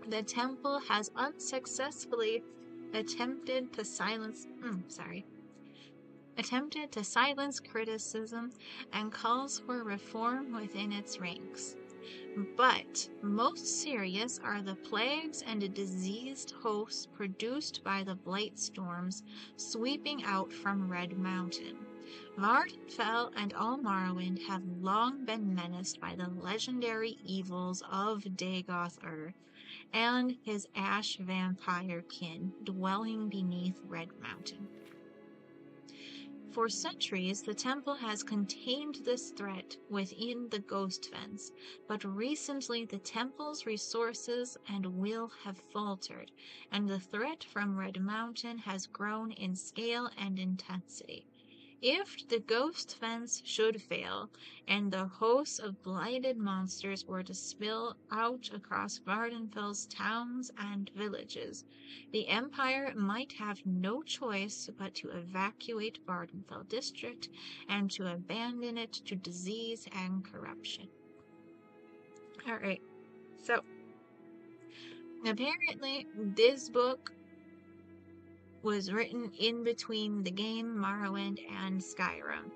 The temple has unsuccessfully attempted to silence criticism and calls for reform within its ranks. But most serious are the plagues and diseased hosts produced by the blight storms sweeping out from Red Mountain. Vardenfell and all Morrowind have long been menaced by the legendary evils of Dagoth and his ash vampire kin dwelling beneath Red Mountain. For centuries, the temple has contained this threat within the ghost fence, but recently the temple's resources and will have faltered, and the threat from Red Mountain has grown in scale and intensity. If the ghost fence should fail, and the hosts of blighted monsters were to spill out across Vardenfell's towns and villages, the Empire might have no choice but to evacuate Vardenfell District and to abandon it to disease and corruption. Alright, so apparently this book was written in between the game Morrowind and Skyrim.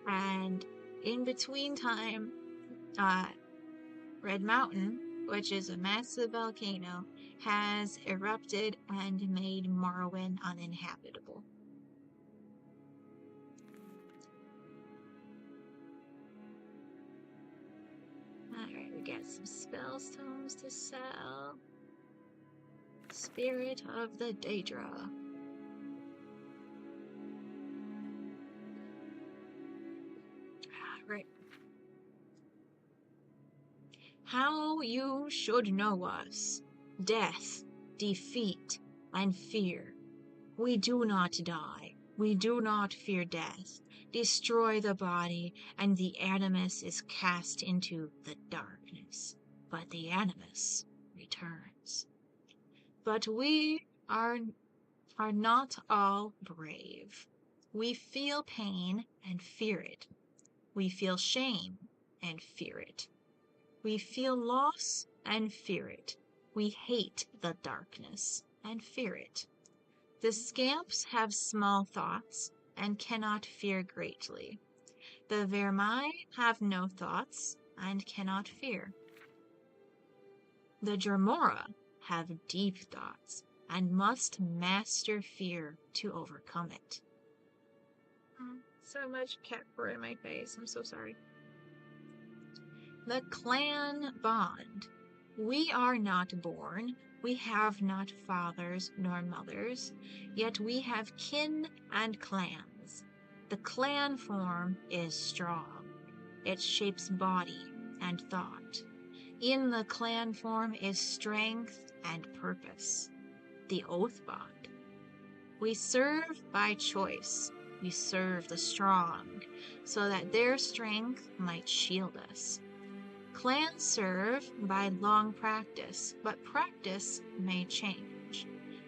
And in between time, Red Mountain, which is a massive volcano, has erupted and made Morrowind uninhabitable. Alright, we got some spell stones to sell. Spirit of the Daedra. Right. How you should know us. Death, defeat, and fear. We do not die. We do not fear death. Destroy the body, and the animus is cast into the darkness. But the animus returns. But we are not all brave. We feel pain and fear it. We feel shame and fear it. We feel loss and fear it. We hate the darkness and fear it. The scamps have small thoughts and cannot fear greatly. The vermi have no thoughts and cannot fear. The Dremora have deep thoughts and must master fear to overcome it. So much cat fur in my face. I'm so sorry. The clan bond. We are not born. We have not fathers nor mothers, yet we have kin and clans. The clan form is strong. It shapes body and thought. In the clan form is strength and purpose. The oath bond. We serve by choice. We serve the strong, so that their strength might shield us. Clans serve by long practice, but practice may change.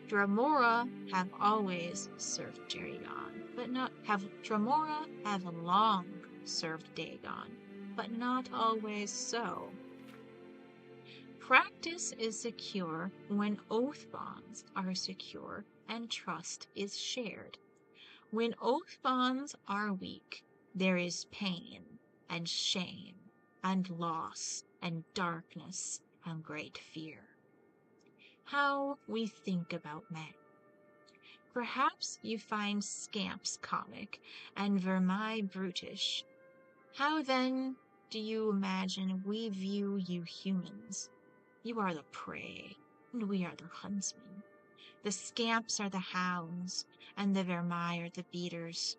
Dremora have always served Dremora have long served Dagon, but not always so. Practice is secure when oath bonds are secure and trust is shared. When oath bonds are weak, there is pain and shame and loss and darkness and great fear. How we think about men. Perhaps you find scamps comic and vermi brutish. How then do you imagine we view you humans? You are the prey, and we are the huntsmen. The scamps are the hounds, and the vermi are the beaters.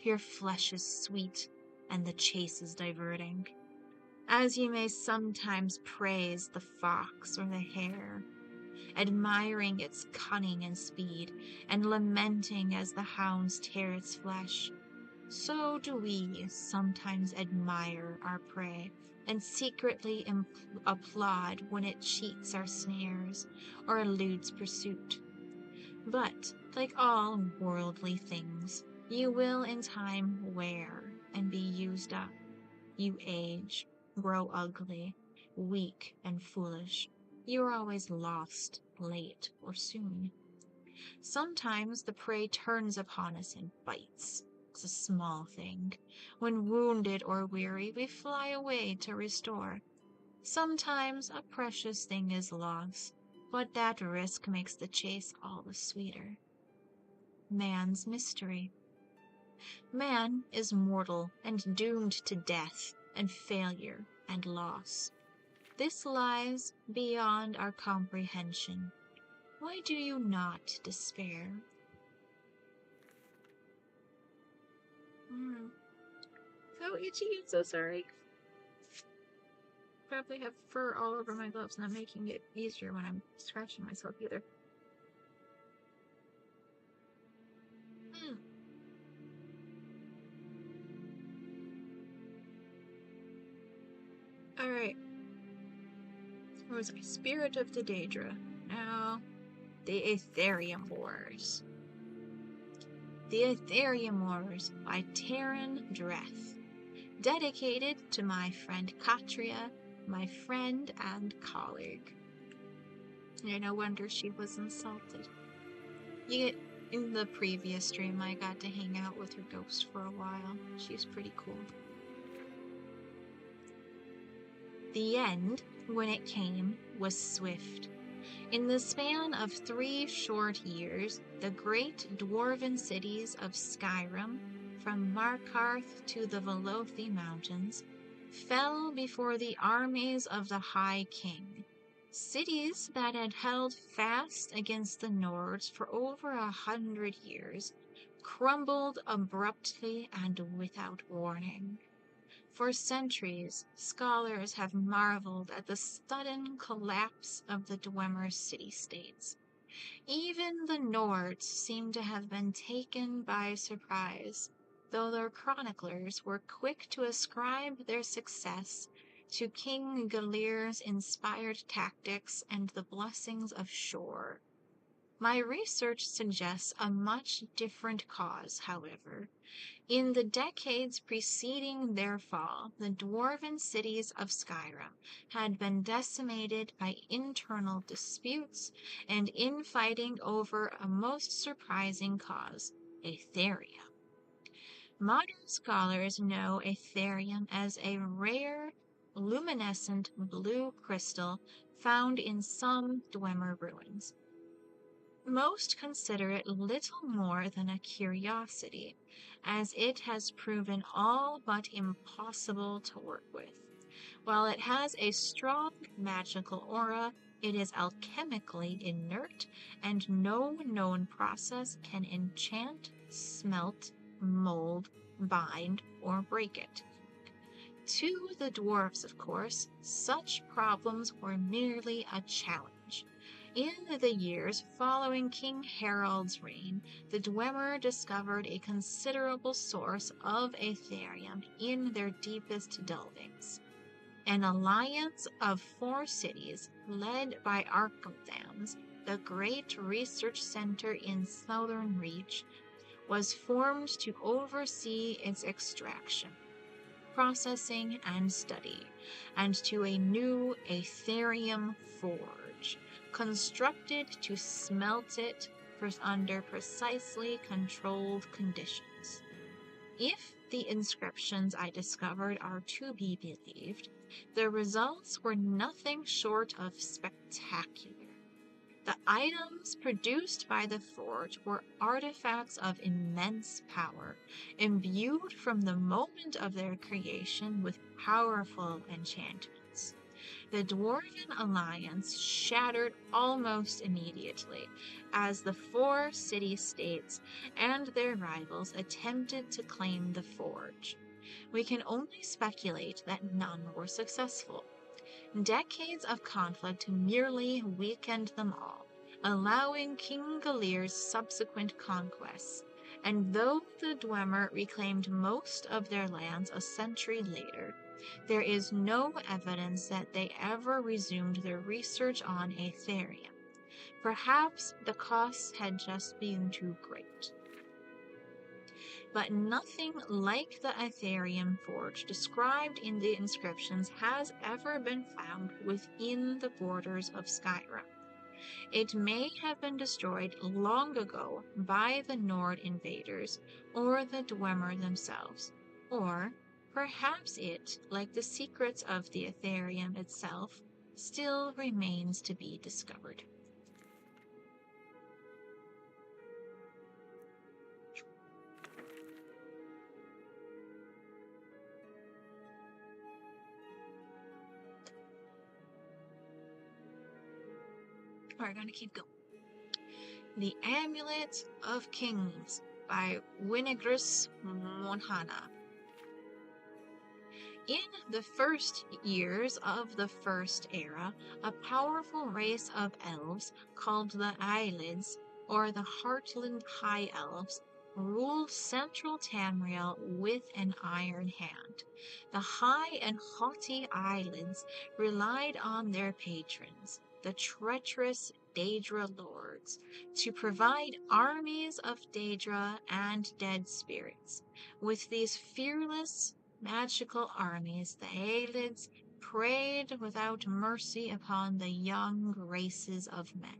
Your flesh is sweet, and the chase is diverting. As you may sometimes praise the fox or the hare, admiring its cunning and speed, and lamenting as the hounds tear its flesh. So do we sometimes admire our prey, and secretly applaud when it cheats our snares, or eludes pursuit. But, like all worldly things, you will in time wear and be used up. You age, grow ugly, weak and foolish. You are always lost, late or soon. Sometimes the prey turns upon us and bites. It's a small thing. When wounded or weary, we fly away to restore. Sometimes a precious thing is lost, but that risk makes the chase all the sweeter. Man's mystery. Man is mortal and doomed to death and failure and loss. This lies beyond our comprehension. Why do you not despair? So itchy, I'm so sorry. Probably have fur all over my gloves, not making it easier when I'm scratching myself either. Alright. What was I? Spirit of the Daedra. Now, the Aetherium Wars. The Aetherium Wars by Taryn Dreth. Dedicated to my friend Katria, my friend and colleague. Yeah, no wonder she was insulted. In the previous stream, I got to hang out with her ghost for a while. She's pretty cool. The end, when it came, was swift. In the span of 3 short years, the great dwarven cities of Skyrim, from Markarth to the Velothi Mountains, fell before the armies of the High King. Cities that had held fast against the Nords for over 100 years crumbled abruptly and without warning. For centuries, scholars have marveled at the sudden collapse of the Dwemer city-states. Even the Nords seem to have been taken by surprise, though their chroniclers were quick to ascribe their success to King Galir's inspired tactics and the blessings of Shor. My research suggests a much different cause, however. In the decades preceding their fall, the dwarven cities of Skyrim had been decimated by internal disputes and infighting over a most surprising cause, Aetherium. Modern scholars know Aetherium as a rare, luminescent blue crystal found in some Dwemer ruins. Most consider it little more than a curiosity, as it has proven all but impossible to work with. While it has a strong magical aura, it is alchemically inert, and no known process can enchant, smelt, mold, bind, or break it. To the dwarves, of course, such problems were merely a challenge. In the years following King Harald's reign, the Dwemer discovered a considerable source of Aetherium in their deepest delvings. An alliance of 4 cities, led by Arkamthams, the great research center in Southern Reach, was formed to oversee its extraction, processing, and study, and to a new Aetherium forge, constructed to smelt it under precisely controlled conditions. If the inscriptions I discovered are to be believed, the results were nothing short of spectacular. The items produced by the forge were artifacts of immense power, imbued from the moment of their creation with powerful enchantments. The Dwarven alliance shattered almost immediately, as the 4 city-states and their rivals attempted to claim the forge. We can only speculate that none were successful. Decades of conflict merely weakened them all, allowing King Galir's subsequent conquests. And though the Dwemer reclaimed most of their lands a century later, there is no evidence that they ever resumed their research on Aetherium. Perhaps the costs had just been too great. But nothing like the Aetherium forge described in the inscriptions has ever been found within the borders of Skyrim. It may have been destroyed long ago by the Nord invaders or the Dwemer themselves, or perhaps it, like the secrets of the Aetherium itself, still remains to be discovered. We're going to keep going. The Amulet of Kings by Winigris Monhana. In the first years of the First Era, a powerful race of elves called the Eyelids, or the Heartland High Elves, ruled central Tamriel with an iron hand. The high and haughty Eyelids relied on their patrons, the treacherous Daedra lords, to provide armies of Daedra and dead spirits. With these fearless magical armies, the Aelids preyed without mercy upon the young races of men,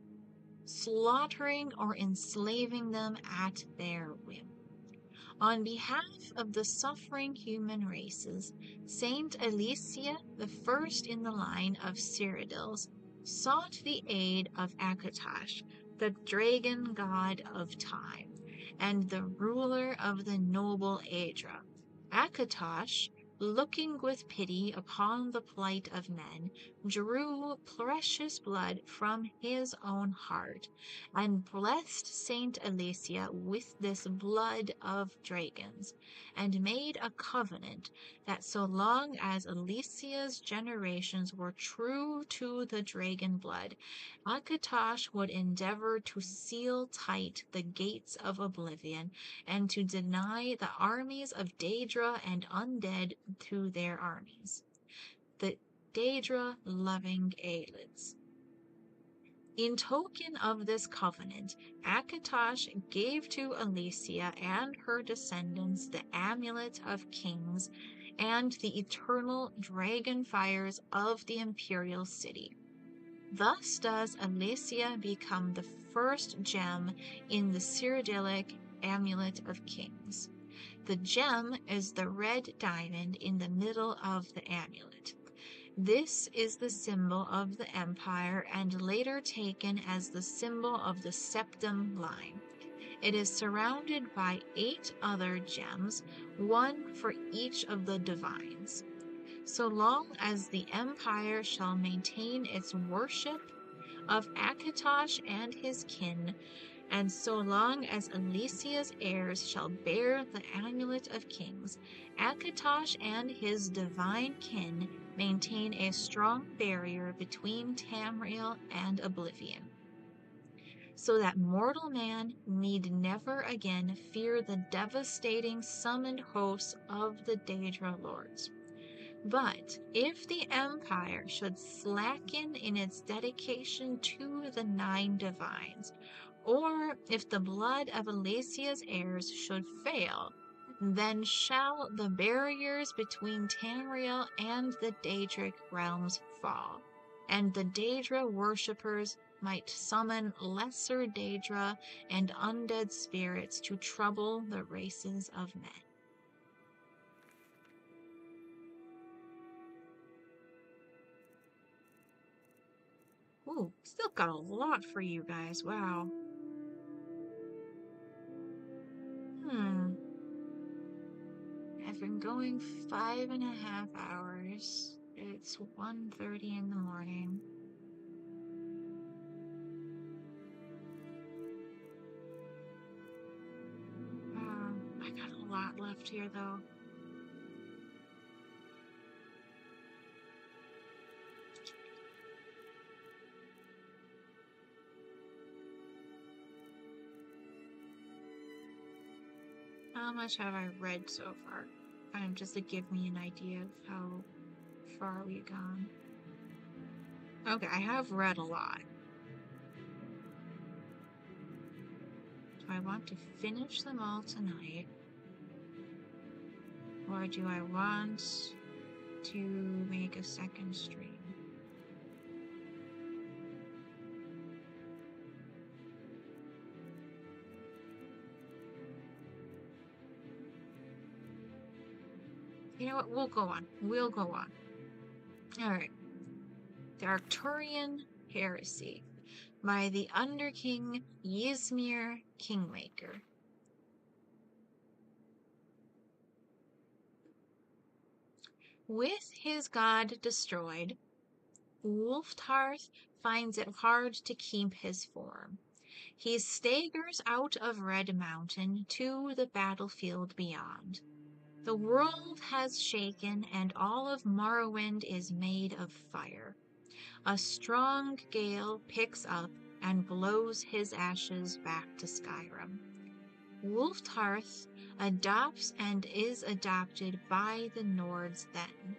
slaughtering or enslaving them at their whim. On behalf of the suffering human races, Saint Alicia, the first in the line of Cyrodiils, sought the aid of Akatosh, the dragon god of time, and the ruler of the noble Aedra. Akatosh, looking with pity upon the plight of men, drew precious blood from his own heart, and blessed Saint Alicia with this blood of dragons, and made a covenant that so long as Alicia's generations were true to the dragon blood, Akatosh would endeavor to seal tight the gates of oblivion, and to deny the armies of Daedra and undead to their armies, the Daedra-loving Aelids. In token of this covenant, Akatosh gave to Alicia and her descendants the Amulet of Kings and the eternal dragon fires of the imperial city. Thus does Alicia become the first gem in the Cyrodiilic Amulet of Kings. The gem is the red diamond in the middle of the amulet. This is the symbol of the empire and later taken as the symbol of the septum line. It is surrounded by 8 other gems, one for each of the divines. So long as the empire shall maintain its worship of Akatosh and his kin, and so long as Alicia's heirs shall bear the Amulet of Kings, Akatosh and his divine kin maintain a strong barrier between Tamriel and oblivion, so that mortal man need never again fear the devastating summoned hosts of the Daedra lords. But if the empire should slacken in its dedication to the 9 divines, or if the blood of Alicia's heirs should fail, then shall the barriers between Tamriel and the Daedric realms fall, and the Daedra worshippers might summon lesser Daedra and undead spirits to trouble the races of men. Ooh, still got a lot for you guys, wow. I've been going 5.5 hours. It's 1:30 in the morning. I got a lot left here, though. much have I read so far? Kind of just to give me an idea of how far we've gone. Okay, I have read a lot. Do I want to finish them all tonight? Or do I want to make a second stream? You know what? We'll go on. We'll go on. Alright. The Arcturian Heresy by the Underking Ysmir Kingmaker. With his god destroyed, Wulftarth finds it hard to keep his form. He staggers out of Red Mountain to the battlefield beyond. The world has shaken, and all of Morrowind is made of fire. A strong gale picks up and blows his ashes back to Skyrim. Wulftarth adopts and is adopted by the Nords then,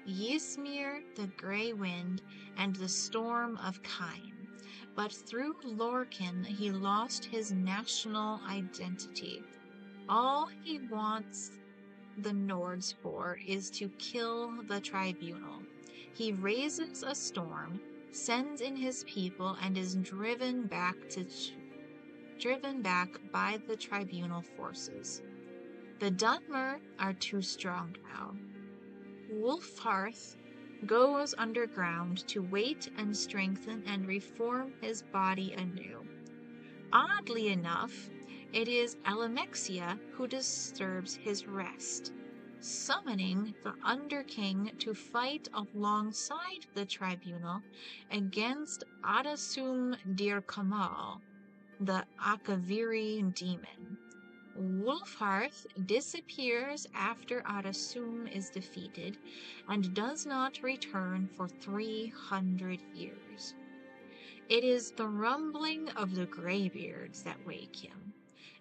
Ysmir the Grey Wind and the Storm of Kine. But through Lorcan he lost his national identity. All he wants the Nords for is to kill the Tribunal. He raises a storm, sends in his people, and is driven back by the Tribunal forces. The Dunmer are too strong now. Wulftarth goes underground to wait and strengthen and reform his body anew. Oddly enough, it is Alamexia who disturbs his rest, summoning the Underking to fight alongside the Tribunal against Adasum Dir Kamal, the Akaviri demon. Wulftarth disappears after Adasum is defeated and does not return for 300 years. It is the rumbling of the Greybeards that wake him.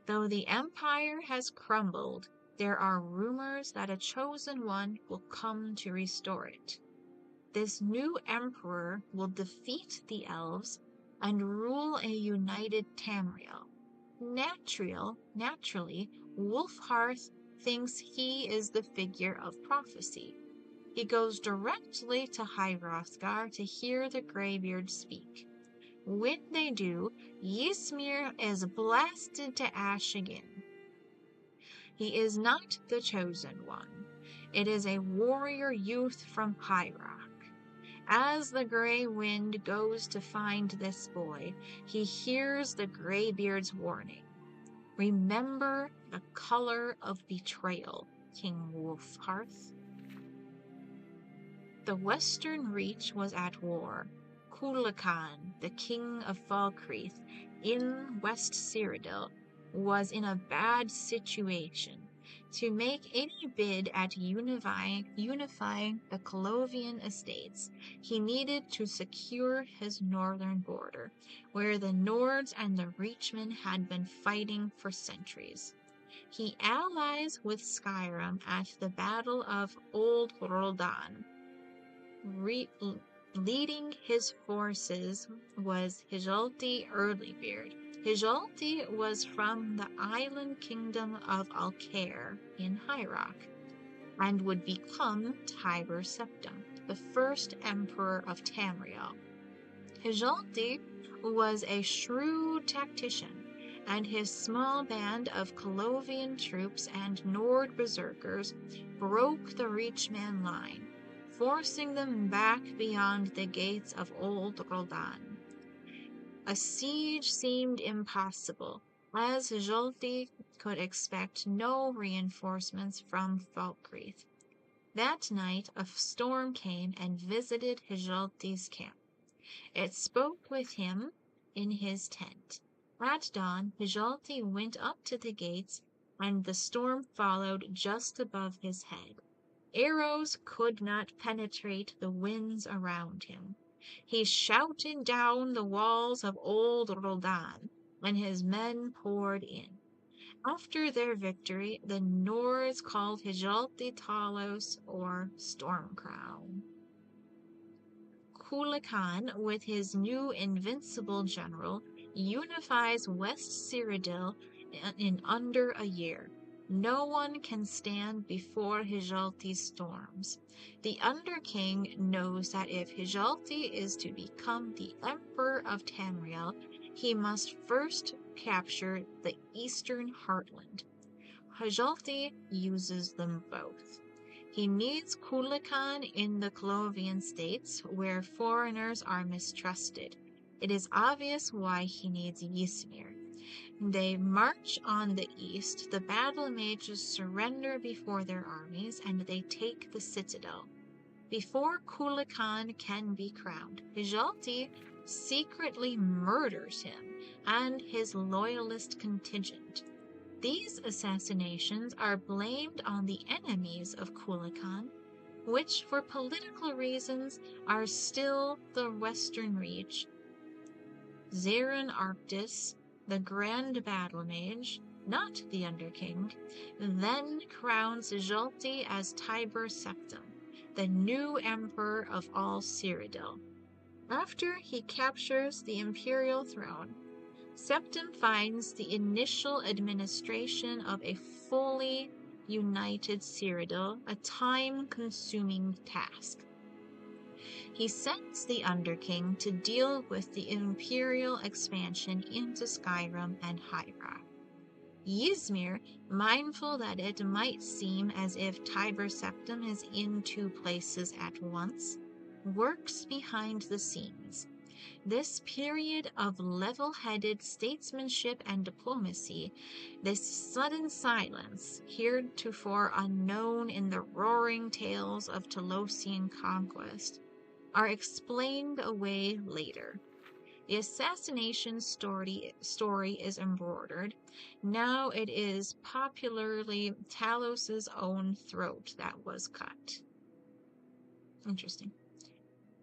Though the Empire has crumbled, there are rumors that a chosen one will come to restore it. This new emperor will defeat the elves and rule a united Tamriel. Naturally, Wulftarth thinks he is the figure of prophecy. He goes directly to High Hrothgar to hear the Greybeards speak. When they do, Ysmir is blasted to ash again. He is not the chosen one. It is a warrior youth from High Rock. As the Grey Wind goes to find this boy, he hears the Greybeard's warning. Remember the color of betrayal, King Wulftarth. The Western Reach was at war. Cúlaiceann, the king of Falkreath in West Cyrodiil, was in a bad situation. To make any bid at unifying the Colovian estates, he needed to secure his northern border, where the Nords and the Reachmen had been fighting for centuries. He allies with Skyrim at the Battle of Old Roldan. Leading his forces was Hjálti Earlybeard. Hjálti was from the island kingdom of Alcair in High Rock, and would become Tiber Septim, the first emperor of Tamriel. Hjálti was a shrewd tactician, and his small band of Colovian troops and Nord berserkers broke the Reachman line, forcing them back beyond the gates of Old Roldan. A siege seemed impossible, as Hjálti could expect no reinforcements from Falkreath. That night a storm came and visited Hjálti's camp. It spoke with him in his tent. At dawn, Hjálti went up to the gates, and the storm followed just above his head. Arrows could not penetrate the winds around him. He shouted down the walls of Old Roldan, and his men poured in. After their victory, the Nords called Hijalti Talos, or Storm Crown. Kublai Khan, with his new invincible general, unifies West Cyrodiil in under a year. No one can stand before Hijalti's storms. The Underking knows that if Hijalti is to become the Emperor of Tamriel, he must first capture the Eastern Heartland. Hijalti uses them both. He needs Kublai Khan in the Colovian states, where foreigners are mistrusted. It is obvious why he needs Ysmir. They march on the east, the battle mages surrender before their armies, and they take the citadel. Before Kublai Khan can be crowned, Hijalti secretly murders him and his loyalist contingent. These assassinations are blamed on the enemies of Kublai Khan, which for political reasons are still the Western Reach. Zarin Arctis, the Grand Battle Mage, not the Underking, then crowns Hijalti as Tiber Septim, the new emperor of all Cyrodiil. After he captures the imperial throne, Septim finds the initial administration of a fully united Cyrodiil a time-consuming task. He sends the Underking to deal with the imperial expansion into Skyrim and Hyra. Ysmir, mindful that it might seem as if Tiber Septim is in two places at once, works behind the scenes. This period of level-headed statesmanship and diplomacy, this sudden silence, heretofore unknown in the roaring tales of Telosian conquest, are explained away later. The assassination story is embroidered. Now it is popularly Talos's own throat that was cut. Interesting.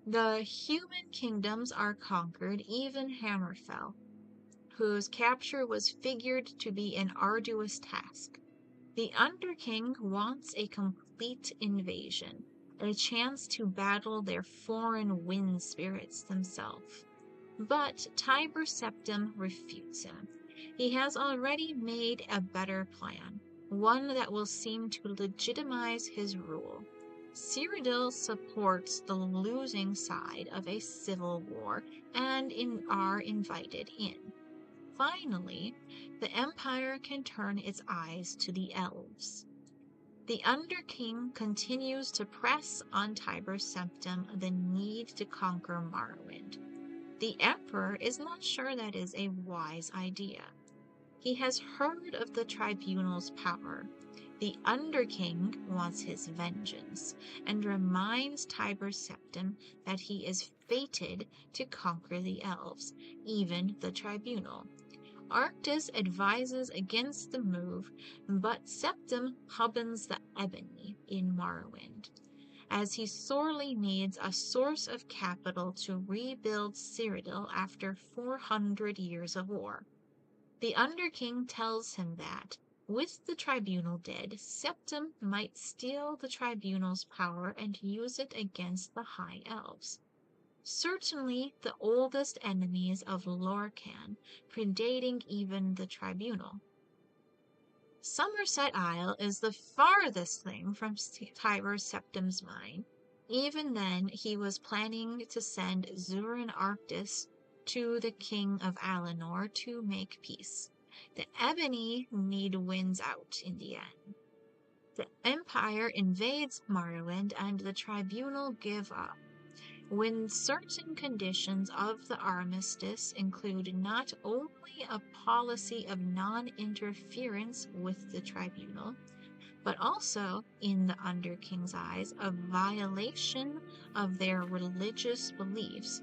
The human kingdoms are conquered, even Hammerfell, whose capture was figured to be an arduous task. The Underking wants a complete invasion, a chance to battle their foreign wind spirits themselves. But Tiber Septim refutes him. He has already made a better plan, one that will seem to legitimize his rule. Cyrodiil supports the losing side of a civil war and are invited in. Finally, the Empire can turn its eyes to the elves. The Underking continues to press on Tiber Septim the need to conquer Morrowind. The Emperor is not sure that is a wise idea. He has heard of the Tribunal's power. The Underking wants his vengeance, and reminds Tiber Septim that he is fated to conquer the elves, even the Tribunal. Arctis advises against the move, but Septim hubbins the Ebony in Morrowind, as he sorely needs a source of capital to rebuild Cyrodiil after 400 years of war. The Underking tells him that, with the Tribunal dead, Septim might steal the Tribunal's power and use it against the High Elves. Certainly the oldest enemies of Lorkhan, predating even the Tribunal. Somerset Isle is the farthest thing from Tiber Septim's mind. Even then, he was planning to send Zurin Arctis to the King of Alinor to make peace. The Ebony need wins out in the end. The Empire invades Morrowind and the Tribunal give up. When certain conditions of the armistice include not only a policy of non-interference with the Tribunal, but also, in the Underking's eyes, a violation of their religious beliefs,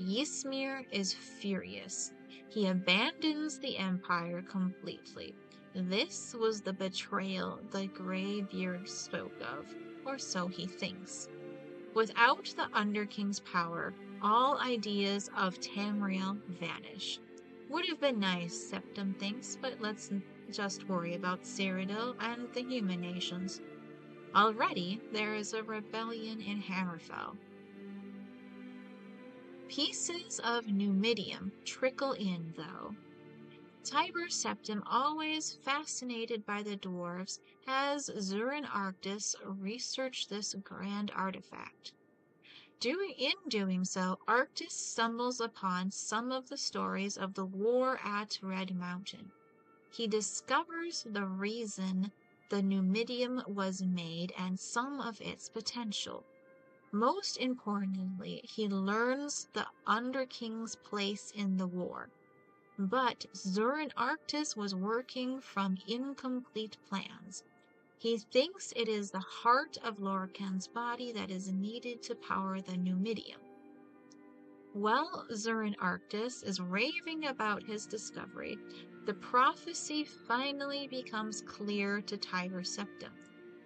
Ysmir is furious. He abandons the Empire completely. This was the betrayal the Greybeard spoke of, or so he thinks. Without the Underking's power, all ideas of Tamriel vanish. Would have been nice, Septim thinks, but let's just worry about Cyrodiil and the human nations. Already there is a rebellion in Hammerfell. Pieces of Numidium trickle in, though. Tiber Septim, always fascinated by the dwarves, has Zurin Arctis research this grand artifact. In doing so, Arctis stumbles upon some of the stories of the war at Red Mountain. He discovers the reason the Numidium was made and some of its potential. Most importantly, he learns the Underking's place in the war. But Zurin Arctis was working from incomplete plans. He thinks it is the heart of Lorkhan's body that is needed to power the Numidium. While Zurin Arctis is raving about his discovery, the prophecy finally becomes clear to Tiber Septim.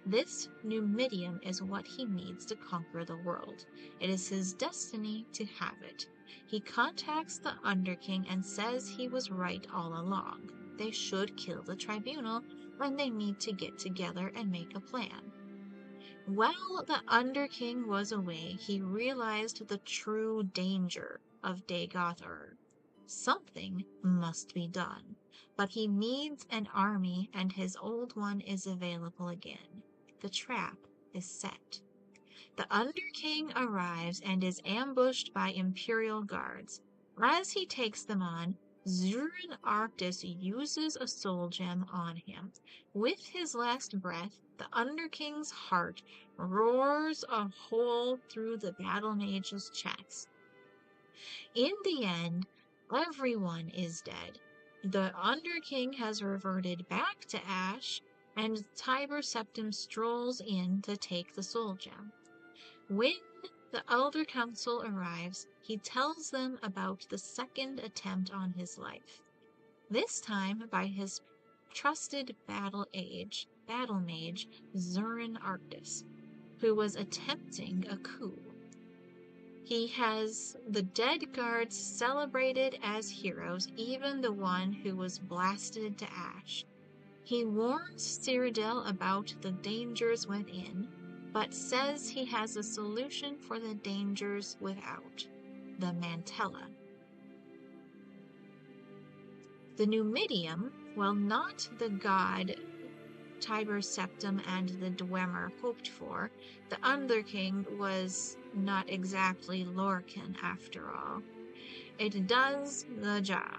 This Numidium is what he needs to conquer the world. It is his destiny to have it. He contacts the Underking and says he was right all along. They should kill the tribunal, and they need to get together and make a plan. While the Underking was away, he realized the true danger of Dagothur. Something must be done, but he needs an army, and his old one is available again. The trap is set. The Underking arrives and is ambushed by Imperial guards. As he takes them on, Zurin Arctis uses a soul gem on him. With his last breath, the Underking's heart roars a hole through the battle mage's chest. In the end, everyone is dead. The Underking has reverted back to ash, and Tiber Septim strolls in to take the soul gem. When the Elder Council arrives, he tells them about the second attempt on his life. This time by his trusted battle mage, Zurin Arctis, who was attempting a coup. He has the dead guards celebrated as heroes, even the one who was blasted to ash. He warns Cyrodiil about the dangers within, but says he has a solution for the dangers without: the Mantella. The Numidium, while not the god Tiber Septim and the Dwemer hoped for, the Underking was not exactly Lorkhan after all. It does the job.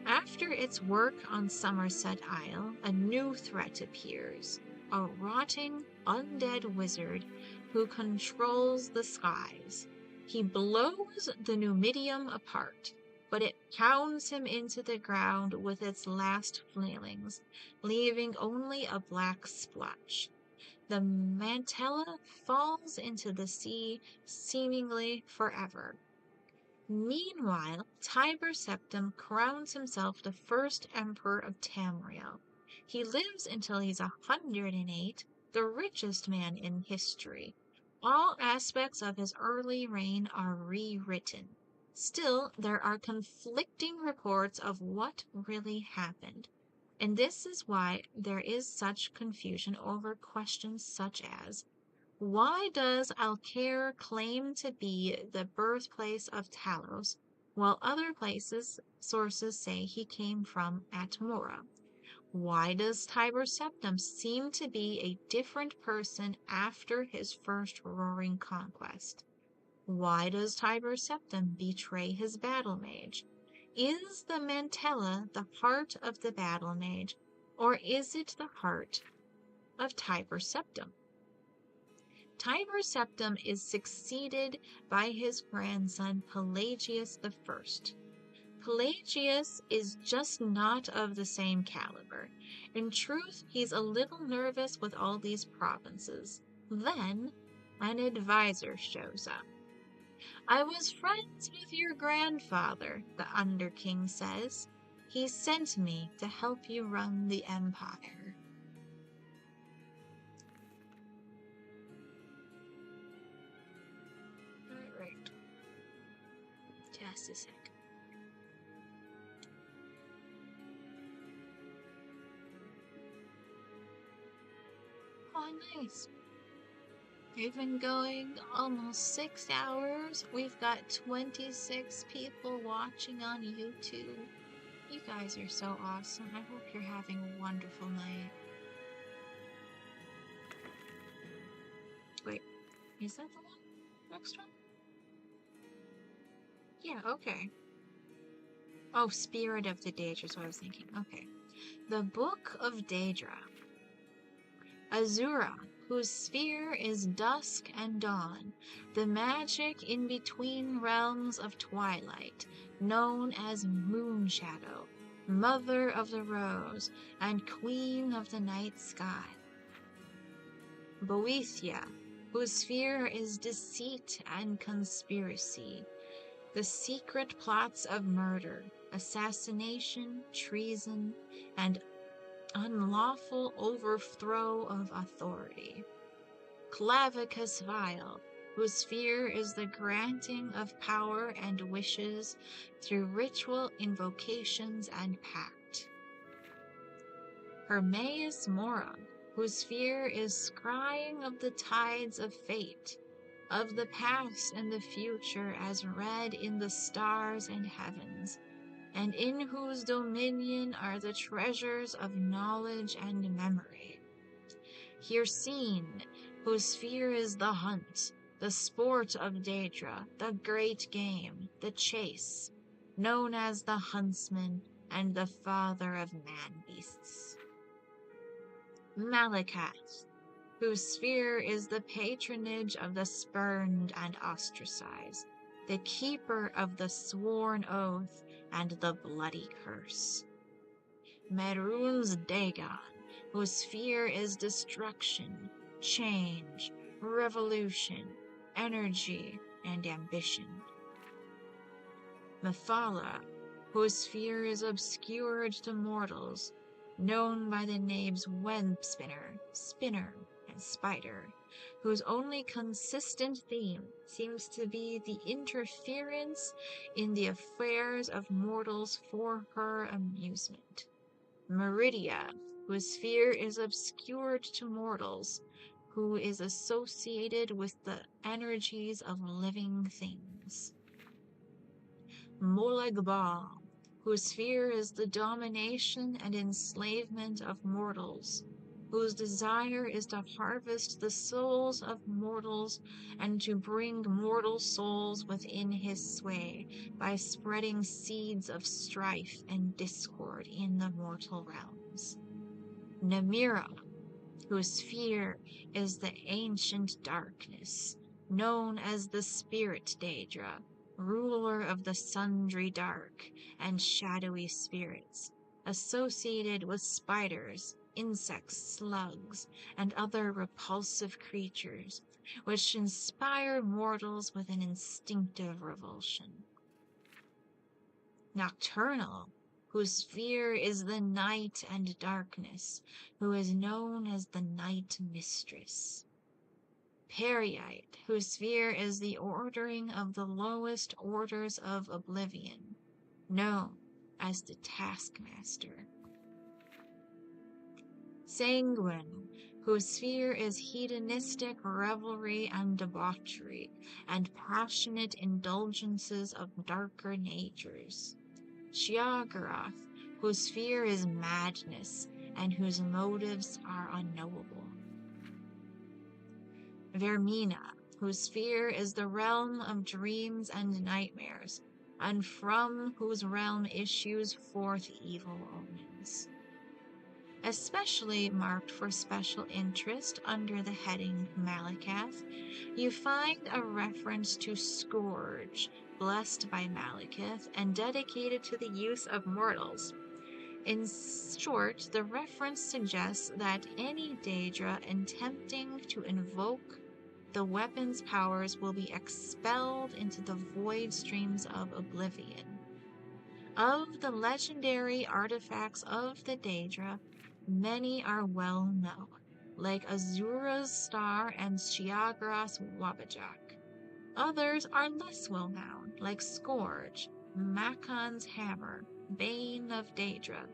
After its work on Somerset Isle, a new threat appears: a rotting, undead wizard who controls the skies. He blows the Numidium apart, but it pounds him into the ground with its last flailings, leaving only a black splotch. The Mantella falls into the sea, seemingly forever. Meanwhile, Tiber Septim crowns himself the first emperor of Tamriel. He lives until he's 108, the richest man in history. All aspects of his early reign are rewritten. Still, there are conflicting reports of what really happened. And this is why there is such confusion over questions such as: why does Alcair claim to be the birthplace of Talos, while other sources say he came from Atmora? Why does Tiber Septim seem to be a different person after his first roaring conquest? Why does Tiber Septim betray his battle mage? Is the Mantella the heart of the battle mage, or is it the heart of Tiber Septim? Tiber Septim is succeeded by his grandson Pelagius I. Pelagius is just not of the same caliber. In truth, he's a little nervous with all these provinces. Then, an advisor shows up. "I was friends with your grandfather," the Underking says. "He sent me to help you run the empire." Alright. Just a sec. Nice. We've been going almost 6 hours. We've got 26 people watching on YouTube. You guys are so awesome. I hope you're having a wonderful night. Wait, is that the one? Next one? Yeah, okay. Oh, Spirit of the Daedra is what I was thinking. Okay. The Book of Daedra. Azura, whose sphere is dusk and dawn, the magic in between realms of twilight, known as Moonshadow, Mother of the Rose, and Queen of the Night Sky. Boethia, whose sphere is deceit and conspiracy, the secret plots of murder, assassination, treason, and unlawful overthrow of authority. Clavicus Vile, whose sphere is the granting of power and wishes through ritual invocations and pact. Hermaeus Mora, whose sphere is scrying of the tides of fate, of the past and the future as read in the stars and heavens, and in whose dominion are the treasures of knowledge and memory. Hircine, whose sphere is the hunt, the sport of Daedra, the great game, the chase, known as the huntsman and the father of man-beasts. Malakath, whose sphere is the patronage of the spurned and ostracized, the keeper of the sworn oath and the bloody curse. Merun's Dagon, whose sphere is destruction, change, revolution, energy, and ambition. Mephala, whose sphere is obscured to mortals, known by the names web spinner, spinner, and spider, whose only consistent theme seems to be the interference in the affairs of mortals for her amusement. Meridia, whose sphere is obscured to mortals, who is associated with the energies of living things. Molegbal, whose sphere is the domination and enslavement of mortals, whose desire is to harvest the souls of mortals and to bring mortal souls within his sway by spreading seeds of strife and discord in the mortal realms. Namira, whose sphere is the ancient darkness, known as the Spirit Daedra, ruler of the sundry dark and shadowy spirits, associated with spiders, insects, slugs, and other repulsive creatures, which inspire mortals with an instinctive revulsion. Nocturnal, whose sphere is the night and darkness, who is known as the Night Mistress. Periite, whose sphere is the ordering of the lowest orders of oblivion, known as the Taskmaster. Sanguine, whose sphere is hedonistic revelry and debauchery, and passionate indulgences of darker natures. Sheogorath, whose sphere is madness, and whose motives are unknowable. Vermina, whose sphere is the realm of dreams and nightmares, and from whose realm issues forth evil omens. Especially marked for special interest under the heading Malakath, you find a reference to Scourge, blessed by Malakath and dedicated to the use of mortals. In short, the reference suggests that any Daedra attempting to invoke the weapon's powers will be expelled into the void streams of oblivion. Of the legendary artifacts of the Daedra, many are well known, like Azura's Star and Sheogorath's Wabajak. Others are less well known, like Scourge, Makon's Hammer, Bane of Daedra.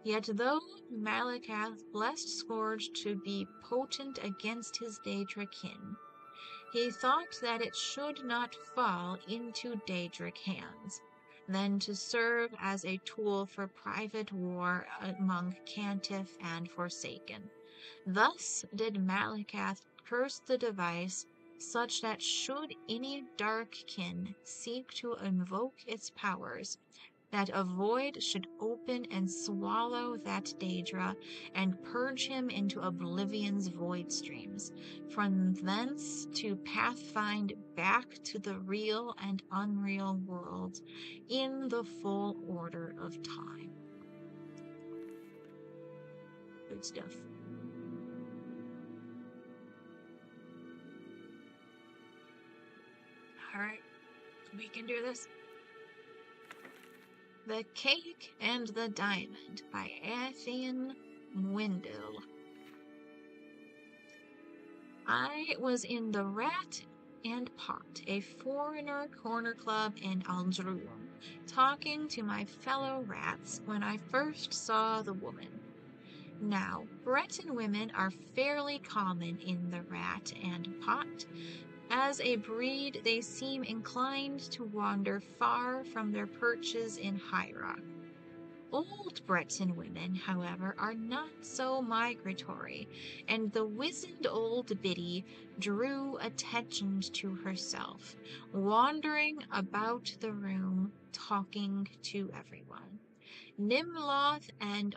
Yet though Malakath blessed Scourge to be potent against his Daedric kin, he thought that it should not fall into Daedric hands, than to serve as a tool for private war among Cantif and Forsaken. Thus did Malakath curse the device, such that should any dark kin seek to invoke its powers, that a void should open and swallow that Daedra, and purge him into oblivion's void streams, from thence to pathfind back to the real and unreal worlds in the full order of time. Good stuff. Alright, we can do this. The Cake and the Diamond by Athian Wendell. I was in the Rat and Pot, a foreigner corner club in Aldruum, talking to my fellow rats when I first saw the woman. Now, Breton women are fairly common in the Rat and Pot. As a breed, they seem inclined to wander far from their perches in High Rock. Old Breton women, however, are not so migratory, and the wizened old biddy drew attention to herself, wandering about the room, talking to everyone. Nimloth and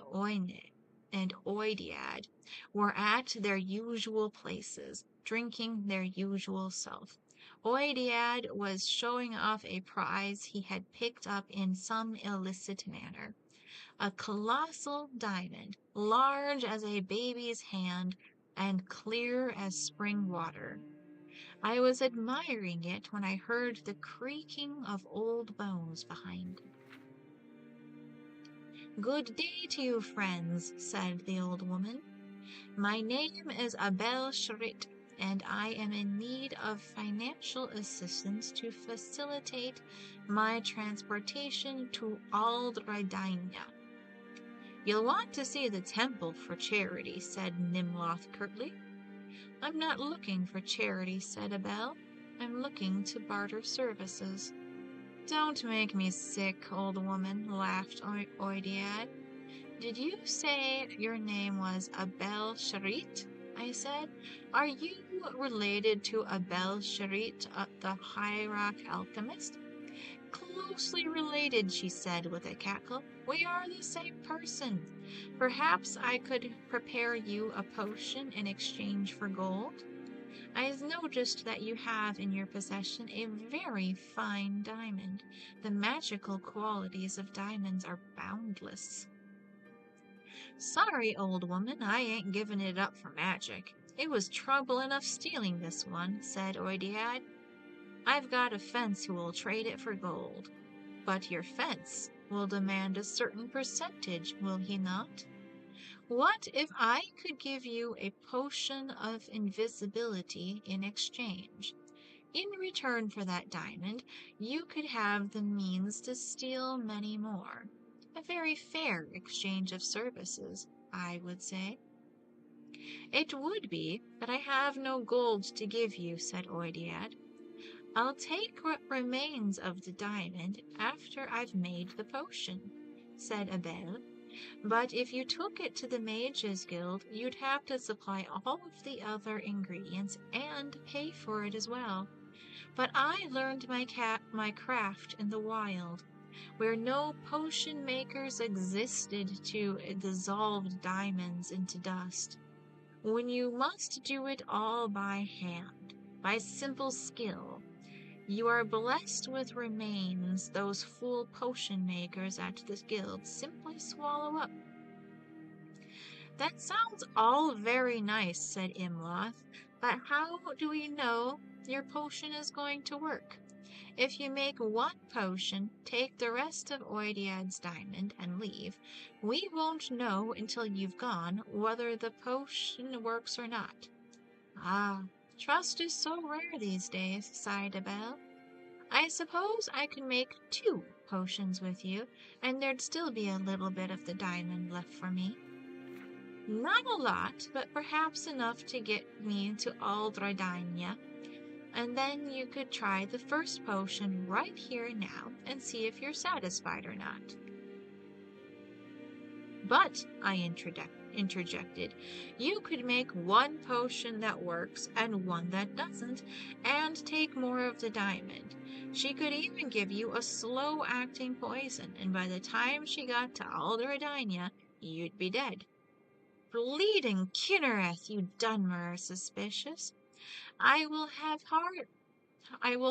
Oidiad were at their usual places, drinking their usual self. Oidiad was showing off a prize he had picked up in some illicit manner. A colossal diamond, large as a baby's hand and clear as spring water. I was admiring it when I heard the creaking of old bones behind it. "Good day to you, friends," said the old woman. "My name is Abel Shrit, and I am in need of financial assistance to facilitate my transportation to Ald Rydania." "You'll want to see the temple for charity," said Nimloth curtly. "I'm not looking for charity," said Abel. "I'm looking to barter services." "Don't make me sick, old woman," laughed Oidiad. "Did you say your name was Abel Sharit?" I said. "Are you related to Abel Sharit, the High Rock alchemist?" "Closely related," she said with a cackle. "We are the same person. Perhaps I could prepare you a potion in exchange for gold. I've noticed that you have in your possession a very fine diamond. The magical qualities of diamonds are boundless." "Sorry, old woman, I ain't giving it up for magic. It was trouble enough stealing this one," said Oidiad. "I've got a fence who will trade it for gold. But your fence will demand a certain percentage, will he not? What if I could give you a potion of invisibility in exchange? In return for that diamond, you could have the means to steal many more. A very fair exchange of services, I would say." "It would be, but I have no gold to give you," said Oidiad. "I'll take what remains of the diamond after I've made the potion," said Abel. "But if you took it to the Mages Guild, you'd have to supply all of the other ingredients and pay for it as well. But I learned my craft in the wild, where no potion makers existed to dissolve diamonds into dust. When you must do it all by hand, by simple skill, you are blessed with remains those fool potion makers at the guild simply swallow up." "That sounds all very nice," said Imloth, "but how do we know your potion is going to work? If you make one potion, take the rest of Oidiad's diamond, and leave, we won't know until you've gone whether the potion works or not." "Ah, trust is so rare these days," sighed Abel. I suppose I could make 2 potions with you, and there'd still be a little bit of the diamond left for me. Not a lot, but perhaps enough to get me to Aldradania, and then you could try the first potion right here now and see if you're satisfied or not. But, I interjected, you could make 1 potion that works and 1 that doesn't, and take more of the diamond. She could even give you a slow-acting poison, and by the time she got to Aldradania, you'd be dead. Bleeding Kinnereth, you Dunmer are suspicious. I will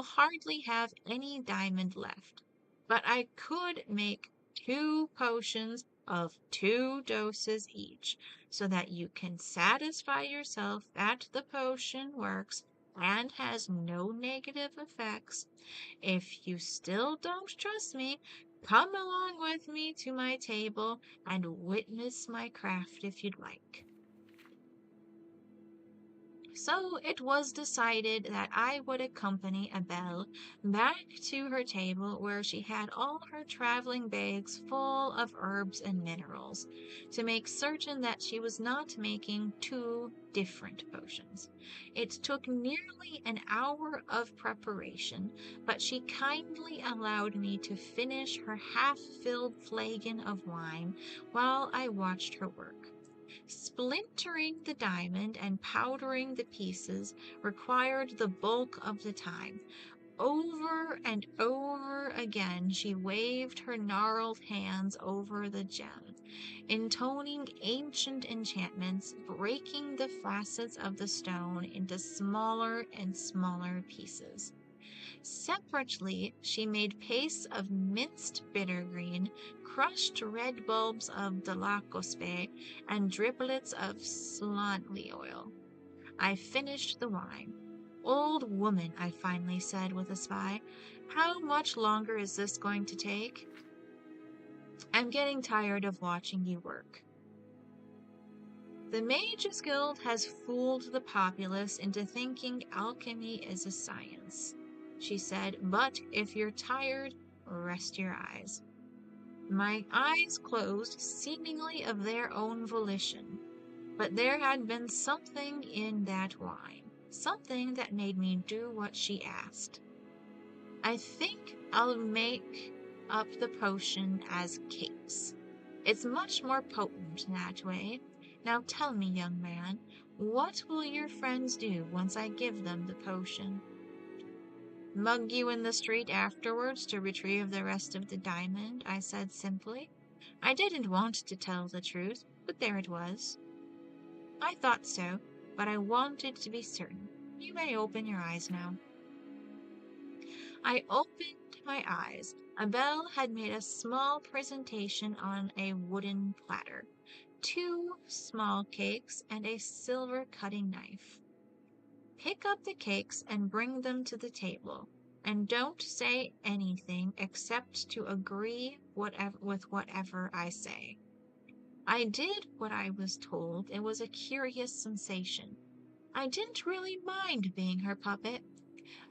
hardly have any diamond left, but I could make 2 potions of 2 doses each, so that you can satisfy yourself that the potion works and has no negative effects. If you still don't trust me, come along with me to my table and witness my craft if you'd like. So it was decided that I would accompany Abel back to her table, where she had all her traveling bags full of herbs and minerals, to make certain that she was not making 2 different potions. It took nearly an hour of preparation, but she kindly allowed me to finish her half-filled flagon of wine while I watched her work. Splintering the diamond and powdering the pieces required the bulk of the time. Over and over again she waved her gnarled hands over the gem, intoning ancient enchantments, breaking the facets of the stone into smaller and smaller pieces. Separately, she made pastes of minced bittergreen, crushed red bulbs of delacospe, and driblets of Slantly oil. I finished the wine. "Old woman," I finally said with a sigh, "how much longer is this going to take? I'm getting tired of watching you work." "The Mages Guild has fooled the populace into thinking alchemy is a science," she said, "but if you're tired, rest your eyes." My eyes closed, seemingly of their own volition, but there had been something in that wine, something that made me do what she asked. "I think I'll make up the potion as cakes. It's much more potent that way. Now tell me, young man, what will your friends do once I give them the potion?" "Mug you in the street afterwards to retrieve the rest of the diamond," I said simply. I didn't want to tell the truth, but there it was. "I thought so, but I wanted to be certain. You may open your eyes now." I opened my eyes. Abel had made a small presentation on a wooden platter, 2 small cakes, and a silver cutting knife. "Pick up the cakes and bring them to the table, and don't say anything except to agree with whatever I say." I did what I was told. It was a curious sensation. I didn't really mind being her puppet.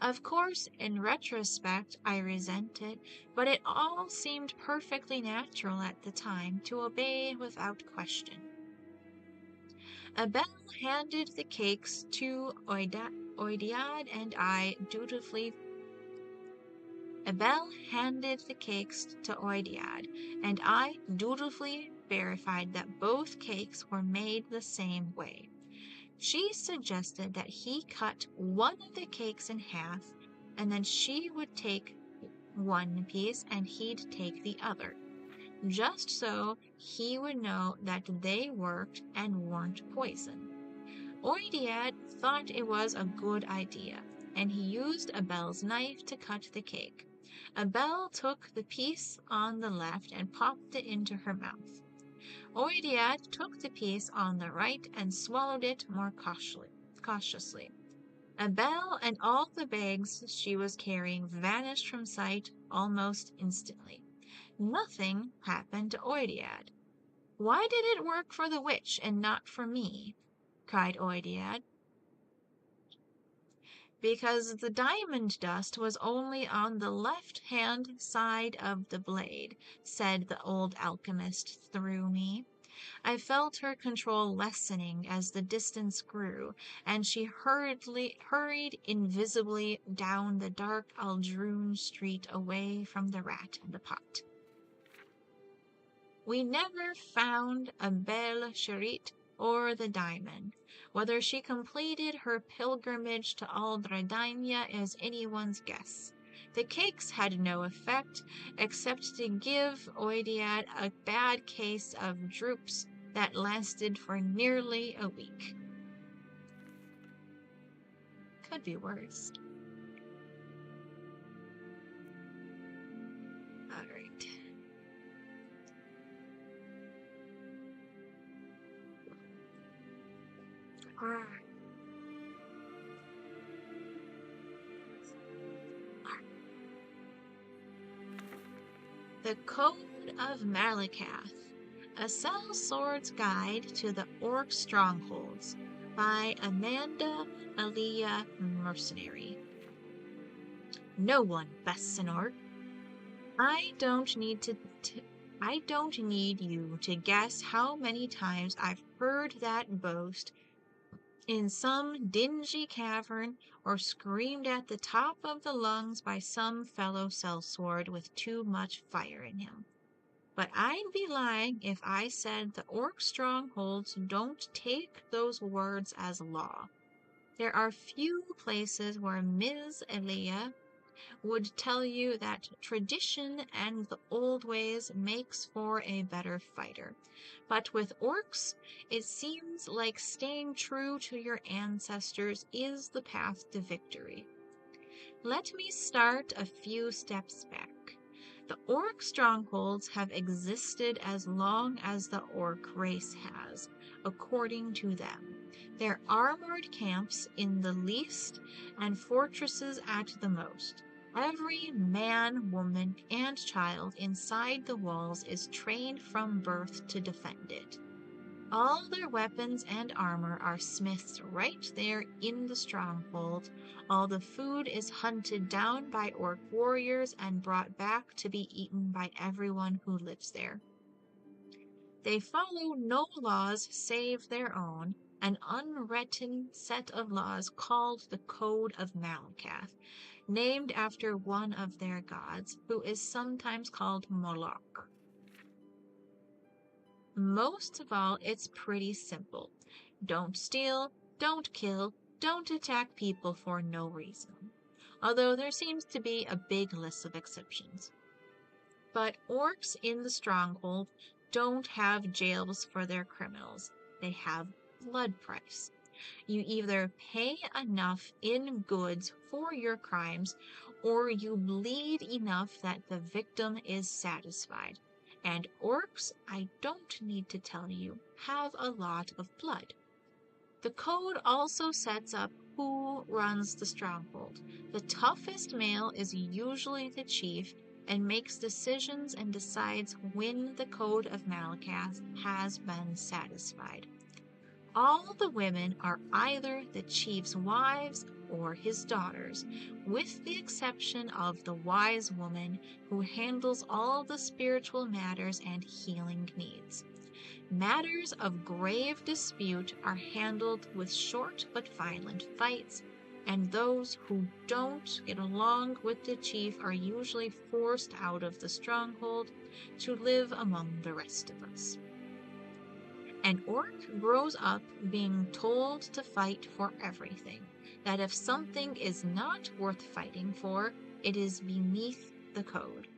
Of course, in retrospect, I resent it, but it all seemed perfectly natural at the time to obey without question. Abel handed the cakes to Oidiad, and I dutifully verified that both cakes were made the same way. She suggested that he cut one of the cakes in half, and then she would take 1 piece and he'd take the other, just so he would know that they worked and weren't poison. Oidiad thought it was a good idea, and he used Abel's knife to cut the cake. Abel took the piece on the left and popped it into her mouth. Oidiad took the piece on the right and swallowed it more cautiously. Abel and all the bags she was carrying vanished from sight almost instantly. Nothing happened to Oidiad. "Why did it work for the witch and not for me?" cried Oidiad. because the diamond dust was only on the left-hand side of the blade, said the old alchemist through me. I felt her control lessening as the distance grew, and she hurried invisibly down the dark Aldroon street away from the rat in the pot. We never found a Belle Charite or the diamond. Whether she completed her pilgrimage to Aldradania is anyone's guess. The cakes had no effect, except to give Oidiad a bad case of droops that lasted for nearly a week. Could be worse. All right. The Code of Malakath, a Sellsword's Guide to the Orc Strongholds by Amanda Aliyah Mercenary. No one bests an orc. I don't need you to guess how many times I've heard that boast in some dingy cavern or screamed at the top of the lungs by some fellow sellsword with too much fire in him. But I'd be lying if I said the orc strongholds don't take those words as law. There are few places where Ms. Elia would tell you that tradition and the old ways makes for a better fighter. But with orcs, it seems like staying true to your ancestors is the path to victory. Let me start a few steps back. The orc strongholds have existed as long as the orc race has, according to them. They're armored camps in the least and fortresses at the most. Every man, woman, and child inside the walls is trained from birth to defend it. All their weapons and armor are smiths right there in the stronghold. All the food is hunted down by orc warriors and brought back to be eaten by everyone who lives there. They follow no laws save their own, an unwritten set of laws called the Code of Malakath, named after one of their gods, who is sometimes called Moloch. Most of all, it's pretty simple. Don't steal, don't kill, don't attack people for no reason. Although there seems to be a big list of exceptions. But orcs in the stronghold don't have jails for their criminals. They have blood price. You either pay enough in goods for your crimes, or you bleed enough that the victim is satisfied. And orcs, I don't need to tell you, have a lot of blood. The code also sets up who runs the stronghold. The toughest male is usually the chief and makes decisions and decides when the Code of Malakath has been satisfied. All the women are either the chief's wives or his daughters, with the exception of the wise woman who handles all the spiritual matters and healing needs. Matters of grave dispute are handled with short but violent fights, and those who don't get along with the chief are usually forced out of the stronghold to live among the rest of us. An orc grows up being told to fight for everything, that if something is not worth fighting for, it is beneath the code.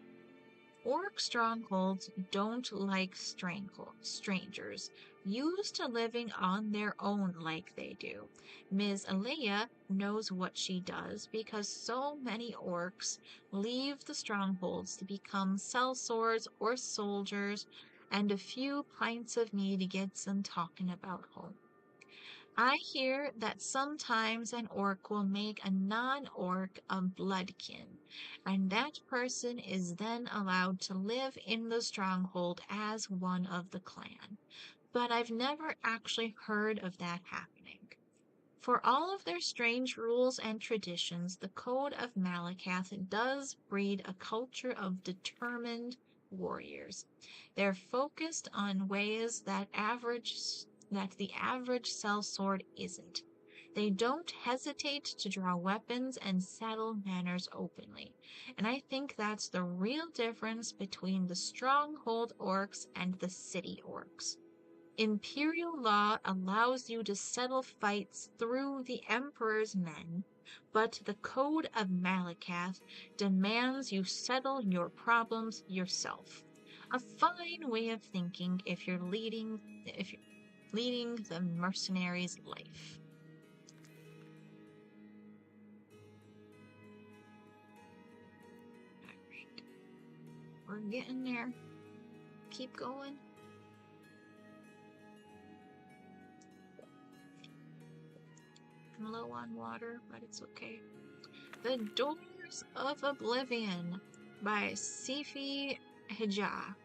Orc strongholds don't like strangers, used to living on their own like they do. Ms. Alea knows what she does because so many orcs leave the strongholds to become sellswords or soldiers, and a few pints of mead gets them talking about home. I hear that sometimes an orc will make a non-orc a bloodkin, and that person is then allowed to live in the stronghold as one of the clan. But I've never actually heard of that happening. For all of their strange rules and traditions, the Code of Malakath does breed a culture of determined warriors. They're focused on ways that the average sellsword isn't. They don't hesitate to draw weapons and settle matters openly. And I think that's the real difference between the stronghold orcs and the city orcs. Imperial law allows you to settle fights through the Emperor's men, but the Code of Malakath demands you settle your problems yourself. A fine way of thinking if you're leading the mercenary's life. Alright. We're getting there. Keep going. I'm low on water, but it's okay. The Doors of Oblivion by Sifi Hijah.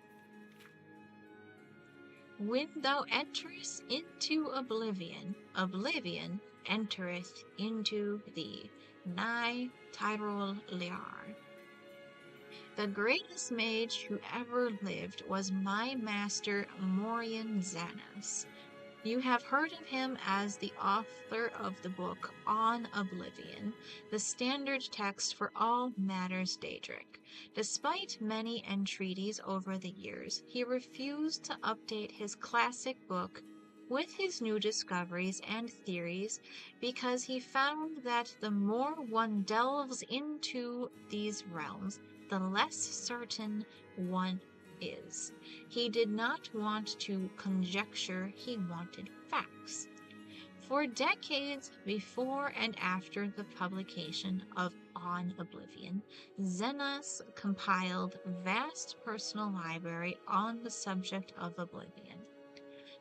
When thou enterest into oblivion, oblivion entereth into thee. Nigh Tyrol Liar. The greatest mage who ever lived was my master Morian Xanos. You have heard of him as the author of the book On Oblivion, the standard text for all matters Daedric. Despite many entreaties over the years, he refused to update his classic book with his new discoveries and theories because he found that the more one delves into these realms, the less certain one is. He did not want to conjecture, he wanted facts. For decades before and after the publication of On Oblivion, Xenos compiled vast personal library on the subject of Oblivion,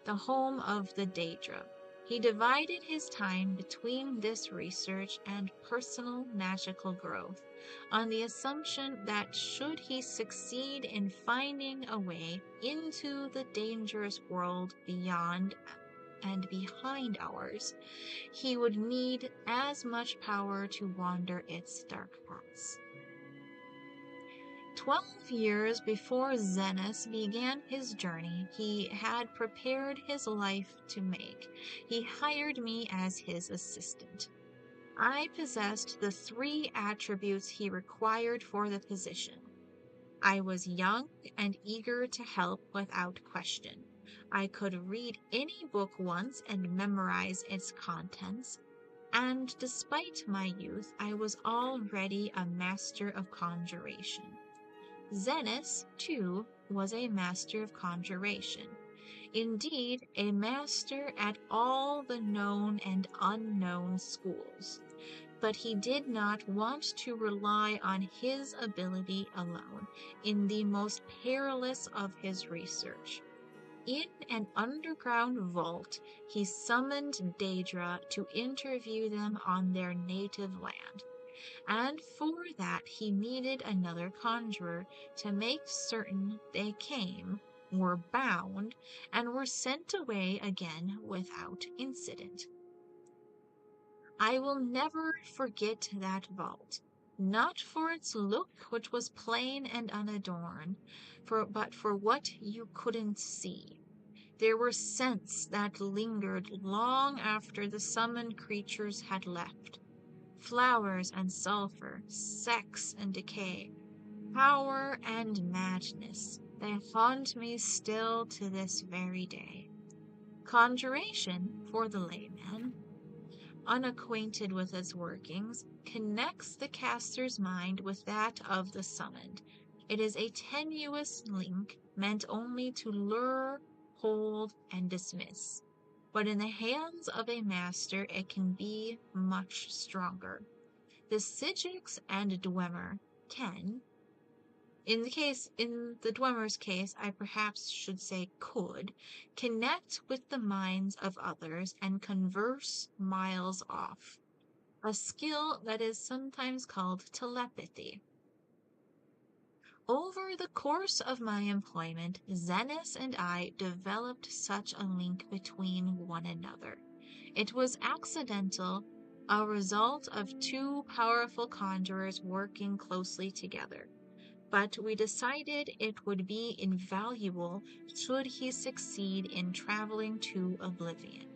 the home of the Daedra. He divided his time between this research and personal magical growth, on the assumption that should he succeed in finding a way into the dangerous world beyond and behind ours, he would need as much power to wander its dark paths. 12 years before Xenos began his journey, he had prepared his life to make. He hired me as his assistant. I possessed the 3 attributes he required for the position. I was young and eager to help without question. I could read any book once and memorize its contents, and despite my youth, I was already a master of conjuration. Xenos, too, was a master of conjuration. Indeed, a master at all the known and unknown schools. But he did not want to rely on his ability alone in the most perilous of his research. In an underground vault, he summoned Daedra to interview them on their native land. And for that he needed another conjurer to make certain they came, were bound, and were sent away again without incident. I will never forget that vault, not for its look, which was plain and unadorned, but for what you couldn't see. There were scents that lingered long after the summoned creatures had left. Flowers and sulfur, sex and decay, power and madness, they haunt me still to this very day. Conjuration, for the layman, unacquainted with its workings, connects the caster's mind with that of the summoned. It is a tenuous link meant only to lure, hold, and dismiss. But in the hands of a master it can be much stronger. The Psijics and Dwemer can, in the Dwemer's case, I perhaps should say could, connect with the minds of others and converse miles off, a skill that is sometimes called telepathy. Over the course of my employment, Xenos and I developed such a link between one another. It was accidental, a result of two powerful conjurers working closely together. But we decided it would be invaluable should he succeed in traveling to oblivion.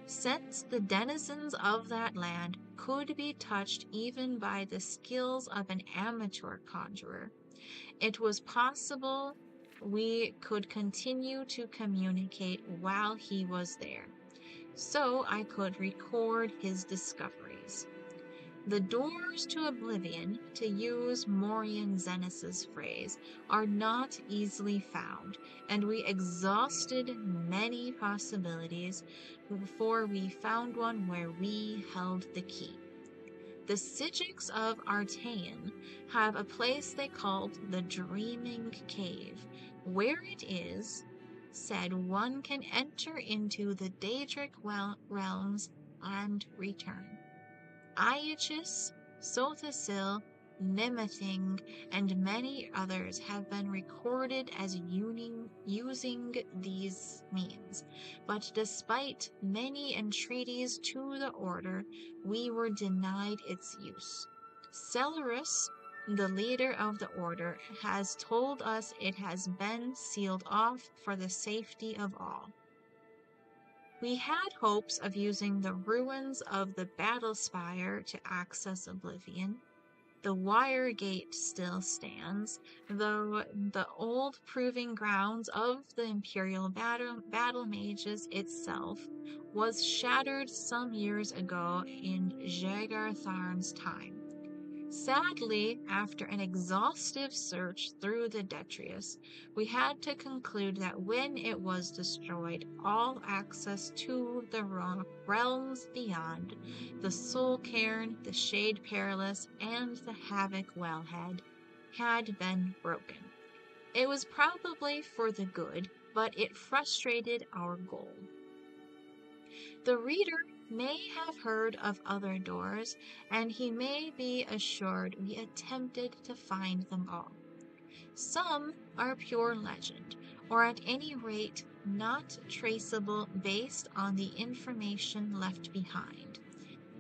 Since the denizens of that land could be touched even by the skills of an amateur conjurer, it was possible we could continue to communicate while he was there, so I could record his discoveries. The doors to oblivion, to use Maurian Zenos's phrase, are not easily found, and we exhausted many possibilities before we found one where we held the key. The Psijics of Artaean have a place they called the Dreaming Cave, where it is said one can enter into the Daedric realms and return. Aiachis, Sothasil, Nemathing, and many others have been recorded as using these means, but despite many entreaties to the order, we were denied its use. Celerus, the leader of the order, has told us it has been sealed off for the safety of all. We had hopes of using the ruins of the battle spire to access oblivion. The wire gate still stands, though the old proving grounds of the Imperial battle mages itself was shattered some years ago in Jagartharn's time. Sadly, after an exhaustive search through the Detrius, we had to conclude that when it was destroyed, all access to the realms beyond, the Soul Cairn, the Shade Perilous, and the Havoc Wellhead, had been broken. It was probably for the good, but it frustrated our goal. The reader may have heard of other doors, and he may be assured we attempted to find them all. Some are pure legend, or at any rate not traceable based on the information left behind.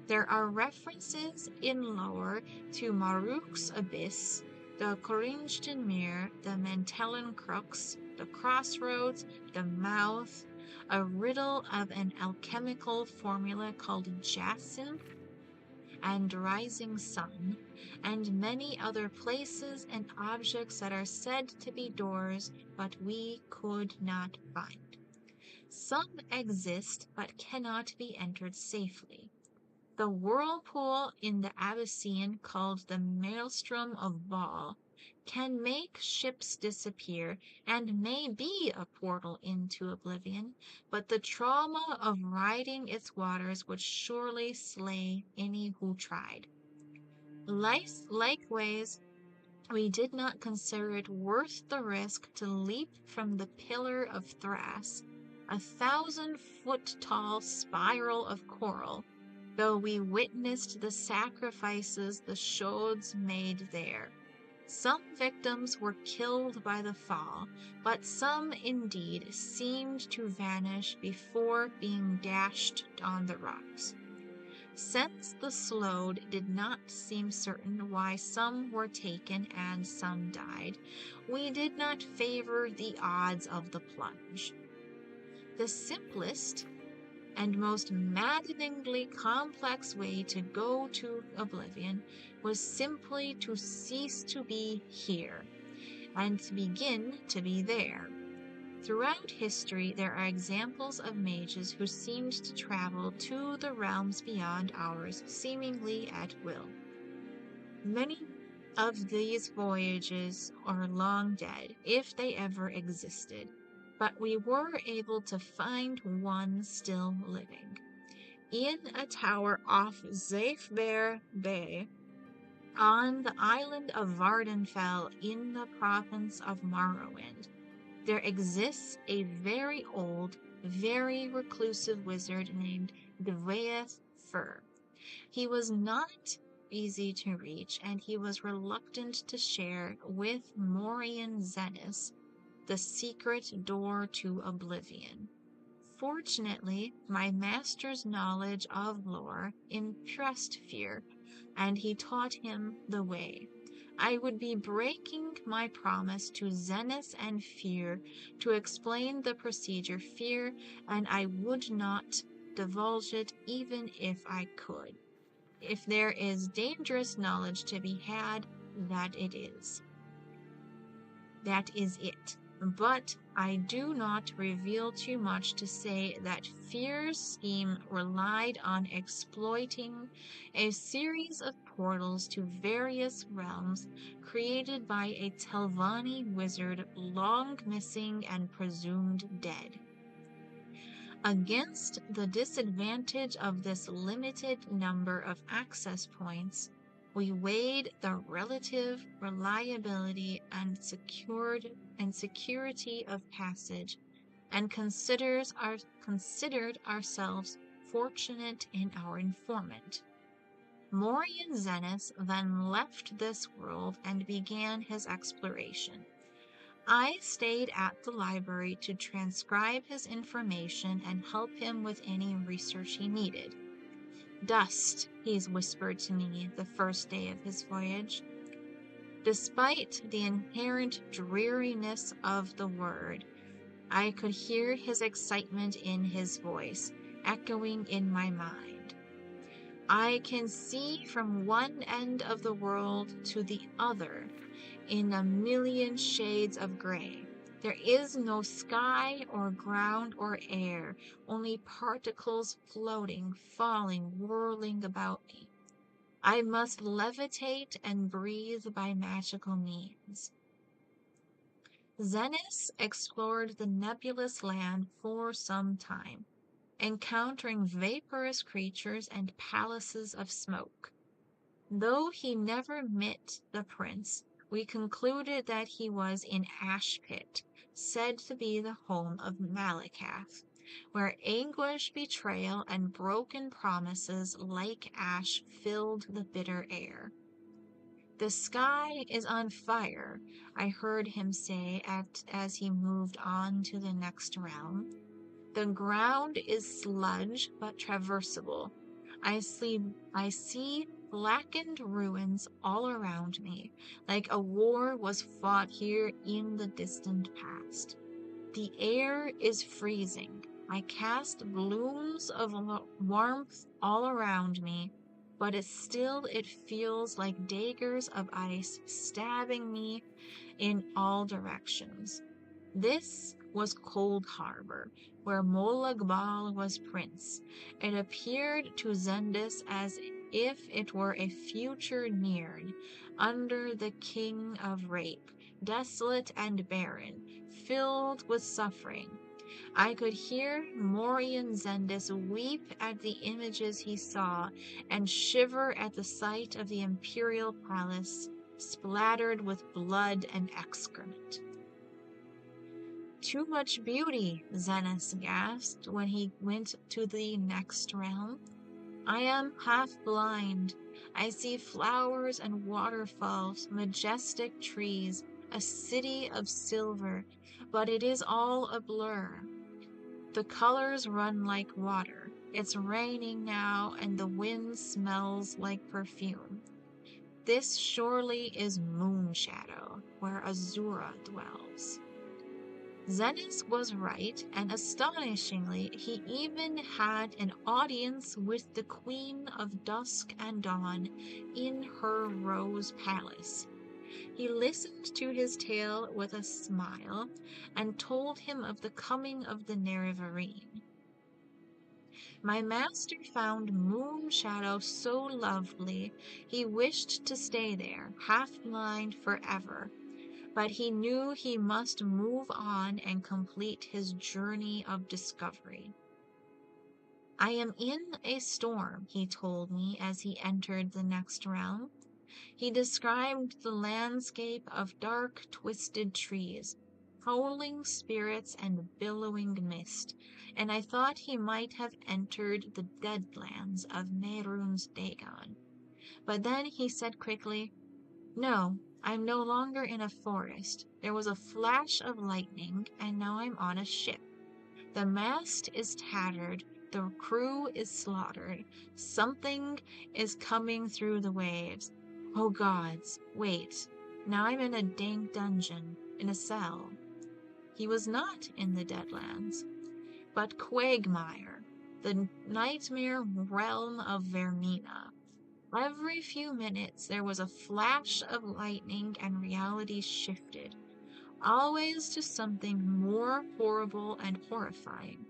There are references in lore to Maruk's Abyss, the Corington Mere, the Mentellan Crux, the Crossroads, the Mouth, a riddle of an alchemical formula called jacinth, and rising sun, and many other places and objects that are said to be doors, but we could not find. Some exist, but cannot be entered safely. The whirlpool in the Abyssinian, called the Maelstrom of Baal, can make ships disappear and may be a portal into oblivion, but the trauma of riding its waters would surely slay any who tried. Likewise, we did not consider it worth the risk to leap from the Pillar of Thras, a 1,000-foot-tall spiral of coral, though we witnessed the sacrifices the Shods made there. Some victims were killed by the fall, but some indeed seemed to vanish before being dashed on the rocks. Since the Slode did not seem certain why some were taken and some died, we did not favor the odds of the plunge. The simplest and most maddeningly complex way to go to oblivion was simply to cease to be here and to begin to be there. Throughout history, there are examples of mages who seemed to travel to the realms beyond ours, seemingly at will. Many of these voyages are long dead, if they ever existed, but we were able to find one still living. In a tower off Zaifbear Bay, on the island of Vardenfell in the province of Morrowind, there exists a very old, very reclusive wizard named Dvaeth Fur. He was not easy to reach, and he was reluctant to share with Maurian Zenos the secret door to oblivion. Fortunately, my master's knowledge of lore impressed Fear, and he taught him the way. I would be breaking my promise to Zenith and Fear to explain the procedure Fear, and I would not divulge it even if I could. If there is dangerous knowledge to be had, that it is. That is it. But I do not reveal too much to say that Fear's scheme relied on exploiting a series of portals to various realms created by a Telvanni wizard long missing and presumed dead. Against the disadvantage of this limited number of access points, we weighed the relative reliability and security of passage, and considered ourselves fortunate in our informant. Morian Zenith then left this world and began his exploration. I stayed at the library to transcribe his information and help him with any research he needed. Dust, he's whispered to me the first day of his voyage. Despite the inherent dreariness of the word, I could hear his excitement in his voice, echoing in my mind. I can see from one end of the world to the other in a million shades of gray. There is no sky or ground or air, only particles floating, falling, whirling about me. I must levitate and breathe by magical means. Zenith explored the nebulous land for some time, encountering vaporous creatures and palaces of smoke. Though he never met the prince, we concluded that he was in Ash Pit, said to be the home of Malakath, where anguish, betrayal, and broken promises like ash filled the bitter air. The sky is on fire, I heard him say as he moved on to the next realm. The ground is sludge but traversable. I see blackened ruins all around me, like a war was fought here in the distant past. The air is freezing. I cast blooms of warmth all around me, but it feels like daggers of ice stabbing me in all directions. This was Cold Harbor, where Molagbal was prince. It appeared to Zendis as if it were a future neared, under the king of rape, desolate and barren, filled with suffering. I could hear Morian Zendis weep at the images he saw and shiver at the sight of the imperial palace splattered with blood and excrement. Too much beauty, Zenith gasped when he went to the next realm. I am half blind. I see flowers and waterfalls, majestic trees, a city of silver, but it is all a blur. The colors run like water. It's raining now, and the wind smells like perfume. This surely is Moonshadow, where Azura dwells. Zenith was right, and astonishingly, he even had an audience with the Queen of Dusk and Dawn in her Rose Palace. He listened to his tale with a smile and told him of the coming of the Nerevarine. My master found Moonshadow so lovely he wished to stay there, half-blind forever, but he knew he must move on and complete his journey of discovery. I am in a storm, he told me as he entered the next realm. He described the landscape of dark, twisted trees, howling spirits and billowing mist, and I thought he might have entered the deadlands of Mehrunes Dagon. But then he said quickly, "No, I'm no longer in a forest. There was a flash of lightning, and now I'm on a ship. The mast is tattered, the crew is slaughtered. Something is coming through the waves. Oh gods, wait. Now I'm in a dank dungeon, in a cell. He was not in the Deadlands, but Quagmire, the nightmare realm of Vermina. Every few minutes there was a flash of lightning and reality shifted, always to something more horrible and horrifying.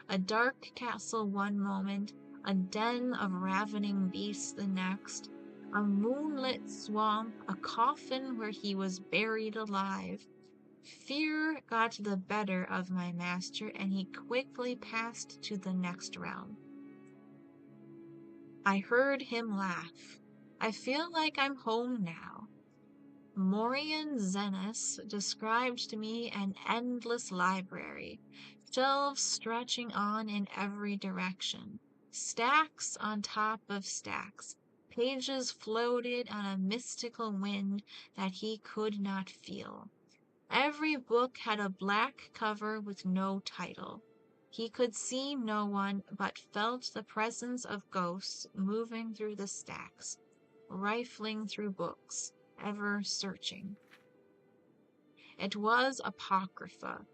A dark castle one moment, a den of ravening beasts the next, a moonlit swamp, a coffin where he was buried alive. Fear got the better of my master, and he quickly passed to the next realm. I heard him laugh. I feel like I'm home now. Morian Zenas described to me an endless library, shelves stretching on in every direction, stacks on top of stacks, pages floated on a mystical wind that he could not feel. Every book had a black cover with no title. He could see no one, but felt the presence of ghosts moving through the stacks, rifling through books, ever searching. It was Apocrypha,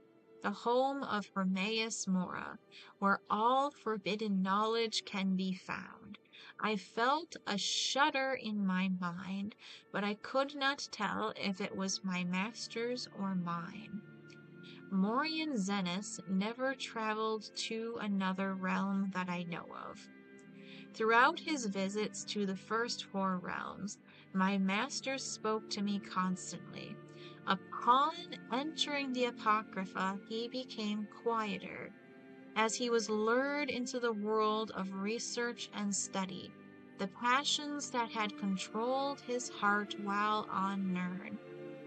the home of Hermaeus Mora, where all forbidden knowledge can be found. I felt a shudder in my mind, but I could not tell if it was my master's or mine. Morian Zenas never traveled to another realm that I know of. Throughout his visits to the first 4 realms, my master spoke to me constantly. Upon entering the Apocrypha, he became quieter, as he was lured into the world of research and study, the passions that had controlled his heart while on Nirn.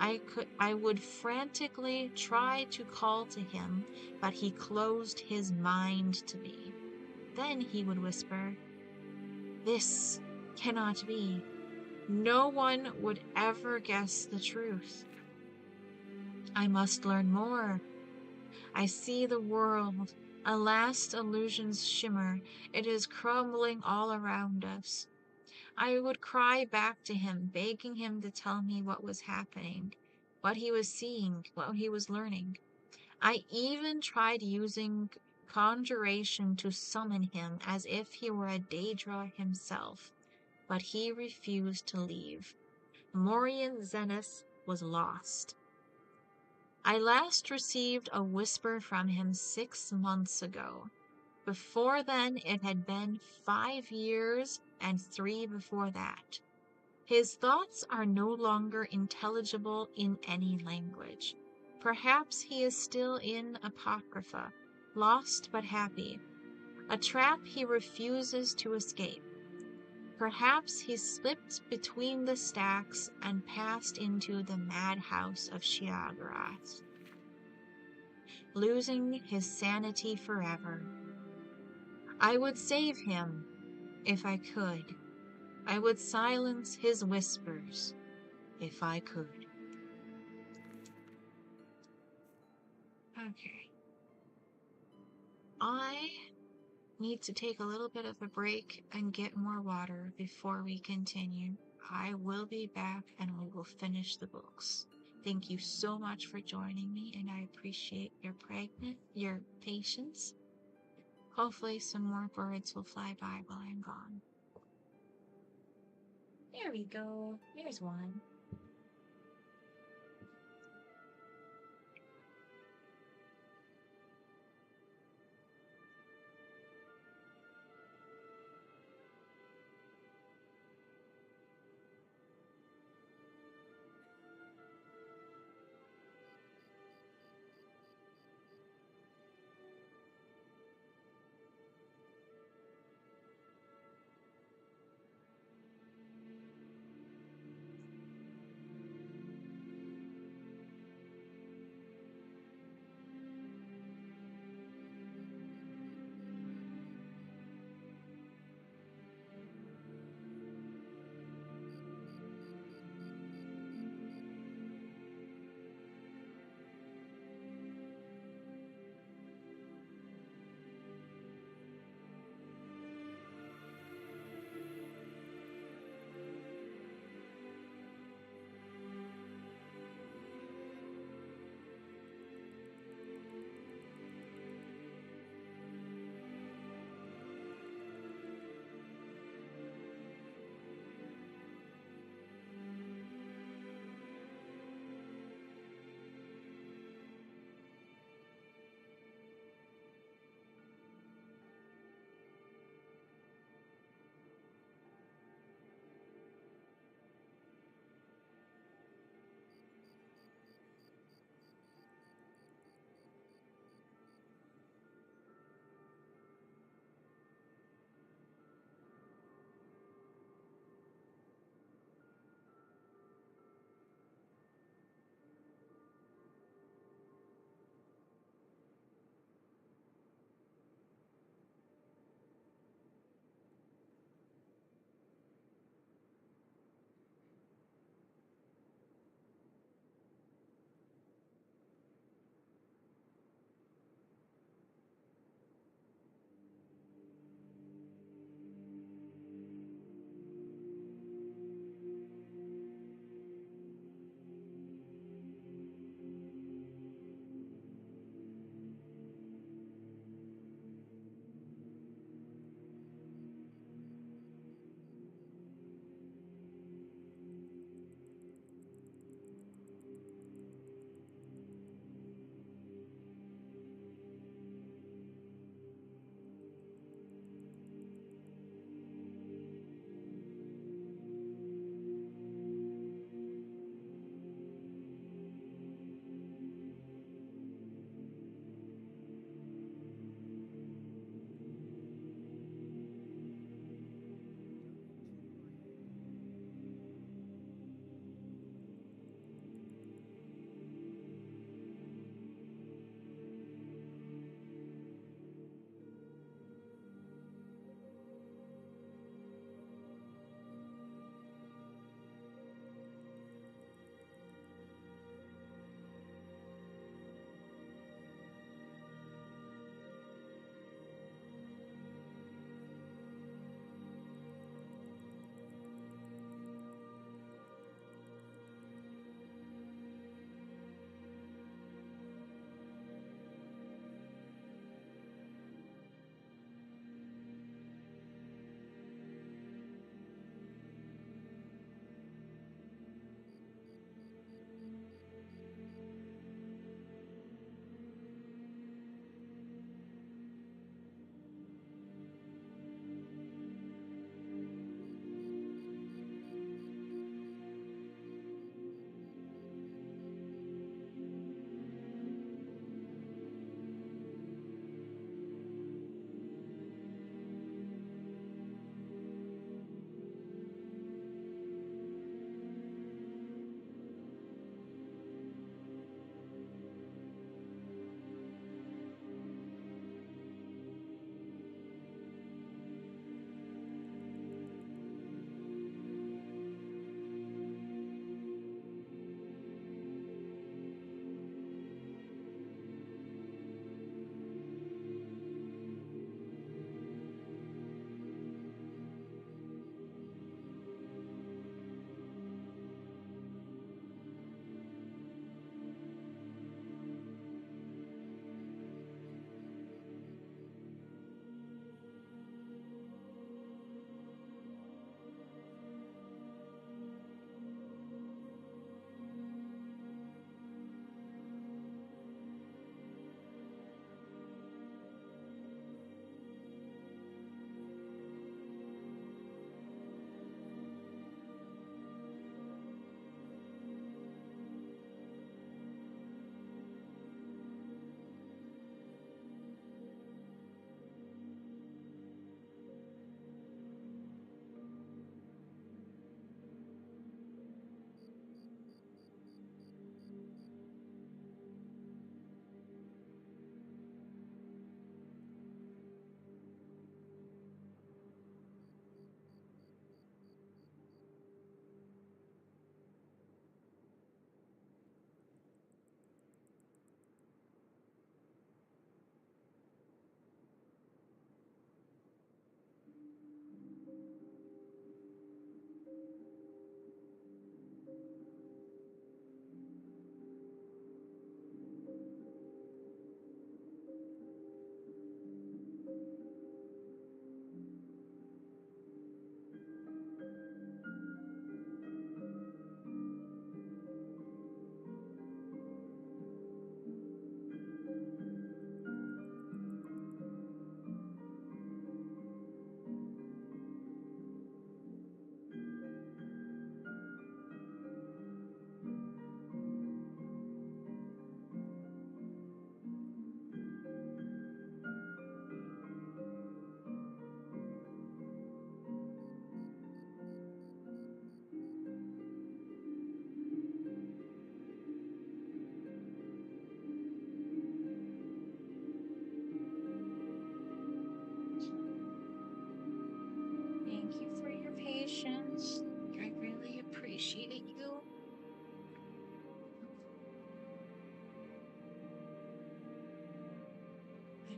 I would frantically try to call to him, but he closed his mind to me. Then he would whisper, "This cannot be. No one would ever guess the truth. I must learn more. I see the world, a last illusion's shimmer. It is crumbling all around us." I would cry back to him, begging him to tell me what was happening, what he was seeing, what he was learning. I even tried using conjuration to summon him as if he were a Daedra himself, but he refused to leave. Morian Zenas was lost. I last received a whisper from him 6 months ago. Before then, it had been 5 years and 3 before that. His thoughts are no longer intelligible in any language. Perhaps he is still in Apocrypha, lost but happy, a trap he refuses to escape. Perhaps he slipped between the stacks and passed into the madhouse of Shiagaras, losing his sanity forever. I would save him if I could. I would silence his whispers if I could. Okay. I need to take a little bit of a break and get more water before we continue. I will be back and we will finish the books. Thank you so much for joining me, and I appreciate your patience. Hopefully some more birds will fly by while I'm gone. There we go. There's one.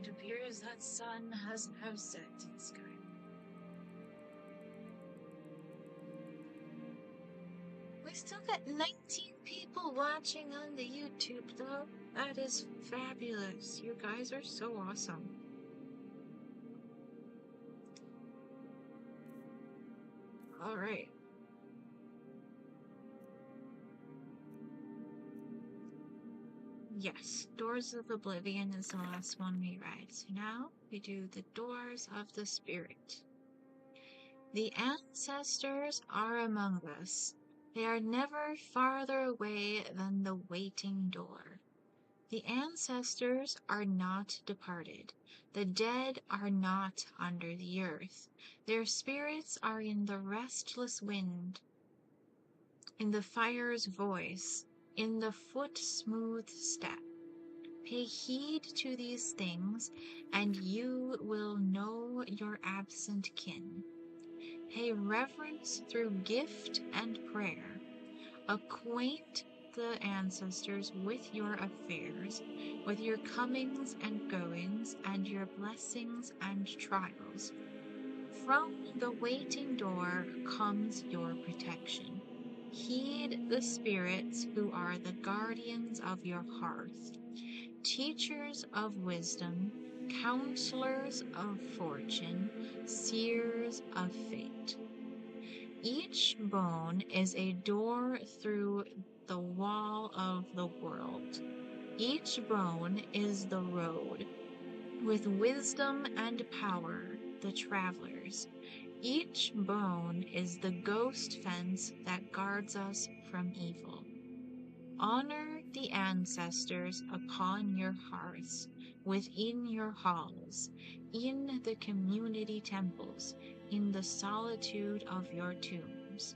It appears that sun has now set in Skyrim. We still got 19 people watching on the YouTube, though. That is fabulous. You guys are so awesome. All right. Yes, Doors of Oblivion is the last one we read. So now we do the Doors of the Spirit. The ancestors are among us. They are never farther away than the waiting door. The ancestors are not departed. The dead are not under the earth. Their spirits are in the restless wind, in the fire's voice, in the foot-smooth step. Pay heed to these things, and you will know your absent kin. Pay reverence through gift and prayer. Acquaint the ancestors with your affairs, with your comings and goings, and your blessings and trials. From the waiting door comes your protection. Heed the spirits who are the guardians of your hearth, teachers of wisdom, counselors of fortune, seers of fate. Each bone is a door through the wall of the world. Each bone is the road. With wisdom and power, the travelers. Each bone is the ghost fence that guards us from evil. Honor the ancestors upon your hearths, within your halls, in the community temples, in the solitude of your tombs.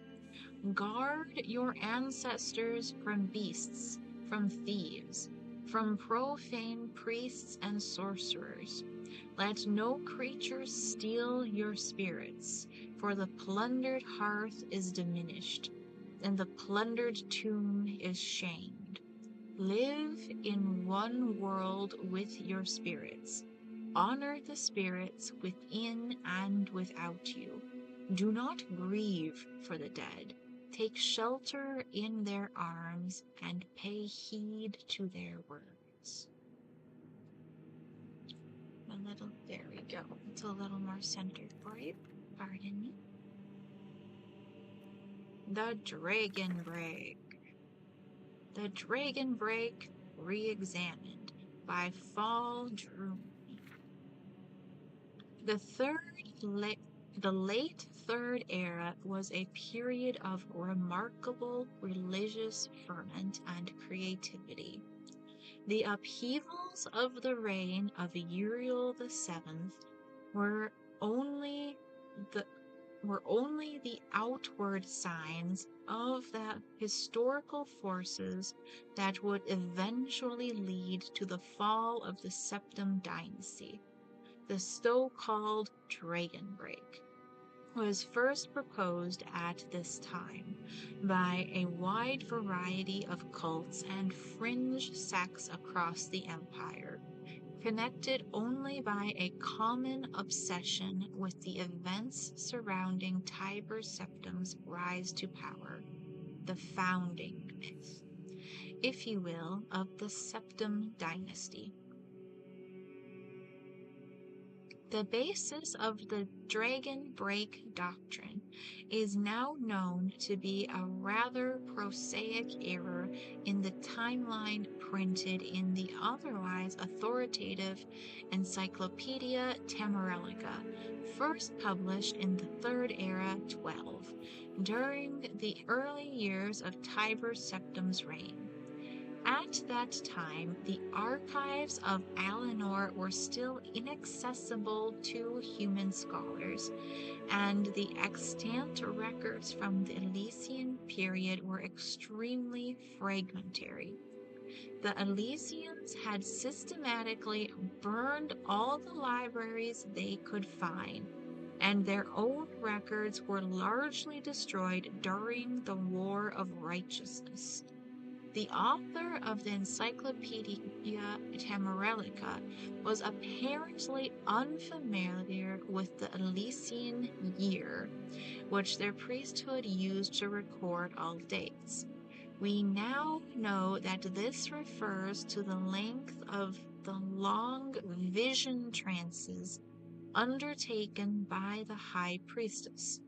Guard your ancestors from beasts, from thieves, from profane priests and sorcerers. Let no creature steal your spirits, for the plundered hearth is diminished, and the plundered tomb is shamed. Live in one world with your spirits. Honor the spirits within and without you. Do not grieve for the dead. Take shelter in their arms and pay heed to their words. There we go. It's a little more centered for you. Pardon me. The Dragon Break. The Dragon Break Re-Examined by Fall Drew. The late Third Era was a period of remarkable religious ferment and creativity. The upheavals of the reign of Uriel VII were only the outward signs of the historical forces that would eventually lead to the fall of the Septim dynasty. The so-called Dragon Break was first proposed at this time by a wide variety of cults and fringe sects across the empire, connected only by a common obsession with the events surrounding Tiber Septim's rise to power, the founding myth, if you will, of the Septim dynasty. The basis of the Dragon Break doctrine is now known to be a rather prosaic error in the timeline printed in the otherwise authoritative Encyclopedia Temeralia, first published in the Third Era 12, during the early years of Tiber Septim's reign. At that time, the archives of Alinor were still inaccessible to human scholars, and the extant records from the Elysian period were extremely fragmentary. The Elysians had systematically burned all the libraries they could find, and their own records were largely destroyed during the War of Righteousness. The author of the Encyclopedia Tamarelica was apparently unfamiliar with the Elysian year, which their priesthood used to record all dates. We now know that this refers to the length of the long vision trances undertaken by the high priestess,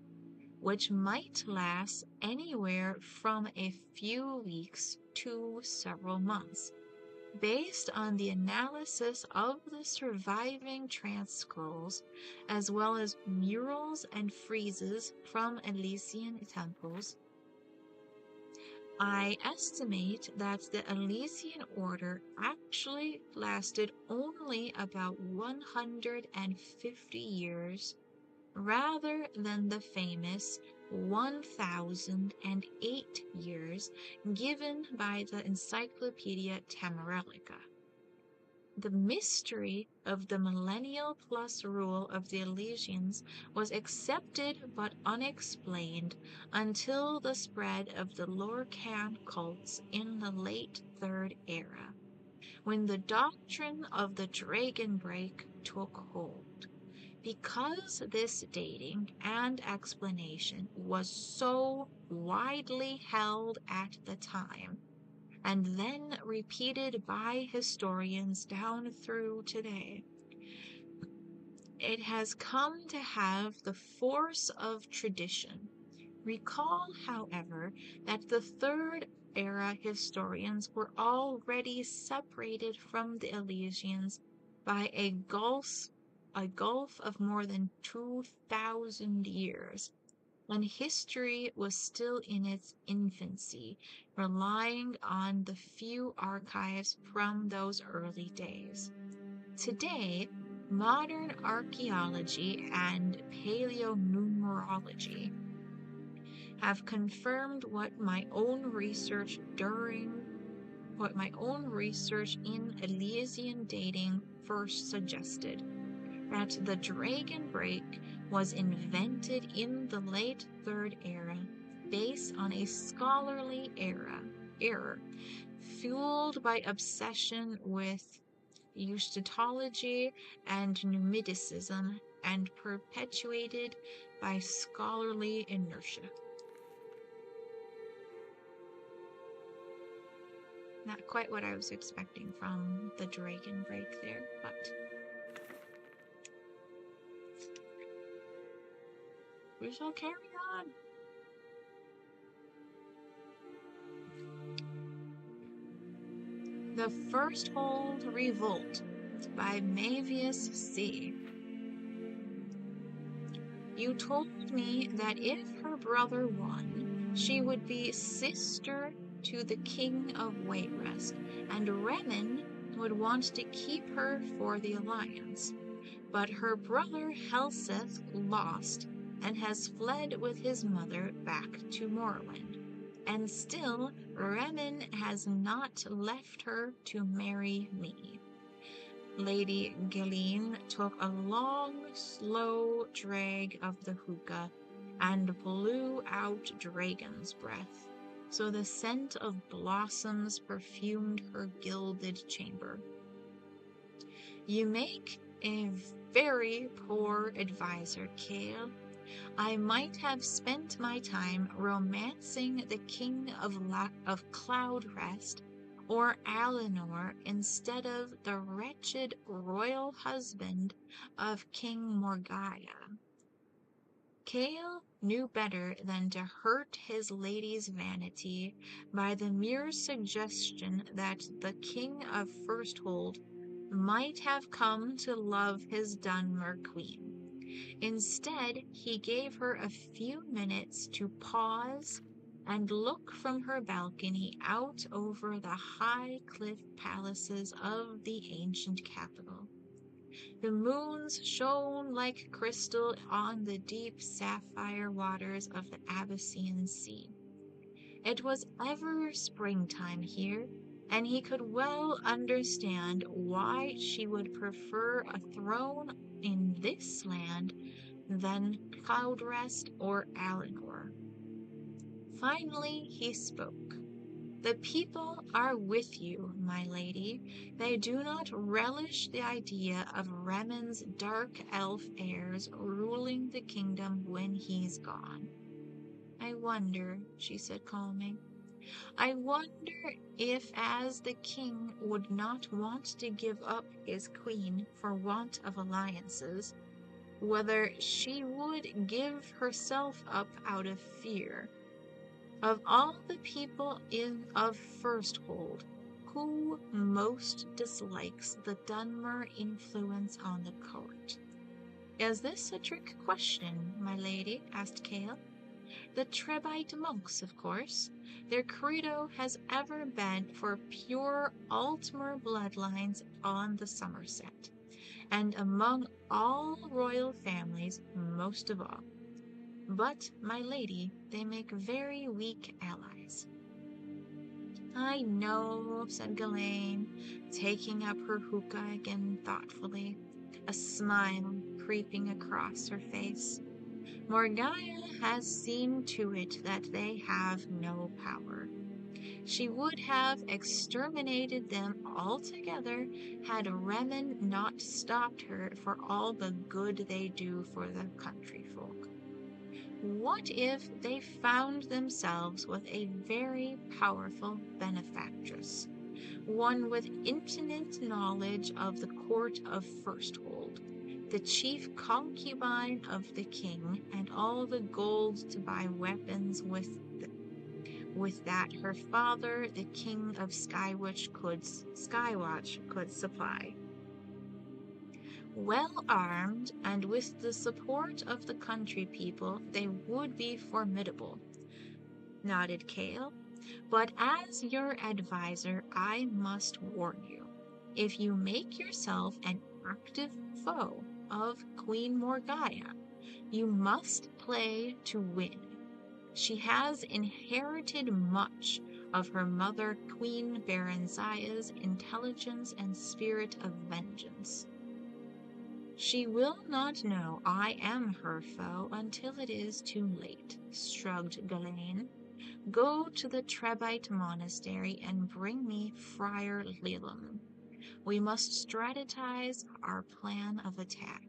which might last anywhere from a few weeks to several months, based on the analysis of the surviving trance scrolls, as well as murals and friezes from Elysian temples. I estimate that the Elysian Order actually lasted only about 150 years, rather than the famous 1008 years given by the Encyclopedia Tamarelica. The mystery of the millennial plus rule of the Elysians was accepted but unexplained until the spread of the Lorcan cults in the late Third Era, when the doctrine of the Dragon Break took hold. Because this dating and explanation was so widely held at the time, and then repeated by historians down through today, it has come to have the force of tradition. Recall, however, that the Third Era historians were already separated from the Elysians by a gulf of more than 2,000 years, when history was still in its infancy, relying on the few archives from those early days. Today, modern archaeology and paleonumerology have confirmed what my own research in Elysian dating first suggested, that the Dragon Break was invented in the late Third Era based on a scholarly error, fueled by obsession with Eustotology and Numidicism, and perpetuated by scholarly inertia. Not quite what I was expecting from the Dragon Break there, but we shall carry on. The First-Hold Revolt by Mavius C. You told me that if her brother won, she would be sister to the King of Wayrest, and Remen would want to keep her for the alliance. But her brother Helseth lost, and has fled with his mother back to Morrowind. And still Remen has not left her to marry me. Lady Galeen took a long, slow drag of the hookah and blew out dragon's breath, so the scent of blossoms perfumed her gilded chamber. You make a very poor advisor, Kael. I might have spent my time romancing the King of Cloudrest or Alinor instead of the wretched royal husband of King Morgaya. Kael knew better than to hurt his lady's vanity by the mere suggestion that the King of Firsthold might have come to love his Dunmer queen. Instead, he gave her a few minutes to pause and look from her balcony out over the high cliff palaces of the ancient capital. The moons shone like crystal on the deep sapphire waters of the Abyssinian Sea. It was ever springtime here, and he could well understand why she would prefer a throne in this land than Cloudrest or Alinor. Finally he spoke. The people are with you, my lady. They do not relish the idea of Remen's dark elf heirs ruling the kingdom when he's gone. I wonder, she said calmly, I wonder if as the king would not want to give up his queen for want of alliances, whether she would give herself up out of fear. Of all the people of Firsthold, who most dislikes the Dunmer influence on the court? Is this a trick question, my lady? Asked Cale. The Trebite monks, of course. Their credo has ever been for pure Altmer bloodlines on the Somerset, and among all royal families most of all. But, my lady, they make very weak allies. I know, said Ghislaine, taking up her hookah again thoughtfully, a smile creeping across her face. Morgana has seen to it that they have no power. She would have exterminated them altogether had Remen not stopped her for all the good they do for the country folk. What if they found themselves with a very powerful benefactress, one with intimate knowledge of the court of Firsthold, the chief concubine of the king, and all the gold to buy weapons with that her father, the king of Skywatch, could supply. Well armed, and with the support of the country people, they would be formidable, nodded Cale. But as your adviser, I must warn you. If you make yourself an active foe of Queen Morgana, you must play to win. She has inherited much of her mother Queen Berenziah's intelligence and spirit of vengeance. She will not know I am her foe until it is too late, shrugged Ghislaine. Go to the Trebite monastery and bring me Friar Lelam. We must strategize our plan of attack.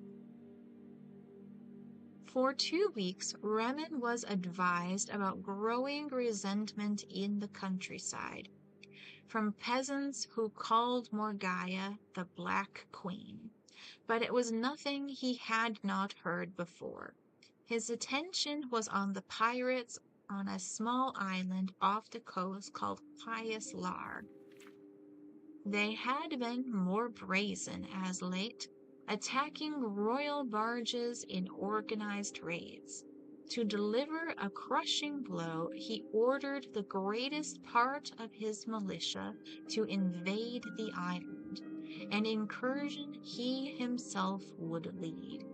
For 2 weeks, Remen was advised about growing resentment in the countryside, from peasants who called Morgana the Black Queen. But it was nothing he had not heard before. His attention was on the pirates on a small island off the coast called Pious Lar. They had been more brazen as late, attacking royal barges in organized raids. To deliver a crushing blow, he ordered the greatest part of his militia to invade the island, an incursion he himself would lead.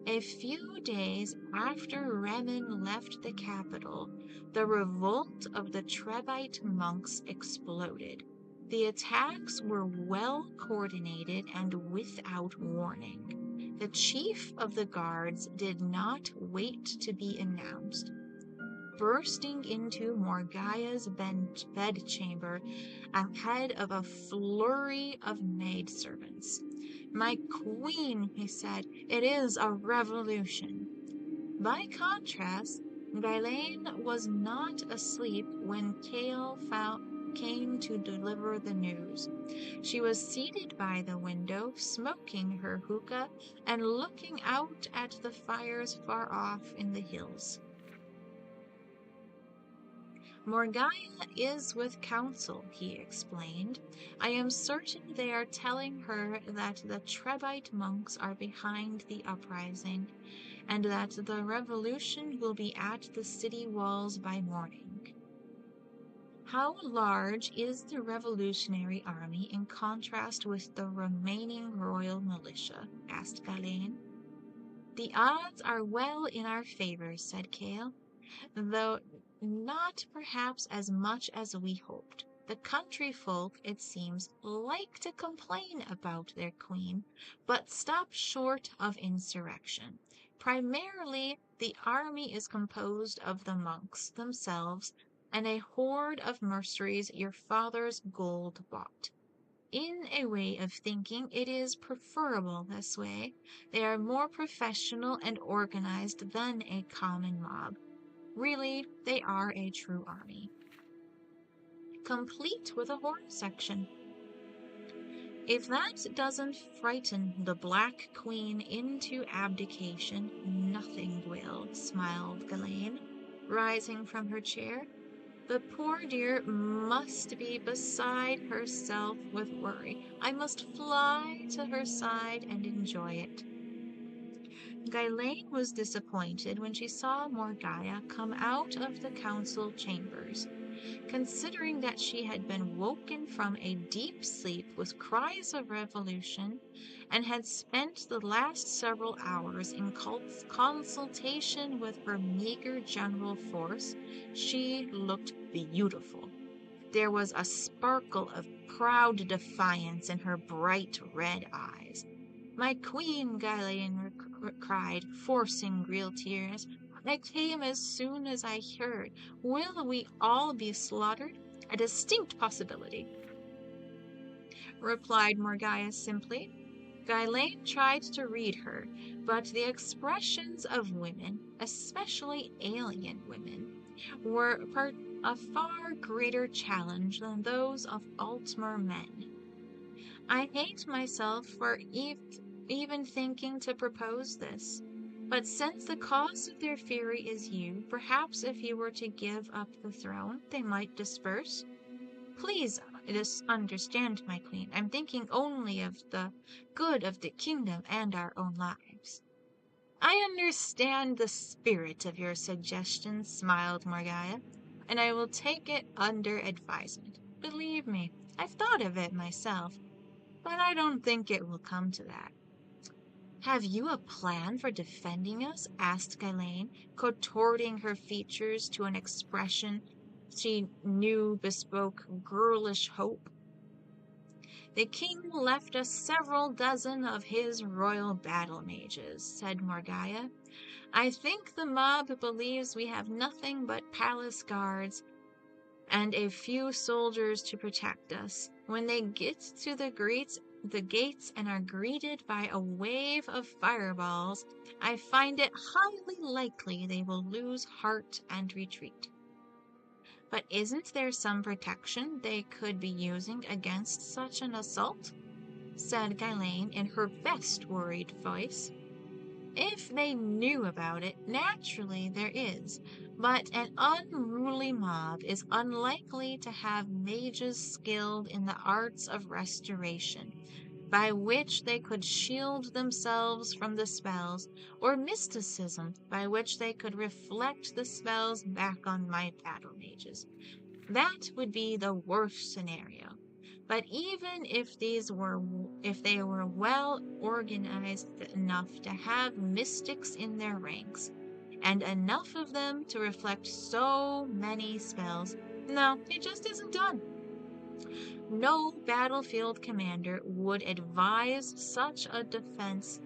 A few days after Remen left the capital, the revolt of the Trebite monks exploded. The attacks were well coordinated and without warning. The chief of the guards did not wait to be announced. Bursting into Morgana's bedchamber ahead of a flurry of maidservants. My queen, he said, it is a revolution. By contrast, Ghislaine was not asleep when Cale came to deliver the news. She was seated by the window, smoking her hookah and looking out at the fires far off in the hills. Morgana is with council, he explained. I am certain they are telling her that the Trebite monks are behind the uprising, and that the revolution will be at the city walls by morning. How large is the revolutionary army in contrast with the remaining royal militia? Asked Ghislaine. The odds are well in our favor, said Cale, though not perhaps as much as we hoped. The country folk, it seems, like to complain about their queen, but stop short of insurrection. Primarily, the army is composed of the monks themselves and a hoard of merceries your father's gold bought. In a way of thinking, it is preferable this way. They are more professional and organized than a common mob. Really, they are a true army, complete with a horse section. If that doesn't frighten the Black Queen into abdication, nothing will, smiled Ghislaine, rising from her chair. The poor dear must be beside herself with worry. I must fly to her side and enjoy it. Ghislaine was disappointed when she saw Morgana come out of the council chambers. Considering that she had been woken from a deep sleep with cries of revolution, and had spent the last several hours in consultation with her meager general force, she looked beautiful. There was a sparkle of proud defiance in her bright red eyes. "My queen," Ghislaine cried, forcing real tears, "I came as soon as I heard. Will we all be slaughtered?" "A distinct possibility," replied Morgana simply. Ghislaine tried to read her, but the expressions of women, especially alien women, were a far greater challenge than those of Altmer men. "I hate myself for even thinking to propose this. But since the cause of their fury is you, perhaps if you were to give up the throne, they might disperse." "Please understand, my queen. I'm thinking only of the good of the kingdom and our own lives." "I understand the spirit of your suggestion," smiled Morgana, "and I will take it under advisement. Believe me, I've thought of it myself, but I don't think it will come to that." "Have you a plan for defending us?" asked Ghislaine, contorting her features to an expression she knew bespoke girlish hope. "The king left us several dozen of his royal battle mages," said Morgana. "I think the mob believes we have nothing but palace guards and a few soldiers to protect us. When they get to the gates and are greeted by a wave of fireballs, I find it highly likely they will lose heart and retreat." "But isn't there some protection they could be using against such an assault?" said Ghislaine in her best worried voice. "If they knew about it, naturally there is, but an unruly mob is unlikely to have mages skilled in the arts of restoration, by which they could shield themselves from the spells, or mysticism, by which they could reflect the spells back on my battle mages. That would be the worst scenario. But even if they were well organized enough to have mystics in their ranks, and enough of them to reflect so many spells, no, it just isn't done. No battlefield commander would advise such a defense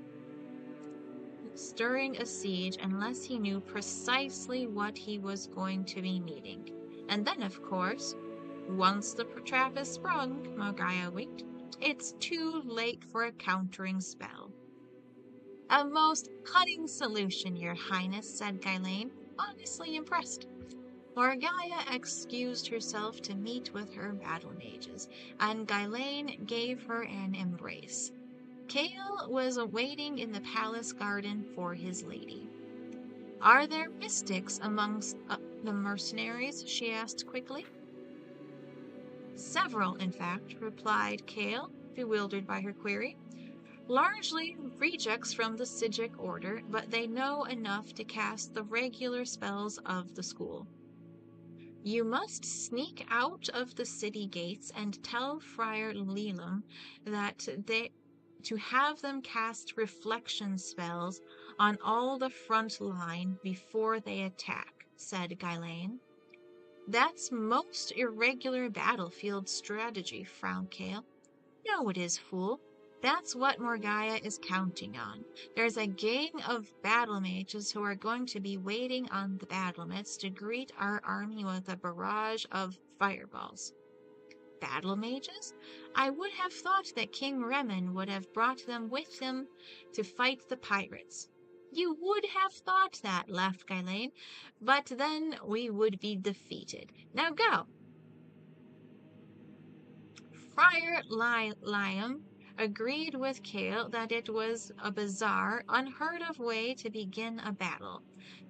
stirring a siege unless he knew precisely what he was going to be meeting. And then, of course, once the trap is sprung," Morgana winked, "it's too late for a countering spell." "A most cunning solution, your highness," said Ghislaine, honestly impressed. Morgana excused herself to meet with her battle mages, and Ghislaine gave her an embrace. Cale was waiting in the palace garden for his lady. "Are there mystics amongst the mercenaries?" she asked quickly. "Several, in fact," replied Cale, bewildered by her query. "Largely rejects from the Psijic order, but they know enough to cast the regular spells of the school. You must sneak out of the city gates and tell Friar Lelum to have them cast reflection spells on all the front line before they attack," said Ghislaine. "That's most irregular battlefield strategy," frowned Cale. "No, it is, fool. That's what Morgaya is counting on. There's a gang of battle mages who are going to be waiting on the battlements to greet our army with a barrage of fireballs. Battle mages? I would have thought that King Remen would have brought them with him to fight the pirates. You would have thought that, laughed Ghislaine, but then we would be defeated. Now go! Friar Liam agreed with Kale that it was a bizarre, unheard-of way to begin a battle.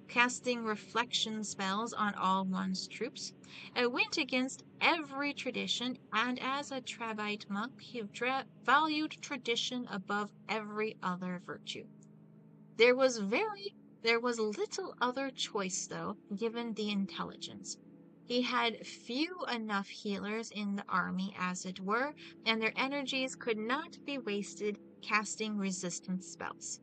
Casting reflection spells on all one's troops. It went against every tradition, and as a Trabite monk, he valued tradition above every other virtue. There was little other choice, though, given the intelligence. He had few enough healers in the army, as it were, and their energies could not be wasted casting resistance spells.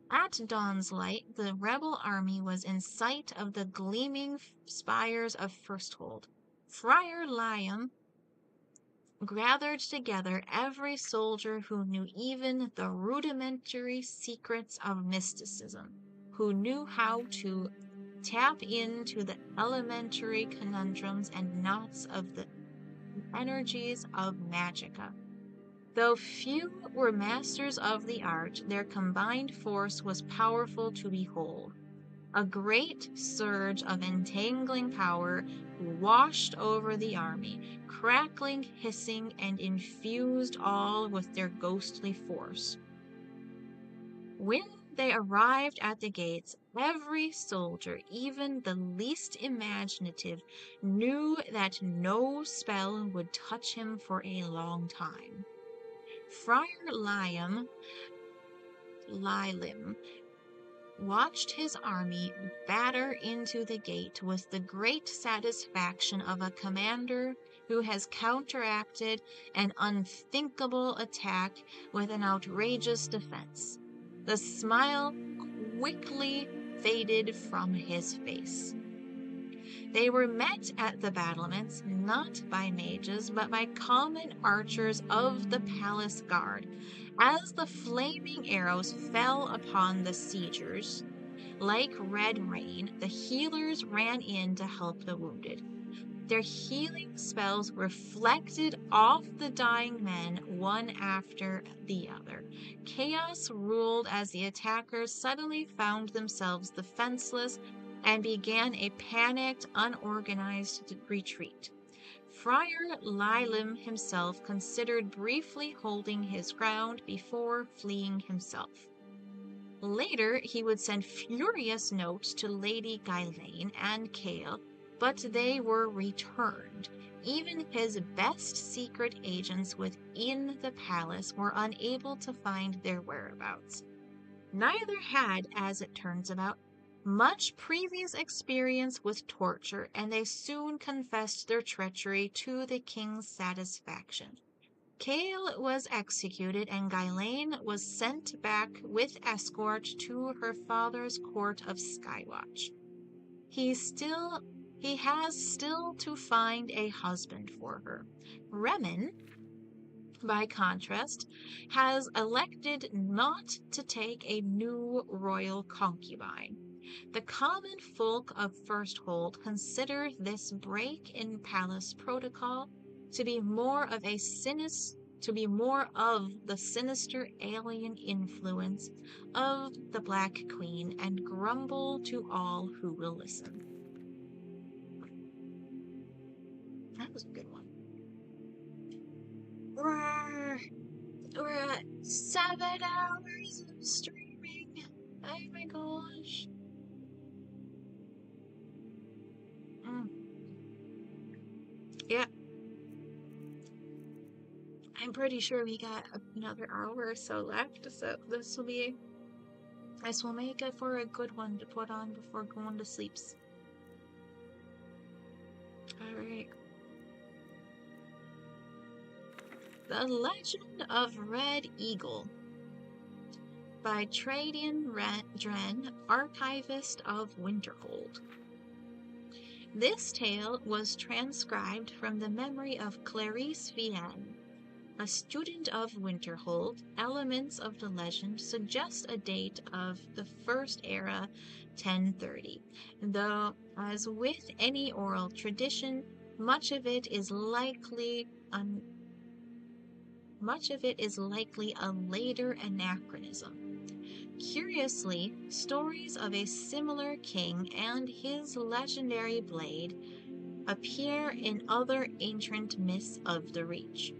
At dawn's light, the rebel army was in sight of the gleaming spires of Firsthold. Friar Liam gathered together every soldier who knew even the rudimentary secrets of mysticism, who knew how to tap into the elementary conundrums and knots of the energies of magicka. Though few were masters of the art, their combined force was powerful to behold. A great surge of entangling power washed over the army, crackling, hissing, and infused all with their ghostly force. When they arrived at the gates, every soldier, even the least imaginative, knew that no spell would touch him for a long time. Friar Liam watched his army batter into the gate with the great satisfaction of a commander who has counteracted an unthinkable attack with an outrageous defense. The smile quickly faded from his face. They were met at the battlements not by mages, but by common archers of the palace guard. As the flaming arrows fell upon the siegers, like red rain, the healers ran in to help the wounded. Their healing spells reflected off the dying men one after the other. Chaos ruled as the attackers suddenly found themselves defenseless and began a panicked, unorganized retreat. Friar Lilam himself considered briefly holding his ground before fleeing himself. Later, he would send furious notes to Lady Ghislaine and Kale, but they were returned. Even his best secret agents within the palace were unable to find their whereabouts. Neither had, as it turns out, much previous experience with torture, and they soon confessed their treachery to the king's satisfaction. Kale was executed, and Ghislaine was sent back with escort to her father's court of Skywatch. He has still to find a husband for her. Remen, by contrast, has elected not to take a new royal concubine. The common folk of Firsthold consider this break in palace protocol to be more of the sinister alien influence of the Black Queen, and grumble to all who will listen. That was a good one. We're at 7 hours of streaming. Oh my gosh. Yeah. I'm pretty sure we got another hour or so left, so this will make it for a good one to put on before going to sleeps. Alright. The Legend of Red Eagle by Tradian Dren, Archivist of Winterhold. This tale was transcribed from the memory of Clarice Vienne, A student of Winterhold, elements of the legend suggest a date of the First Era, 1030, though, as with any oral tradition, much of it is likely a later anachronism. Curiously, stories of a similar king and his legendary blade appear in other ancient myths of the Reach.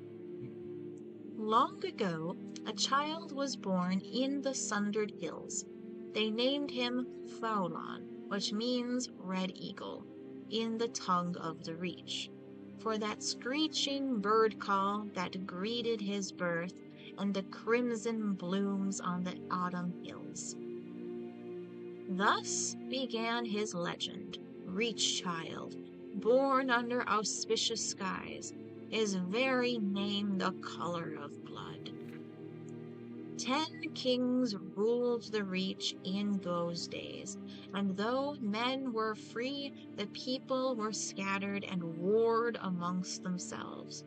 Long ago, a child was born in the Sundered Hills. They named him Faulan, which means red eagle, in the tongue of the Reach, for that screeching bird call that greeted his birth and the crimson blooms on the autumn hills. Thus began his legend, Reach child, born under auspicious skies, his very name the color of blood. 10 kings ruled the Reach in those days, and though men were free, the people were scattered and warred amongst themselves.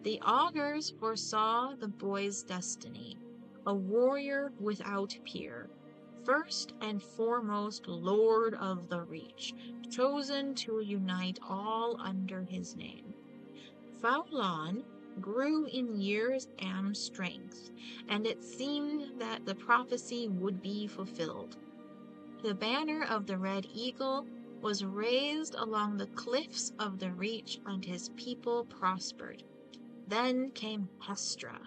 The augurs foresaw the boy's destiny, a warrior without peer, first and foremost Lord of the Reach, chosen to unite all under his name. Faulan grew in years and strength, and it seemed that the prophecy would be fulfilled. The banner of the Red Eagle was raised along the cliffs of the Reach, and his people prospered. Then came Hestra,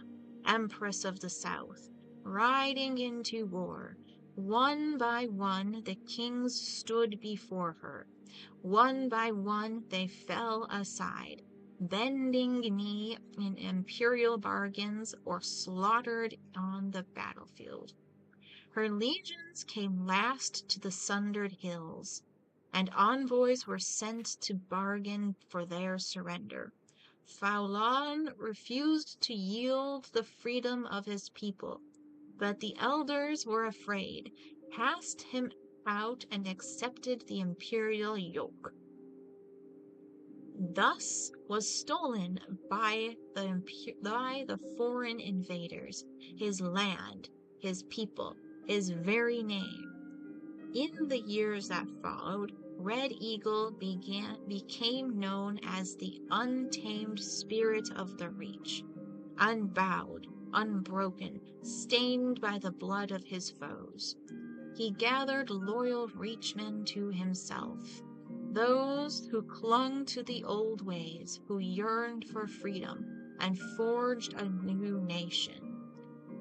Empress of the South, riding into war. One by one the kings stood before her. One by one they fell aside, bending knee in imperial bargains or slaughtered on the battlefield. Her legions came last to the Sundered Hills, and envoys were sent to bargain for their surrender. Faulan refused to yield the freedom of his people, but the elders were afraid, cast him out, and accepted the imperial yoke. Thus was stolen by the foreign invaders his land, his people, his very name. In the years that followed, Red Eagle became known as the untamed spirit of the Reach, unbowed, unbroken, stained by the blood of his foes. He gathered loyal Reachmen to himself, those who clung to the old ways, who yearned for freedom, and forged a new nation.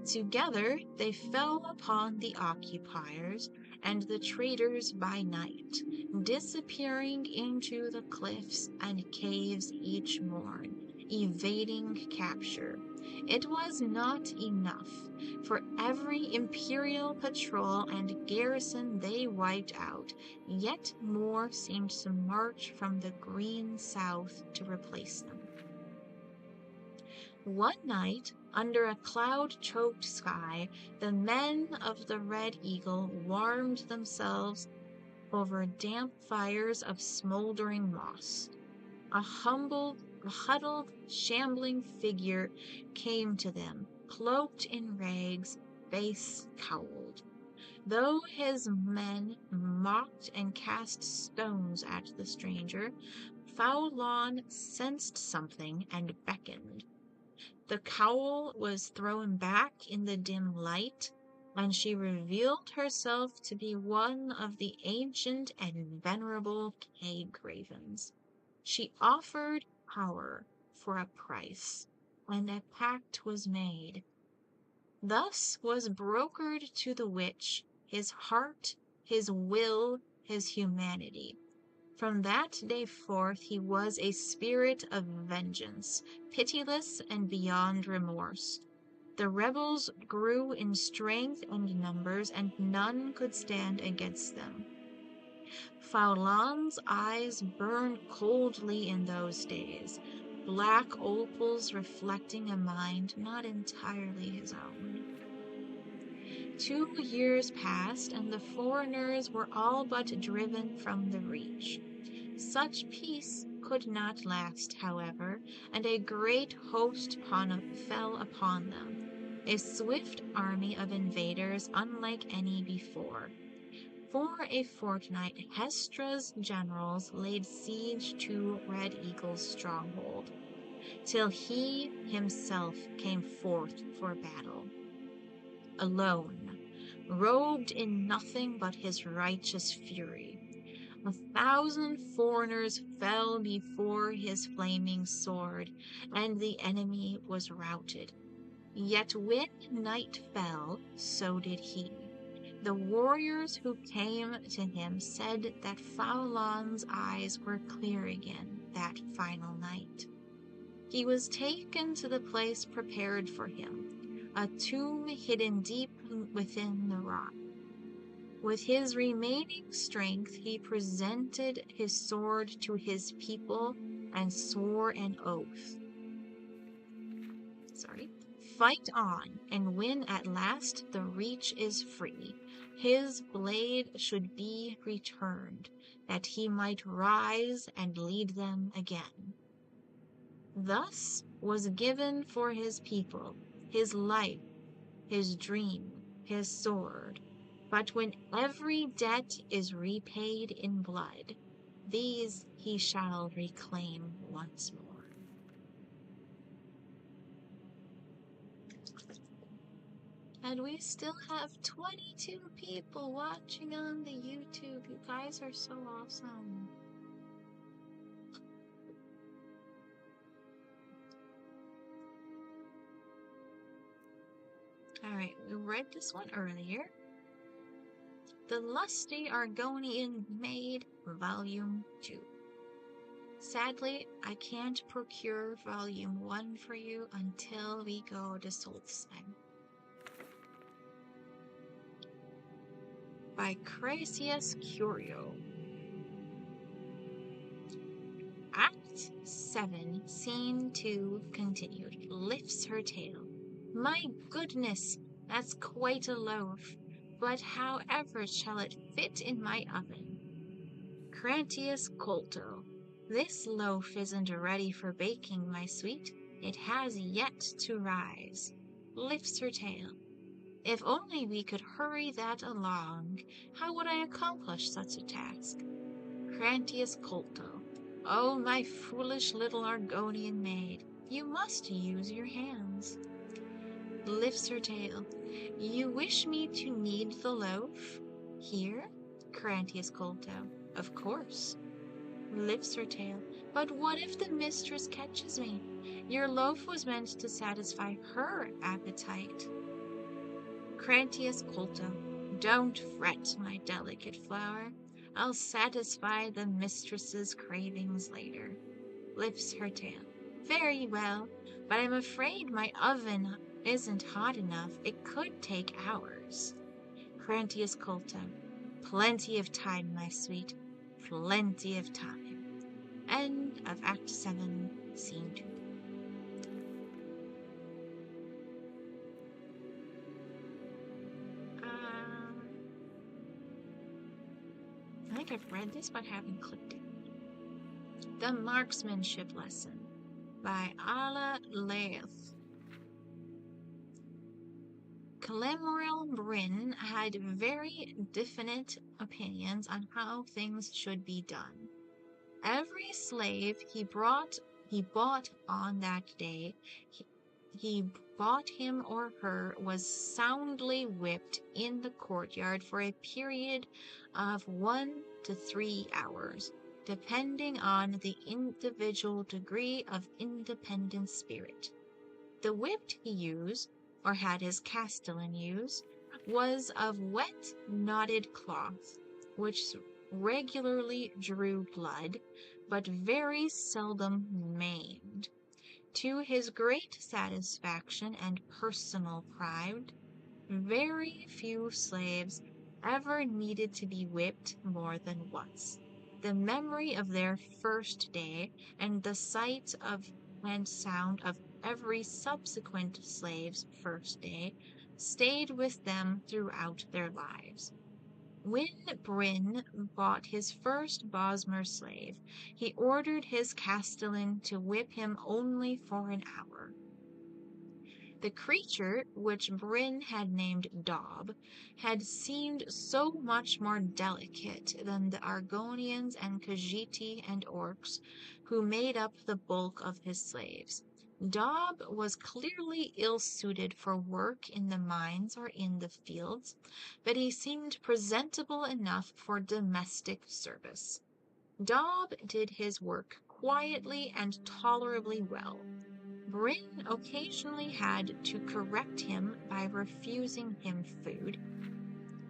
Together they fell upon the occupiers and the traitors by night, disappearing into the cliffs and caves each morn, evading capture. It was not enough. For every imperial patrol and garrison they wiped out, yet more seemed to march from the green south to replace them. One night, under a cloud-choked sky, the men of the Red Eagle warmed themselves over damp fires of smoldering moss. A huddled, shambling figure came to them, cloaked in rags, face cowled. Though his men mocked and cast stones at the stranger, Faulan sensed something and beckoned. The cowl was thrown back in the dim light, and she revealed herself to be one of the ancient and venerable K-Gravens. She offered power for a price, and a pact was made. Thus was brokered to the witch his heart, his will, his humanity. From that day forth he was a spirit of vengeance, pitiless and beyond remorse. The rebels grew in strength and numbers, and none could stand against them. Faulan's eyes burned coldly in those days, black opals reflecting a mind not entirely his own. 2 years passed, and the foreigners were all but driven from the Reach. Such peace could not last, however, and a great host fell upon them, a swift army of invaders unlike any before. For a fortnight Hestra's generals laid siege to Red Eagle's stronghold, till he himself came forth for battle. Alone, robed in nothing but his righteous fury. 1,000 foreigners fell before his flaming sword, and the enemy was routed. Yet when night fell, so did he. The warriors who came to him said that Faulan's eyes were clear again that final night. He was taken to the place prepared for him, a tomb hidden deep within the rock. With his remaining strength, he presented his sword to his people and swore an oath. Fight on, and when at last the reach is free, his blade should be returned, that he might rise and lead them again. Thus was given for his people, his life, his dream, his sword. But when every debt is repaid in blood, these he shall reclaim once more. And we still have 22 people watching on the YouTube. You guys are so awesome. Alright, we read this one earlier. The Lusty Argonian Maid, Volume 2. Sadly, I can't procure Volume 1 for you until we go to Solstheim. By Crasius Curio. Act 7, Scene 2, continued. Lifts her tail. My goodness, that's quite a loaf, but however shall it fit in my oven? Crantius Colto. This loaf isn't ready for baking, my sweet. It has yet to rise. Lifts her tail. If only we could hurry that along, how would I accomplish such a task? Crantius Colto. Oh, my foolish little Argonian maid, you must use your hands. Lifts her tail. You wish me to knead the loaf? Here? Crantius Colto. Of course. Lifts her tail. But what if the mistress catches me? Your loaf was meant to satisfy her appetite. Crantius Colto. Don't fret, my delicate flower. I'll satisfy the mistress's cravings later. Lifts her tail. Very well, but I'm afraid my oven isn't hot enough. It could take hours. Crantius Colto. Plenty of time, my sweet. Plenty of time. End of Act 7, Scene 2. I think I've read this, but haven't clicked it. The Marksmanship Lesson by Ala Leith. Clemorel Bryn had very definite opinions on how things should be done. Every slave he bought on that day, he bought him or her was soundly whipped in the courtyard for a period of 1 to 3 hours, depending on the individual degree of independent spirit. The whip he used, or had his castellan use, was of wet, knotted cloth, which regularly drew blood, but very seldom maimed. To his great satisfaction and personal pride, very few slaves ever needed to be whipped more than once. The memory of their first day and the sight of and sound of every subsequent slave's first day stayed with them throughout their lives. When Bryn bought his first Bosmer slave, he ordered his castellan to whip him only for an hour. The creature, which Bryn had named Daub, had seemed so much more delicate than the Argonians and Khajiiti and Orcs, who made up the bulk of his slaves. Daub was clearly ill-suited for work in the mines or in the fields, but he seemed presentable enough for domestic service. Daub did his work quietly and tolerably well. Bryn occasionally had to correct him by refusing him food,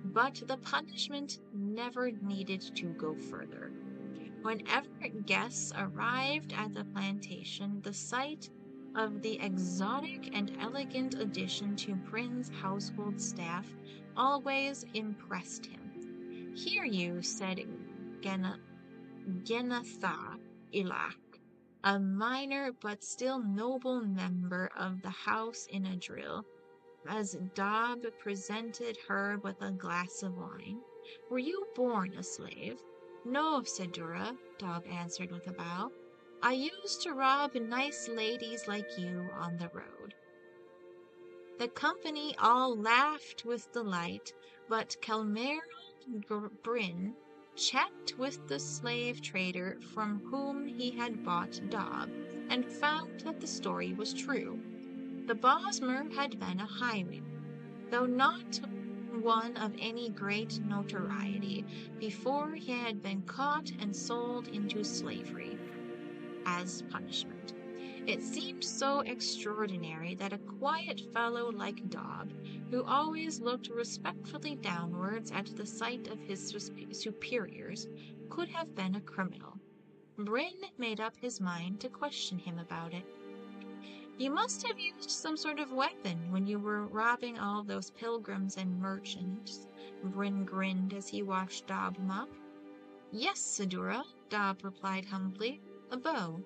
but the punishment never needed to go further. Whenever guests arrived at the plantation, the sight of the exotic and elegant addition to Bryn's household staff always impressed him. "Here you," said Genatha Ilach, a minor but still noble member of the house in a drill, as Daub presented her with a glass of wine. "Were you born a slave?" "No, Sedura," Daub answered with a bow. "I used to rob nice ladies like you on the road." The company all laughed with delight, but Kelmer Bryn checked with the slave trader from whom he had bought Daub, and found that the story was true. The Bosmer had been a highwayman, though not one of any great notoriety, before he had been caught and sold into slavery as punishment. It seemed so extraordinary that a quiet fellow like Daub, who always looked respectfully downwards at the sight of his superiors, could have been a criminal. Bryn made up his mind to question him about it. "You must have used some sort of weapon when you were robbing all those pilgrims and merchants," Bryn grinned as he watched Daub mop. "Yes, Sedura," Daub replied humbly, "a bow."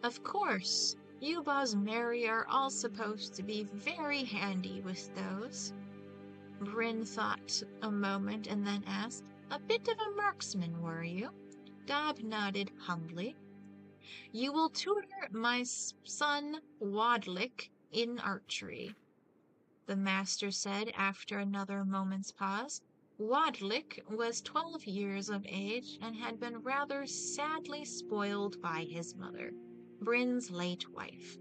"Of course, you Bosmeri are all supposed to be very handy with those." Bryn thought a moment and then asked, "A bit of a marksman, were you?" Daub nodded humbly. "You will tutor my son Wadlik in archery," the master said after another moment's pause. Wadlik was 12 years of age and had been rather sadly spoiled by his mother, Bryn's late wife.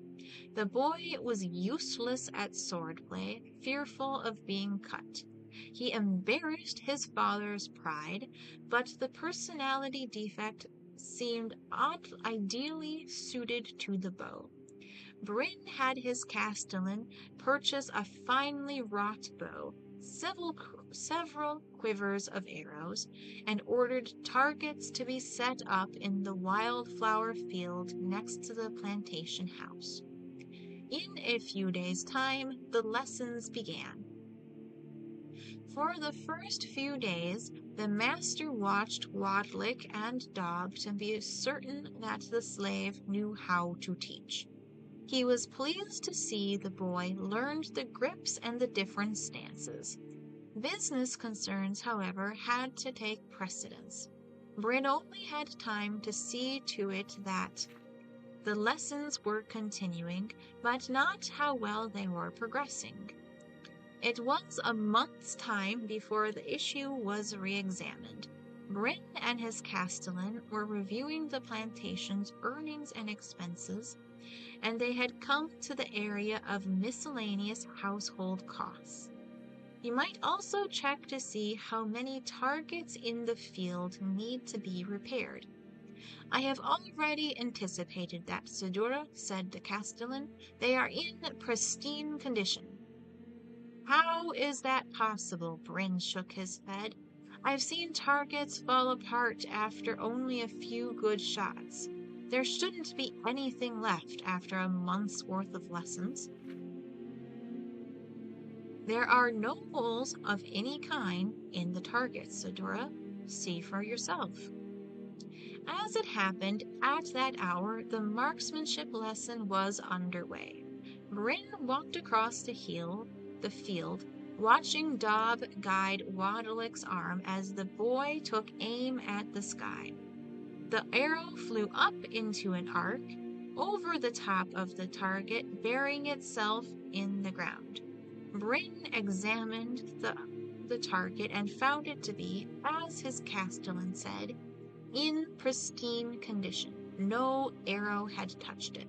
The boy was useless at swordplay, fearful of being cut. He embarrassed his father's pride, but the personality defect seemed ideally suited to the bow. Bryn had his castellan purchase a finely wrought bow, several quivers of arrows, and ordered targets to be set up in the wildflower field next to the plantation house. In a few days' time, the lessons began. For the first few days, the master watched Wadlik and Daub to be certain that the slave knew how to teach. He was pleased to see the boy learned the grips and the different stances. Business concerns, however, had to take precedence. Bryn only had time to see to it that the lessons were continuing, but not how well they were progressing. It was a month's time before the issue was re-examined. Bryn and his castellan were reviewing the plantation's earnings and expenses, and they had come to the area of miscellaneous household costs. You might also check to see how many targets in the field need to be repaired. "I have already anticipated that, Sedura," said the castellan. "They are in pristine condition." "How is that possible?" Bryn shook his head. "I've seen targets fall apart after only a few good shots. There shouldn't be anything left after a month's worth of lessons." "There are no holes of any kind in the targets, Sedura. See for yourself." As it happened, at that hour, the marksmanship lesson was underway. Bryn walked across the field, watching Dob guide Wadalick's arm as the boy took aim at the sky. The arrow flew up into an arc, over the top of the target, burying itself in the ground. Bryn examined the target and found it to be, as his castellan said, in pristine condition. No arrow had touched it.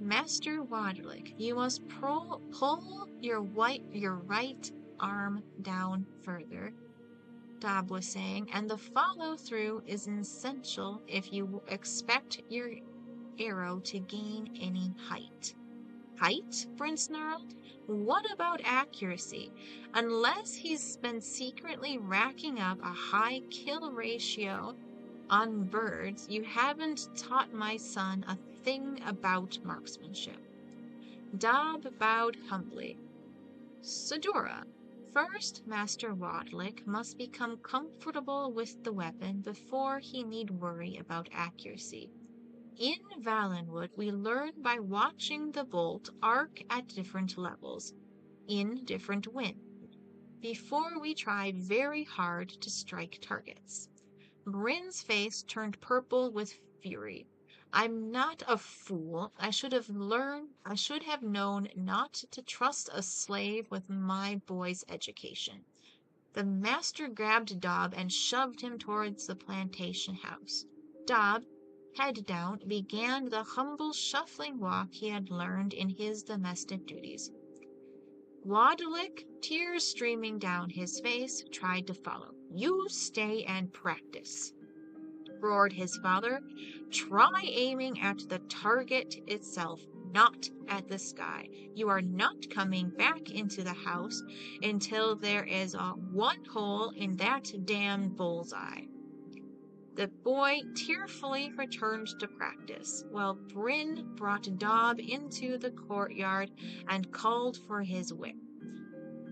Master Wadalick, you must pull your right arm down further, Dob was saying, and the follow-through is essential if you expect your arrow to gain any height. Height? Bryn snarled. What about accuracy? Unless he's been secretly racking up a high kill ratio on birds, you haven't taught my son a thing about marksmanship. Dob bowed humbly. Sedora, first Master Wadalick must become comfortable with the weapon before he need worry about accuracy. In Valenwood, we learn by watching the bolt arc at different levels, in different wind, before we try very hard to strike targets. Bryn's face turned purple with fury. I'm not a fool. I should have known not to trust a slave with my boy's education. The master grabbed Dob and shoved him towards the plantation house. Dob, head down, began the humble shuffling walk he had learned in his domestic duties. Wadalick, tears streaming down his face, tried to follow. You stay and practice, roared his father. Try aiming at the target itself, not at the sky. You are not coming back into the house until there is one hole in that damn bullseye. The boy tearfully returned to practice, while Bryn brought Dob into the courtyard and called for his whip.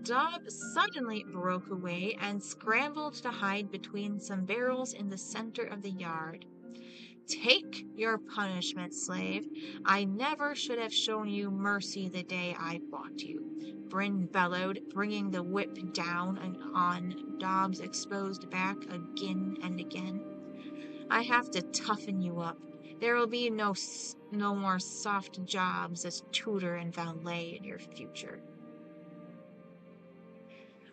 Dob suddenly broke away and scrambled to hide between some barrels in the center of the yard. Take your punishment, slave. I never should have shown you mercy the day I bought you, Bryn bellowed, bringing the whip down on Dob's exposed back again and again. I have to toughen you up. There will be no more soft jobs as tutor and valet in your future.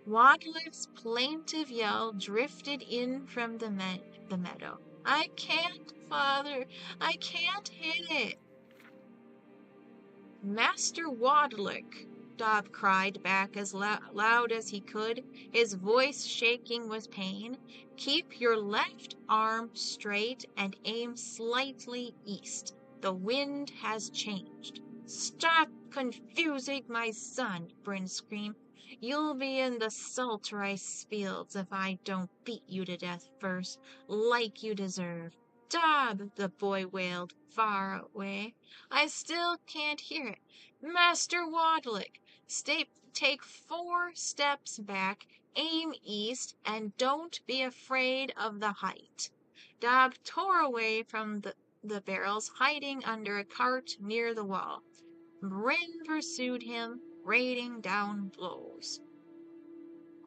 Wadalick's plaintive yell drifted in from the meadow. I can't, Father. I can't hit it. Master Wadalick, Dob cried back as loud as he could, his voice shaking with pain. Keep your left arm straight and aim slightly east. The wind has changed. Stop confusing my son, Bryn screamed. You'll be in the salt rice fields if I don't beat you to death first, like you deserve. Dob, the boy wailed, far away. I still can't hear it. Master Wadalick, take 4 steps back, aim east, and don't be afraid of the height. Dob tore away from the barrels, hiding under a cart near the wall. Bryn pursued him, raining down blows.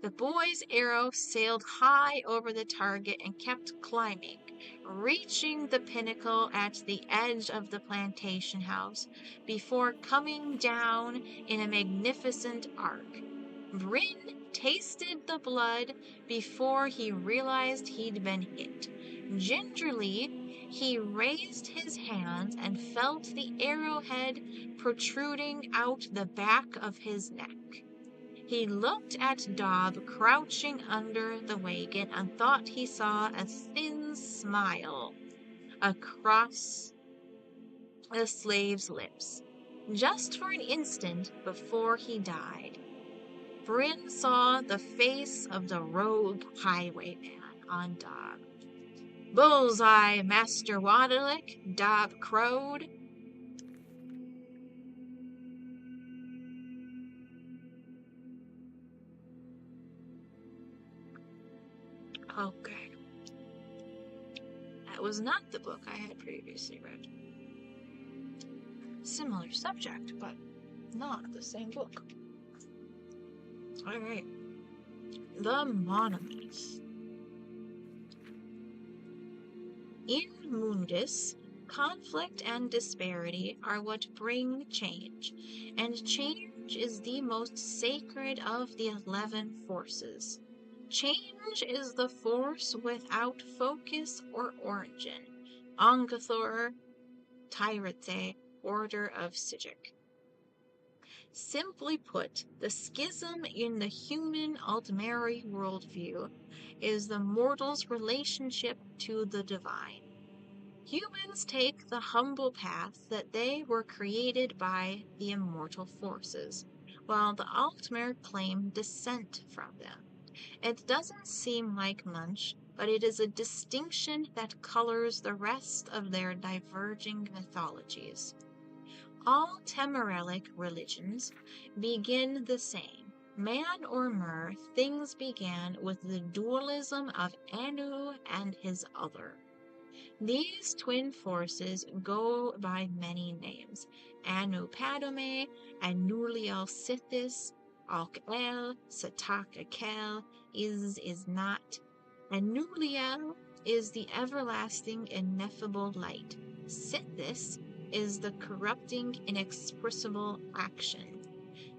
The boy's arrow sailed high over the target and kept climbing, reaching the pinnacle at the edge of the plantation house before coming down in a magnificent arc. Bryn tasted the blood before he realized he'd been hit. Gingerly, he raised his hands and felt the arrowhead protruding out the back of his neck. He looked at Dob crouching under the wagon and thought he saw a thin smile across the slave's lips. Just for an instant before he died, Bryn saw the face of the rogue highwayman on Dob. Bullseye, Master Wadalick, Dob crowed. Okay. That was not the book I had previously read. Similar subject, but not the same book. Alright. The monomyth. In Mundus, conflict and disparity are what bring change, and change is the most sacred of the 11 forces. Change is the force without focus or origin. Angathor, Tyrate, Order of Sigik. Simply put, the schism in the human Altmeri worldview is the mortal's relationship to the divine. Humans take the humble path that they were created by the immortal forces, while the Altmer claim descent from them. It doesn't seem like much, but it is a distinction that colors the rest of their diverging mythologies. All Tamarelic religions begin the same. Man or Mer, things began with the dualism of Anu and his other. These twin forces go by many names: Anu Padome, Anuliel Sithis, Alk-El, Satak-Akel, is not. Anuliel is the everlasting ineffable light. Sithis is the corrupting inexpressible action.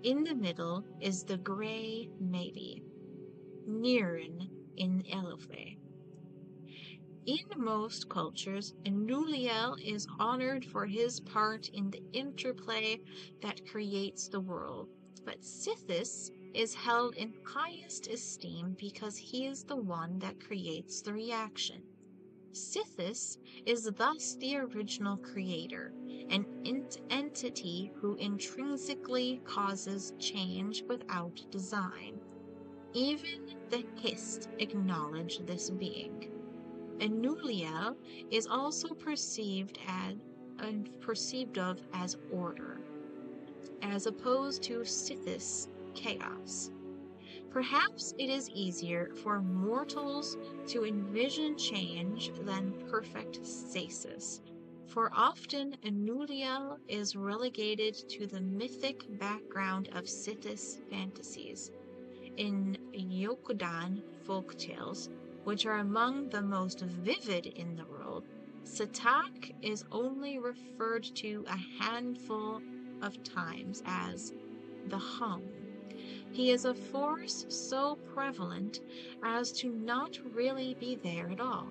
In the middle is the gray maybe. Nirin in Elophe. In most cultures, Anuliel is honored for his part in the interplay that creates the world, but Sithis is held in highest esteem because he is the one that creates the reaction. Sithis is thus the original creator, an entity who intrinsically causes change without design. Even the Hist acknowledge this being. Anuliel is also perceived of as order, as opposed to Sithis, chaos. Perhaps it is easier for mortals to envision change than perfect stasis, for often Anuliel is relegated to the mythic background of Sithis fantasies. In Yokudan folktales, which are among the most vivid in the world, Satak is only referred to a handful of times as the hum. He is a force so prevalent as to not really be there at all.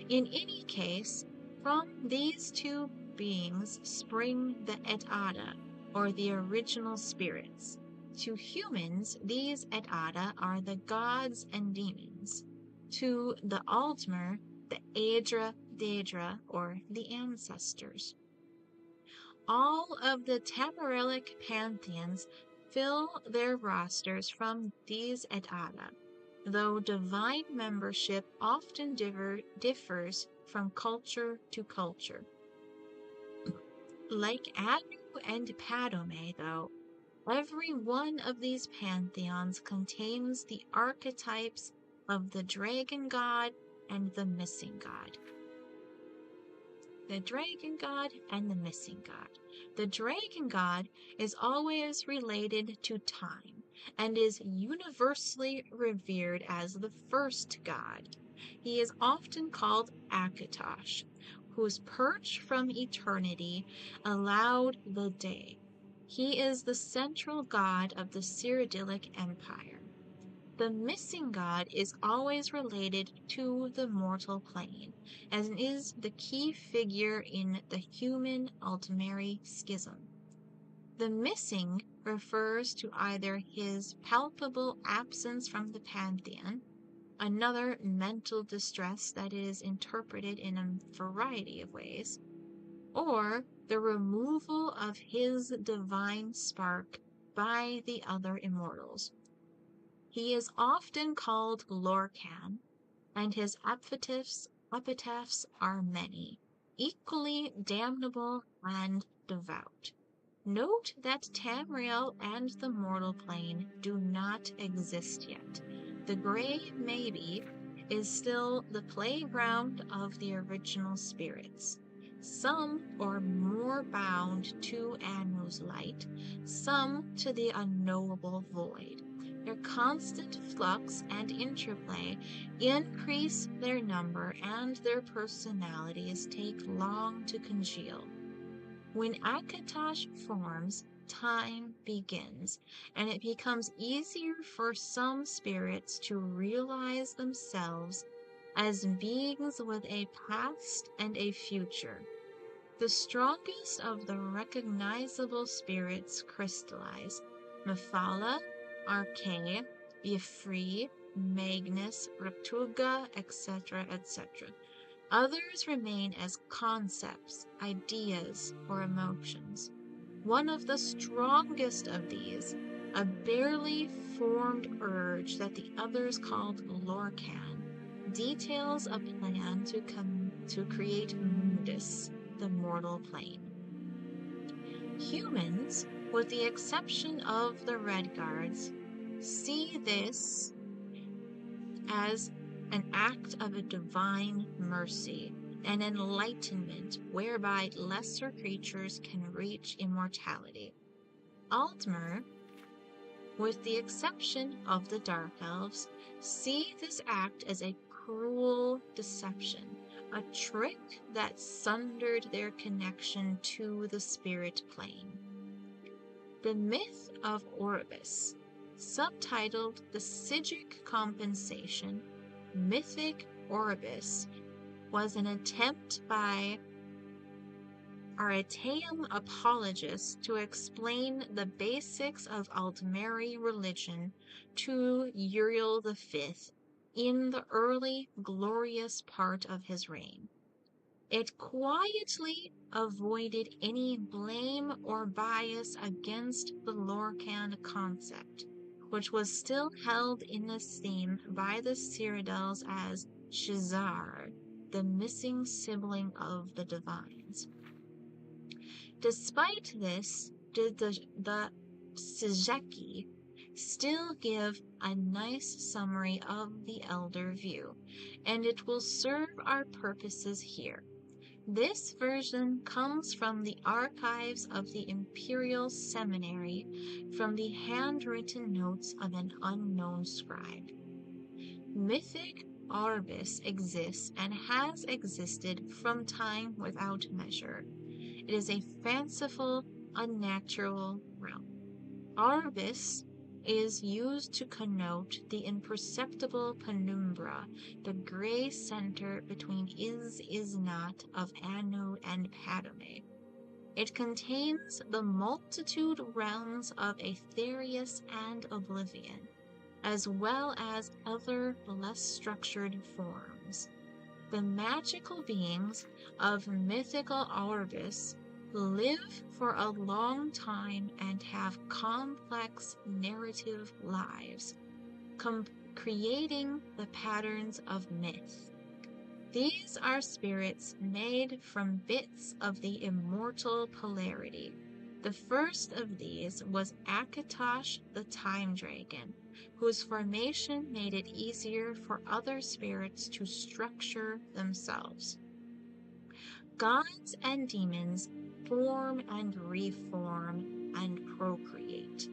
In any case, from these two beings spring the Et'ada, or the original spirits. To humans, these Et'ada are the gods and demons. To the Altmer, the Aedra Daedra, or the ancestors. All of the Tamarelic pantheons fill their rosters from these Et'ada, though divine membership often differs from culture to culture. Like Anu and Padome, though, every one of these pantheons contains the archetypes of the dragon god and the missing god. The dragon god and the missing god. The dragon god is always related to time and is universally revered as the first god. He is often called Akatosh, whose perch from eternity allowed the day. He is the central god of the Cyrodiilic Empire. The missing god is always related to the mortal plane, and is the key figure in the human Altmeri schism. The missing refers to either his palpable absence from the pantheon, another mental distress that is interpreted in a variety of ways, or the removal of his divine spark by the other immortals. He is often called Lorcan, and his epitaphs are many, equally damnable and devout. Note that Tamriel and the mortal plane do not exist yet. The gray maybe is still the playground of the original spirits. Some are more bound to Anu's light, some to the unknowable void. Their constant flux and interplay increase their number, and their personalities take long to congeal. When Akatosh forms, time begins, and it becomes easier for some spirits to realize themselves as beings with a past and a future. The strongest of the recognizable spirits crystallize: Mephala, Arche, Yefri, Magnus, Raptuga, etc., etc. Others remain as concepts, ideas, or emotions. One of the strongest of these, a barely formed urge that the others called Lorcan, details a plan to create Mundus, the mortal plane. Humans, with the exception of the Red Guards, see this as an act of a divine mercy, an enlightenment whereby lesser creatures can reach immortality. Altmer, with the exception of the Dark Elves, see this act as a cruel deception, a trick that sundered their connection to the spirit plane. The myth of Orbis, subtitled The Sigic Compensation, Mythic Orbis, was an attempt by Arataeum apologists to explain the basics of Aldmeri religion to Uriel V in the early glorious part of his reign. It quietly avoided any blame or bias against the Lorcan concept, which was still held in esteem by the Cyrodiils as Shizar, the missing sibling of the divines. Despite this, did the Sijeki still give a nice summary of the elder view, and it will serve our purposes here. This version comes from the archives of the Imperial Seminary, from the handwritten notes of an unknown scribe. Mythic Orbis exists and has existed from time without measure. It is a fanciful, unnatural realm. Orbis is used to connote the imperceptible penumbra, the gray center between is not of Anu and Padme. It contains the multitude realms of Aetherius and Oblivion, as well as other less structured forms. The magical beings of mythical Orbis live for a long time and have complex narrative lives, creating the patterns of myth. These are spirits made from bits of the immortal polarity. The first of these was Akatosh the Time Dragon, whose formation made it easier for other spirits to structure themselves. Gods and demons form and reform and procreate.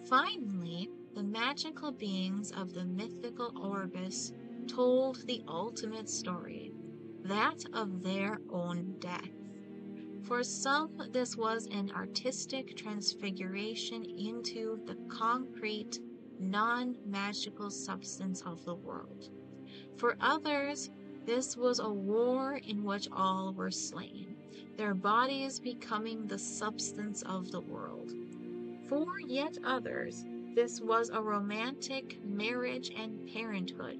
Finally, the magical beings of the mythical Orbis told the ultimate story, that of their own death. For some, this was an artistic transfiguration into the concrete, non-magical substance of the world. For others, this was a war in which all were slain, their bodies becoming the substance of the world. For yet others, this was a romantic marriage and parenthood,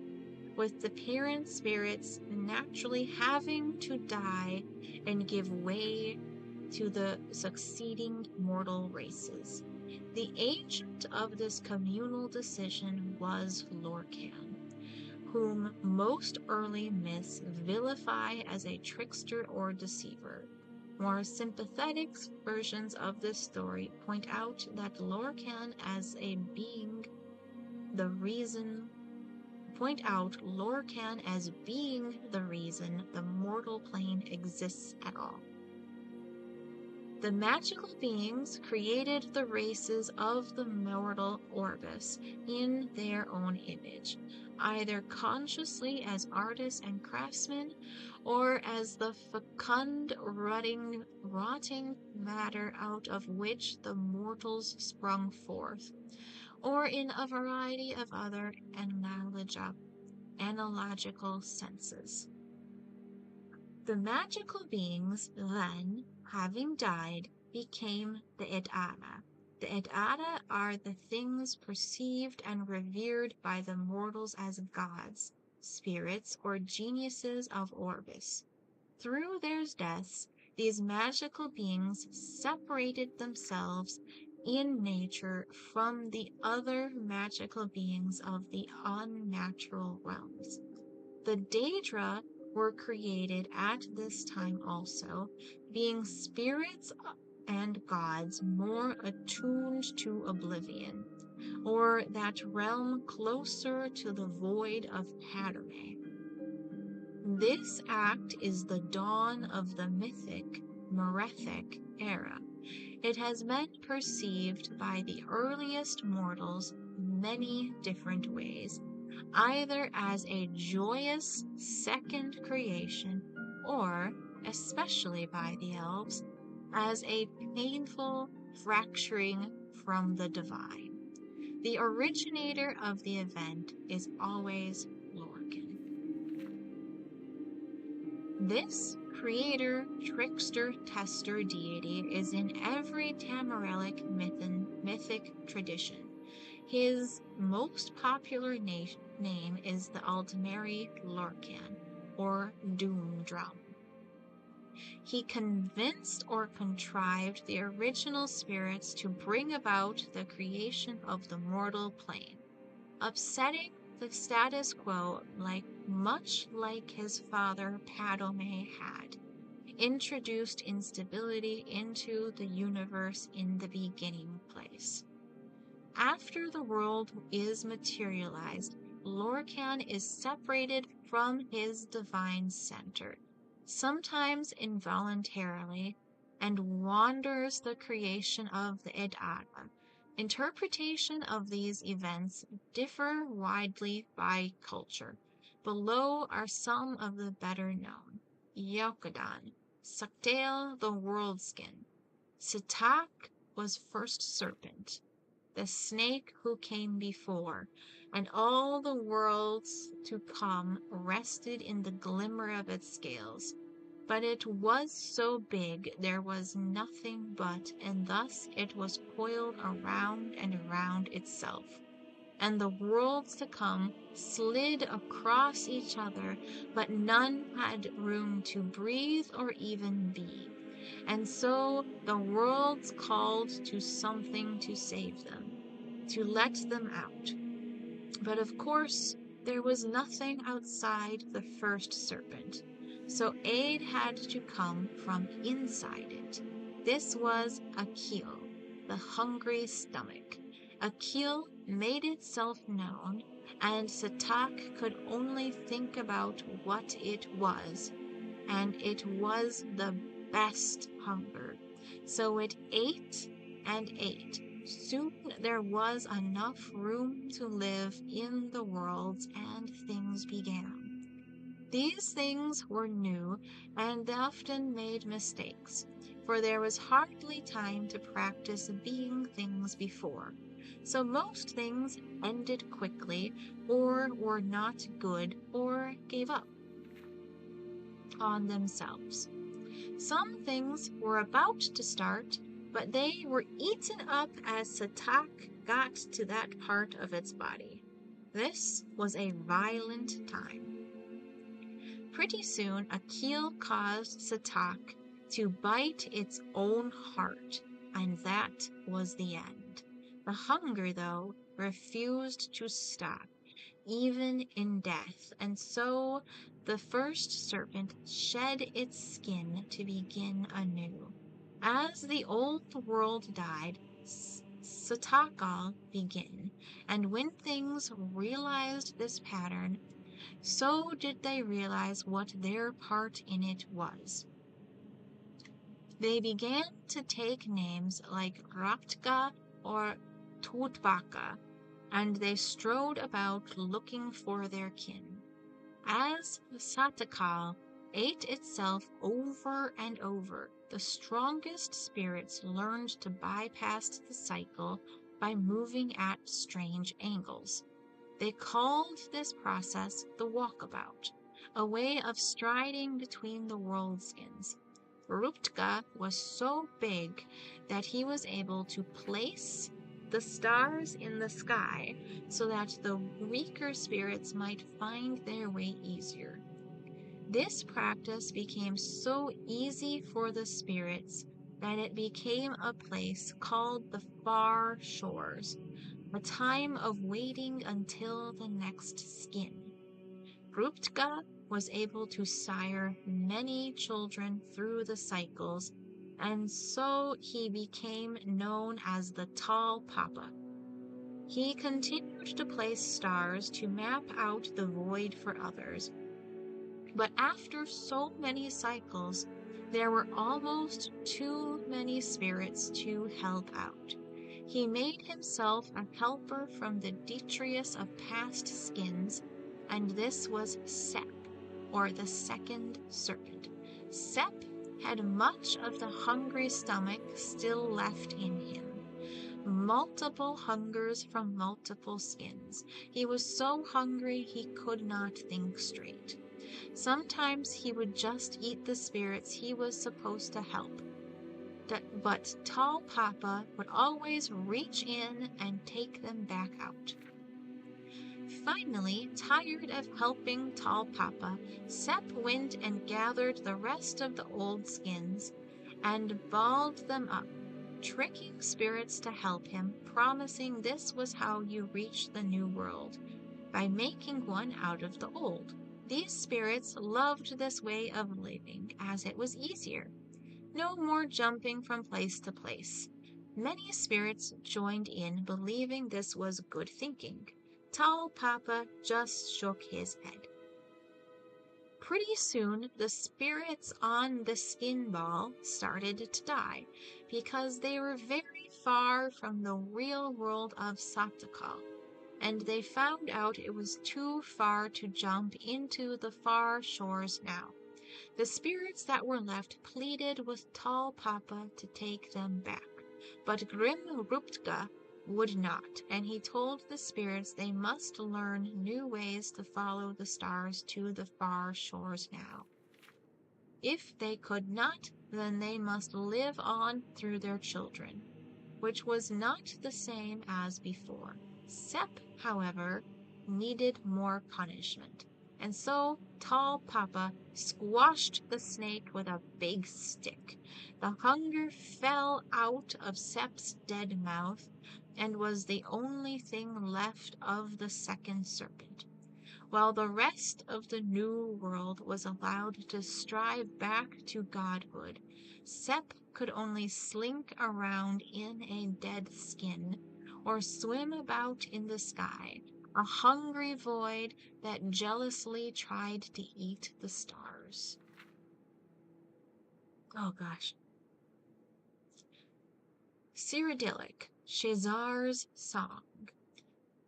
with the parent spirits naturally having to die and give way to the succeeding mortal races. The agent of this communal decision was Lorcan, whom most early myths vilify as a trickster or deceiver. More sympathetic versions of this story point out that Lorcan as being the reason the mortal plane exists at all. The magical beings created the races of the mortal Orbis in their own image, either consciously as artists and craftsmen, or as the fecund, rotting matter out of which the mortals sprung forth, or in a variety of other analogical senses. The magical beings then, having died, became the Edada. The Edada are the things perceived and revered by the mortals as gods, spirits, or geniuses of Orbis. Through their deaths, these magical beings separated themselves in nature from the other magical beings of the unnatural realms. The Daedra were created at this time also, being spirits and gods more attuned to oblivion, or that realm closer to the void of Padme. This act is the dawn of the mythic, Merethic era. It has been perceived by the earliest mortals many different ways, either as a joyous second creation, or, especially by the elves, as a painful fracturing from the divine. The originator of the event is always Lorcan. This creator, trickster, tester deity is in every Tamarelic mythic tradition. His most popular name is the Aldmeri Lorcan, or Doom Drum. He convinced or contrived the original spirits to bring about the creation of the mortal plane, upsetting the status quo much like his father Padme had, introduced instability into the universe in the beginning place. After the world is materialized, Lorcan is separated from his divine center, sometimes involuntarily, and wanders the creation of the Edada. Interpretation of these events differ widely by culture. Below are some of the better known. Yokodan, Saktail the World Skin. Sitak was first serpent, the snake who came before, and all the worlds to come rested in the glimmer of its scales. But it was so big there was nothing but, and thus it was coiled around and around itself. And the worlds to come slid across each other, but none had room to breathe or even be. And so the worlds called to something to save them, to let them out. But of course, there was nothing outside the first serpent, so aid had to come from inside it. This was Akil, the hungry stomach. Akil made itself known, and Satak could only think about what it was, and it was the best hunger. So it ate and ate. Soon there was enough room to live in the worlds, and things began. These things were new and often made mistakes, for there was hardly time to practice being things before. So most things ended quickly, or were not good, or gave up on themselves. Some things were about to start, but they were eaten up as Satak got to that part of its body. This was a violent time. Pretty soon, Akil caused Satak to bite its own heart, and that was the end. The hunger, though, refused to stop, even in death, and so the first serpent shed its skin to begin anew. As the old world died, Satakal began, and when things realized this pattern, so did they realize what their part in it was. They began to take names like Raptka or Tutbaka, and they strode about looking for their kin. As Satakal ate itself over and over, the strongest spirits learned to bypass the cycle by moving at strange angles. They called this process the walkabout, a way of striding between the world skins. Ruptka was so big that he was able to place the stars in the sky so that the weaker spirits might find their way easier. This practice became so easy for the spirits that it became a place called the Far Shores, a time of waiting until the next skin. Ruptka was able to sire many children through the cycles, and so he became known as the Tall Papa. He continued to place stars to map out the void for others, but after so many cycles, there were almost too many spirits to help out. He made himself a helper from the detritus of past skins, and this was Sep, or the second serpent. Sep had much of the hungry stomach still left in him. Multiple hungers from multiple skins. He was so hungry he could not think straight. Sometimes he would just eat the spirits he was supposed to help. But Tall Papa would always reach in and take them back out. Finally, tired of helping Tall Papa, Sep went and gathered the rest of the old skins and balled them up, tricking spirits to help him, promising this was how you reached the new world, by making one out of the old. These spirits loved this way of living, as it was easier. No more jumping from place to place. Many spirits joined in, believing this was good thinking. Tall Papa just shook his head. Pretty soon, the spirits on the skin ball started to die, because they were very far from the real world of Satakal, and they found out it was too far to jump into the far shores now. The spirits that were left pleaded with Tall Papa to take them back, but Grim Ruptka would not, and he told the spirits they must learn new ways to follow the stars to the far shores now. If they could not, then they must live on through their children, which was not the same as before. Sep, however, needed more punishment, and so Tall Papa squashed the snake with a big stick. The hunger fell out of Sep's dead mouth, and was the only thing left of the second serpent. While the rest of the new world was allowed to strive back to godhood, Sep could only slink around in a dead skin, or swim about in the sky, a hungry void that jealously tried to eat the stars. Oh gosh. Cyrodiilic, Shazar's Song.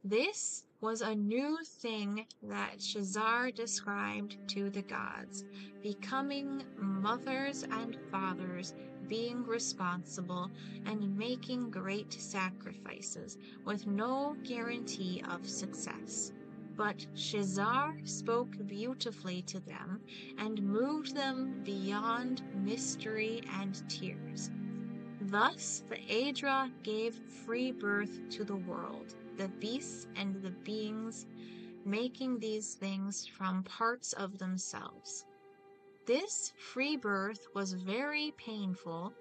This was a new thing that Shazar described to the gods, becoming mothers and fathers, being responsible, and making great sacrifices, with no guarantee of success. But Shazar spoke beautifully to them, and moved them beyond mystery and tears. Thus the Aedra gave free birth to the world, the beasts and the beings, making these things from parts of themselves. This free birth was very painful,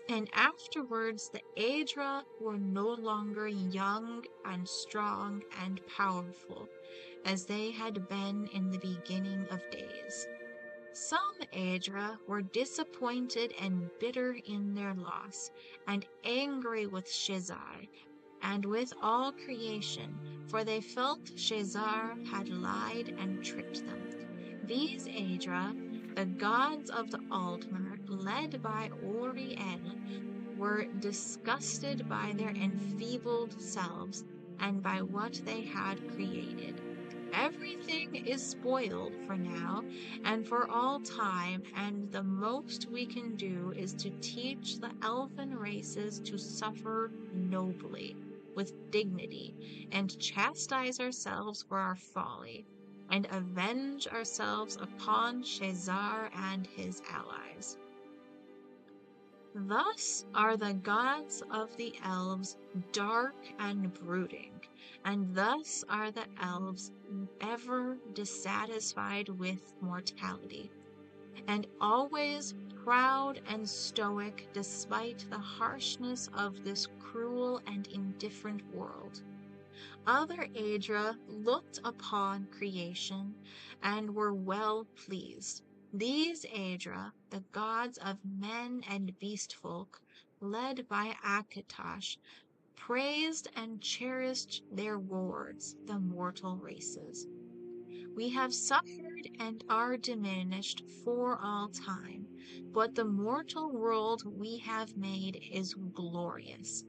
and afterwards the Aedra were no longer young and strong and powerful, as they had been in the beginning of days. Some Aedra were disappointed and bitter in their loss, and angry with Shazar, and with all creation, for they felt Shazar had lied and tricked them. These Aedra The gods of the Altmer, led by Uriel, were disgusted by their enfeebled selves and by what they had created. Everything is spoiled for now and for all time, and the most we can do is to teach the elfin races to suffer nobly, with dignity, and chastise ourselves for our folly, and avenge ourselves upon Shazar and his allies. Thus are the gods of the elves dark and brooding, and thus are the elves ever dissatisfied with mortality, and always proud and stoic despite the harshness of this cruel and indifferent world. Other Aedra looked upon creation and were well pleased. These Aedra, the gods of men and beast folk, led by Akatosh, praised and cherished their wards, the mortal races. We have suffered and are diminished for all time, but the mortal world we have made is glorious,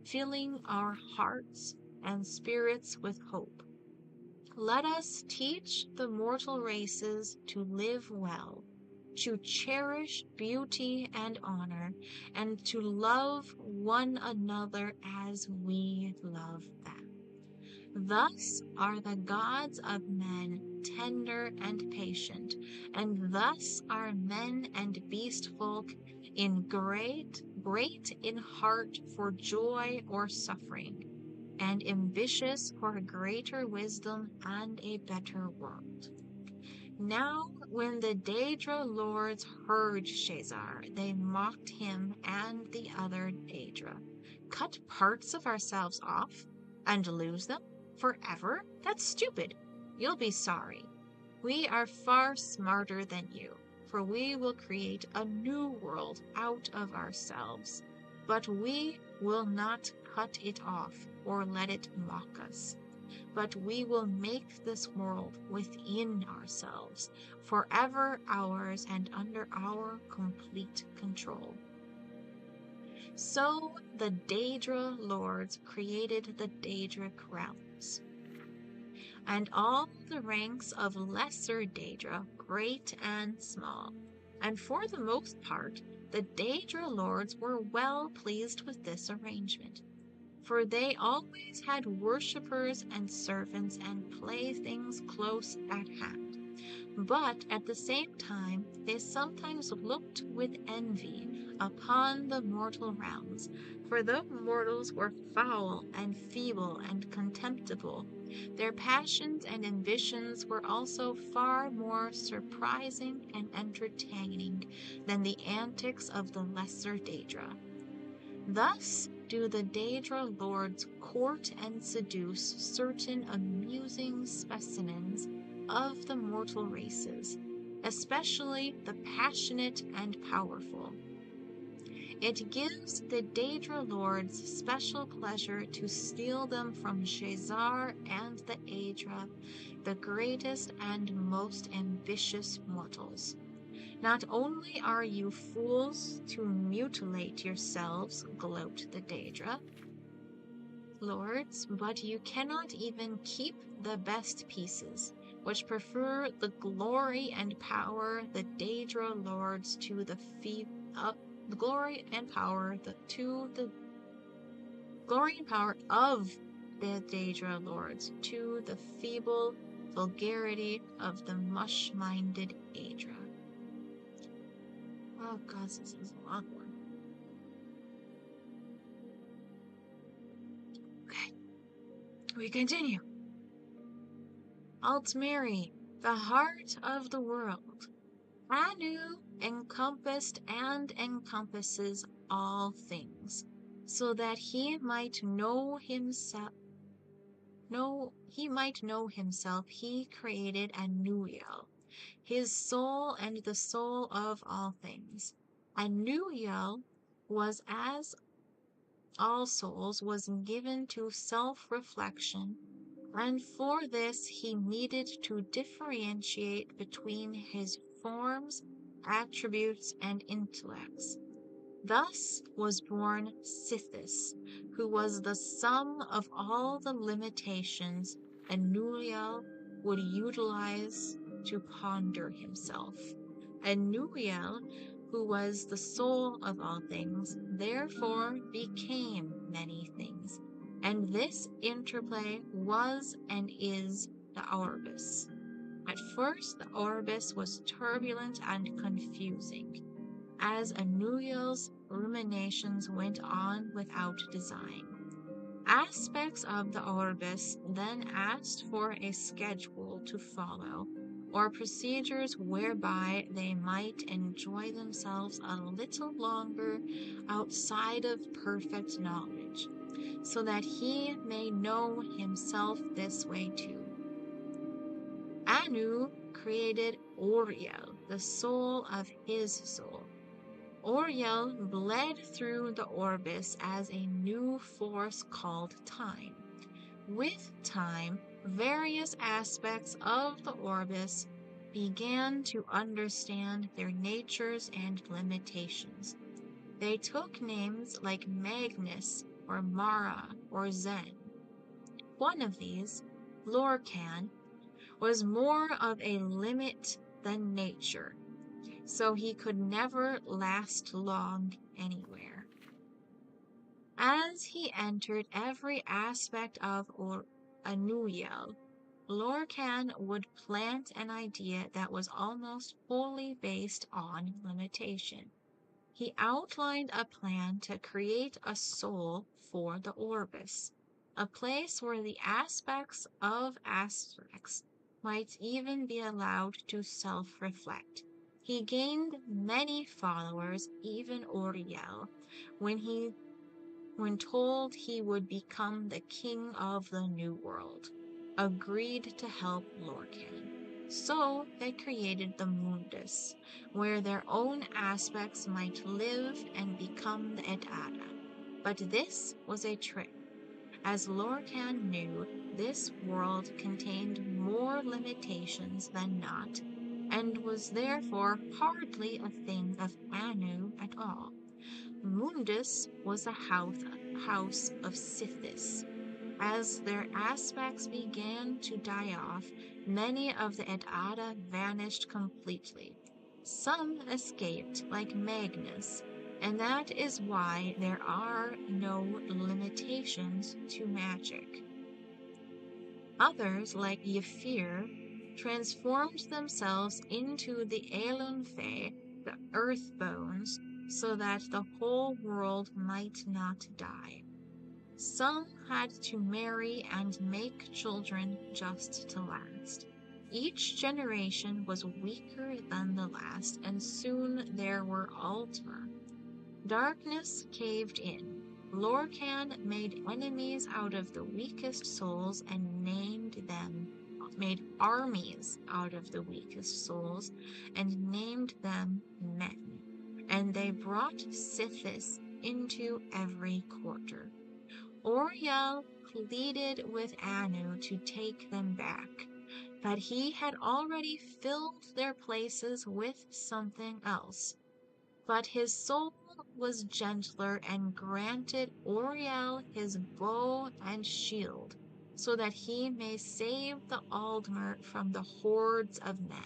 filling our hearts and spirits with hope. Let us teach the mortal races to live well, to cherish beauty and honor, and to love one another as we love them. Thus are the gods of men tender and patient, and thus are men and beast folk in great in heart for joy or suffering, and ambitious for greater wisdom and a better world. Now, when the Daedra lords heard Shazar, they mocked him and the other Daedra. Cut parts of ourselves off and lose them forever? That's stupid. You'll be sorry. We are far smarter than you, for we will create a new world out of ourselves. But we will not cut it off or let it mock us. But we will make this world within ourselves, forever ours and under our complete control. So the Daedra lords created the Daedric realms, and all the ranks of lesser Daedra, great and small. And for the most part, the Daedra lords were well pleased with this arrangement, for they always had worshippers and servants and playthings close at hand. But at the same time, they sometimes looked with envy upon the mortal realms, for though mortals were foul and feeble and contemptible, their passions and ambitions were also far more surprising and entertaining than the antics of the lesser Daedra. Thus do the Daedra lords court and seduce certain amusing specimens of the mortal races, especially the passionate and powerful. It gives the Daedra lords special pleasure to steal them from Shazar and the Aedra, the greatest and most ambitious mortals. Not only are you fools to mutilate yourselves, gloat the Daedra lords, but you cannot even keep the best pieces, which prefer the glory and power the Daedra lords to the the glory and power of the Daedra lords to the feeble vulgarity of the mush-minded Aedra. Oh god, this is a long one. Okay, we continue. Altmeri, the heart of the world. Anu encompassed and encompasses all things, so that he might know himself. He created Anuiel, his soul and the soul of all things. Anuiel was, as all souls, was given to self-reflection, and for this he needed to differentiate between his forms, attributes, and intellects. Thus was born Sithis, who was the sum of all the limitations Enuriel would utilize to ponder himself. Enuriel, who was the soul of all things, therefore became many things, and this interplay was and is the Orbis. At first, the Orbis was turbulent and confusing, as Enuriel's ruminations went on without design. Aspects of the Orbis then asked for a schedule to follow, or procedures whereby they might enjoy themselves a little longer outside of perfect knowledge, so that he may know himself this way too. Anu created Oriel, the soul of his soul. Oriel bled through the Orbis as a new force called time. With time, various aspects of the Orbis began to understand their natures and limitations. They took names like Magnus or Mara or Zen. One of these, Lorcan, was more of a limit than nature, so he could never last long anywhere. As he entered every aspect of Anuyel, Lorcan would plant an idea that was almost wholly based on limitation. He outlined a plan to create a soul for the Orbis, a place where the aspects of aspects might even be allowed to self-reflect. He gained many followers, even Uriel, when told he would become the king of the New World, agreed to help Lorcan. So they created the Mundus, where their own aspects might live and become the Edada. But this was a trick. As Lorcan knew, this world contained more limitations than not, and was therefore hardly a thing of Anu at all. Mundus was a house of Sithis. As their aspects began to die off, many of the Edada vanished completely. Some escaped, like Magnus, and that is why there are no limitations to magic. Others, like Ymir, transformed themselves into the Elunfe, the earth bones, so that the whole world might not die. Some had to marry and make children just to last. Each generation was weaker than the last, and soon there were Altmer. Darkness caved in. Lorcan made enemies out of the weakest souls and made armies out of the weakest souls and named them men. And they brought Sithis into every quarter. Oriel pleaded with Anu to take them back, but he had already filled their places with something else. But his soul was gentler and granted Oriel his bow and shield, so that he may save the Aldmer from the hordes of men.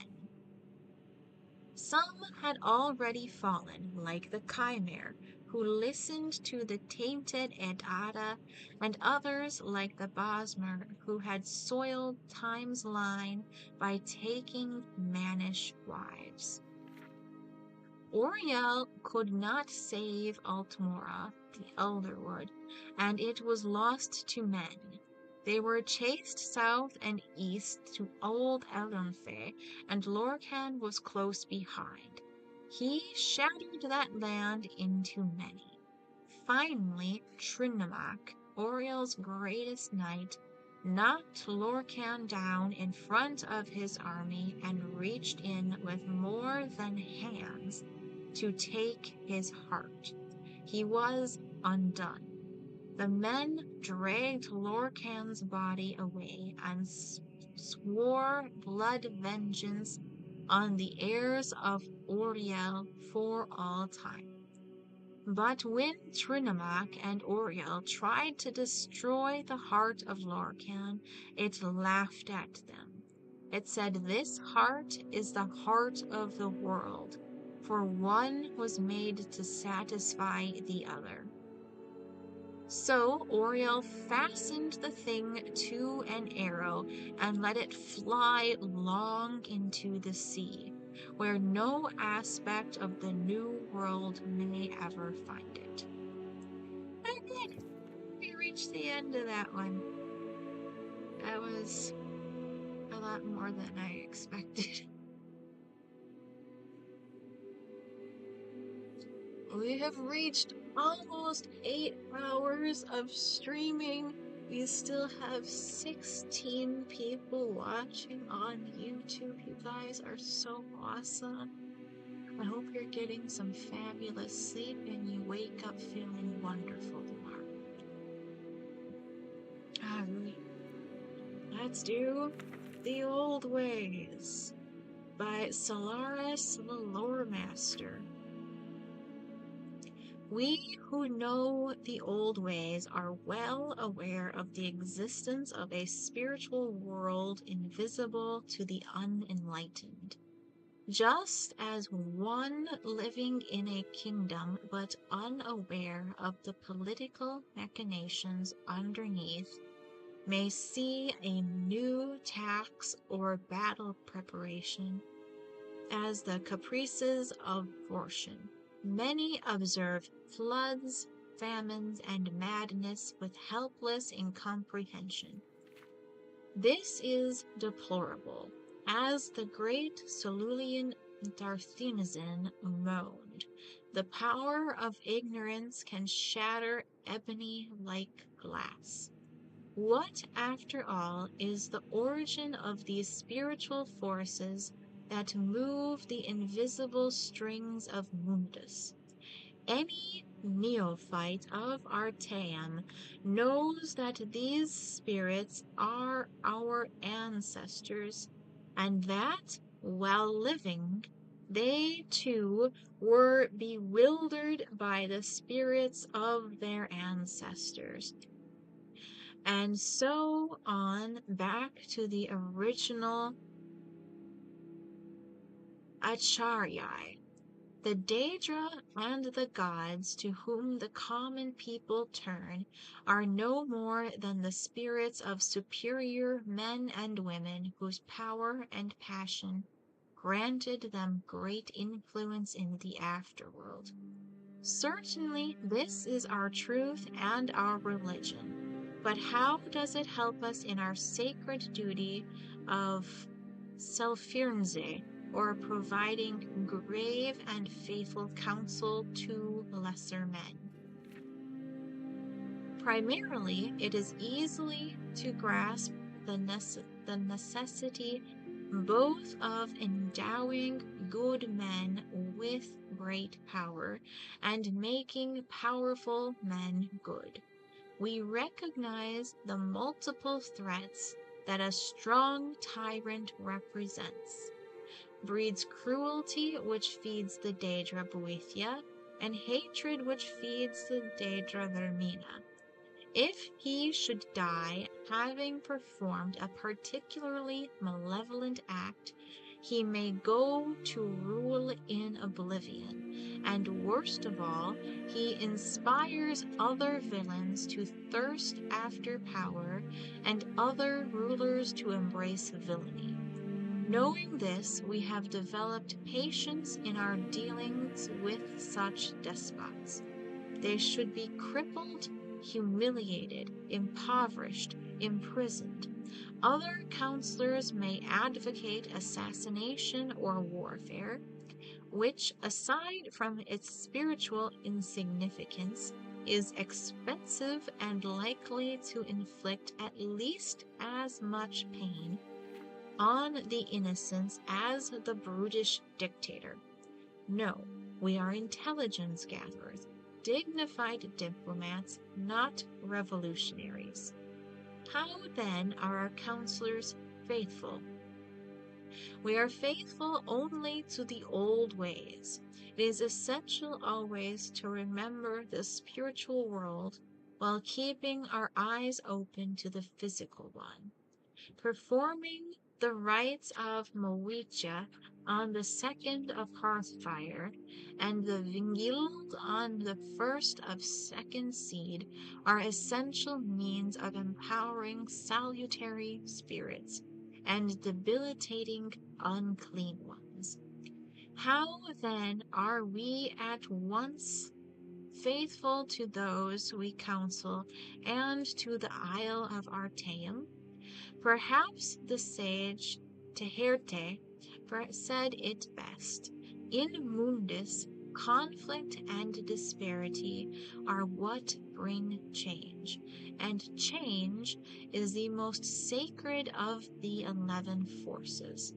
Some had already fallen, like the Chimere, who listened to the tainted Edada, and others, like the Bosmer, who had soiled Time's line by taking mannish wives. Oriel could not save Altmora, the Elderwood, and it was lost to men. They were chased south and east to Old Elunfe, and Lorcan was close behind. He shattered that land into many. Finally, Trinamak, Oriel's greatest knight, knocked Lorcan down in front of his army and reached in with more than hands to take his heart. He was undone. The men dragged Lorcan's body away and swore blood vengeance on the heirs of Oriel for all time. But when Trinamak and Oriel tried to destroy the heart of Lorcan, it laughed at them. It said, "This heart is the heart of the world, for one was made to satisfy the other." So Oriel fastened the thing to an arrow and let it fly long into the sea, where no aspect of the new world may ever find it. And we reached the end of that one. That was a lot more than I expected. We have reached almost 8 hours of streaming. We still have 16 people watching on YouTube. You guys are so awesome. I hope you're getting some fabulous sleep and you wake up feeling wonderful tomorrow. Alright, let's do The Old Ways by Solaris the Lore Master. We who know the old ways are well aware of the existence of a spiritual world invisible to the unenlightened. Just as one living in a kingdom but unaware of the political machinations underneath may see a new tax or battle preparation as the caprices of fortune, many observe floods, famines, and madness with helpless incomprehension. This is deplorable, as the great Solulian Darthinizin moaned. The power of ignorance can shatter ebony like glass. What, after all, is the origin of these spiritual forces that move the invisible strings of Mundus? Any neophyte of Artaeum knows that these spirits are our ancestors, and that, while living, they too were bewildered by the spirits of their ancestors. And so on back to the original Acharyai. The Daedra and the gods to whom the common people turn are no more than the spirits of superior men and women whose power and passion granted them great influence in the afterworld. Certainly, this is our truth and our religion. But how does it help us in our sacred duty of selfirnze, or providing grave and faithful counsel to lesser men? Primarily, it is easily to grasp the necessity both of endowing good men with great power and making powerful men good. We recognize the multiple threats that a strong tyrant represents. Breeds cruelty, which feeds the Daedra Boethia, and hatred, which feeds the Daedra Vermina. If he should die having performed a particularly malevolent act, he may go to rule in oblivion, and worst of all, he inspires other villains to thirst after power, and other rulers to embrace villainy. Knowing this, we have developed patience in our dealings with such despots. They should be crippled, humiliated, impoverished, imprisoned. Other counselors may advocate assassination or warfare, which, aside from its spiritual insignificance, is expensive and likely to inflict at least as much pain on the innocents as the brutish dictator. No, we are intelligence gatherers, dignified diplomats, not revolutionaries. How then are our counselors faithful? We are faithful only to the old ways. It is essential always to remember the spiritual world while keeping our eyes open to the physical one. Performing the rites of Mowicha on the 2nd of Hearthfire and the Vingild on the 1st of Second Seed are essential means of empowering salutary spirits and debilitating unclean ones. How then are we at once faithful to those we counsel and to the Isle of Artaeum? Perhaps the sage Teherte said it best. In mundus, conflict and disparity are what bring change, and change is the most sacred of the 11 forces.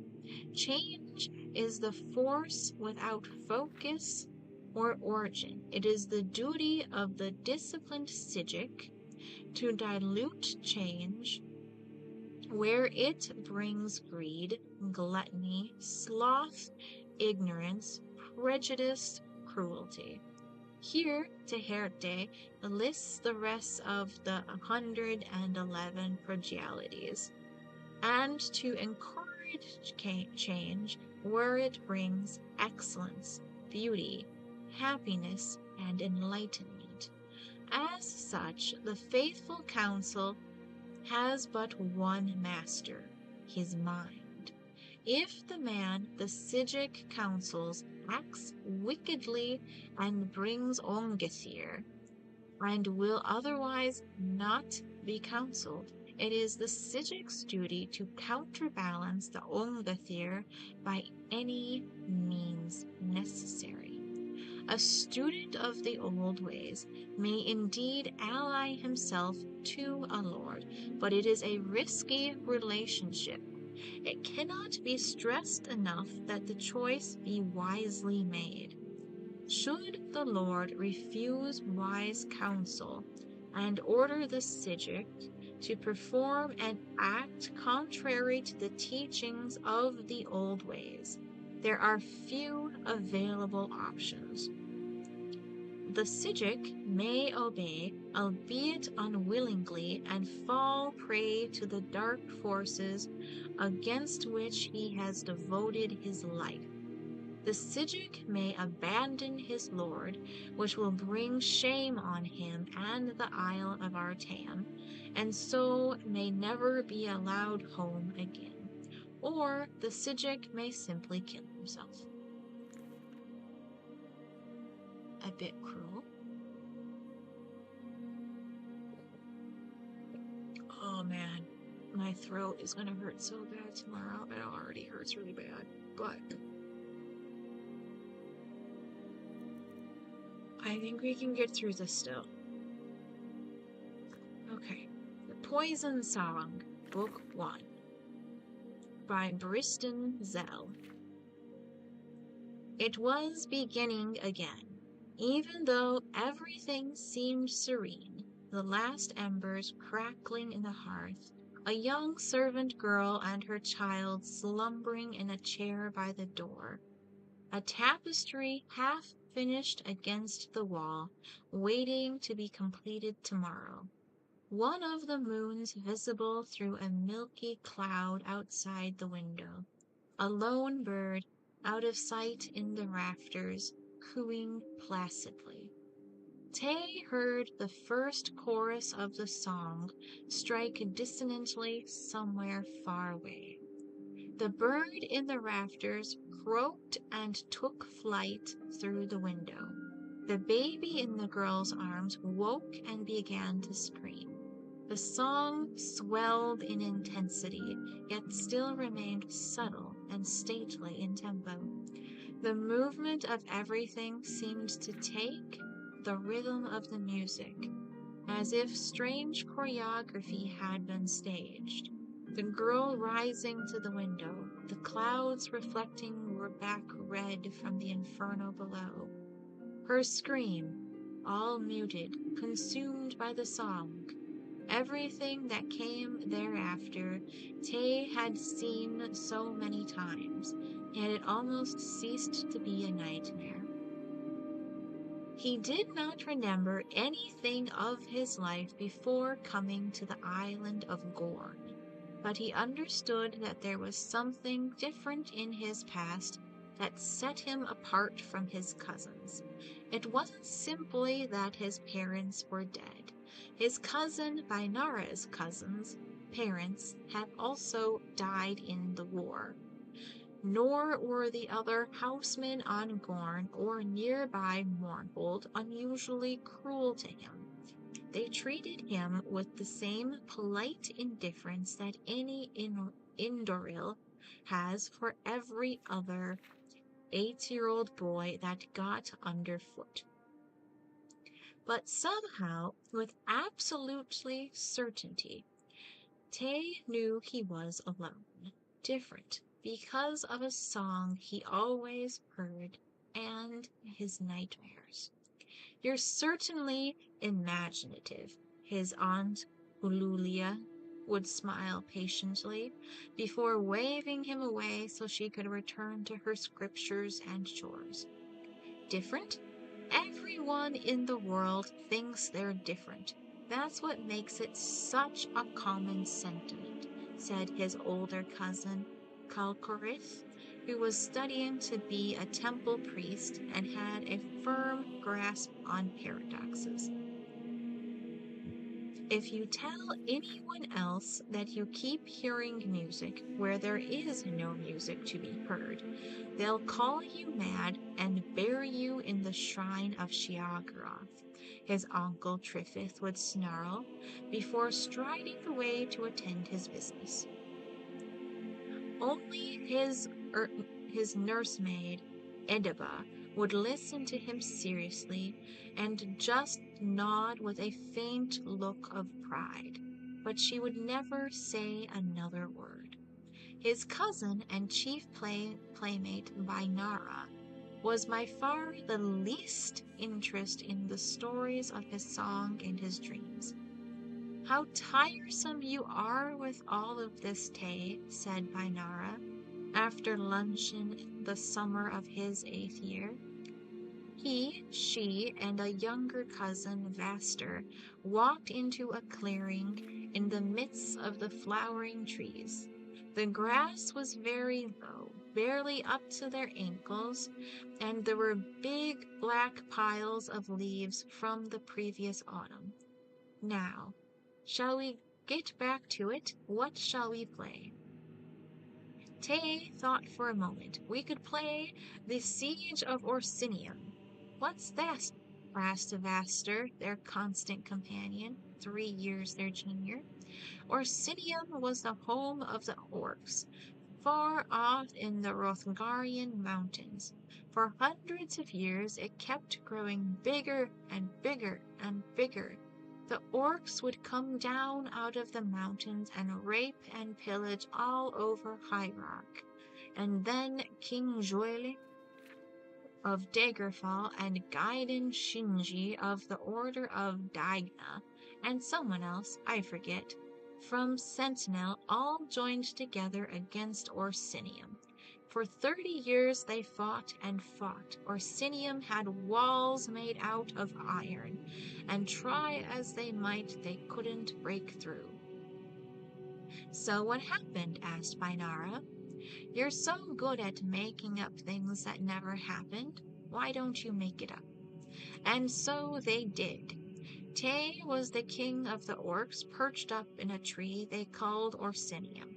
Change is the force without focus or origin. It is the duty of the disciplined Sijic to dilute change where it brings greed, gluttony, sloth, ignorance, prejudice, cruelty. Here, Teherte lists the rest of the 111 prodialities, and to encourage change where it brings excellence, beauty, happiness, and enlightenment. As such, the faithful counsel has but one master, his mind. If the man the Sijic counsels acts wickedly and brings Ongethir, and will otherwise not be counseled, it is the Sijic's duty to counterbalance the Ongethir by any means necessary. A student of the old ways may indeed ally himself to a lord, but it is a risky relationship. It cannot be stressed enough that the choice be wisely made. Should the lord refuse wise counsel and order the Sijic to perform an act contrary to the teachings of the old ways, there are few available options. The Sijic may obey, albeit unwillingly, and fall prey to the dark forces against which he has devoted his life. The Sijic may abandon his lord, which will bring shame on him and the Isle of Artaeum, and so may never be allowed home again. Or the Sijic may simply kill himself. A bit cruel. Oh man, my throat is gonna hurt so bad tomorrow. It already hurts really bad, but I think we can get through this still. Okay. The Poison Song, Book 1 by Briston Zell. It was beginning again. Even though everything seemed serene, the last embers crackling in the hearth, a young servant girl and her child slumbering in a chair by the door, a tapestry half finished against the wall, waiting to be completed tomorrow. One of the moons visible through a milky cloud outside the window. A lone bird, out of sight in the rafters, cooing placidly. Tay heard the first chorus of the song strike dissonantly somewhere far away. The bird in the rafters croaked and took flight through the window. The baby in the girl's arms woke and began to scream. The song swelled in intensity, yet still remained subtle and stately in tempo. The movement of everything seemed to take the rhythm of the music, as if strange choreography had been staged. The girl rising to the window, the clouds reflecting were back red from the inferno below. Her scream, all muted, consumed by the song, Everything that came thereafter, Tay had seen so many times, and it almost ceased to be a nightmare. He did not remember anything of his life before coming to the island of Gorn, but he understood that there was something different in his past that set him apart from his cousins. It wasn't simply that his parents were dead. His cousin Bainara's cousins' parents had also died in the war. Nor were the other housemen on Gorn or nearby Mournhold unusually cruel to him. They treated him with the same polite indifference that any Indoril has for every other 8-year-old boy that got underfoot. But somehow, with absolutely certainty, Tay knew he was alone, different, because of a song he always heard and his nightmares. "You're certainly imaginative," his aunt Ululia would smile patiently before waving him away so she could return to her scriptures and chores. Different? Everyone in the world thinks they're different. That's what makes it such a common sentiment, said his older cousin, Kalkorith, who was studying to be a temple priest and had a firm grasp on paradoxes. If you tell anyone else that you keep hearing music where there is no music to be heard, they'll call you mad and bury you in the shrine of Sheogorath, his uncle Triffith would snarl, before striding away to attend his business. Only his nursemaid, Ediba, would listen to him seriously and just nod with a faint look of pride, but she would never say another word. His cousin and chief playmate Bainara was by far the least interest in the stories of his song and his dreams. "How tiresome you are with all of this, Tay," said Bainara, after luncheon the summer of his 8th year. She, and a younger cousin, Vaster, walked into a clearing in the midst of the flowering trees. The grass was very low, barely up to their ankles, and there were big black piles of leaves from the previous autumn. "Now, shall we get back to it? What shall we play?" Tay thought for a moment. "We could play the Siege of Orsinium." "What's that?" asked Vaster, their constant companion, 3 years their junior. Orsinium was the home of the orcs, far off in the Rothgarian mountains. For hundreds of years it kept growing bigger and bigger and bigger. The orcs would come down out of the mountains and rape and pillage all over High Rock. And then King Joile of Daggerfall and Gaiden Shinji of the Order of Daigna, and someone else, I forget, from Sentinel, all joined together against Orsinium. For 30 years they fought and fought. Orsinium had walls made out of iron, and try as they might, they couldn't break through. "So what happened?" asked Bainara. "You're so good at making up things that never happened. Why don't you make it up?" And so they did. Tay was the king of the orcs, perched up in a tree they called Orsinium.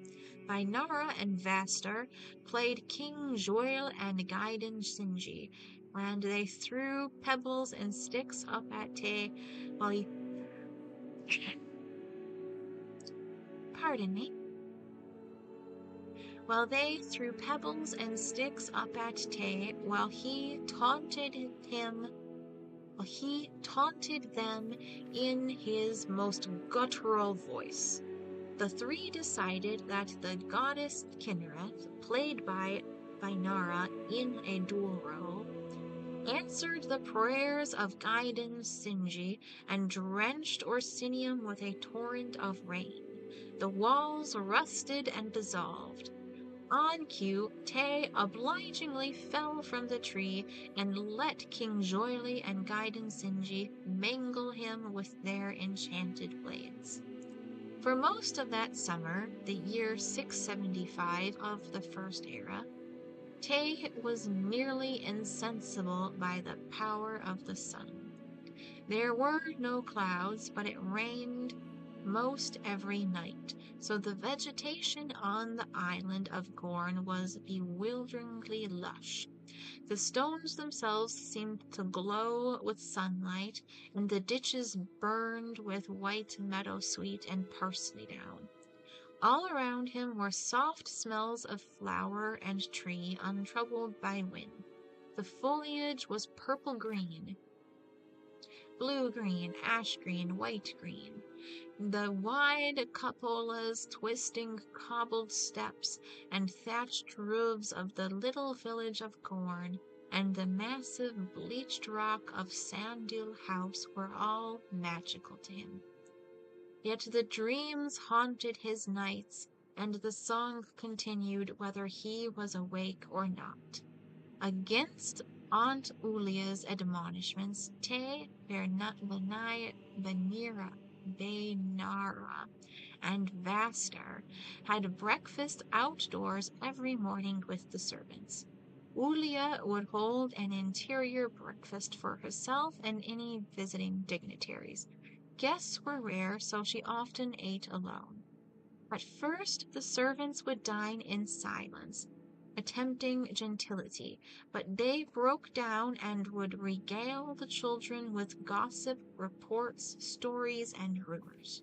Bainara and Vaster played King Joil and Gaiden Shinji, and they threw pebbles and sticks up at Tay while he... Pardon me. While they threw pebbles and sticks up at Tay while he taunted them in his most guttural voice. The 3 decided that the goddess Kinnereth, played by Bainara in a dual role, answered the prayers of guidance Sinji, and drenched Orsinium with a torrent of rain. The walls rusted and dissolved. On cue, Tay obligingly fell from the tree and let King Joily and Gaiden Sinji mangle him with their enchanted blades. For most of that summer, the year 675 of the First Era, Tay was nearly insensible by the power of the sun. There were no clouds, but it rained most every night, so the vegetation on the island of Gorn was bewilderingly lush. The stones themselves seemed to glow with sunlight, and the ditches burned with white meadowsweet and parsley down. All around him were soft smells of flower and tree, untroubled by wind. The foliage was purple-green, blue-green, ash-green, white-green. The wide cupolas, twisting cobbled steps, and thatched roofs of the little village of Gorn, and the massive bleached rock of Sandil House were all magical to him. Yet the dreams haunted his nights, and the song continued whether he was awake or not. Against Aunt Ulia's admonishments, Tay, Benira, and Vastar had breakfast outdoors every morning with the servants. Ulia would hold an interior breakfast for herself and any visiting dignitaries. Guests were rare, so she often ate alone. At first, the servants would dine in silence, attempting gentility, but they broke down and would regale the children with gossip, reports, stories, and rumors.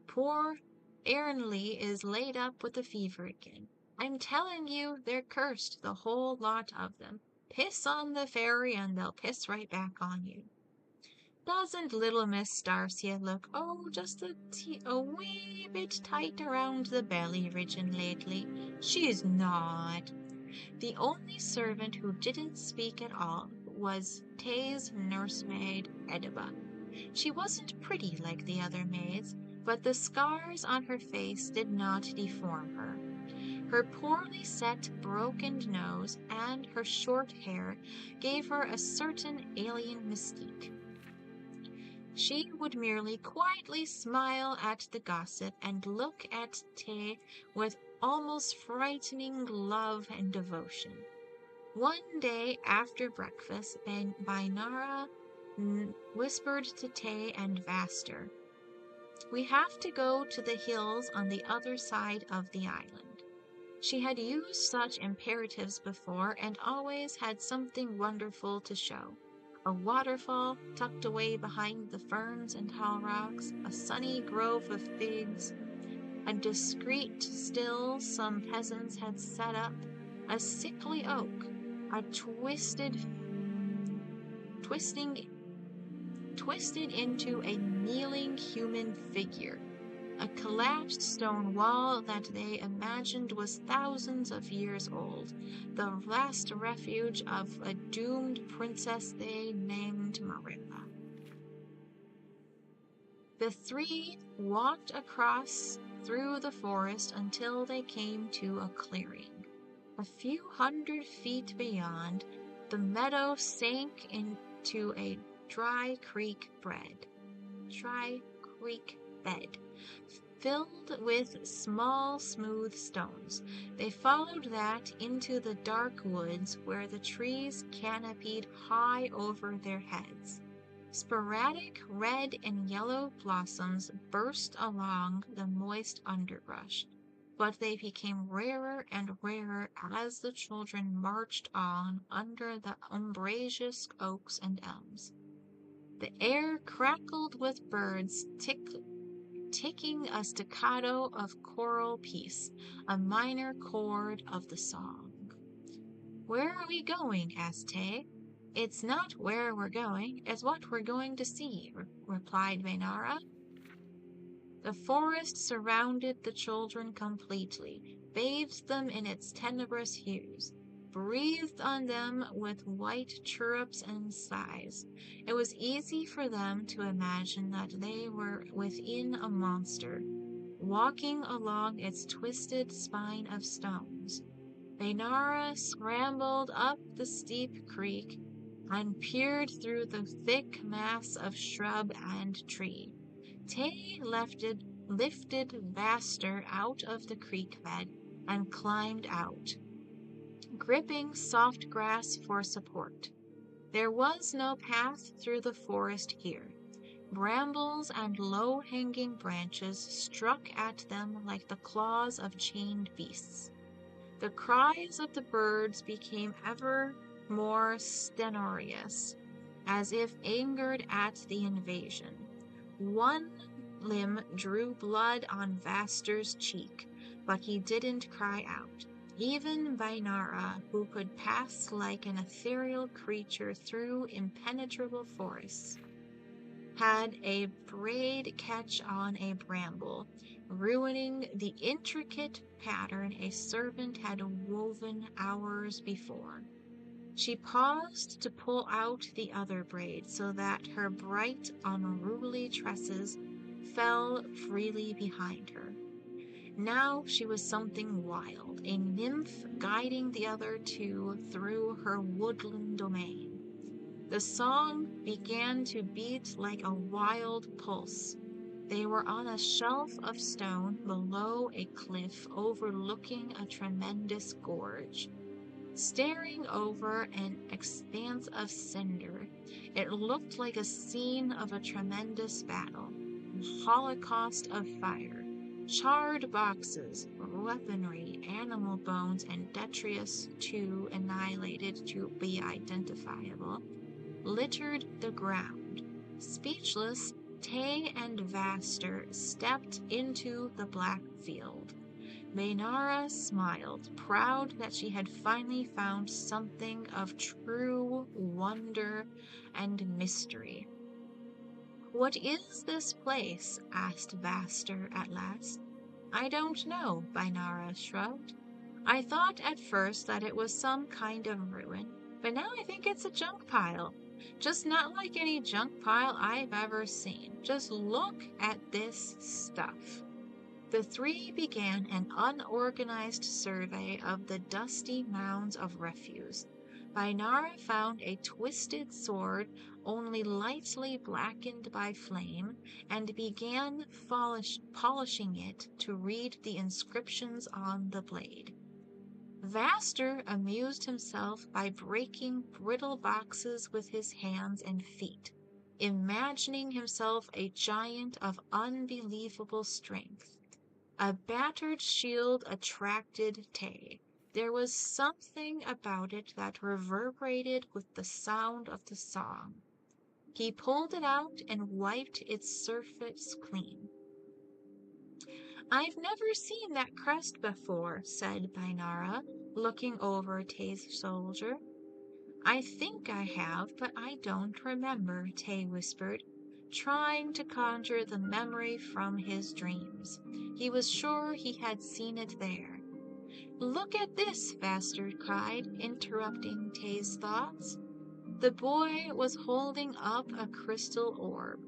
Poor Ernly is laid up with a fever again. I'm telling you, they're cursed, the whole lot of them. Piss on the fairy and they'll piss right back on you. Doesn't little Miss Darcia look, just a wee bit tight around the belly region lately? She's not. The only servant who didn't speak at all was Tay's nursemaid, Ediba. She wasn't pretty like the other maids, but the scars on her face did not deform her. Her poorly set, broken nose and her short hair gave her a certain alien mystique. She would merely quietly smile at the gossip and look at Tay with almost frightening love and devotion. One day after breakfast, Bainara whispered to Tay and Vastar, "We have to go to the hills on the other side of the island." She had used such imperatives before and always had something wonderful to show. A waterfall tucked away behind the ferns and tall rocks, a sunny grove of figs, a discreet still some peasants had set up, a sickly oak, a twisted into a kneeling human figure, a collapsed stone wall that they imagined was thousands of years old, the last refuge of a doomed princess they named Marilla. The three walked across through the forest until they came to a clearing. A few hundred feet beyond, the meadow sank into a dry creek bed, filled with small, smooth stones. They followed that into the dark woods where the trees canopied high over their heads. Sporadic red and yellow blossoms burst along the moist underbrush, but they became rarer and rarer as the children marched on under the umbrageous oaks and elms. The air crackled with birds ticking a staccato of choral piece, a minor chord of the song. "Where are we going?" asked Tay. "It's not where we're going, it's what we're going to see," replied Bainara. The forest surrounded the children completely, bathed them in its tenebrous hues. breathed on them with white chirrups and sighs. It was easy for them to imagine that they were within a monster, walking along its twisted spine of stones. Bainara scrambled up the steep creek and peered through the thick mass of shrub and tree. Tay lifted Vaster out of the creek bed and climbed out, gripping soft grass for support. There was no path through the forest here. Brambles and low-hanging branches struck at them like the claws of chained beasts. The cries of the birds became ever more stertorous, as if angered at the invasion. One limb drew blood on Vaster's cheek, but he didn't cry out. Even Bainara, who could pass like an ethereal creature through impenetrable forests, had a braid catch on a bramble, ruining the intricate pattern a servant had woven hours before. She paused to pull out the other braid so that her bright, unruly tresses fell freely behind her. Now she was something wild, a nymph guiding the other two through her woodland domain. The song began to beat like a wild pulse. They were on a shelf of stone below a cliff overlooking a tremendous gorge. Staring over an expanse of cinder, it looked like a scene of a tremendous battle, a holocaust of fire. Charred boxes, weaponry, animal bones, and detritus too annihilated to be identifiable, littered the ground. Speechless, Tay and Vaster stepped into the black field. Bainara smiled, proud that she had finally found something of true wonder and mystery. "What is this place?" asked Vaster at last. "I don't know," Bainara shrugged. "I thought at first that it was some kind of ruin, but now I think it's a junk pile. Just not like any junk pile I've ever seen. Just look at this stuff." The three began an unorganized survey of the dusty mounds of refuse. Bainara found a twisted sword only lightly blackened by flame and began polishing it to read the inscriptions on the blade. Vaster amused himself by breaking brittle boxes with his hands and feet, imagining himself a giant of unbelievable strength. A battered shield attracted Tay. There was something about it that reverberated with the sound of the song. He pulled it out and wiped its surface clean. "I've never seen that crest before," said Bainara, looking over Tay's shoulder. "I think I have, but I don't remember," Tay whispered, trying to conjure the memory from his dreams. He was sure he had seen it there. "Look at this," Vaster cried, interrupting Tay's thoughts. The boy was holding up a crystal orb.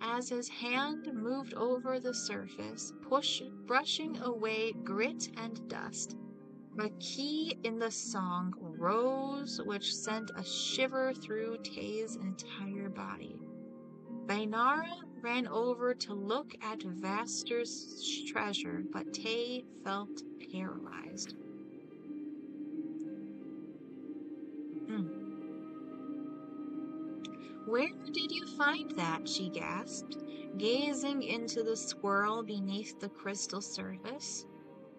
As his hand moved over the surface, brushing away grit and dust, a key in the song rose, which sent a shiver through Tay's entire body. Bainara ran over to look at Vaster's treasure, but Tay felt paralyzed. "Where did you find that?" she gasped, gazing into the swirl beneath the crystal surface.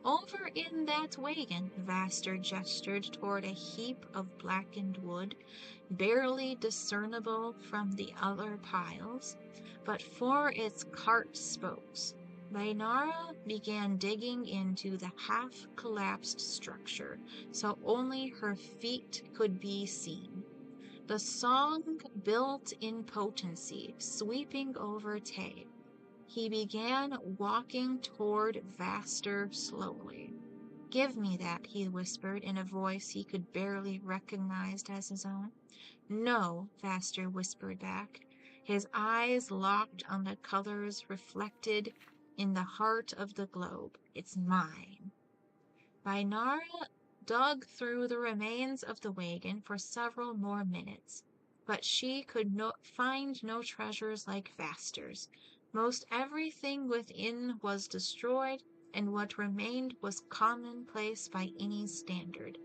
"Over in that wagon," Vaster gestured toward a heap of blackened wood, barely discernible from the other piles, but for its cart spokes. Bainara began digging into the half-collapsed structure, so only her feet could be seen. The song built in potency, sweeping over Tay. He began walking toward Vaster slowly. "Give me that," he whispered in a voice he could barely recognize as his own. "No," Vaster whispered back, his eyes locked on the colors reflected in the heart of the globe. "It's mine." Bainara dug through the remains of the wagon for several more minutes, but she could find no treasures like Vaster's. Most everything within was destroyed, and what remained was commonplace by any standard.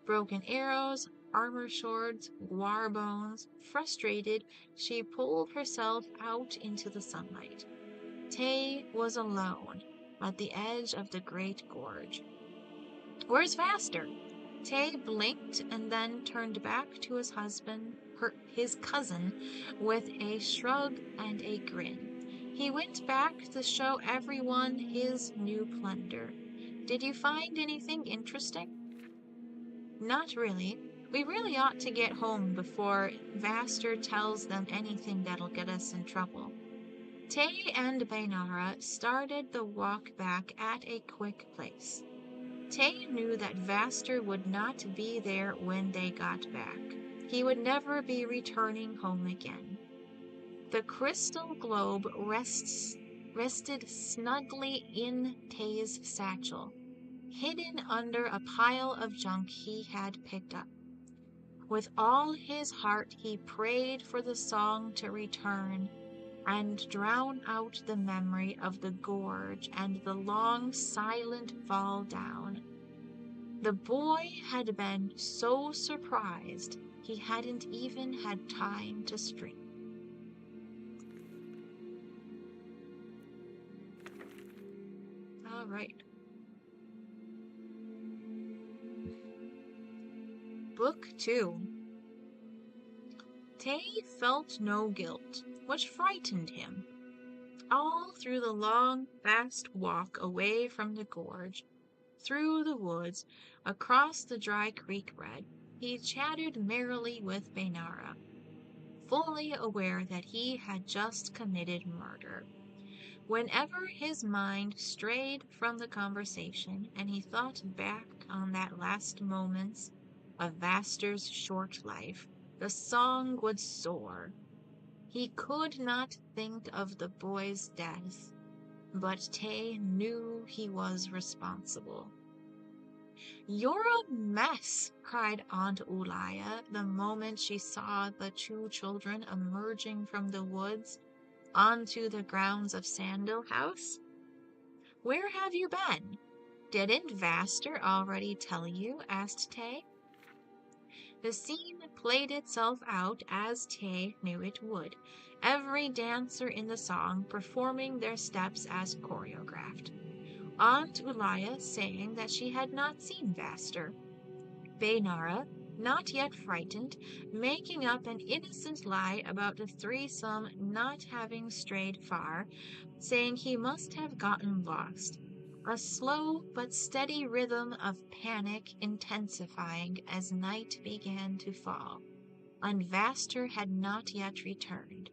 Broken arrows, armor shards, guar bones. Frustrated, she pulled herself out into the sunlight. Tay was alone at the edge of the great gorge. "Where's Vaster?" Tay blinked and then turned back to his cousin, with a shrug and a grin. "He went back to show everyone his new plunder. Did you find anything interesting?" "Not really. We really ought to get home before Vaster tells them anything that'll get us in trouble." Tay and Bainara started the walk back at a quick pace. Tay knew that Vaster would not be there when they got back. He would never be returning home again. The crystal globe rested snugly in Tay's satchel, hidden under a pile of junk he had picked up. With all his heart he prayed for the song to return and drown out the memory of the gorge and the long, silent fall down. The boy had been so surprised he hadn't even had time to scream. All right. Book 2. Tay felt no guilt, which frightened him. All through the long, fast walk away from the gorge, through the woods, across the dry creek bed, he chattered merrily with Bainara, fully aware that he had just committed murder. Whenever his mind strayed from the conversation and he thought back on that last moments of Vaster's short life, the song would soar. He could not think of the boy's death, but Tay knew he was responsible. "You're a mess," cried Aunt Ulaya the moment she saw the two children emerging from the woods onto the grounds of Sandal House. "Where have you been? Didn't Vaster already tell you?" asked Tay. The scene played itself out as Tay knew it would, every dancer in the song performing their steps as choreographed. Aunt Ulaya saying that she had not seen Vaster. Bainara, not yet frightened, making up an innocent lie about the threesome not having strayed far, saying he must have gotten lost. A slow but steady rhythm of panic intensifying as night began to fall, and Vaster had not yet returned.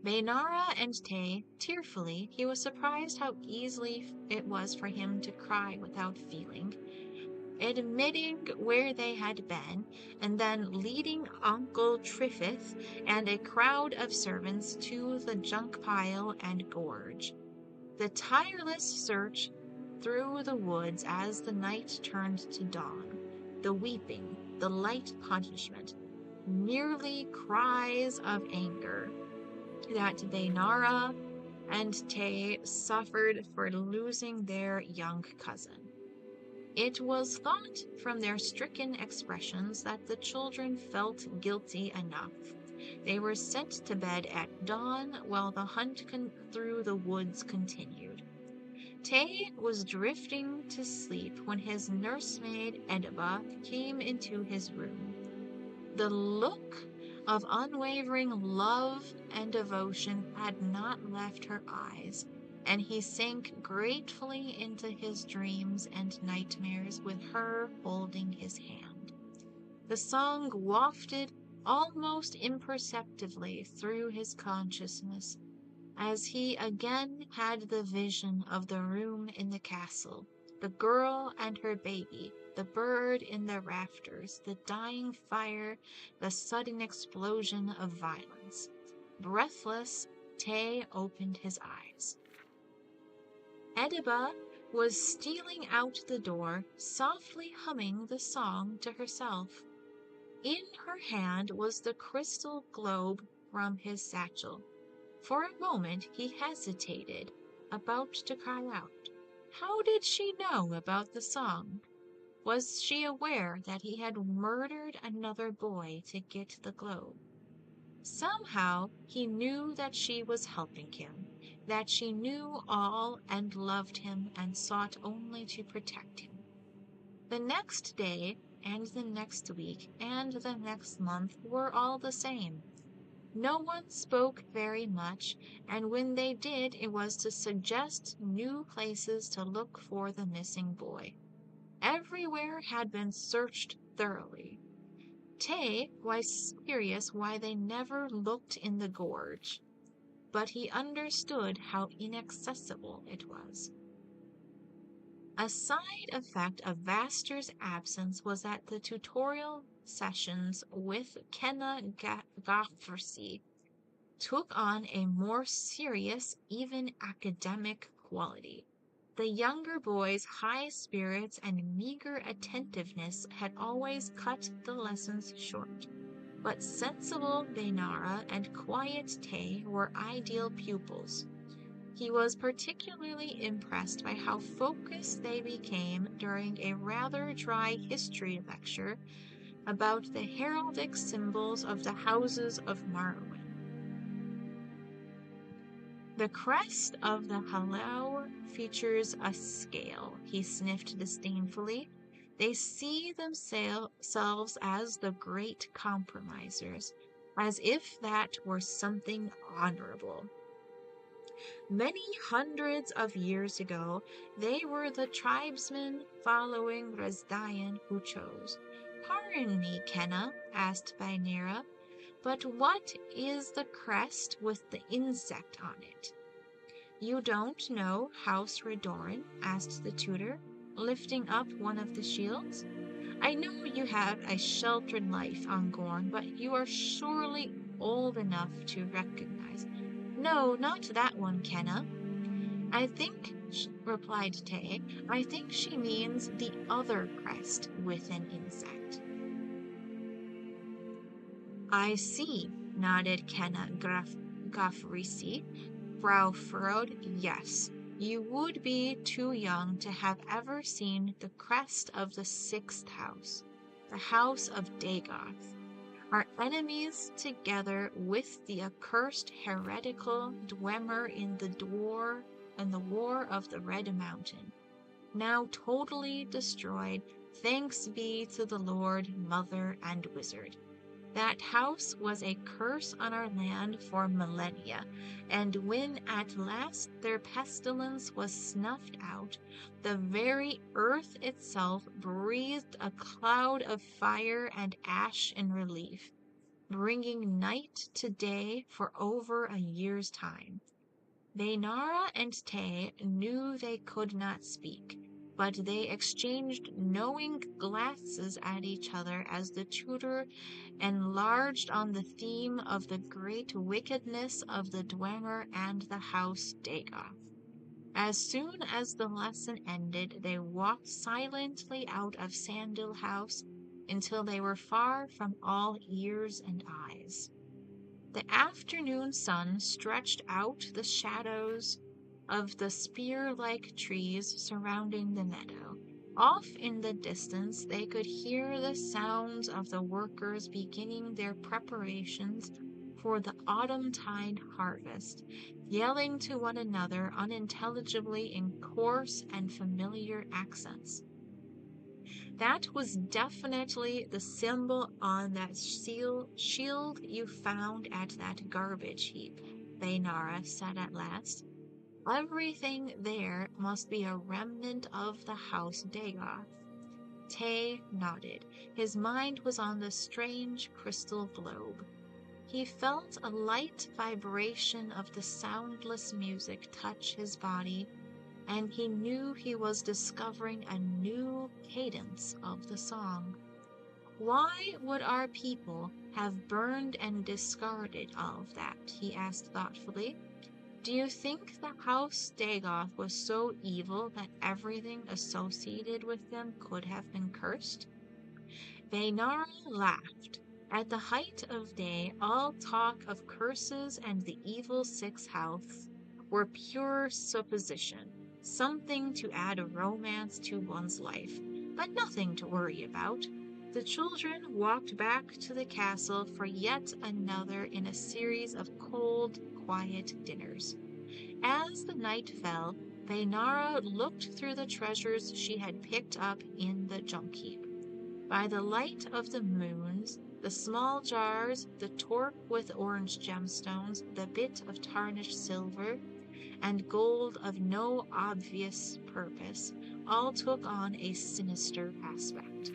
Bainara and Tay, tearfully, he was surprised how easily it was for him to cry without feeling, admitting where they had been, and then leading Uncle Triffith and a crowd of servants to the junk pile and gorge. The tireless search through the woods as the night turned to dawn, the weeping, the light punishment, merely cries of anger that Bainara and Tay suffered for losing their young cousin. It was thought from their stricken expressions that the children felt guilty enough. They were sent to bed at dawn while the hunt through the woods continued. Tay was drifting to sleep when his nursemaid Edba came into his room. The look of unwavering love and devotion had not left her eyes, and he sank gratefully into his dreams and nightmares with her holding his hand. The song wafted almost imperceptibly through his consciousness as he again had the vision of the room in the castle, the girl and her baby, the bird in the rafters, the dying fire, the sudden explosion of violence. Breathless, Tay opened his eyes. Ediba was stealing out the door, softly humming the song to herself. In her hand was the crystal globe from his satchel. For a moment he hesitated, about to cry out. How did she know about the song? Was she aware that he had murdered another boy to get the globe? Somehow he knew that she was helping him, that she knew all and loved him and sought only to protect him. The next day and the next week and the next month were all the same. No one spoke very much, and when they did, it was to suggest new places to look for the missing boy. Everywhere had been searched thoroughly. Tay was curious why they never looked in the gorge, but he understood how inaccessible it was. A side effect of Vaster's absence was that the tutorial sessions with Kenna Gaffersey took on a more serious, even academic quality. The younger boy's high spirits and meager attentiveness had always cut the lessons short, but sensible Bainara and quiet Tay were ideal pupils. He was particularly impressed by how focused they became during a rather dry history lecture about the heraldic symbols of the houses of Marwyn. The crest of the Hallow features a scale, he sniffed disdainfully. They see themselves as the great compromisers, as if that were something honorable. Many hundreds of years ago, they were the tribesmen following Rezdayan who chose. Pardon me, Kenna, asked Bainira, but what is the crest with the insect on it? You don't know House Redoran? Asked the tutor, lifting up one of the shields. I know you have a sheltered life on Gorn, but you are surely old enough to recognize. No, not that one, Kenna. I think, replied Tay, I think she means the other crest with an insect. I see, nodded Kenna Gafrisi, brow furrowed. Yes, you would be too young to have ever seen the crest of the sixth house, the house of Dagoth, our enemies together with the accursed heretical Dwemer in the War of the Red Mountain, now totally destroyed, thanks be to the Lord, Mother, and Wizard. That house was a curse on our land for millennia, and when at last their pestilence was snuffed out, the very earth itself breathed a cloud of fire and ash in relief, bringing night to day for over a year's time. Bainara and Tay knew they could not speak, but they exchanged knowing glances at each other as the tutor enlarged on the theme of the great wickedness of the Dwemer and the house Dagoth. As soon as the lesson ended, they walked silently out of Sandil House until they were far from all ears and eyes. The afternoon sun stretched out the shadows of the spear-like trees surrounding the meadow. Off in the distance, they could hear the sounds of the workers beginning their preparations for the autumn-tide harvest, yelling to one another unintelligibly in coarse and familiar accents. That was definitely the symbol on that shield you found at that garbage heap, Bainara said at last. Everything there must be a remnant of the house Dagoth. Tay nodded. His mind was on the strange crystal globe. He felt a light vibration of the soundless music touch his body, and he knew he was discovering a new cadence of the song. Why would our people have burned and discarded all of that? He asked thoughtfully. Do you think the House Dagoth was so evil that everything associated with them could have been cursed? Baynara laughed. At the height of day, all talk of curses and the evil sixth house were pure supposition, something to add a romance to one's life, but nothing to worry about. The children walked back to the castle for yet another in a series of cold, quiet dinners. As the night fell, Baynara looked through the treasures she had picked up in the junk heap. By the light of the moons, the small jars, the torque with orange gemstones, the bit of tarnished silver, and gold of no obvious purpose, all took on a sinister aspect.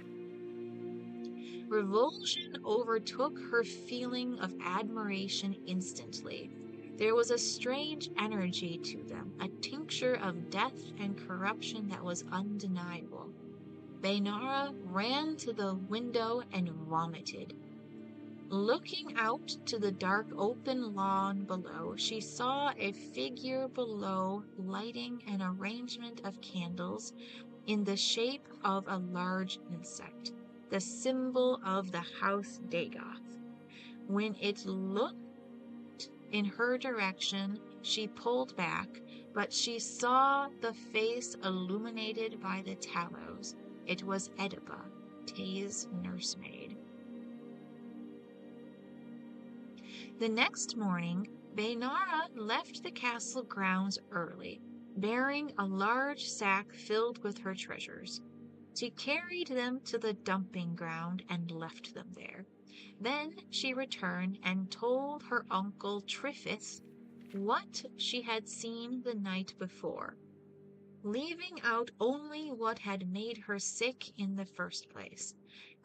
Revulsion overtook her feeling of admiration instantly. There was a strange energy to them, a tincture of death and corruption that was undeniable. Baynara ran to the window and vomited. Looking out to the dark open lawn below, she saw a figure below lighting an arrangement of candles in the shape of a large insect, the symbol of the House Dagoth. When it looked in her direction, she pulled back, but she saw the face illuminated by the tallows. It was Ediba, Tay's nursemaid. The next morning, Baynara left the castle grounds early, bearing a large sack filled with her treasures. She carried them to the dumping ground and left them there. Then she returned and told her uncle Triffith what she had seen the night before, leaving out only what had made her sick in the first place.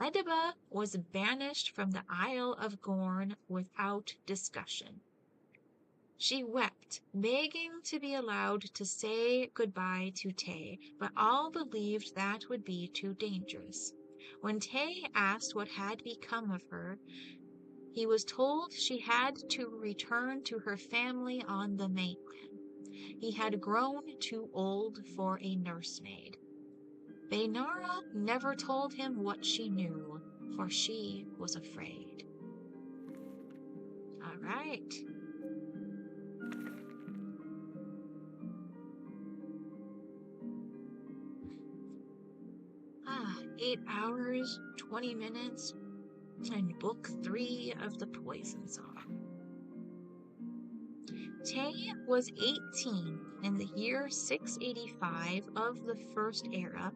Ediba was banished from the Isle of Gorn without discussion. She wept, begging to be allowed to say goodbye to Tay, but all believed that would be too dangerous. When Tay asked what had become of her, he was told she had to return to her family on the mainland. He had grown too old for a nursemaid. Baynara never told him what she knew, for she was afraid. All right. Ah, 8 hours, 20 minutes, and book 3 of the Poison Song. Tay was 18 in the year 685 of the First Era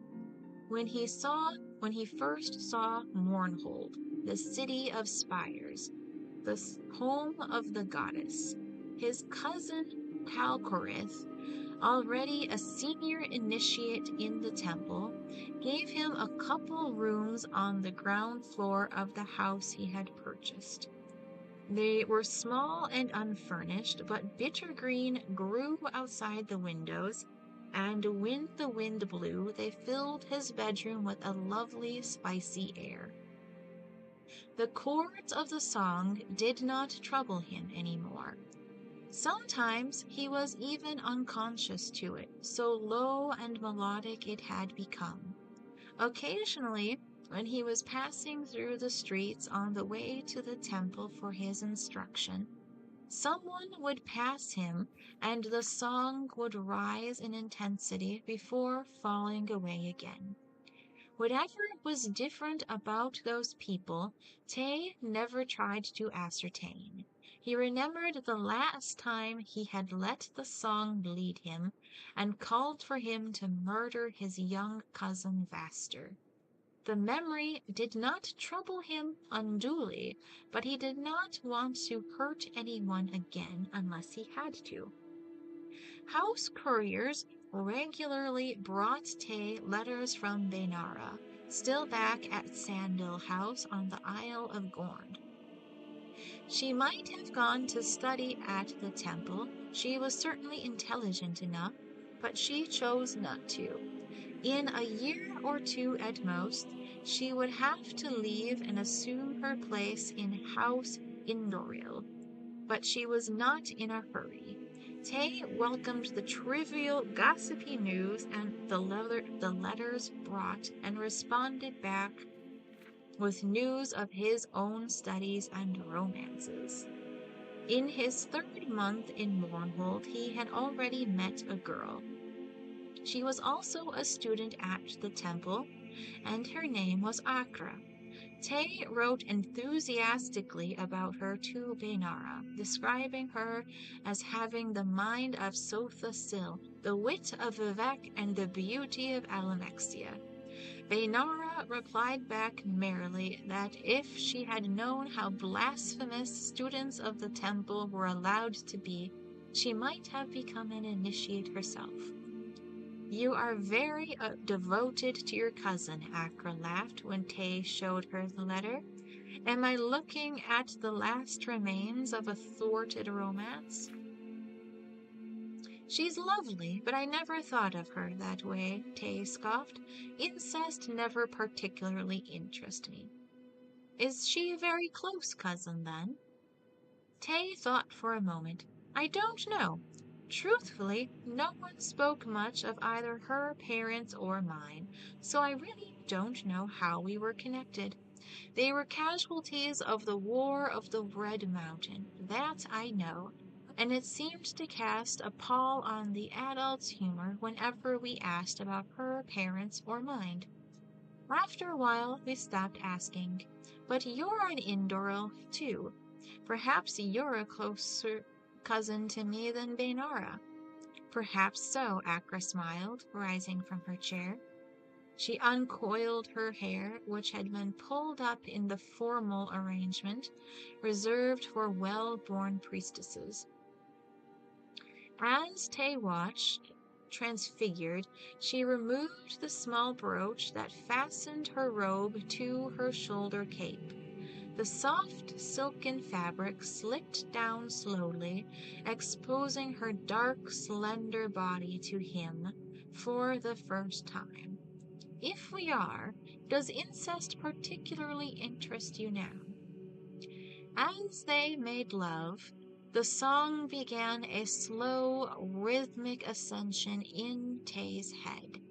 when he first saw Mournhold, the city of spires, the home of the goddess. His cousin Talcorith, already a senior initiate in the temple, gave him a couple rooms on the ground floor of the house he had purchased. They were small and unfurnished, but bitter green grew outside the windows, and when the wind blew, they filled his bedroom with a lovely, spicy air. The chords of the song did not trouble him anymore. Sometimes he was even unconscious to it, so low and melodic it had become. Occasionally, when he was passing through the streets on the way to the temple for his instruction, someone would pass him, and the song would rise in intensity before falling away again. Whatever was different about those people, Tay never tried to ascertain. He remembered the last time he had let the song lead him, and called for him to murder his young cousin Vaster. The memory did not trouble him unduly, but he did not want to hurt anyone again unless he had to. House couriers regularly brought Tay letters from Baynara, still back at Sandil House on the Isle of Gorn. She might have gone to study at the temple. She was certainly intelligent enough, but she chose not to. In a year or two at most, she would have to leave and assume her place in House Indoril, but she was not in a hurry. Tay welcomed the trivial, gossipy news and the letters brought, and responded back with news of his own studies and romances. In his third month in Mournhold, he had already met a girl. She was also a student at the temple, and her name was Akra. Tay wrote enthusiastically about her to Bainara, describing her as having the mind of Sotha Sil, the wit of Vivek, and the beauty of Alamexia. Bainara replied back merrily that if she had known how blasphemous students of the temple were allowed to be, she might have become an initiate herself. "You are very devoted to your cousin," Akra laughed when Tay showed her the letter. "Am I looking at the last remains of a thwarted romance?" "She's lovely, but I never thought of her that way," Tay scoffed. "Incest never particularly interests me." "Is she a very close cousin, then?" Tay thought for a moment. "I don't know. Truthfully, no one spoke much of either her parents or mine, so I really don't know how we were connected. They were casualties of the War of the Red Mountain, that I know, and it seemed to cast a pall on the adults' humor whenever we asked about her parents or mine. After a while, we stopped asking. But you're an Indoril, too. Perhaps you're a closer cousin to me than Bainara." "Perhaps so," Akra smiled, rising from her chair. She uncoiled her hair, which had been pulled up in the formal arrangement reserved for well-born priestesses. As Tay watched, transfigured, she removed the small brooch that fastened her robe to her shoulder cape. The soft silken fabric slipped down slowly, exposing her dark, slender body to him for the first time. "If we are, does incest particularly interest you now?" As they made love, the song began a slow, rhythmic ascension in Tay's head.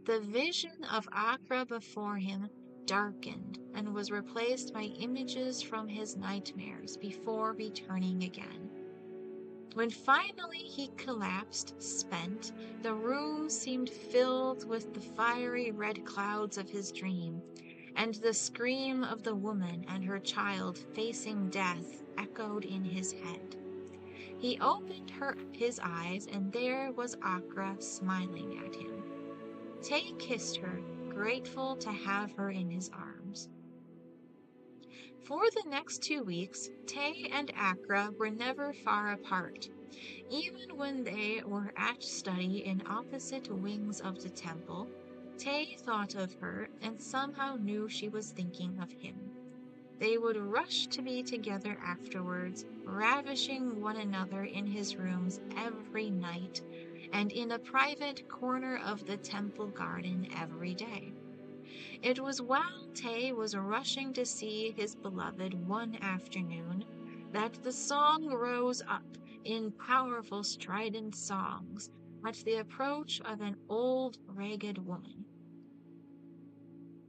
The vision of Akra before him darkened and was replaced by images from his nightmares before returning again. When finally he collapsed, spent, the room seemed filled with the fiery red clouds of his dream, and the scream of the woman and her child facing death echoed in his head. He opened his eyes, and there was Akra smiling at him. Tay kissed her, grateful to have her in his arms. For the next 2 weeks, Tay and Akra were never far apart. Even when they were at study in opposite wings of the temple, Tay thought of her and somehow knew she was thinking of him. They would rush to be together afterwards, ravishing one another in his rooms every night, and in a private corner of the temple garden every day. It was while Tay was rushing to see his beloved one afternoon that the song rose up in powerful strident songs at the approach of an old ragged woman.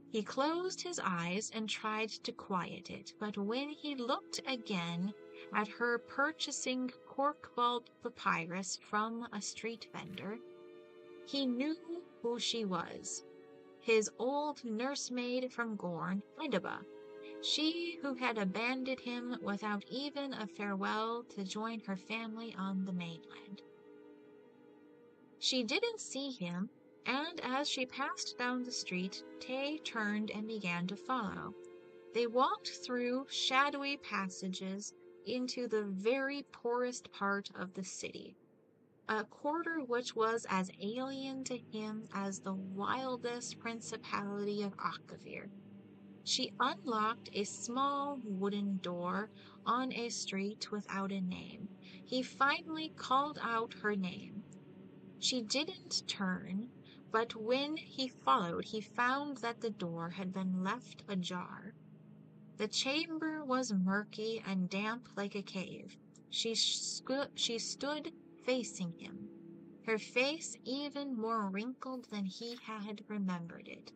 He closed his eyes and tried to quiet it, but when he looked again at her purchasing cork-balled papyrus from a street vendor, he knew who she was. His old nursemaid from Gorn, Edaba, she who had abandoned him without even a farewell to join her family on the mainland. She didn't see him, and as she passed down the street, Tay turned and began to follow. They walked through shadowy passages into the very poorest part of the city, a quarter which was as alien to him as the wildest principality of Akavir. She unlocked a small wooden door on a street without a name. He finally called out her name. She didn't turn, but when he followed, he found that the door had been left ajar. The chamber was murky and damp like a cave. She stood facing him, her face even more wrinkled than he had remembered it,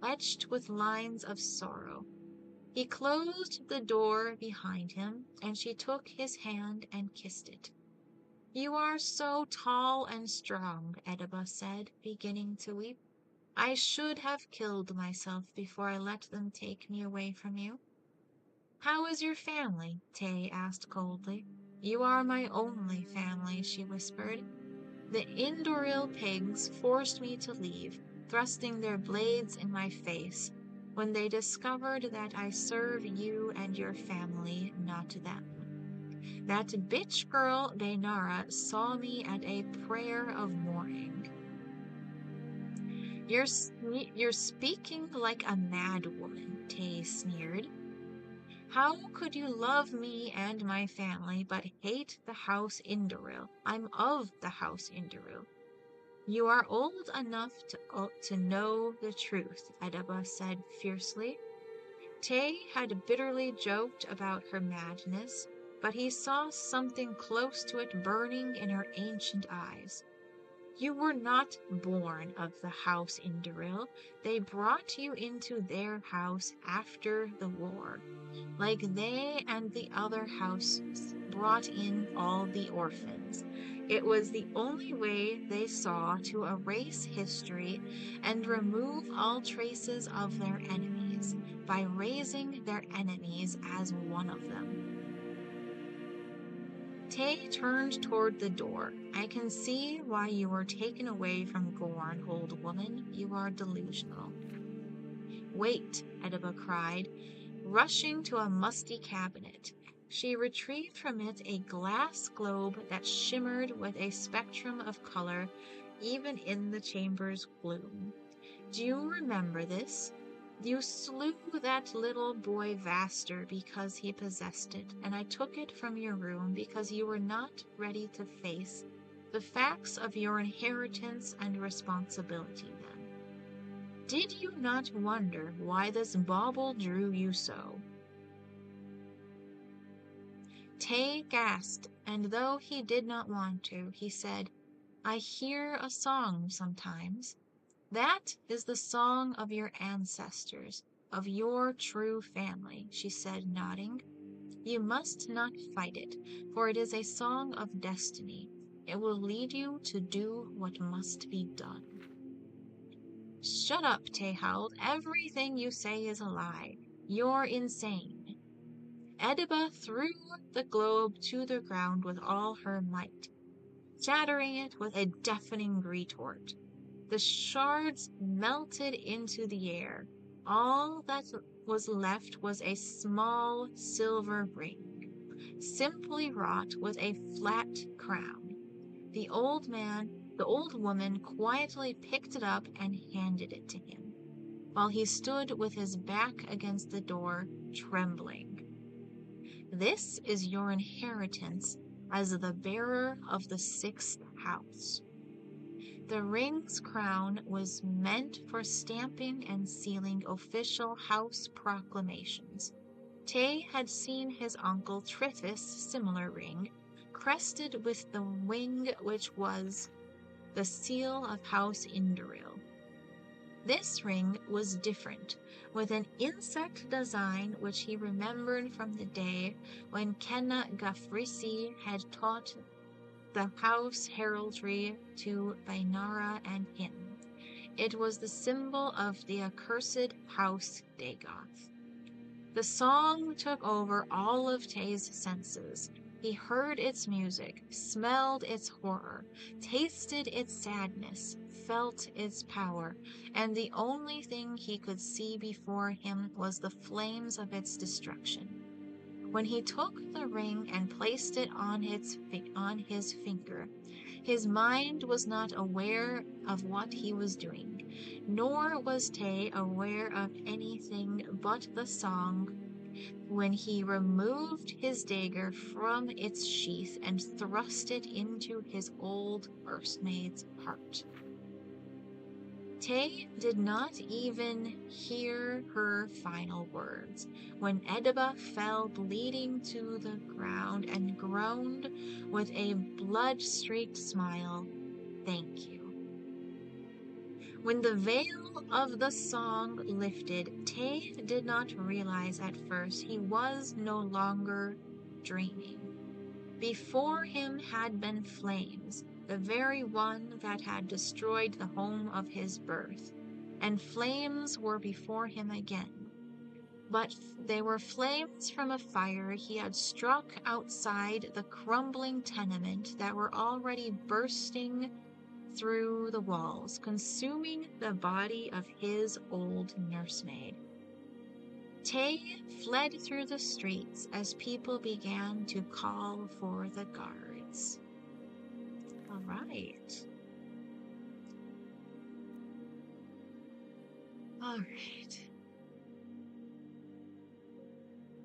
etched with lines of sorrow. He closed the door behind him, and she took his hand and kissed it. "You are so tall and strong," Ediba said, beginning to weep. "I should have killed myself before I let them take me away from you." "How is your family?" Tay asked coldly. "You are my only family," she whispered. "The Indoril pigs forced me to leave, thrusting their blades in my face, when they discovered that I serve you and your family, not them. That bitch girl Bainara saw me at a prayer of mourning." You're speaking like a mad woman," Tay sneered. "How could you love me and my family, but hate the House Indoril? I'm of the House Indoril." "You are old enough to know the truth," Ediba said fiercely. Tay had bitterly joked about her madness, but he saw something close to it burning in her ancient eyes. "You were not born of the House Indoril. They brought you into their house after the war, like they and the other houses brought in all the orphans. It was the only way they saw to erase history and remove all traces of their enemies, by raising their enemies as one of them." Tay turned toward the door. "I can see why you were taken away from Gorn, old woman. You are delusional." "Wait," Ediba cried, rushing to a musty cabinet. She retrieved from it a glass globe that shimmered with a spectrum of color even in the chamber's gloom. "Do you remember this? You slew that little boy Vaster because he possessed it, and I took it from your room because you were not ready to face the facts of your inheritance and responsibility then. Did you not wonder why this bauble drew you so?" Tay gasped, and though he did not want to, he said, "I hear a song sometimes. That is the song of your ancestors, of your true family," she said, nodding. "You must not fight it, for it is a song of destiny. It will lead you to do what must be done." "Shut up," Tay howled. "Everything you say is a lie. You're insane." Ediba threw the globe to the ground with all her might, shattering it with a deafening retort. The shards melted into the air. All that was left was a small silver ring, simply wrought with a flat crown. The old woman quietly picked it up and handed it to him, while he stood with his back against the door, trembling. "This is your inheritance as the bearer of the 6th house." The ring's crown was meant for stamping and sealing official house proclamations. Tay had seen his uncle Triffus' similar ring, crested with the wing which was the seal of House Indoril. This ring was different, with an insect design which he remembered from the day when Kenna Gafrisi had taught the house heraldry to Bainara and him. It was the symbol of the accursed House Dagoth. The song took over all of Tay's senses. He heard its music, smelled its horror, tasted its sadness, felt its power, and the only thing he could see before him was the flames of its destruction. When he took the ring and placed it on his finger, his mind was not aware of what he was doing, nor was Tay aware of anything but the song. When he removed his dagger from its sheath and thrust it into his old nursemaid's heart. heart. Tay did not even hear her final words when Ediba fell bleeding to the ground and groaned with a blood-streaked smile, "Thank you." When the veil of the song lifted, Tay did not realize at first he was no longer dreaming. Before him had been flames, the very one that had destroyed the home of his birth, and flames were before him again. But they were flames from a fire he had struck outside the crumbling tenement that were already bursting through the walls, consuming the body of his old nursemaid. Tay fled through the streets as people began to call for the guards. All right.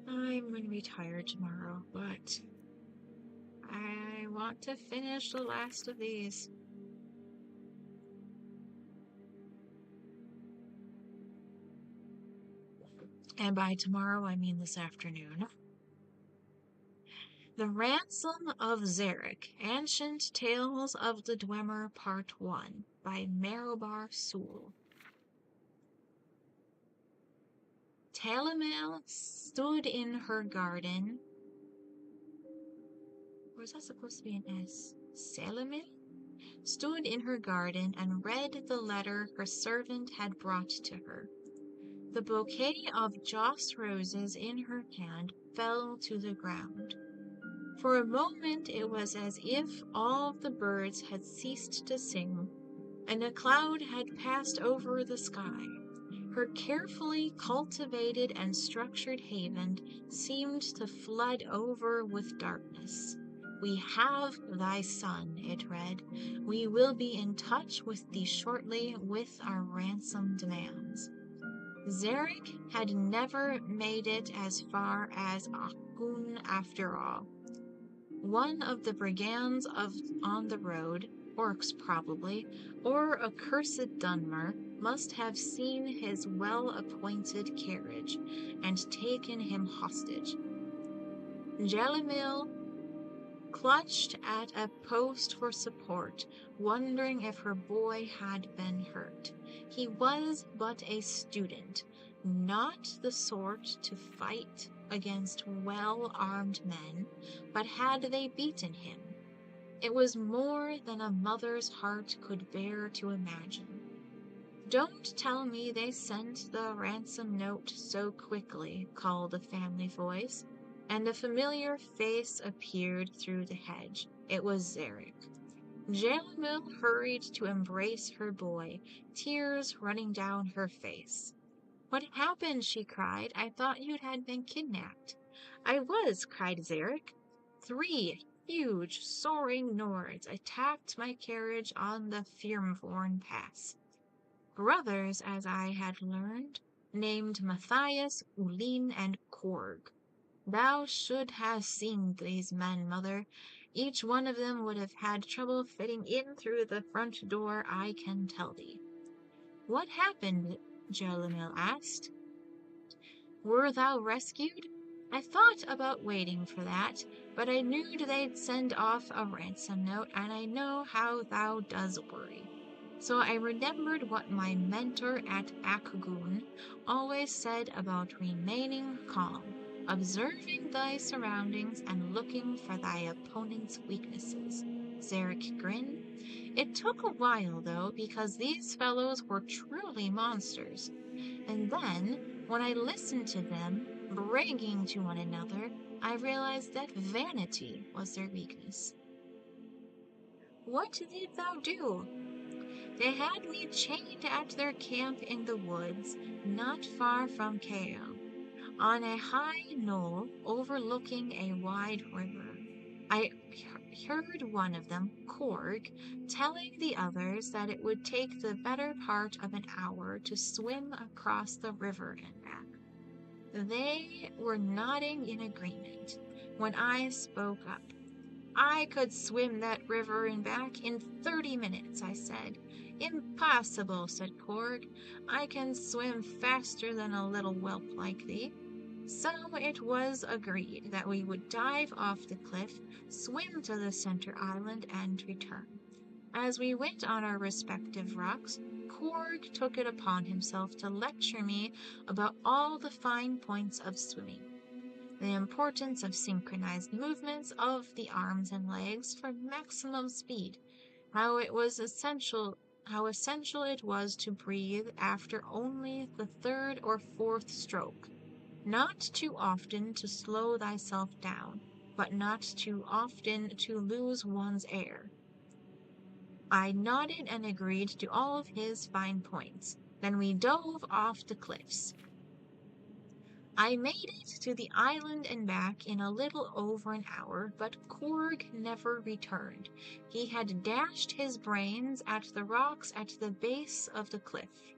I'm going to be tired tomorrow, but I want to finish the last of these. And by tomorrow, I mean this afternoon. The Ransom of Zarek, Ancient Tales of the Dwemer, Part 1, by Merobar Sewell. Talamel stood in her garden. Or is that supposed to be an S? Salamil? Stood in her garden and read the letter her servant had brought to her. The bouquet of joss roses in her hand fell to the ground. For a moment it was as if all the birds had ceased to sing, and a cloud had passed over the sky. Her carefully cultivated and structured haven seemed to flood over with darkness. "We have thy son," it read. "We will be in touch with thee shortly with our ransom demands." Zarek had never made it as far as Akun after all. One of the brigands on the road, orcs probably, or accursed Dunmer, must have seen his well-appointed carriage and taken him hostage. Jalamil clutched at a post for support, wondering if her boy had been hurt. He was but a student, not the sort to fight against well-armed men, but had they beaten him? It was more than a mother's heart could bear to imagine. "Don't tell me they sent the ransom note so quickly," called a family voice, and a familiar face appeared through the hedge. It was Zarek. Jalamil hurried to embrace her boy, tears running down her face. "What happened?" she cried. "I thought you had been kidnapped." "I was," cried Zarek. "3 huge, soaring Nords attacked my carriage on the Firmvorn Pass. Brothers, as I had learned, named Matthias, Ulin, and Korg. Thou should have seen these men, mother. Each one of them would have had trouble fitting in through the front door, I can tell thee." "What happened?" Jalamil asked. "Were thou rescued?" "I thought about waiting for that, but I knew they'd send off a ransom note, and I know how thou does worry. So I remembered what my mentor at Akgun always said about remaining calm, observing thy surroundings and looking for thy opponent's weaknesses." Zarek grinned. "It took a while, though, because these fellows were truly monsters. And then, when I listened to them, bragging to one another, I realized that vanity was their weakness." "What did thou do?" "They had me chained at their camp in the woods, not far from Kael, on a high knoll overlooking a wide river. I heard one of them, Korg, telling the others that it would take the better part of an hour to swim across the river and back. They were nodding in agreement when I spoke up. I could swim that river and back in 30 minutes, I said. Impossible, said Korg. I can swim faster than a little whelp like thee. So it was agreed that we would dive off the cliff, swim to the center island, and return. As we went on our respective rocks, Korg took it upon himself to lecture me about all the fine points of swimming, the importance of synchronized movements of the arms and legs for maximum speed, how essential it was to breathe after only the third or fourth stroke, not too often to slow thyself down, but not too often to lose one's air. I nodded and agreed to all of his fine points. Then we dove off the cliffs. I made it to the island and back in a little over an hour, but Korg never returned. He had dashed his brains at the rocks at the base of the cliff.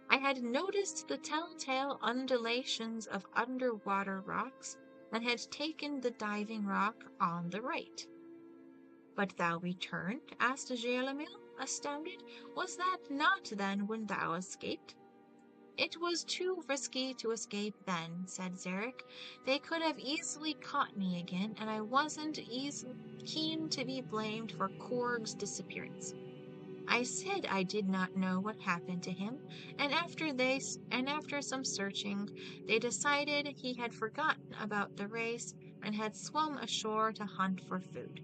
I had noticed the telltale undulations of underwater rocks and had taken the diving rock on the right. But thou returned? Asked Gélamil, astounded. Was that not then when thou escaped? It was too risky to escape then, said Zarek. They could have easily caught me again, and I wasn't keen to be blamed for Korg's disappearance. I said I did not know what happened to him, and after some searching, they decided he had forgotten about the race and had swum ashore to hunt for food.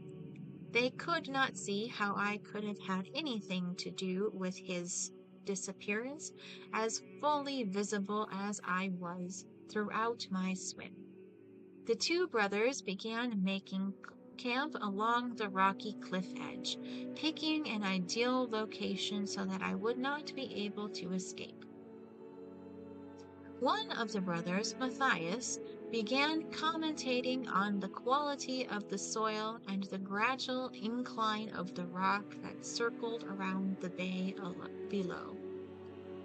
They could not see how I could have had anything to do with his disappearance, as fully visible as I was throughout my swim. The two brothers began making camp along the rocky cliff edge, picking an ideal location so that I would not be able to escape. One of the brothers, Matthias, began commentating on the quality of the soil and the gradual incline of the rock that circled around the bay below.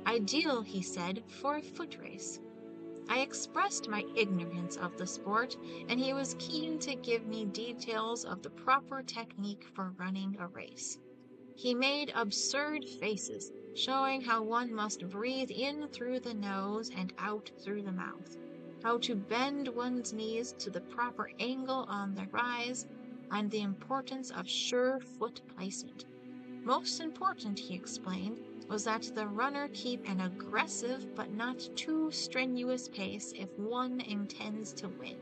Ideal, he said, for a foot race. I expressed my ignorance of the sport, and he was keen to give me details of the proper technique for running a race. He made absurd faces, showing how one must breathe in through the nose and out through the mouth, how to bend one's knees to the proper angle on the rise, and the importance of sure foot placement. Most important, he explained, was that the runner keep an aggressive but not too strenuous pace if one intends to win.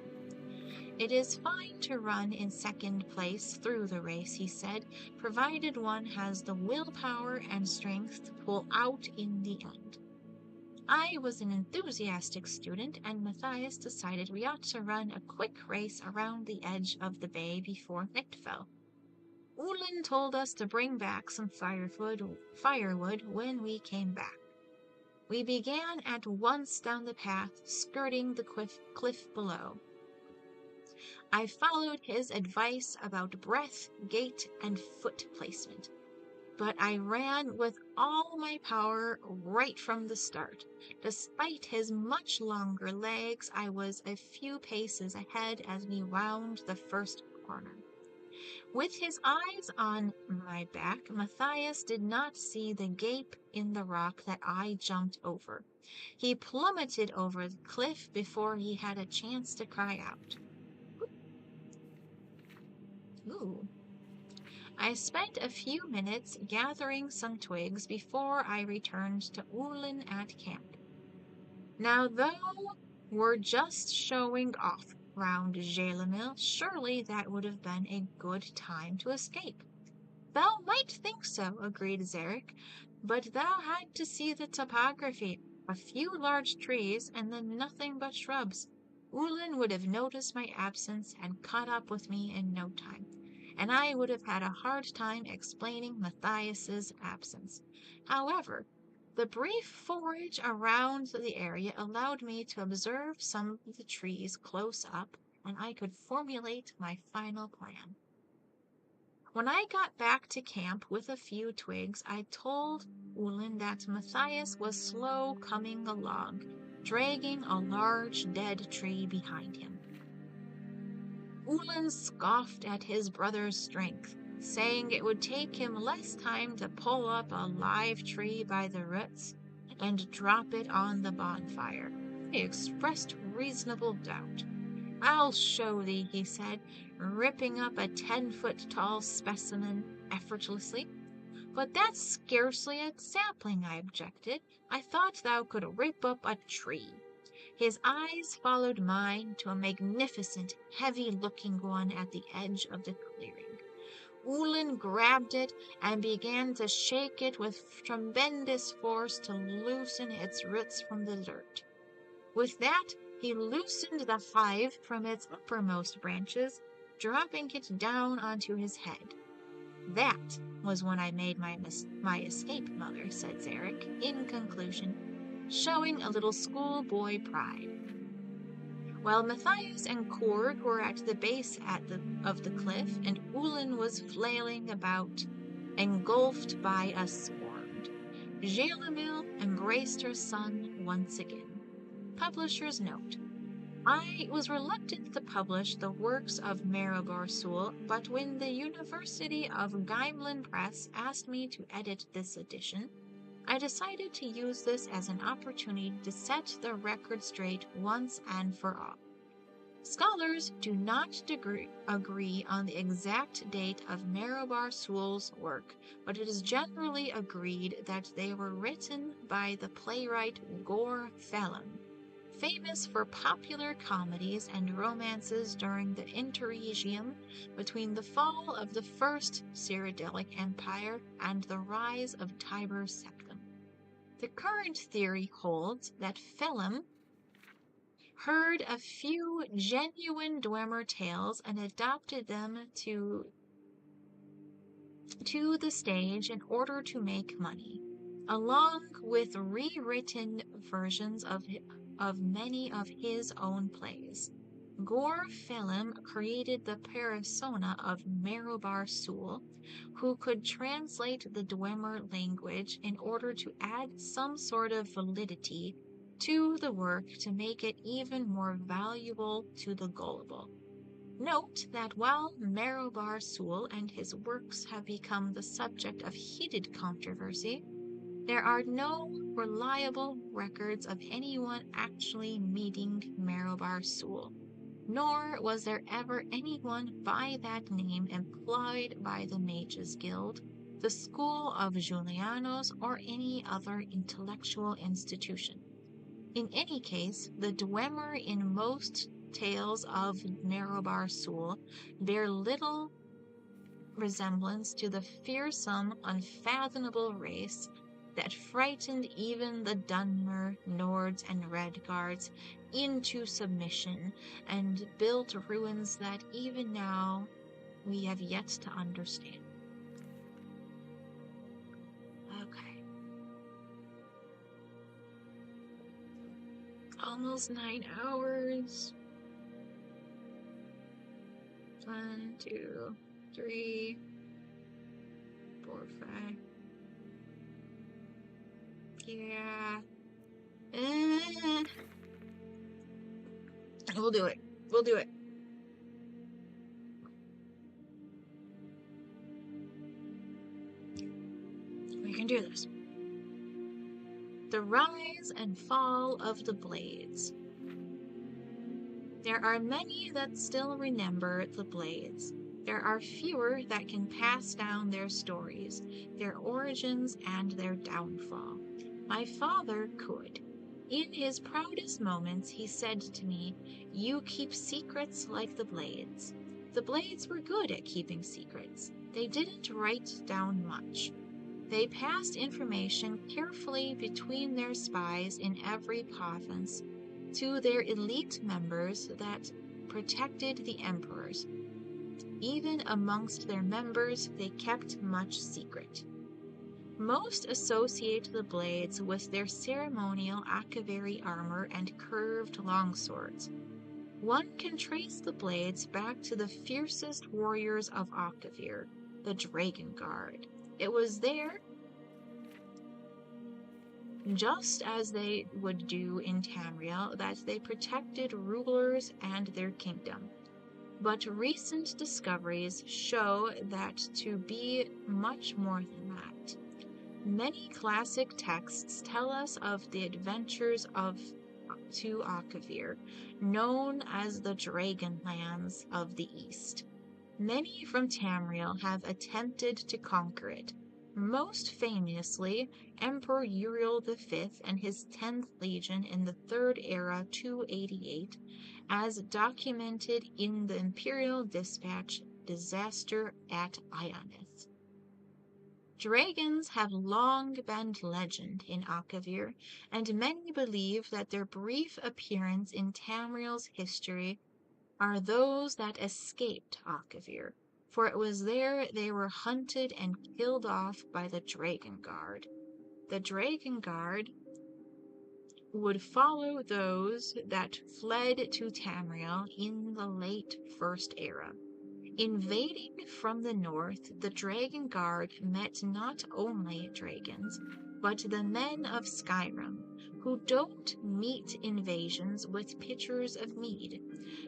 It is fine to run in second place through the race, he said, provided one has the willpower and strength to pull out in the end. I was an enthusiastic student, and Matthias decided we ought to run a quick race around the edge of the bay before night fell. Ulin told us to bring back some firewood when we came back. We began at once down the path, skirting the cliff below. I followed his advice about breath, gait, and foot placement, but I ran with all my power right from the start. Despite his much longer legs, I was a few paces ahead as we wound the first corner. With his eyes on my back, Matthias did not see the gape in the rock that I jumped over. He plummeted over the cliff before he had a chance to cry out. Ooh. I spent a few minutes gathering some twigs before I returned to Ulin at camp. Now thou were just showing off, frowned Gélamil. Surely that would have been a good time to escape. Thou might think so, agreed Zarek, but thou had to see the topography. A few large trees and then nothing but shrubs. Ulin would have noticed my absence and caught up with me in no time, and I would have had a hard time explaining Matthias's absence. However, the brief forage around the area allowed me to observe some of the trees close up, and I could formulate my final plan. When I got back to camp with a few twigs, I told Ulin that Matthias was slow coming along, dragging a large dead tree behind him. Ulan scoffed at his brother's strength, saying it would take him less time to pull up a live tree by the roots and drop it on the bonfire. He expressed reasonable doubt. "I'll show thee," he said, ripping up a 10-foot-tall specimen effortlessly. "But that's scarcely a sapling," I objected. "I thought thou could rip up a tree." His eyes followed mine to a magnificent, heavy-looking one at the edge of the clearing. Ulan grabbed it and began to shake it with tremendous force to loosen its roots from the dirt. With that, he loosened the hive from its uppermost branches, dropping it down onto his head. "That was when I made my escape, Mother," said Zarek, in conclusion, showing a little schoolboy pride. While Matthias and Cord were at the base of the cliff, and Ulan was flailing about, engulfed by a swarm, Gélamil embraced her son once again. Publisher's note: I was reluctant to publish the works of Maribor Sul, but when the University of Geimlin Press asked me to edit this edition, I decided to use this as an opportunity to set the record straight once and for all. Scholars do not agree on the exact date of Maribor Sul's work, but it is generally agreed that they were written by the playwright Gore Phelim, famous for popular comedies and romances during the interregnum between the fall of the First Cyrodiilic Empire and the rise of Tiber Septim. The current theory holds that Phelim heard a few genuine Dwemer tales and adopted them to the stage in order to make money, along with rewritten versions of many of his own plays. Gore Phelim created the persona of Maribor Sul, who could translate the Dwemer language in order to add some sort of validity to the work to make it even more valuable to the gullible. Note that while Maribor Sul and his works have become the subject of heated controversy, there are no reliable records of anyone actually meeting Maribor Sul, nor was there ever anyone by that name employed by the Mages Guild, the School of Julianos, or any other intellectual institution. In any case, the Dwemer in most tales of Maribor Sul bear little resemblance to the fearsome, unfathomable race that frightened even the Dunmer, Nords, and Redguards into submission and built ruins that even now we have yet to understand. Okay. Almost 9 hours. 1, 2, 3, 4, 5. Yeah. We'll do it. We'll do it. We can do this. The rise and fall of the Blades. There are many that still remember the Blades. There are fewer that can pass down their stories, their origins, and their downfall. My father could. In his proudest moments, he said to me, "You keep secrets like the Blades." The Blades were good at keeping secrets. They didn't write down much. They passed information carefully between their spies in every province to their elite members that protected the emperors. Even amongst their members, they kept much secret. Most associate the Blades with their ceremonial Akaviri armor and curved longswords. One can trace the Blades back to the fiercest warriors of Akavir, the Dragon Guard. It was there, just as they would do in Tamriel, that they protected rulers and their kingdom. But recent discoveries show that to be much more than that. Many classic texts tell us of the adventures of to Akavir, known as the Dragonlands of the East. Many from Tamriel have attempted to conquer it, most famously Emperor Uriel V and his 10th Legion in the Third Era 288, as documented in the Imperial Dispatch Disaster at Ionith. Dragons have long been legend in Akavir, and many believe that their brief appearance in Tamriel's history are those that escaped Akavir, for it was there they were hunted and killed off by the Dragon Guard. The Dragon Guard would follow those that fled to Tamriel in the late First Era. Invading from the north, the Dragon Guard met not only dragons, but the men of Skyrim, who don't meet invasions with pitchers of mead.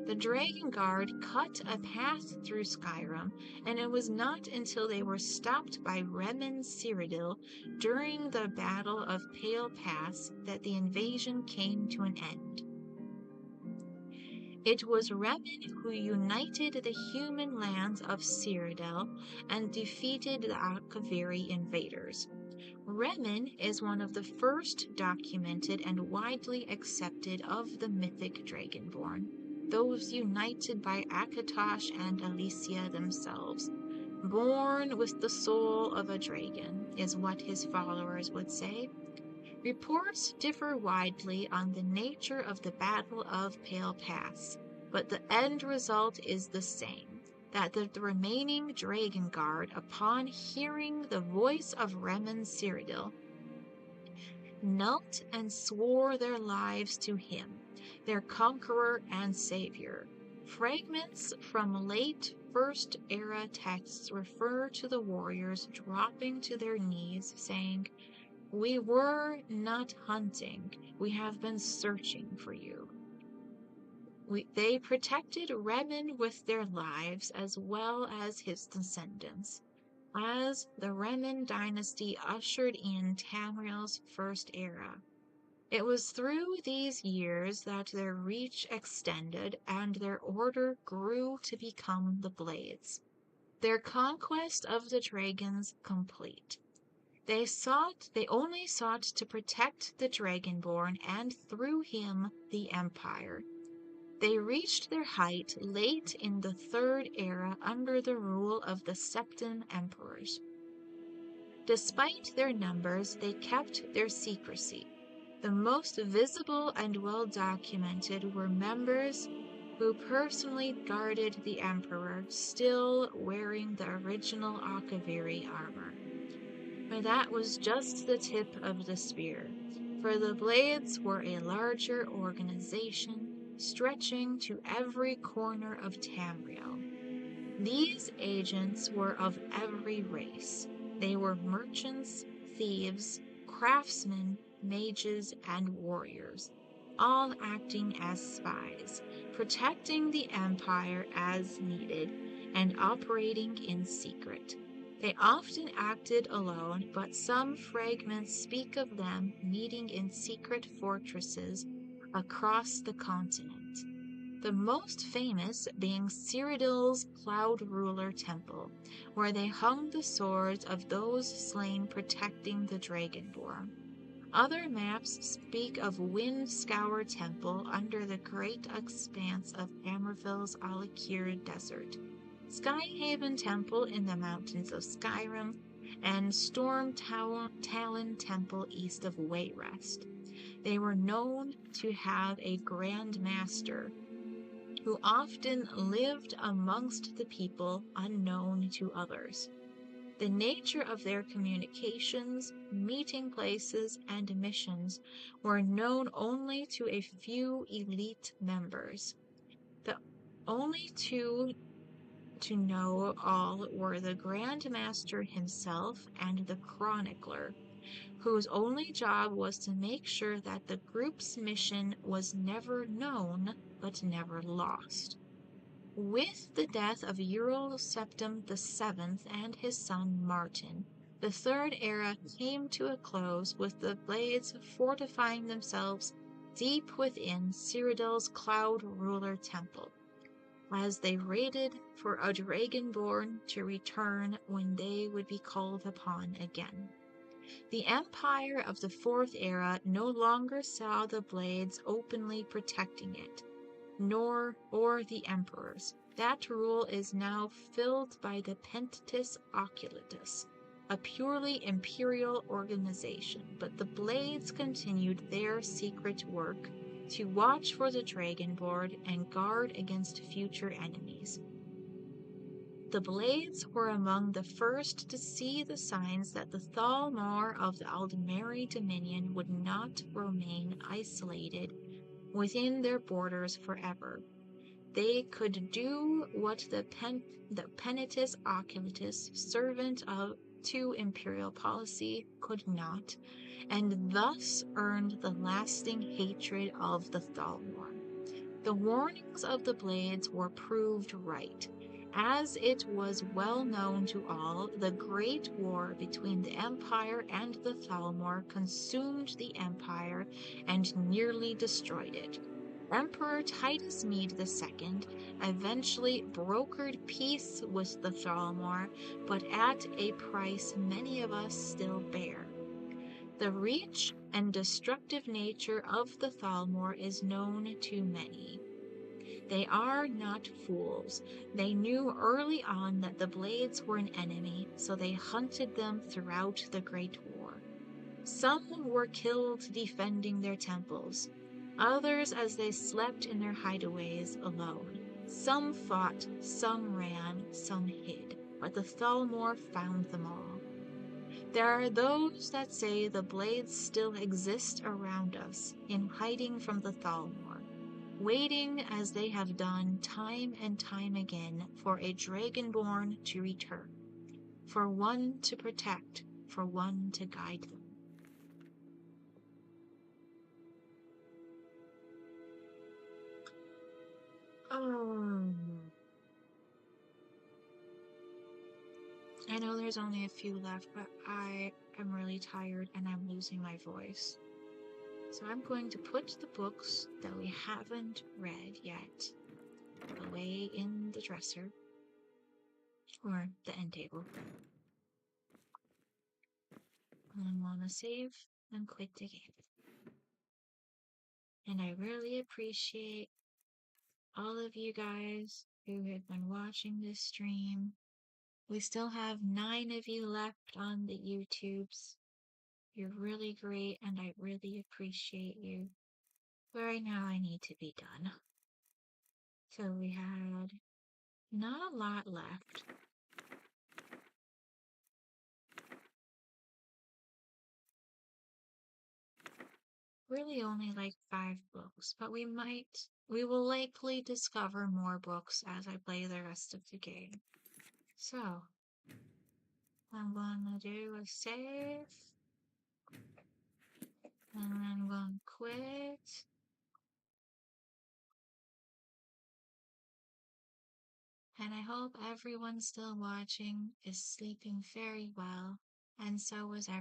The Dragon Guard cut a path through Skyrim, and it was not until they were stopped by Remen Cyrodiil during the Battle of Pale Pass that the invasion came to an end. It was Remen who united the human lands of Cyrodiil and defeated the Akaviri invaders. Remen is one of the first documented and widely accepted of the mythic Dragonborn, those united by Akatosh and Alicia themselves. Born with the soul of a dragon, is what his followers would say. Reports differ widely on the nature of the Battle of Pale Pass, but the end result is the same, that the remaining Dragon Guard, upon hearing the voice of Remen Cyrodiil, knelt and swore their lives to him, their conqueror and savior. Fragments from late First Era texts refer to the warriors dropping to their knees, saying, "We were not hunting, we have been searching for you." They protected Remen with their lives as well as his descendants, as the Remen dynasty ushered in Tamriel's First Era. It was through these years that their reach extended and their order grew to become the Blades, their conquest of the dragons complete. They only sought to protect the Dragonborn and through him the Empire. They reached their height late in the Third Era under the rule of the Septon Emperors. Despite their numbers, they kept their secrecy. The most visible and well-documented were members who personally guarded the Emperor, still wearing the original Akaviri armor. But that was just the tip of the spear, for the Blades were a larger organization, stretching to every corner of Tamriel. These agents were of every race. They were merchants, thieves, craftsmen, mages, and warriors, all acting as spies, protecting the Empire as needed, and operating in secret. They often acted alone, but some fragments speak of them meeting in secret fortresses across the continent. The most famous being Cyrodiil's Cloud Ruler Temple, where they hung the swords of those slain protecting the Dragonborn. Other maps speak of Wind Scour Temple under the great expanse of Amerville's Alikir Desert, Skyhaven Temple in the mountains of Skyrim, and Storm Talon Temple east of Wayrest. They were known to have a Grand Master, who often lived amongst the people unknown to others. The nature of their communications, meeting places, and missions were known only to a few elite members. The only two to know all were the Grand Master himself and the Chronicler, whose only job was to make sure that the group's mission was never known but never lost. With the death of Ural Septim VII and his son Martin, the Third Era came to a close with the Blades fortifying themselves deep within Cyrodiil's Cloud Ruler Temple, as they waited for a Dragonborn to return when they would be called upon again. The Empire of the Fourth Era no longer saw the Blades openly protecting it, nor the Emperors. That rule is now filled by the Pentatus Occultus, a purely imperial organization, but the Blades continued their secret work to watch for the Dragonborn and guard against future enemies. The Blades were among the first to see the signs that the Thalmor of the Aldmeri Dominion would not remain isolated within their borders forever. They could do what the Penitus Occultus, servant to imperial policy, could not, and thus earned the lasting hatred of the Thalmor. The warnings of the Blades were proved right. As it was well known to all, the Great War between the Empire and the Thalmor consumed the Empire and nearly destroyed it. Emperor Titus Mede II eventually brokered peace with the Thalmor, but at a price many of us still bear. The reach and destructive nature of the Thalmor is known to many. They are not fools. They knew early on that the Blades were an enemy, so they hunted them throughout the Great War. Some were killed defending their temples, others as they slept in their hideaways alone. Some fought, some ran, some hid, but the Thalmor found them all. There are those that say the Blades still exist around us, in hiding from the Thalmor, waiting as they have done time and time again for a Dragonborn to return, for one to protect, for one to guide them. I know there's only a few left, but I am really tired and I'm losing my voice. So I'm going to put the books that we haven't read yet away in the dresser, or the end table. I'm gonna save and quit the game. And I really appreciate all of you guys who have been watching this stream. We still have 9 of you left on the YouTubes. You're really great, and I really appreciate you. But right now, I need to be done. So we had not a lot left. Really only like 5 books, but we will likely discover more books as I play the rest of the game. So, I'm gonna do a save, and then I'm gonna quit. And I hope everyone still watching is sleeping very well, and so is everyone.